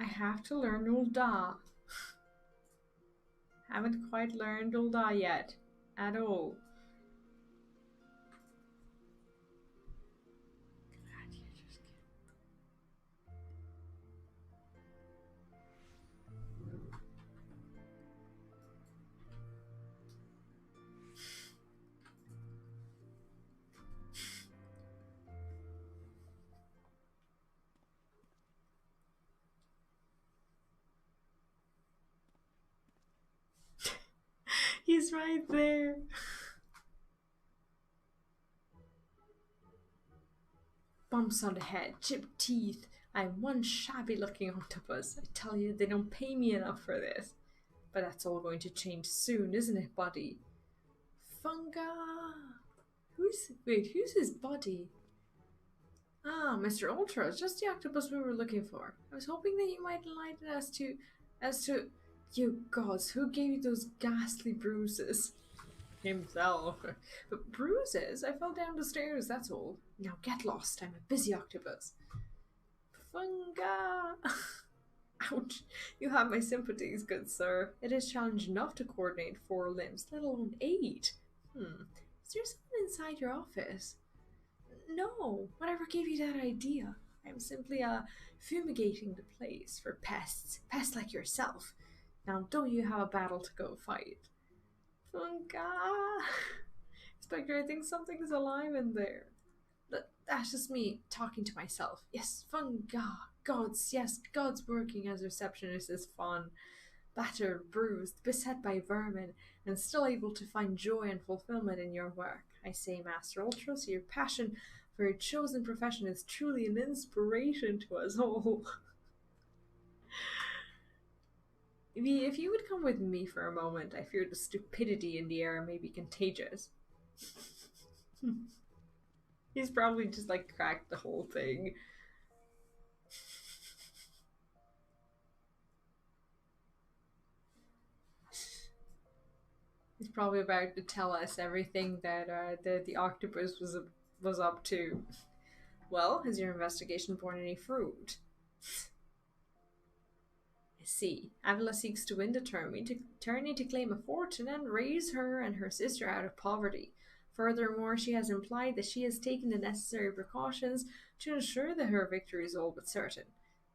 S1: Ul'dah. Haven't quite learned Ul'dah yet. At all. Gladiator's Guild. He's right there. Bumps on the head, chipped teeth. I'm one shabby looking octopus. I tell you, they don't pay me enough for this. But that's all going to change soon, isn't it, buddy? Funga! Who's his buddy? Ah, Mr. Ultra, it's just the octopus we were looking for. I was hoping that you might enlighten us as to you gods, who gave you those ghastly bruises? Himself. But bruises? I fell down the stairs, that's all. Now get lost, I'm a busy octopus. Funga! Ouch. You have my sympathies, good sir. It is challenge enough to coordinate 4 limbs, let alone 8. Is there someone inside your office? No, whatever gave you that idea? I'm simply fumigating the place for pests like yourself. Now don't you have a battle to go fight? Funga! Inspector, I think something's alive in there. That's just me talking to myself. Yes, Funga! Gods, yes, God's working as receptionist is fun. Battered, bruised, beset by vermin, and still able to find joy and fulfillment in your work. I say, Master Ultros, your passion for your chosen profession is truly an inspiration to us all. If you would come with me for a moment, I fear the stupidity in the air may be contagious. He's probably just like cracked the whole thing. He's probably about to tell us everything that the octopus was up to. Well, has your investigation borne any fruit? I see. Avila seeks to win the tourney to claim a fortune and raise her and her sister out of poverty. Furthermore, she has implied that she has taken the necessary precautions to ensure that her victory is all but certain.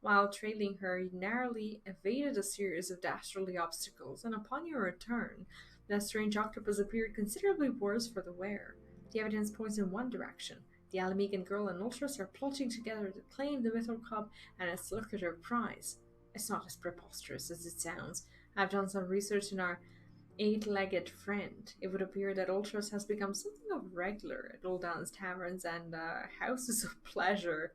S1: While trailing her, you narrowly evaded a series of dastardly obstacles, and upon your return, the strange octopus appeared considerably worse for the wear. The evidence points in one direction. The Alamegan girl and Ultras are plotting together to claim the Mythril Cup and its lucrative prize. It's not as preposterous as it sounds. I've done some research in our eight-legged friend. It would appear that Ultras has become something of a regular at Uldan's taverns and houses of pleasure.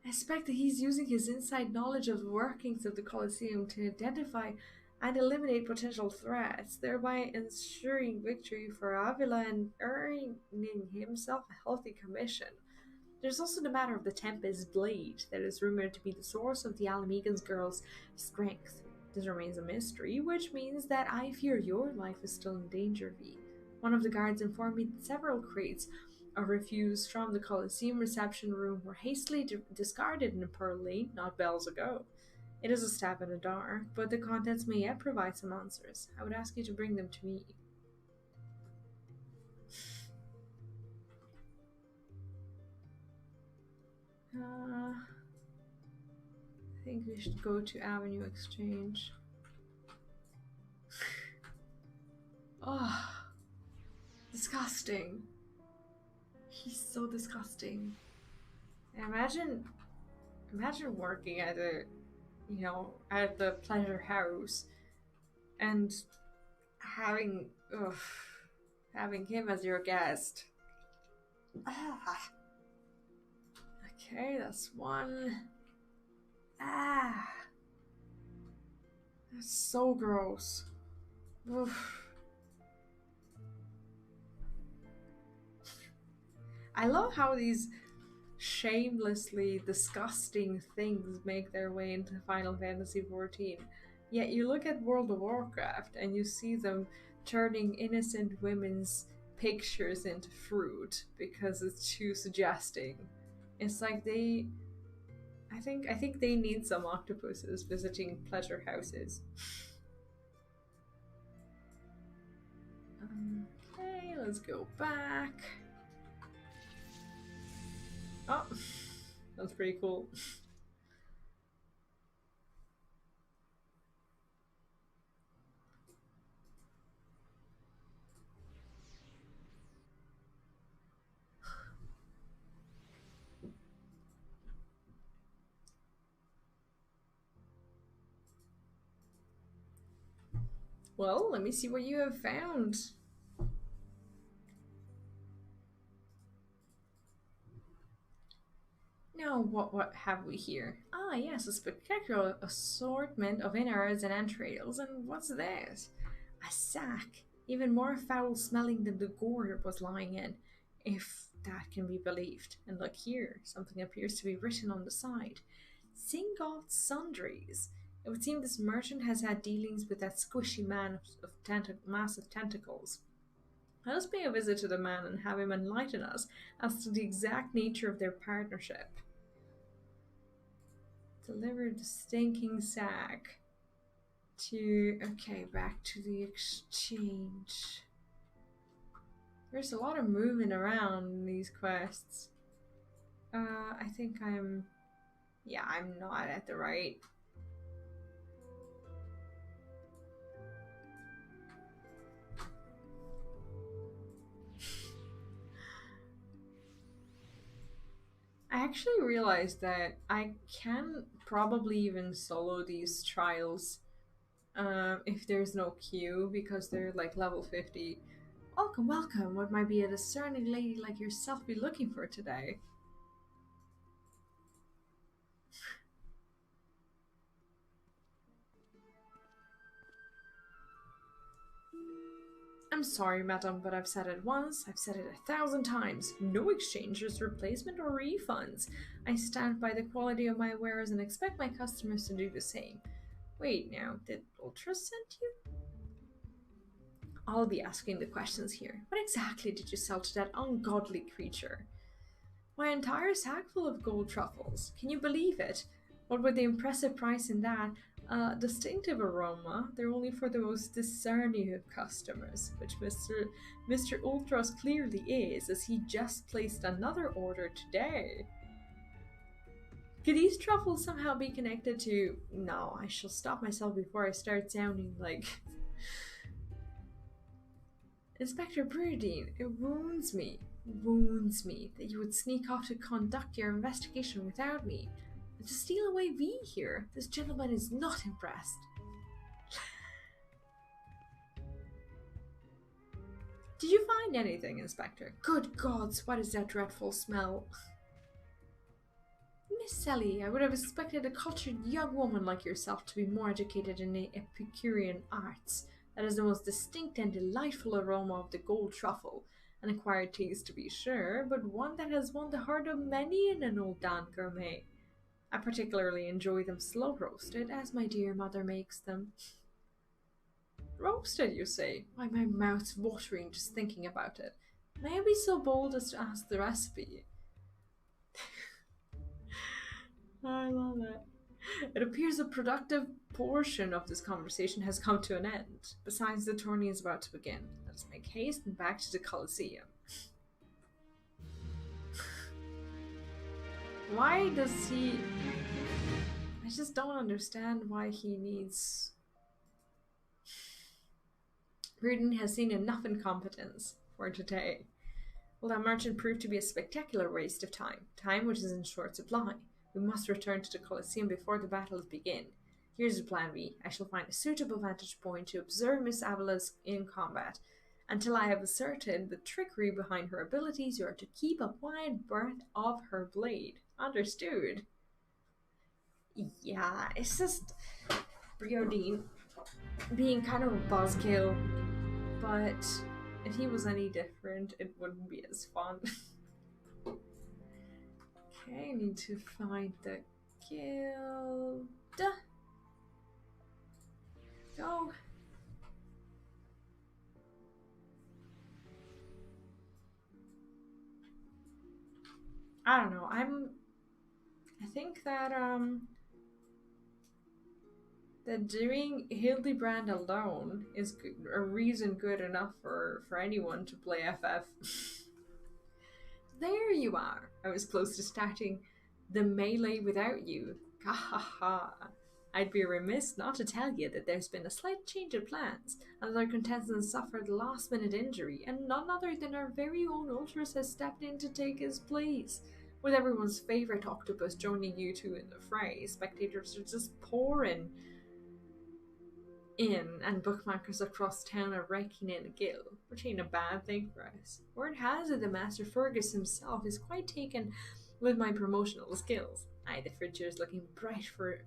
S1: I suspect that he's using his inside knowledge of the workings of the Colosseum to identify and eliminate potential threats, thereby ensuring victory for Avila and earning himself a healthy commission. There's also the matter of the Tempest Blade that is rumored to be the source of the Alamegan's girl's strength. This remains a mystery, which means that I fear your life is still in danger, V. One of the guards informed me that several crates of refuse from the Colosseum reception room were hastily discarded in Pearl Lane not bells ago. It is a stab in the dark, but the contents may yet provide some answers. I would ask you to bring them to me. I think we should go to Avenue Exchange. Oh, disgusting. He's so disgusting. Imagine working at at the pleasure house and having him as your guest. Okay, that's one. That's so gross. Oof. I love how these shamelessly disgusting things make their way into Final Fantasy XIV. Yet you look at World of Warcraft and you see them turning innocent women's pictures into fruit because it's too suggesting. It's like I think they need some octopuses visiting pleasure houses. Okay, let's go back. Oh, that's pretty cool. Well, let me see what you have found. Now, what have we here? Ah, yes, a spectacular assortment of innards and entrails. And what's this? A sack, even more foul-smelling than the gore it was lying in, if that can be believed. And look here, something appears to be written on the side. Singoth Sundries. It would seem this merchant has had dealings with that squishy man of massive tentacles. Let us pay a visit to the man and have him enlighten us as to the exact nature of their partnership. Deliver the stinking sack to... Okay, back to the exchange. There's a lot of moving around in these quests. I think I'm... Yeah, I'm not at the right... I actually realized that I can probably even solo these trials if there's no queue, because they're like level 50. Welcome, welcome. What might be a discerning lady like yourself be looking for today? I'm sorry, madam, but I've said it once, I've said it 1,000 times. No exchanges, replacement, or refunds. I stand by the quality of my wares and expect my customers to do the same. Wait now, did Ultra send you? I'll be asking the questions here. What exactly did you sell to that ungodly creature? My entire sack full of gold truffles. Can you believe it? What with the impressive price in that, distinctive aroma, they're only for the most discerning of customers, which Mr. Ultros clearly is, as he just placed another order today. Could these truffles somehow be connected to... No, I shall stop myself before I start sounding like... Inspector Burdine, it wounds me that you would sneak off to conduct your investigation without me. And to steal away V here, this gentleman is not impressed. Did you find anything, Inspector? Good gods, what is that dreadful smell? Miss Sally, I would have expected a cultured young woman like yourself to be more educated in the Epicurean arts. That is the most distinct and delightful aroma of the gold truffle. An acquired taste to be sure, but one that has won the heart of many an old Dan gourmet. I particularly enjoy them slow roasted, as my dear mother makes them. Roasted, you say? Why, my mouth's watering just thinking about it. May I be so bold as to ask the recipe? I love it. It appears a productive portion of this conversation has come to an end. Besides, the tourney is about to begin. Let us make haste and back to the Colosseum. Why does he... I just don't understand why he needs... Reardon has seen enough incompetence for today. Well, that merchant proved to be a spectacular waste of time. Time which is in short supply. We must return to the Colosseum before the battles begin. Here's the plan B. I shall find a suitable vantage point to observe Miss Avila's in combat. Until I have ascertained the trickery behind her abilities, you are to keep a wide berth of her blade. Understood? Yeah, it's just Briodine being kind of a buzzkill, but if he was any different, it wouldn't be as fun. Okay, I need to find the guild. Go. I don't know. I think that that doing Hildibrand alone is a reason good enough for anyone to play FF. There you are. I was close to starting the melee without you. Ha ha ha. I'd be remiss not to tell you that there's been a slight change of plans. Another contestant suffered a last-minute injury, and none other than our very own Ultras has stepped in to take his place. With everyone's favourite octopus joining you two in the fray, spectators are just pouring in, and bookmakers across town are raking in a gill, which ain't a bad thing for us. Word has it the Master Fergus himself is quite taken with my promotional skills. Aye, the future's looking bright for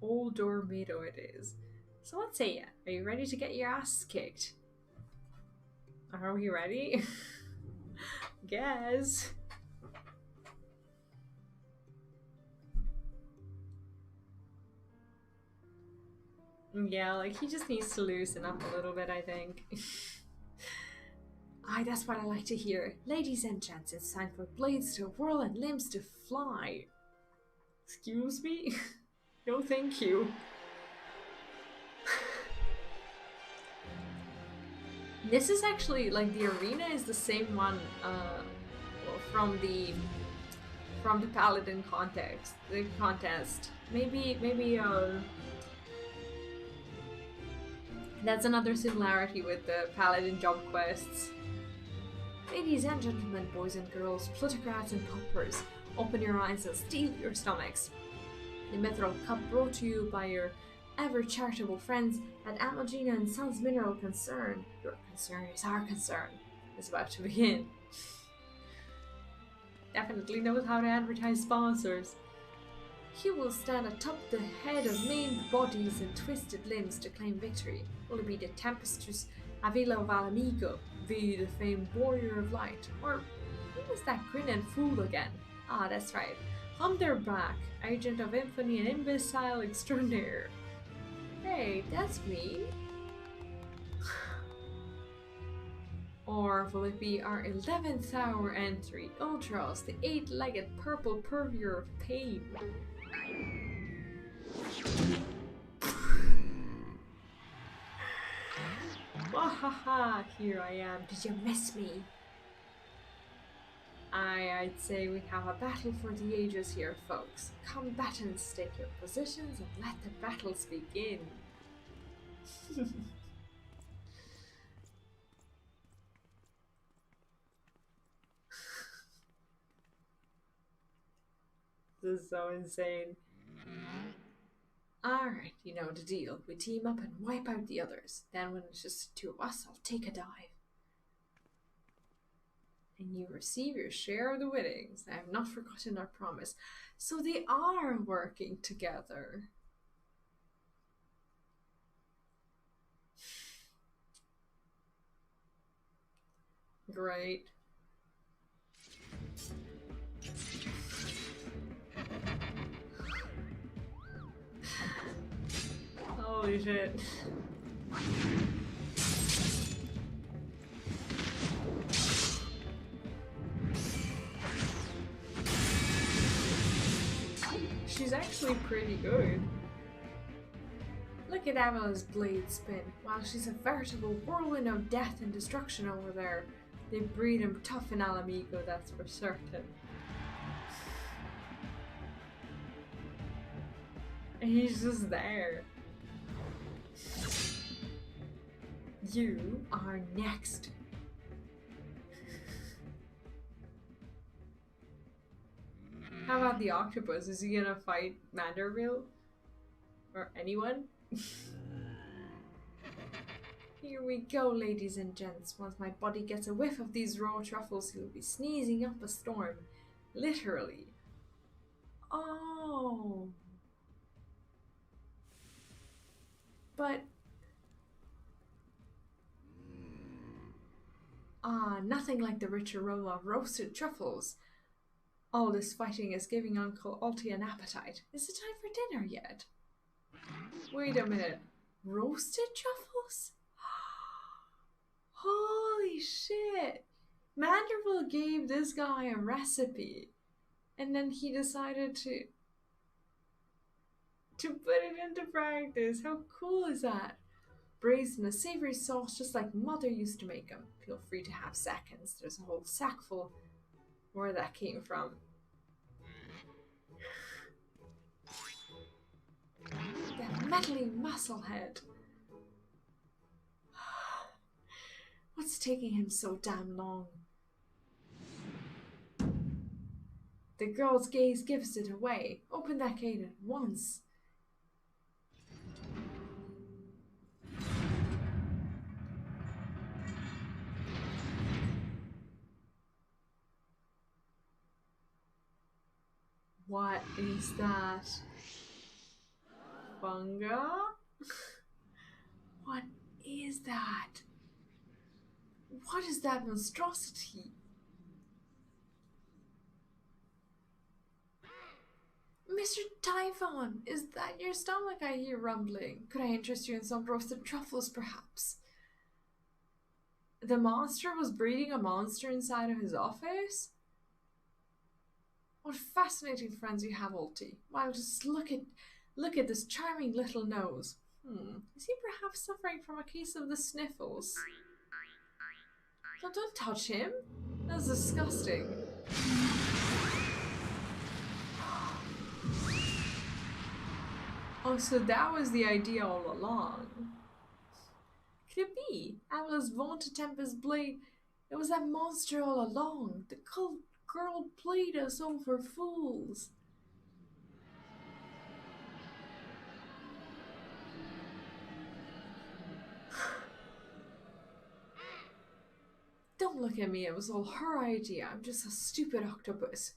S1: Old Dormido it is. So what say ya? Are you ready to get your ass kicked? Are we ready? Guess. Yeah, like he just needs to loosen up a little bit, I think. Aye, that's what I like to hear. Ladies and gents, it's time for blades to whirl and limbs to fly. Excuse me? No, thank you. This is actually, like, the arena is the same one from the Paladin contest. Maybe that's another similarity with the Paladin job quests. Ladies and gentlemen, boys and girls, plutocrats and pumpers, open your eyes and steel your stomachs. The Mithril Cup brought to you by your ever-charitable friends at Amogina and Sons Mineral Concern. Your concern is our concern. Is about to begin. Definitely knows how to advertise sponsors. He will stand atop the head of maimed bodies and twisted limbs to claim victory. Will it be the tempestuous Avila Valamigo, V, the famed warrior of light. Or who was that grinning fool again? Ah, that's right. Hunderback, agent of infamy and imbecile extraordinaire. Hey, that's me. Or will it be our 11th hour entry, Ultros, the 8-legged purple purveyor of pain? Wahaha, here I am. Did you miss me? I'd say we have a battle for the ages here, folks. Combatants, take your positions and let the battles begin. This is so insane. Alright, you know the deal. We team up and wipe out the others. Then when it's just the two of us, I'll take a dive. And you receive your share of the winnings. I have not forgotten our promise. So they are working together. Great. Holy shit. She's actually pretty good. Look at Emma's blade spin. While she's a veritable whirlwind of death and destruction over there. They breed him tough in Alamigo, that's for certain. And he's just there. You are next. How about the octopus? Is he gonna fight Manderville? Or anyone? Here we go, ladies and gents. Once my body gets a whiff of these raw truffles, he'll be sneezing up a storm. Literally. Oh. But... nothing like the rich aroma of roasted truffles. All this fighting is giving Uncle Alti an appetite. Is it time for dinner yet? Wait a minute. Roasted truffles? Holy shit! Manderville gave this guy a recipe, and then he decided to put it into practice. How cool is that? Braised in a savory sauce just like Mother used to make them. Feel free to have seconds. There's a whole sack full where that came from. That meddling musclehead. What's taking him so damn long? The girl's gaze gives it away. Open that gate at once. What is that? Funga? What is that? What is that monstrosity? Mr. Typhon, is that your stomach I hear rumbling? Could I interest you in some roasted truffles, perhaps? The monster was breeding a monster inside of his office? What fascinating friends you have, Alti. Wow, just look at this charming little nose. Is he perhaps suffering from a case of the sniffles? No, don't touch him. That's disgusting. Oh, so that was the idea all along. Could it be? Alice vaunt to Tempest blade. It was that monster all along. The cult girl played us over fools. Don't look at me, it was all her idea. I'm just a stupid octopus.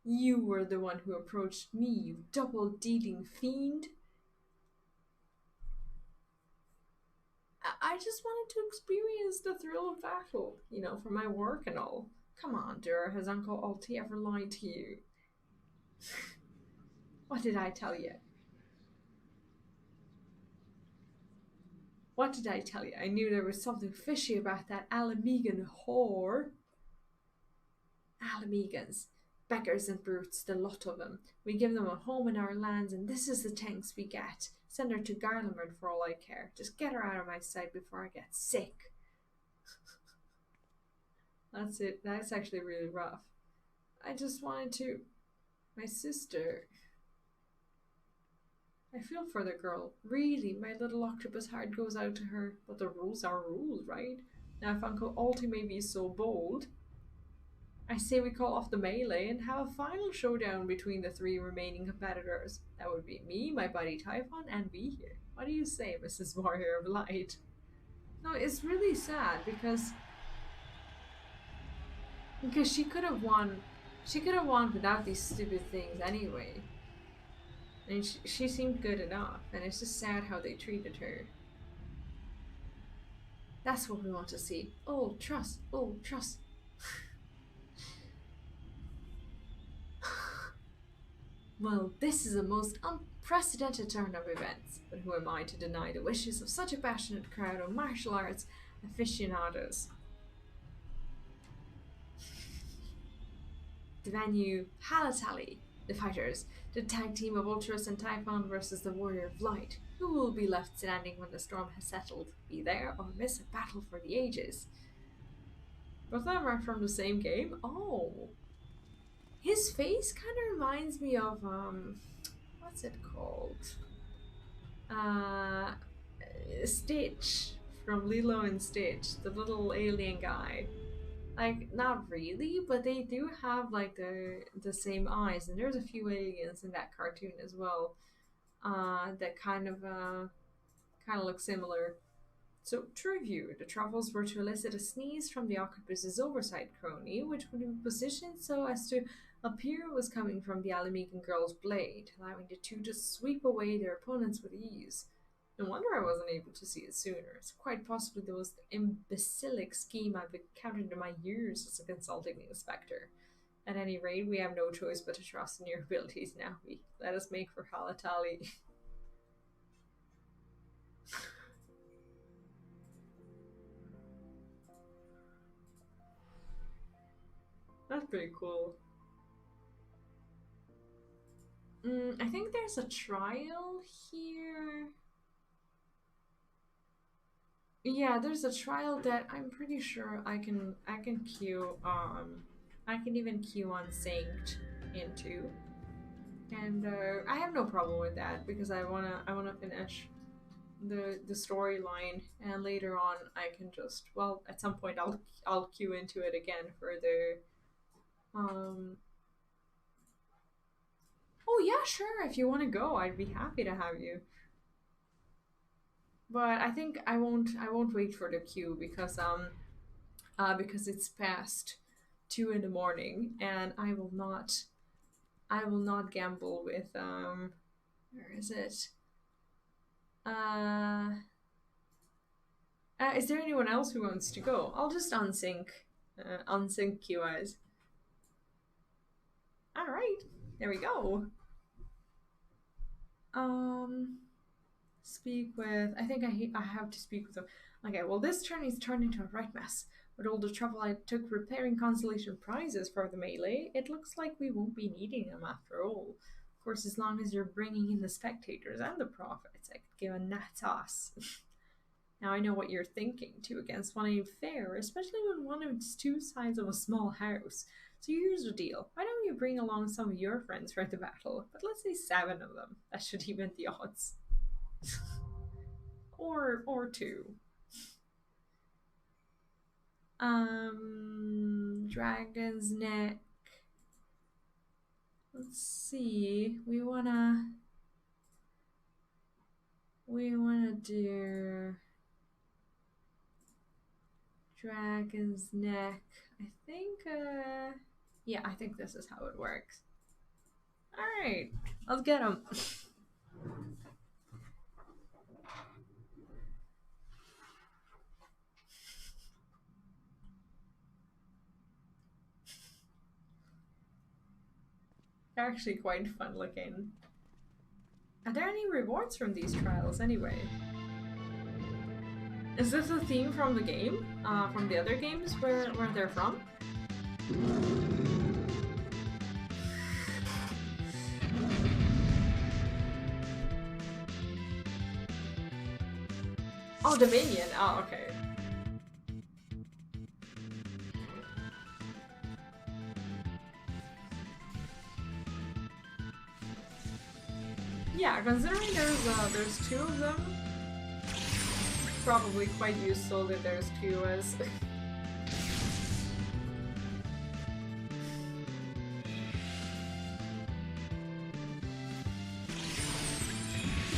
S1: You were the one who approached me, you double-dealing fiend. I I just wanted to experience the thrill of battle, you know, for my work and all. Come on, Dur, has Uncle Alti ever lied to you? What did I tell you? What did I tell you? I knew there was something fishy about that Alamegan whore. Alamegans. Beggars and brutes, the lot of them. We give them a home in our lands, and this is the thanks we get. Send her to Garlemald for all I care. Just get her out of my sight before I get sick. That's it. That's actually really rough. I just wanted to... My sister... I feel for the girl. Really, my little octopus heart goes out to her. But the rules are rules, right? Now if Uncle Alti may be so bold, I say we call off the melee and have a final showdown between the 3 remaining competitors. That would be me, my buddy Typhon, and we here. What do you say, Mrs. Warrior of Light? No, it's really sad because she could have won. She could have won without these stupid things anyway. And she seemed good enough, and it's just sad how they treated her. That's what we want to see. Oh, trust. Oh, trust. Well, this is a most unprecedented turn of events, but who am I to deny the wishes of such a passionate crowd of martial arts aficionados? The venue, Halatali, the fighters, the tag team of Ultras and Typhon versus the Warrior of Light. Who will be left standing when the storm has settled? Be there or miss a battle for the ages? Both of them are from the same game? Oh. His face kind of reminds me of, what's it called? Stitch from Lilo and Stitch, the little alien guy. Like, not really, but they do have, like, the same eyes, and there's a few aliens in that cartoon as well, that kind of look similar. So, to review, the truffles were to elicit a sneeze from the octopus's oversight crony, which would be positioned so as to appear it was coming from the Alamegan girl's blade, allowing the two to sweep away their opponents with ease. No wonder I wasn't able to see it sooner. It's quite possibly the most imbecilic scheme I've encountered in my years as a consulting inspector. At any rate, we have no choice but to trust in your abilities now. Let us make for Halatali. That's pretty cool. I think there's a trial here. Yeah, there's a trial that I'm pretty sure I can queue I can even queue Unsynced into. And I have no problem with that because I wanna finish the storyline, and later on I can just, well, at some point I'll queue into it again for the oh yeah, sure, if you want to go, I'd be happy to have you. But I think I won't wait for the queue because it's past 2 in the morning, and I will not gamble with where is it? Is there anyone else who wants to go? I'll just unsync QIs. Alright, there we go. Speak with, I think I have to speak with them. Okay, well, this turn is turned into a right mess. With all the trouble I took preparing consolation prizes for the melee, it looks like we won't be needing them after all. Of course, as long as you're bringing in the spectators and the profits, I could give a gnat's ass. Now I know what you're thinking. 2 against 1 ain't fair, especially when one is 2 sides of a small house. So here's the deal. Why don't you bring along some of your friends for the battle? But let's say 7 of them. That should even the odds. or 2. Dragon's Neck. Let's see. We wanna do Dragon's Neck. I think yeah, I think this is how it works. Alright, let's get them. They're actually quite fun looking. Are there any rewards from these trials anyway? Is this a theme from the game? From the other games where they're from? Oh, Dominion. Oh, okay. Yeah, considering there's two of them, probably quite useful that there's two as.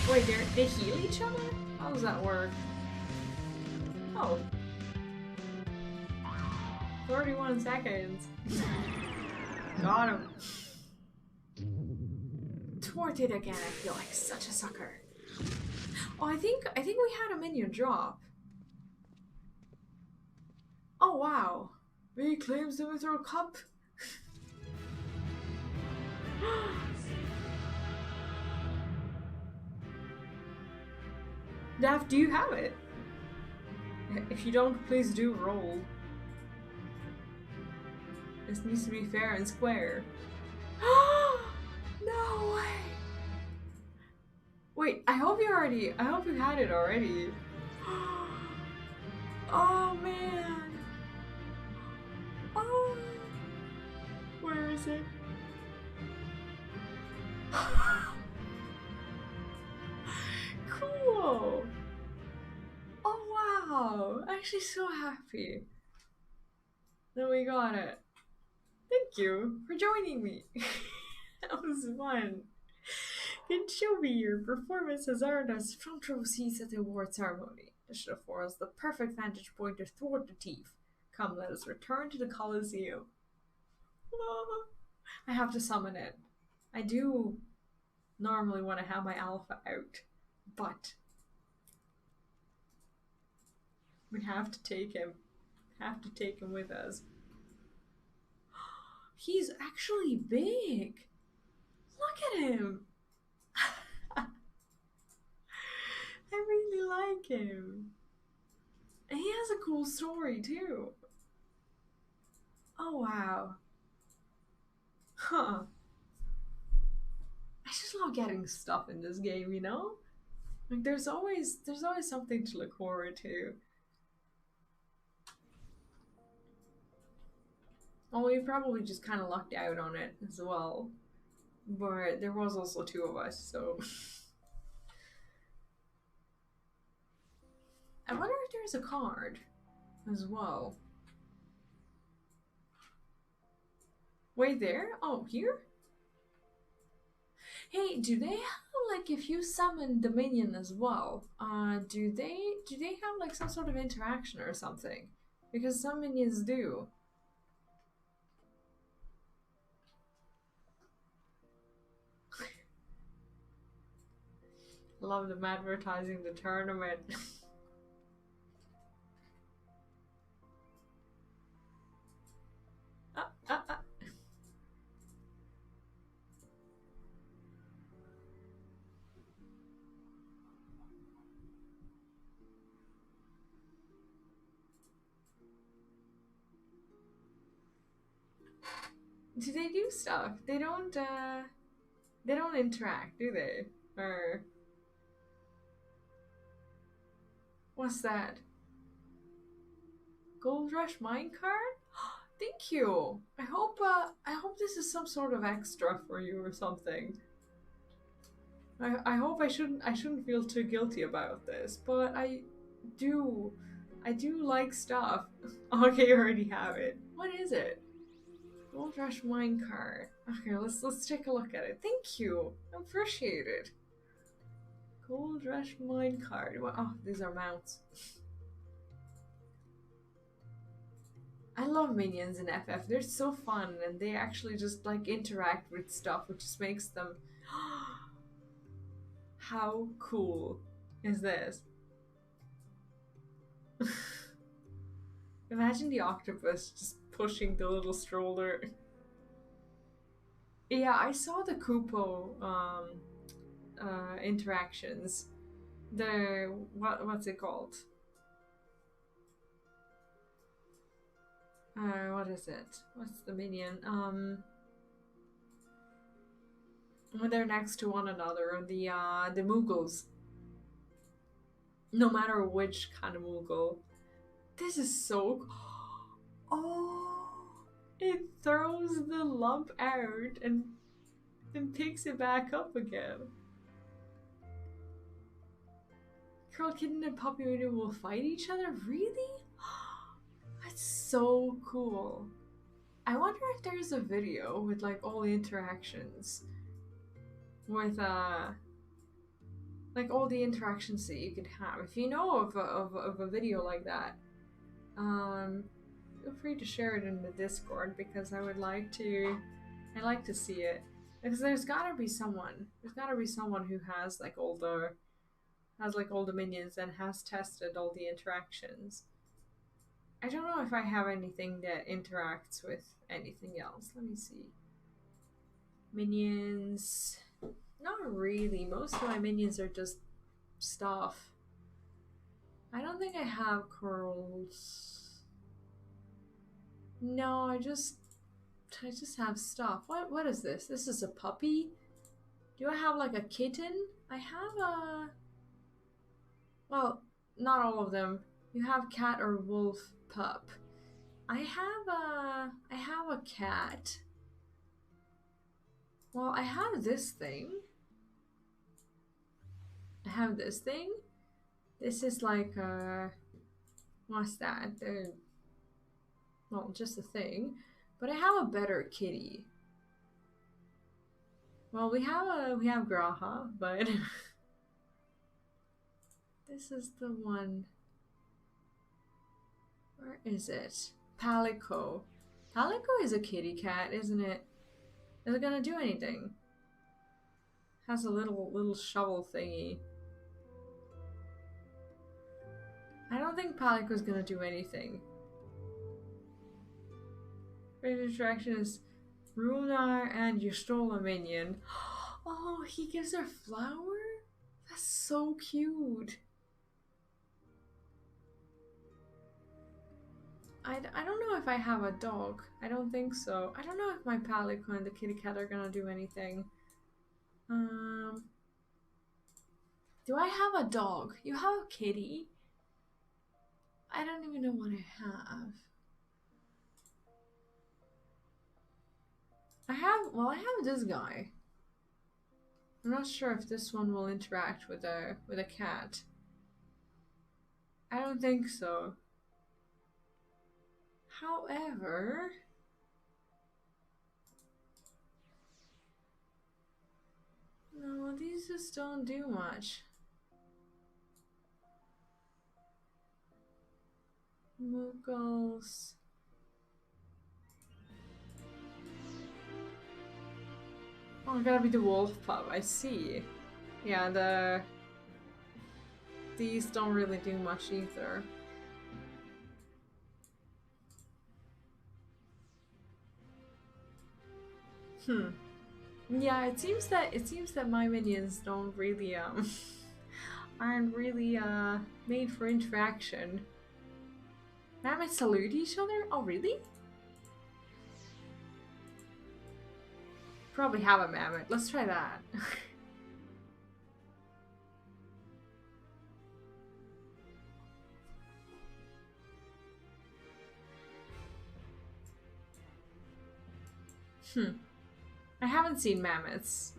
S1: Wait, they heal each other? How does that work? Oh. 31 seconds. Got him. Thwarted again, I feel like such a sucker. Oh, I think we had a minion drop. Oh wow. Reclaims the Mithril Cup. Daft, do you have it? If you don't, please do roll. This needs to be fair and square. No way! Wait, I hope you had it already. Oh man! Oh! Where is it? Cool! Oh wow! I'm actually so happy that we got it. Thank you for joining me. That was fun. Can show me your performance has earned us front row seats at the award ceremony. This should afford us the perfect vantage point to thwart the thief. Come, let us return to the Colosseum. Oh, I have to summon it. I do normally want to have my alpha out, but we have to take him. Have to take him with us. He's actually big. Look at him. I really like him. And he has a cool story too. Oh wow. Huh. I just love getting stuff in this game, you know? Like there's always something to look forward to. Oh, we probably just kind of lucked out on it as well. But there was also two of us, so... I wonder if there's a card as well. Wait, there? Oh, here? Hey, do they have, like, if you summon the minion as well, do they have, like, some sort of interaction or something? Because some minions do. Love them advertising the tournament. Do they do stuff? They don't interact, do they? Or what's that? Gold Rush minecart? Thank you. I hope this is some sort of extra for you or something. I hope I shouldn't feel too guilty about this, but I do like stuff. Okay, you already have it. What is it? Gold Rush minecart. Okay, let's take a look at it. Thank you. I appreciate it. Gold Rush minecart. Oh, these are mounts. I love minions in FF. They're so fun and they actually just like interact with stuff, which just makes them... How cool is this? Imagine the octopus just pushing the little stroller. Yeah, I saw the Kupo interactions. The what's it called? What is it? What's the minion? When they're next to one another, the Mughals. No matter which kind of Mughal. This is so. Oh, it throws the lump out and picks it back up again. Curl Kitten and Puppy will fight each other? Really? That's so cool. I wonder if there's a video with like all the interactions with like all the interactions that you could have. If you know of a video like that, feel free to share it in the Discord because I'd like to see it. Because there's gotta be someone who has like all the minions and has tested all the interactions. I don't know if I have anything that interacts with anything else. Let me see. Minions. Not really. Most of my minions are just stuff. I don't think I have curls. No, I just have stuff. What is this? This is a puppy? Do I have like a kitten? I have a... Well, not all of them. You have cat or wolf pup. I have a cat. Well, I have this thing. I have this thing. This is like what's that? Well, just a thing. But I have a better kitty. Well, we have Graha, but this is the one. Where is it? Palico. Palico is a kitty cat, isn't it? Is it gonna do anything? Has a little shovel thingy. I don't think Palico's gonna do anything. Favorite attraction is Runar and you stole a minion. Oh, he gives her flower? That's so cute. I don't know if I have a dog. I don't think so. I don't know if my Palico and the kitty cat are gonna do anything. Do I have a dog? You have a kitty? I don't even know what I have. I have this guy. I'm not sure if this one will interact with a cat. I don't think so. However, no, these just don't do much. Muggles. Oh, gotta be the wolf pup, I see. Yeah, these don't really do much either. Yeah, it seems that my minions don't really aren't really made for interaction. Mammoths salute each other? Oh really? Probably have a mammoth. Let's try that. I haven't seen mammoths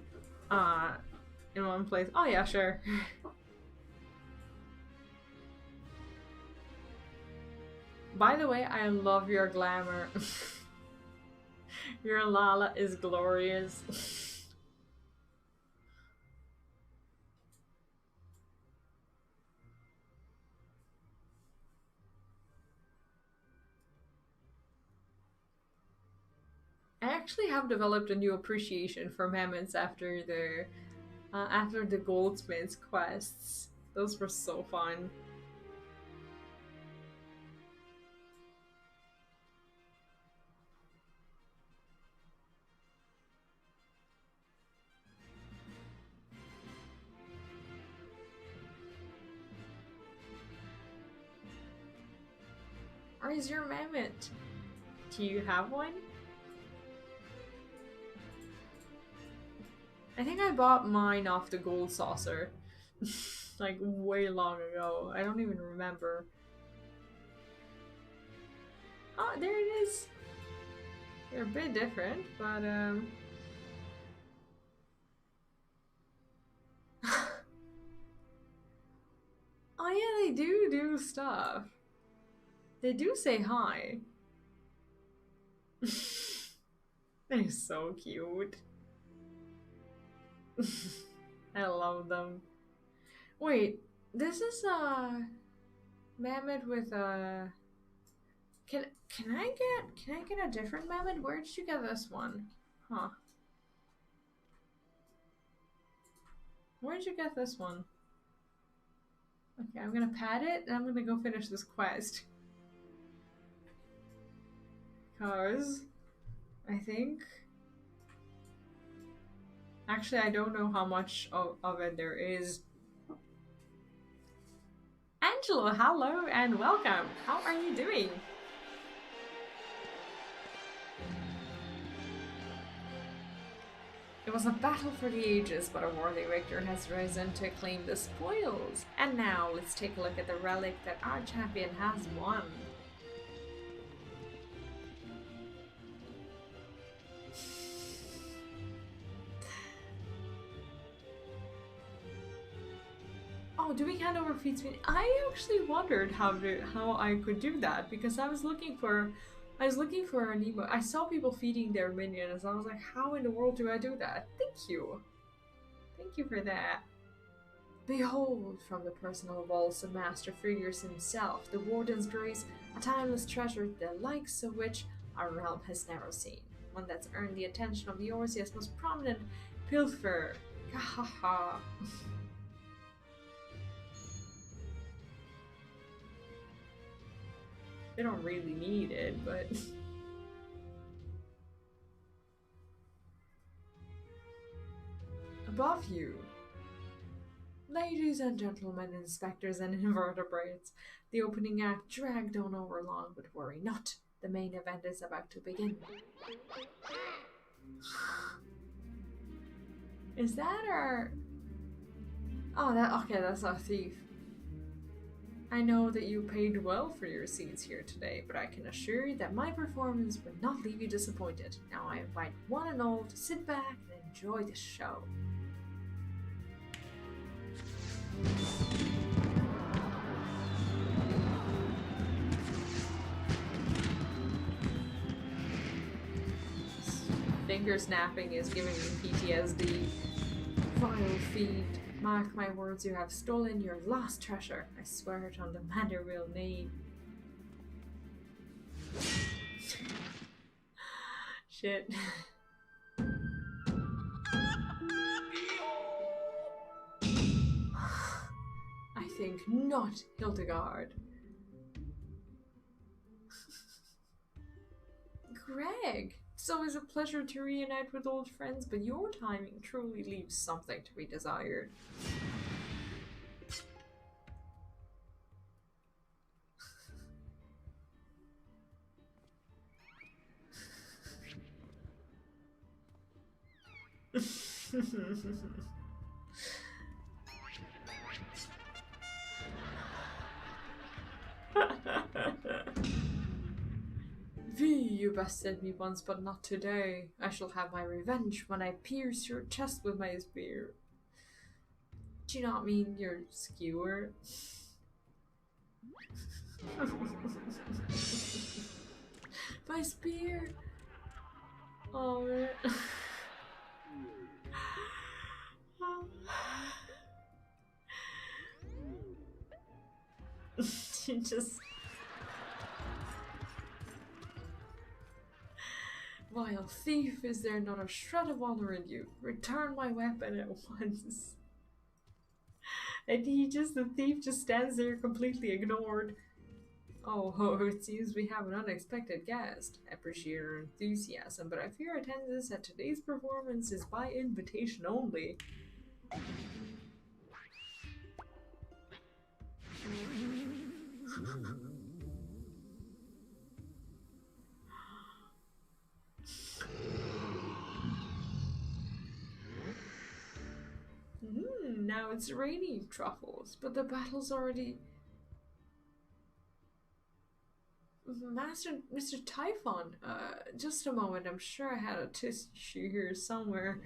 S1: in one place. Oh yeah, sure. By the way, I love your glamour. Your Lala is glorious. I actually have developed a new appreciation for mammoths after the goldsmith's quests. Those were so fun. Where's your mammoth? Do you have one? I think I bought mine off the gold saucer. Like way long ago. I don't even remember. Oh, there it is. They're a bit different, but oh yeah, they do stuff. They do say hi. They're so cute. I love them. Wait, this is a mammoth with a. Can I get a different mammoth? Where did you get this one? Huh? Where did you get this one? Okay, I'm gonna pat it and I'm gonna go finish this quest. Cause I think actually I don't know how much of it there is. Angelo, hello and welcome. How are you doing? It was a battle for the ages, but a worthy victor has risen to claim the spoils. And now, let's take a look at the relic that our champion has won. Oh, do we hand over feed speed? I actually wondered how I could do that, because I was looking for an emote. I saw people feeding their minions. I was like, how in the world do I do that? Thank you. Thank you for that. Behold, from the personal vaults of Master Figures himself, the Warden's Grace, a timeless treasure, the likes of which our realm has never seen. One that's earned the attention of the Orsia's most prominent pilfer. Gahaha. They don't really need it, but... Above you, ladies and gentlemen, inspectors and invertebrates, the opening act dragged on over long, but worry not, the main event is about to begin. Is that our... Oh, okay, that's our thief. I know that you paid well for your seats here today, but I can assure you that my performance would not leave you disappointed. Now I invite one and all to sit back and enjoy the show. Finger snapping is giving me PTSD. Vile fiend. Mark my words, you have stolen your lost treasure. I swear it on the manor real name. Shit. I think not, Hildegard. Greg! It's always a pleasure to reunite with old friends, but your timing truly leaves something to be desired. V, you bested me once, but not today. I shall have my revenge when I pierce your chest with my spear. Do you not mean your skewer? My spear! Oh man. She just... Vile thief, is there not a shred of honor in you? Return my weapon at once. And the thief just stands there completely ignored. Oh, it seems we have an unexpected guest. I appreciate your enthusiasm, but I fear attendance at today's performance is by invitation only. it's raining truffles, but the battle's already... Mr. Typhon, just a moment, I'm sure I had a tissue here somewhere.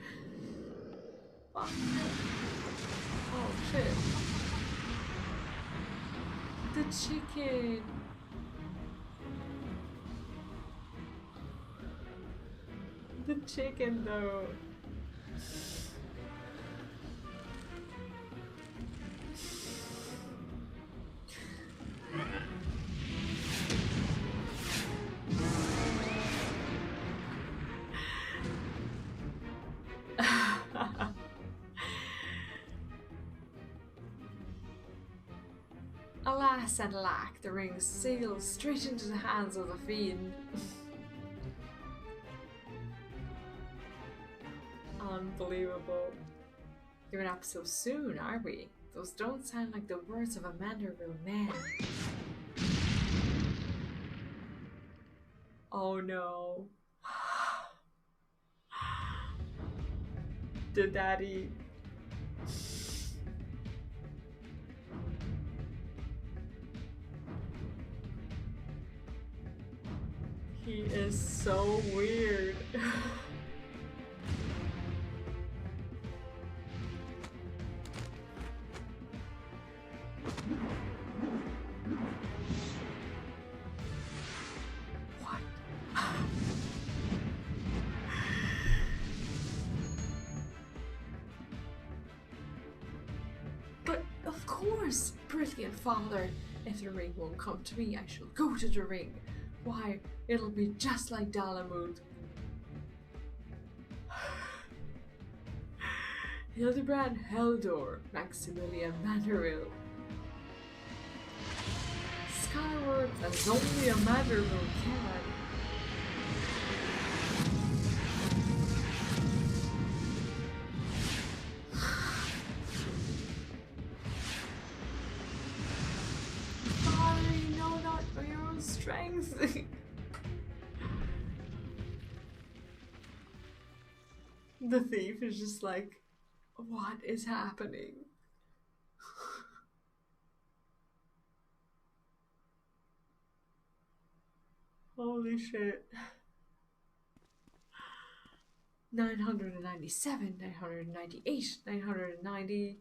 S1: Oh shit. The chicken. The chicken though. Alas and alack, the ring sails straight into the hands of the fiend. Unbelievable. Giving up so soon, are we? Those don't sound like the words of a Manderville man. Oh no. The daddy. He is so weird. What? But of course, brilliant father. If the ring won't come to me, I shall go to the ring. Why, it'll be just like Dalamud. Hildibrand Heldor, Maximilian Manderville. Skyward as only a Manderville can. Sorry, no, not for your own strength. The thief is just like, what is happening? Holy shit. 997, 998, 990.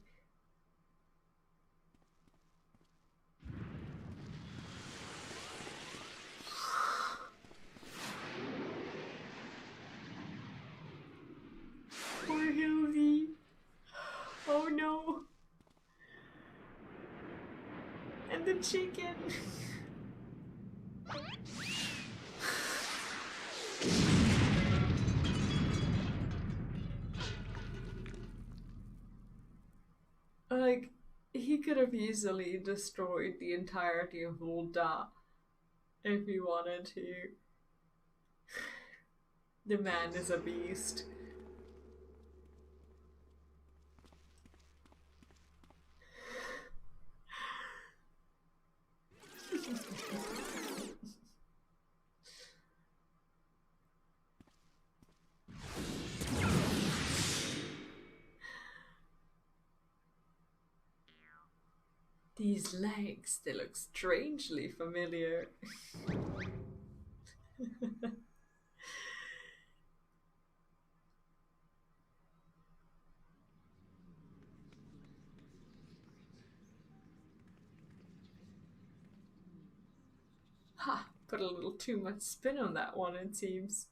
S1: Poor Hildy. Oh no. And the chicken. Like, he could have easily destroyed the entirety of Volda if he wanted to. The man is a beast. These legs, they look strangely familiar. Ha! Put a little too much spin on that one, it seems.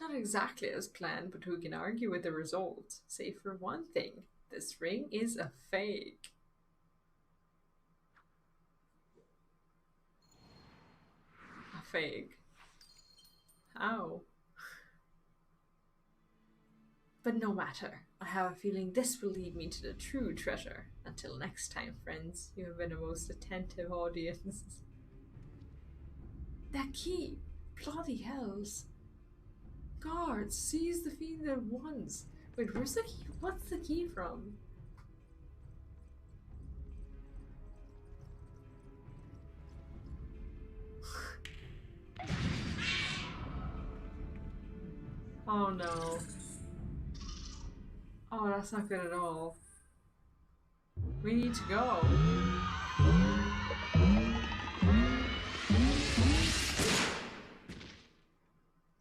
S1: Not exactly as planned, but who can argue with the result? Save for one thing. This ring is a fake. A fake? How? But no matter. I have a feeling this will lead me to the true treasure. Until next time, friends, you have been a most attentive audience. That key! Bloody hells! Guards, seize the fiend at once! Wait, where's the key? What's the key from? Oh no. Oh, that's not good at all. We need to go.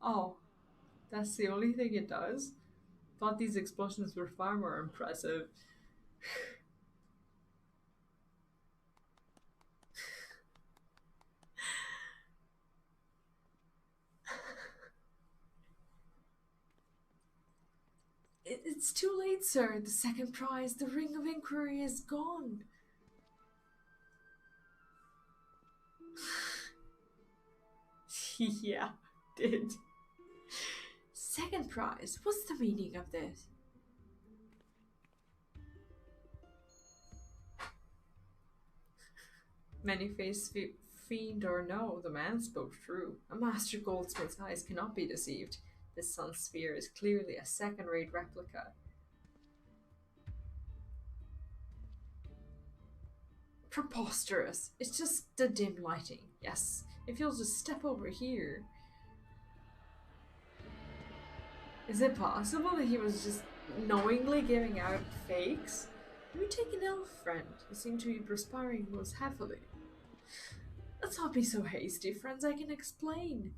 S1: Oh, that's the only thing it does? Thought these explosions were far more impressive. It's too late, sir. The second prize, the Ring of Inquiry, is gone. Yeah, did. Second prize? What's the meaning of this? Many-faced fiend or no, the man spoke true. A master goldsmith's eyes cannot be deceived. This sun sphere is clearly a second-rate replica. Preposterous. It's just the dim lighting. Yes, if you'll just step over here. Is it possible that he was just knowingly giving out fakes? Let me take an elf friend. He seemed to be perspiring most heavily. Let's not be so hasty, friends. I can explain.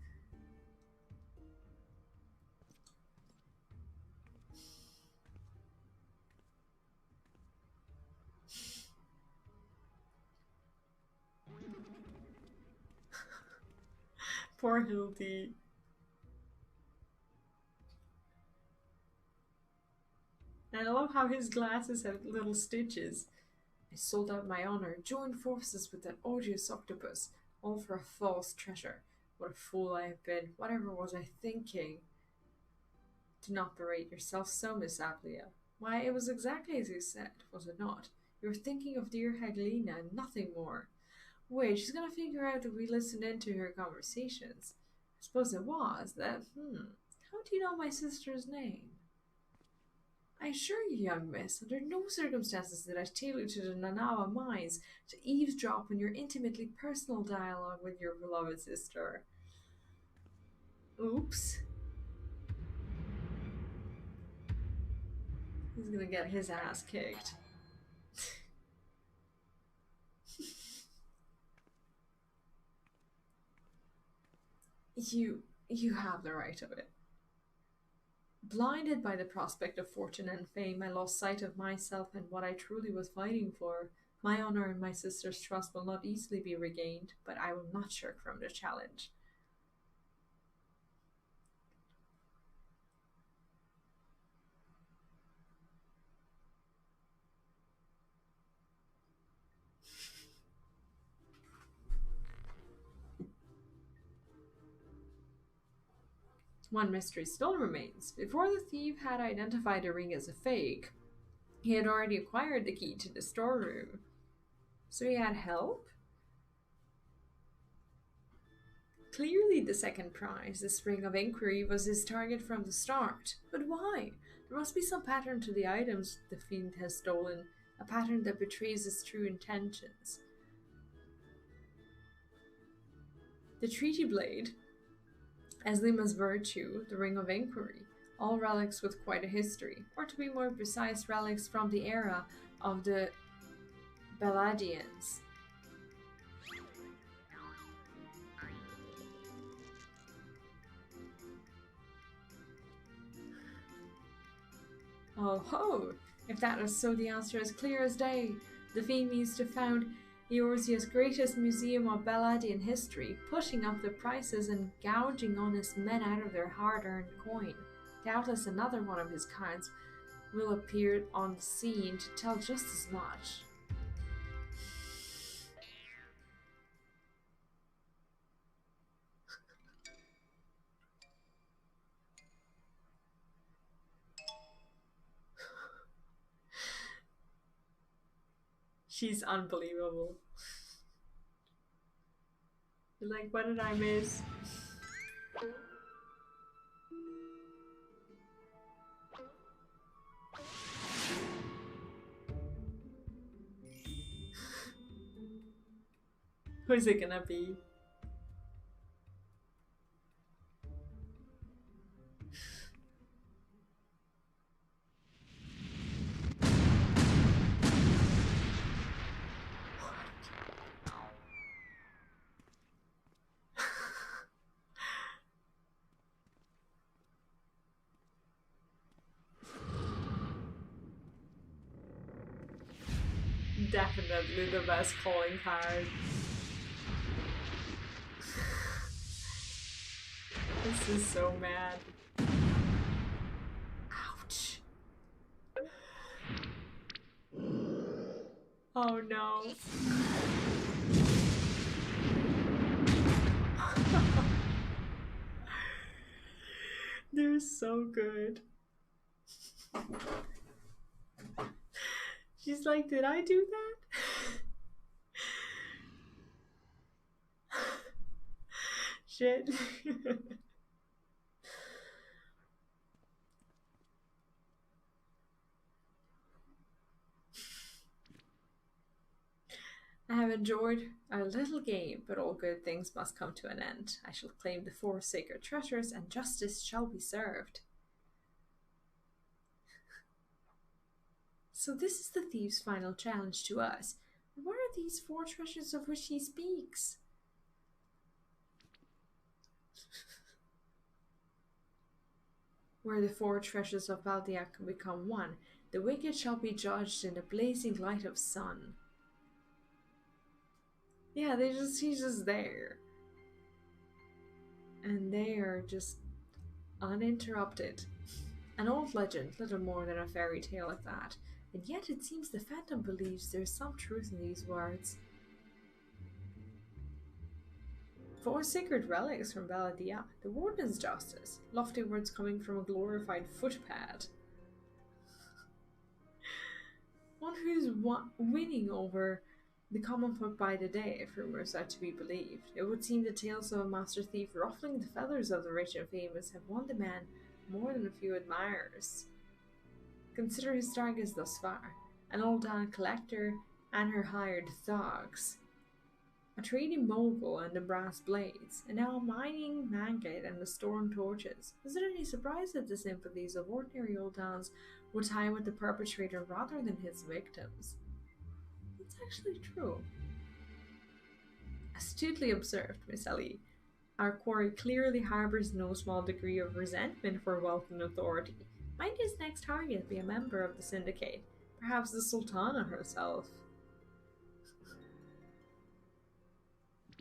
S1: Poor Hildy. And I love how his glasses have little stitches. I sold out my honor, joined forces with that odious octopus, all for a false treasure. What a fool I have been. Whatever was I thinking? Do not berate yourself so, Miss Aplia. Why, it was exactly as you said, was it not? You were thinking of dear Haglina and nothing more. Wait, she's gonna figure out that we listened into her conversations. I suppose it was that, How do you know my sister's name? I assure you, young miss, under no circumstances did I tell you to the Nanawa mines to eavesdrop on your intimately personal dialogue with your beloved sister. Oops. He's gonna get his ass kicked. You have the right of it. Blinded by the prospect of fortune and fame, I lost sight of myself and what I truly was fighting for. My honor and my sister's trust will not easily be regained, but I will not shirk from the challenge. One mystery still remains. Before the thief had identified the ring as a fake, he had already acquired the key to the storeroom. So he had help? Clearly the second prize, this Ring of Inquiry, was his target from the start. But why? There must be some pattern to the items the fiend has stolen, a pattern that betrays his true intentions. The Treaty Blade, Eslima's Virtue, the Ring of Inquiry, all relics with quite a history, or to be more precise, relics from the era of the Beladians. Oh ho! If that is so, the answer is clear as day. The fiend means to found Eorzea's greatest museum of Beladian history, pushing up the prices and gouging honest men out of their hard-earned coin. Doubtless another one of his kinds will appear on the scene to tell just as much. She's unbelievable. You're like, what did I miss? Who's it gonna be? Definitely the best calling card. This is so mad. Ouch. Oh no. They're so good. She's like, did I do that? Shit. I have enjoyed our little game, but all good things must come to an end. I shall claim the 4 sacred treasures, and justice shall be served. So this is the thief's final challenge to us. What are these 4 treasures of which he speaks? Where the 4 treasures of Valdia can become one, the wicked shall be judged in the blazing light of sun. Yeah, he's just there. And they are just uninterrupted. An old legend, little more than a fairy tale at that. And yet it seems the Phantom believes there's some truth in these words. 4 sacred relics from Valadia, the Warden's justice, lofty words coming from a glorified footpad. One who's winning over the common folk by the day, if rumors are to be believed. It would seem the tales of a master thief ruffling the feathers of the rich and famous have won the man more than a few admirers. Consider his targets thus far: an old-down collector and her hired thugs, a trading mogul and the brass blades, and now a mining magnate and the storm torches. Is it any surprise that the sympathies of ordinary old towns would tie with the perpetrator rather than his victims? It's actually true. Astutely observed, Miss Ellie. Our quarry clearly harbours no small degree of resentment for wealth and authority. Might his next target be a member of the syndicate? Perhaps the Sultana herself?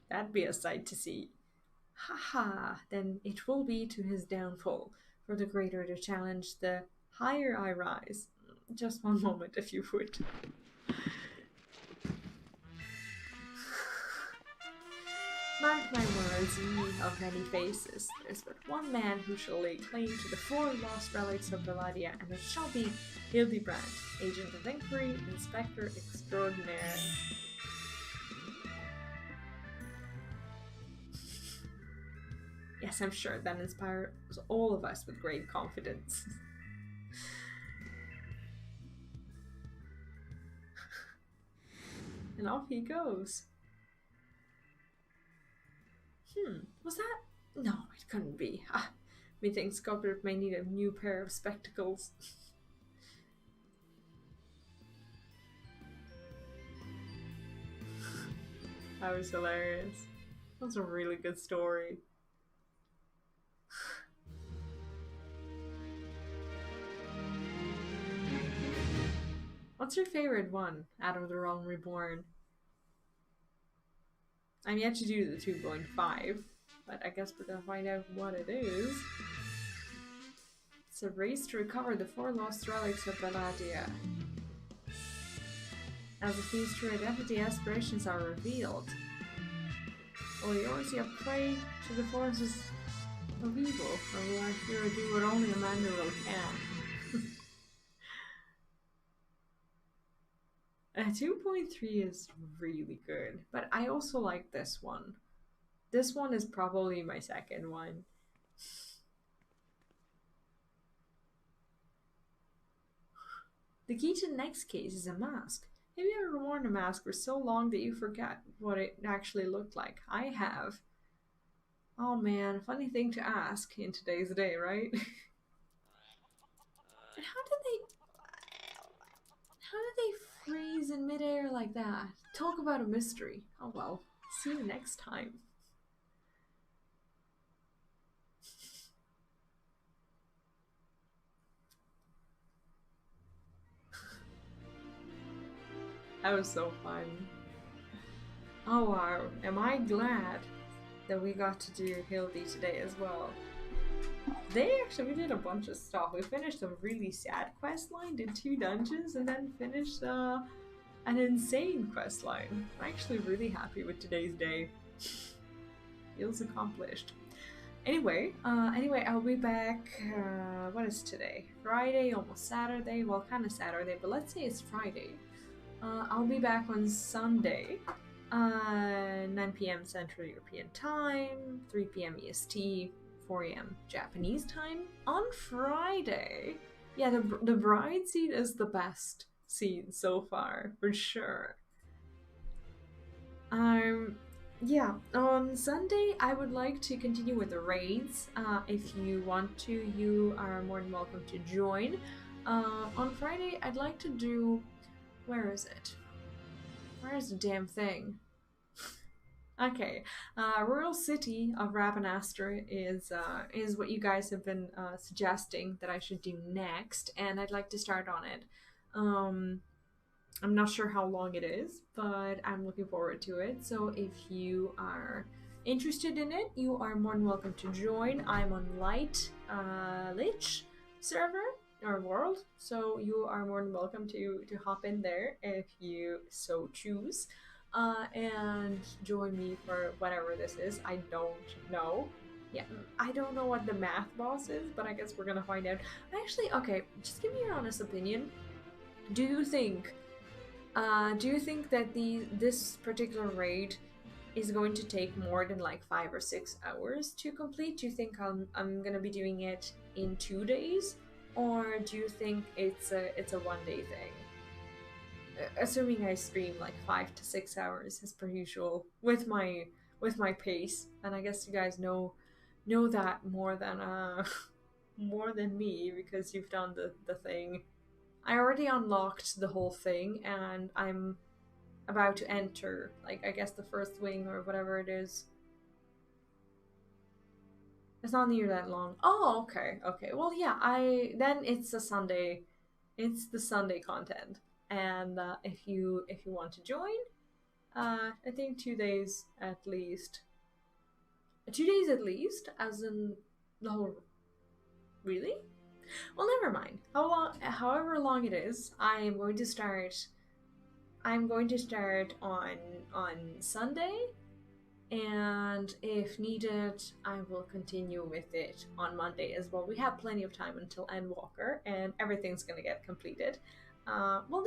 S1: That'd be a sight to see. Ha ha, then it will be to his downfall, for the greater the challenge, the higher I rise. Just one moment, if you would. Mark my words, ye of many faces, there's but one man who shall lay claim to the 4 lost relics of Valadia, and it shall be Hildibrand, Agent of Inquiry, Inspector Extraordinaire. Yes, I'm sure that inspires all of us with great confidence. And off he goes. Was that? No, it couldn't be. Methinks Goddard may need a new pair of spectacles. That was hilarious. That's a really good story. What's your favorite one out of the Realm Reborn? I'm yet to do the 2.5, but I guess we're gonna find out what it is. It's a race to recover the 4 lost relics of Valadia. As the thief's true identity aspirations are revealed, will yours yet prey to the forces of evil, or will our hero do what only Emmanuel can? 2.3 is really good, but I also like this one. This one is probably my second one. The key to the next case is a mask. Have you ever worn a mask for so long that you forget what it actually looked like? I have. Oh man, funny thing to ask in today's day, right? And how did they freeze in midair like that? Talk about a mystery. Oh well, see you next time. That was so fun. Oh wow, am I glad that we got to do Hildy today as well. We did a bunch of stuff. We finished a really sad quest line, did 2 dungeons, and then finished an insane quest line. I'm actually really happy with today's day. Feels accomplished. Anyway, I'll be back, what is today? Friday, almost Saturday, well, kind of Saturday, but let's say it's Friday. I'll be back on Sunday, 9 p.m. Central European Time, 3 p.m. EST, 4 a.m. Japanese time. On Friday, yeah, the bride scene is the best scene so far, for sure. Yeah, on Sunday I would like to continue with the raids. If you want to, you are more than welcome to join. On Friday I'd like to do... Where is it? Where is the damn thing? Okay, Royal City of Rabanastre is what you guys have been suggesting that I should do next, and I'd like to start on it. I'm not sure how long it is, but I'm looking forward to it. So if you are interested in it, you are more than welcome to join. I'm on Lich server or world, so you are more than welcome to hop in there if you so choose, and join me for whatever this is. I don't know. Yeah, I don't know what the math boss is, but I guess we're gonna find out. Actually, okay, just give me your honest opinion. Do you think that this particular raid is going to take more than like 5 or 6 hours to complete? Do you think I'm gonna be doing it in 2 days, or do you think it's a 1 day thing? Assuming I stream like 5 to 6 hours as per usual with my pace, and I guess you guys know that more than more than me because you've done the thing. I already unlocked the whole thing, and I'm about to enter, like, I guess the first wing or whatever it is. It's not near that long. Oh, okay. Well, yeah, then it's the Sunday content, and if you want to join, I think 2 days at least. 2 days at least, as in the whole. Really? Well, never mind. However long it is, I'm going to start on Sunday, and if needed, I will continue with it on Monday as well. We have plenty of time until Endwalker, and everything's gonna get completed. Well,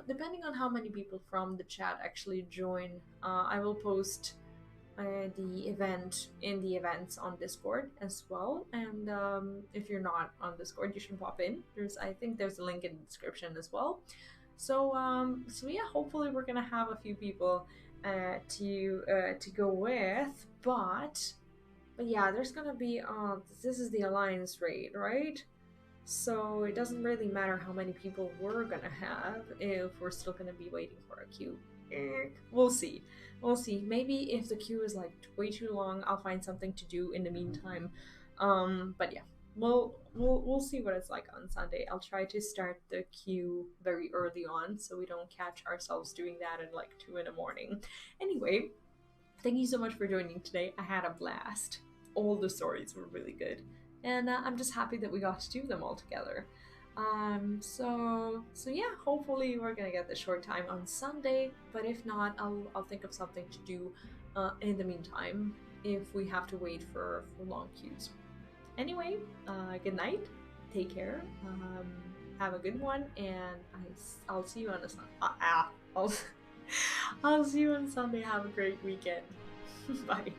S1: depending on how many people from the chat actually join, I will post the event in the events on Discord as well, and if you're not on Discord, you should pop in. I think there's a link in the description as well. So yeah, hopefully we're gonna have a few people to go with, but yeah, there's gonna be this is the Alliance raid, right? So it doesn't really matter how many people we're gonna have if we're still gonna be waiting for a queue. We'll see. Maybe if the queue is like way too long, I'll find something to do in the meantime. But yeah, we'll see what it's like on Sunday. I'll try to start the queue very early on so we don't catch ourselves doing that at like 2 in the morning. Anyway, thank you so much for joining today. I had a blast. All the stories were really good, and I'm just happy that we got to do them all together. So yeah, hopefully we're gonna get the short time on Sunday, but if not, I'll think of something to do in the meantime if we have to wait for long queues. Anyway, good night, take care, have a good one, and I'll see you on I'll see you on Sunday. Have a great weekend. Bye.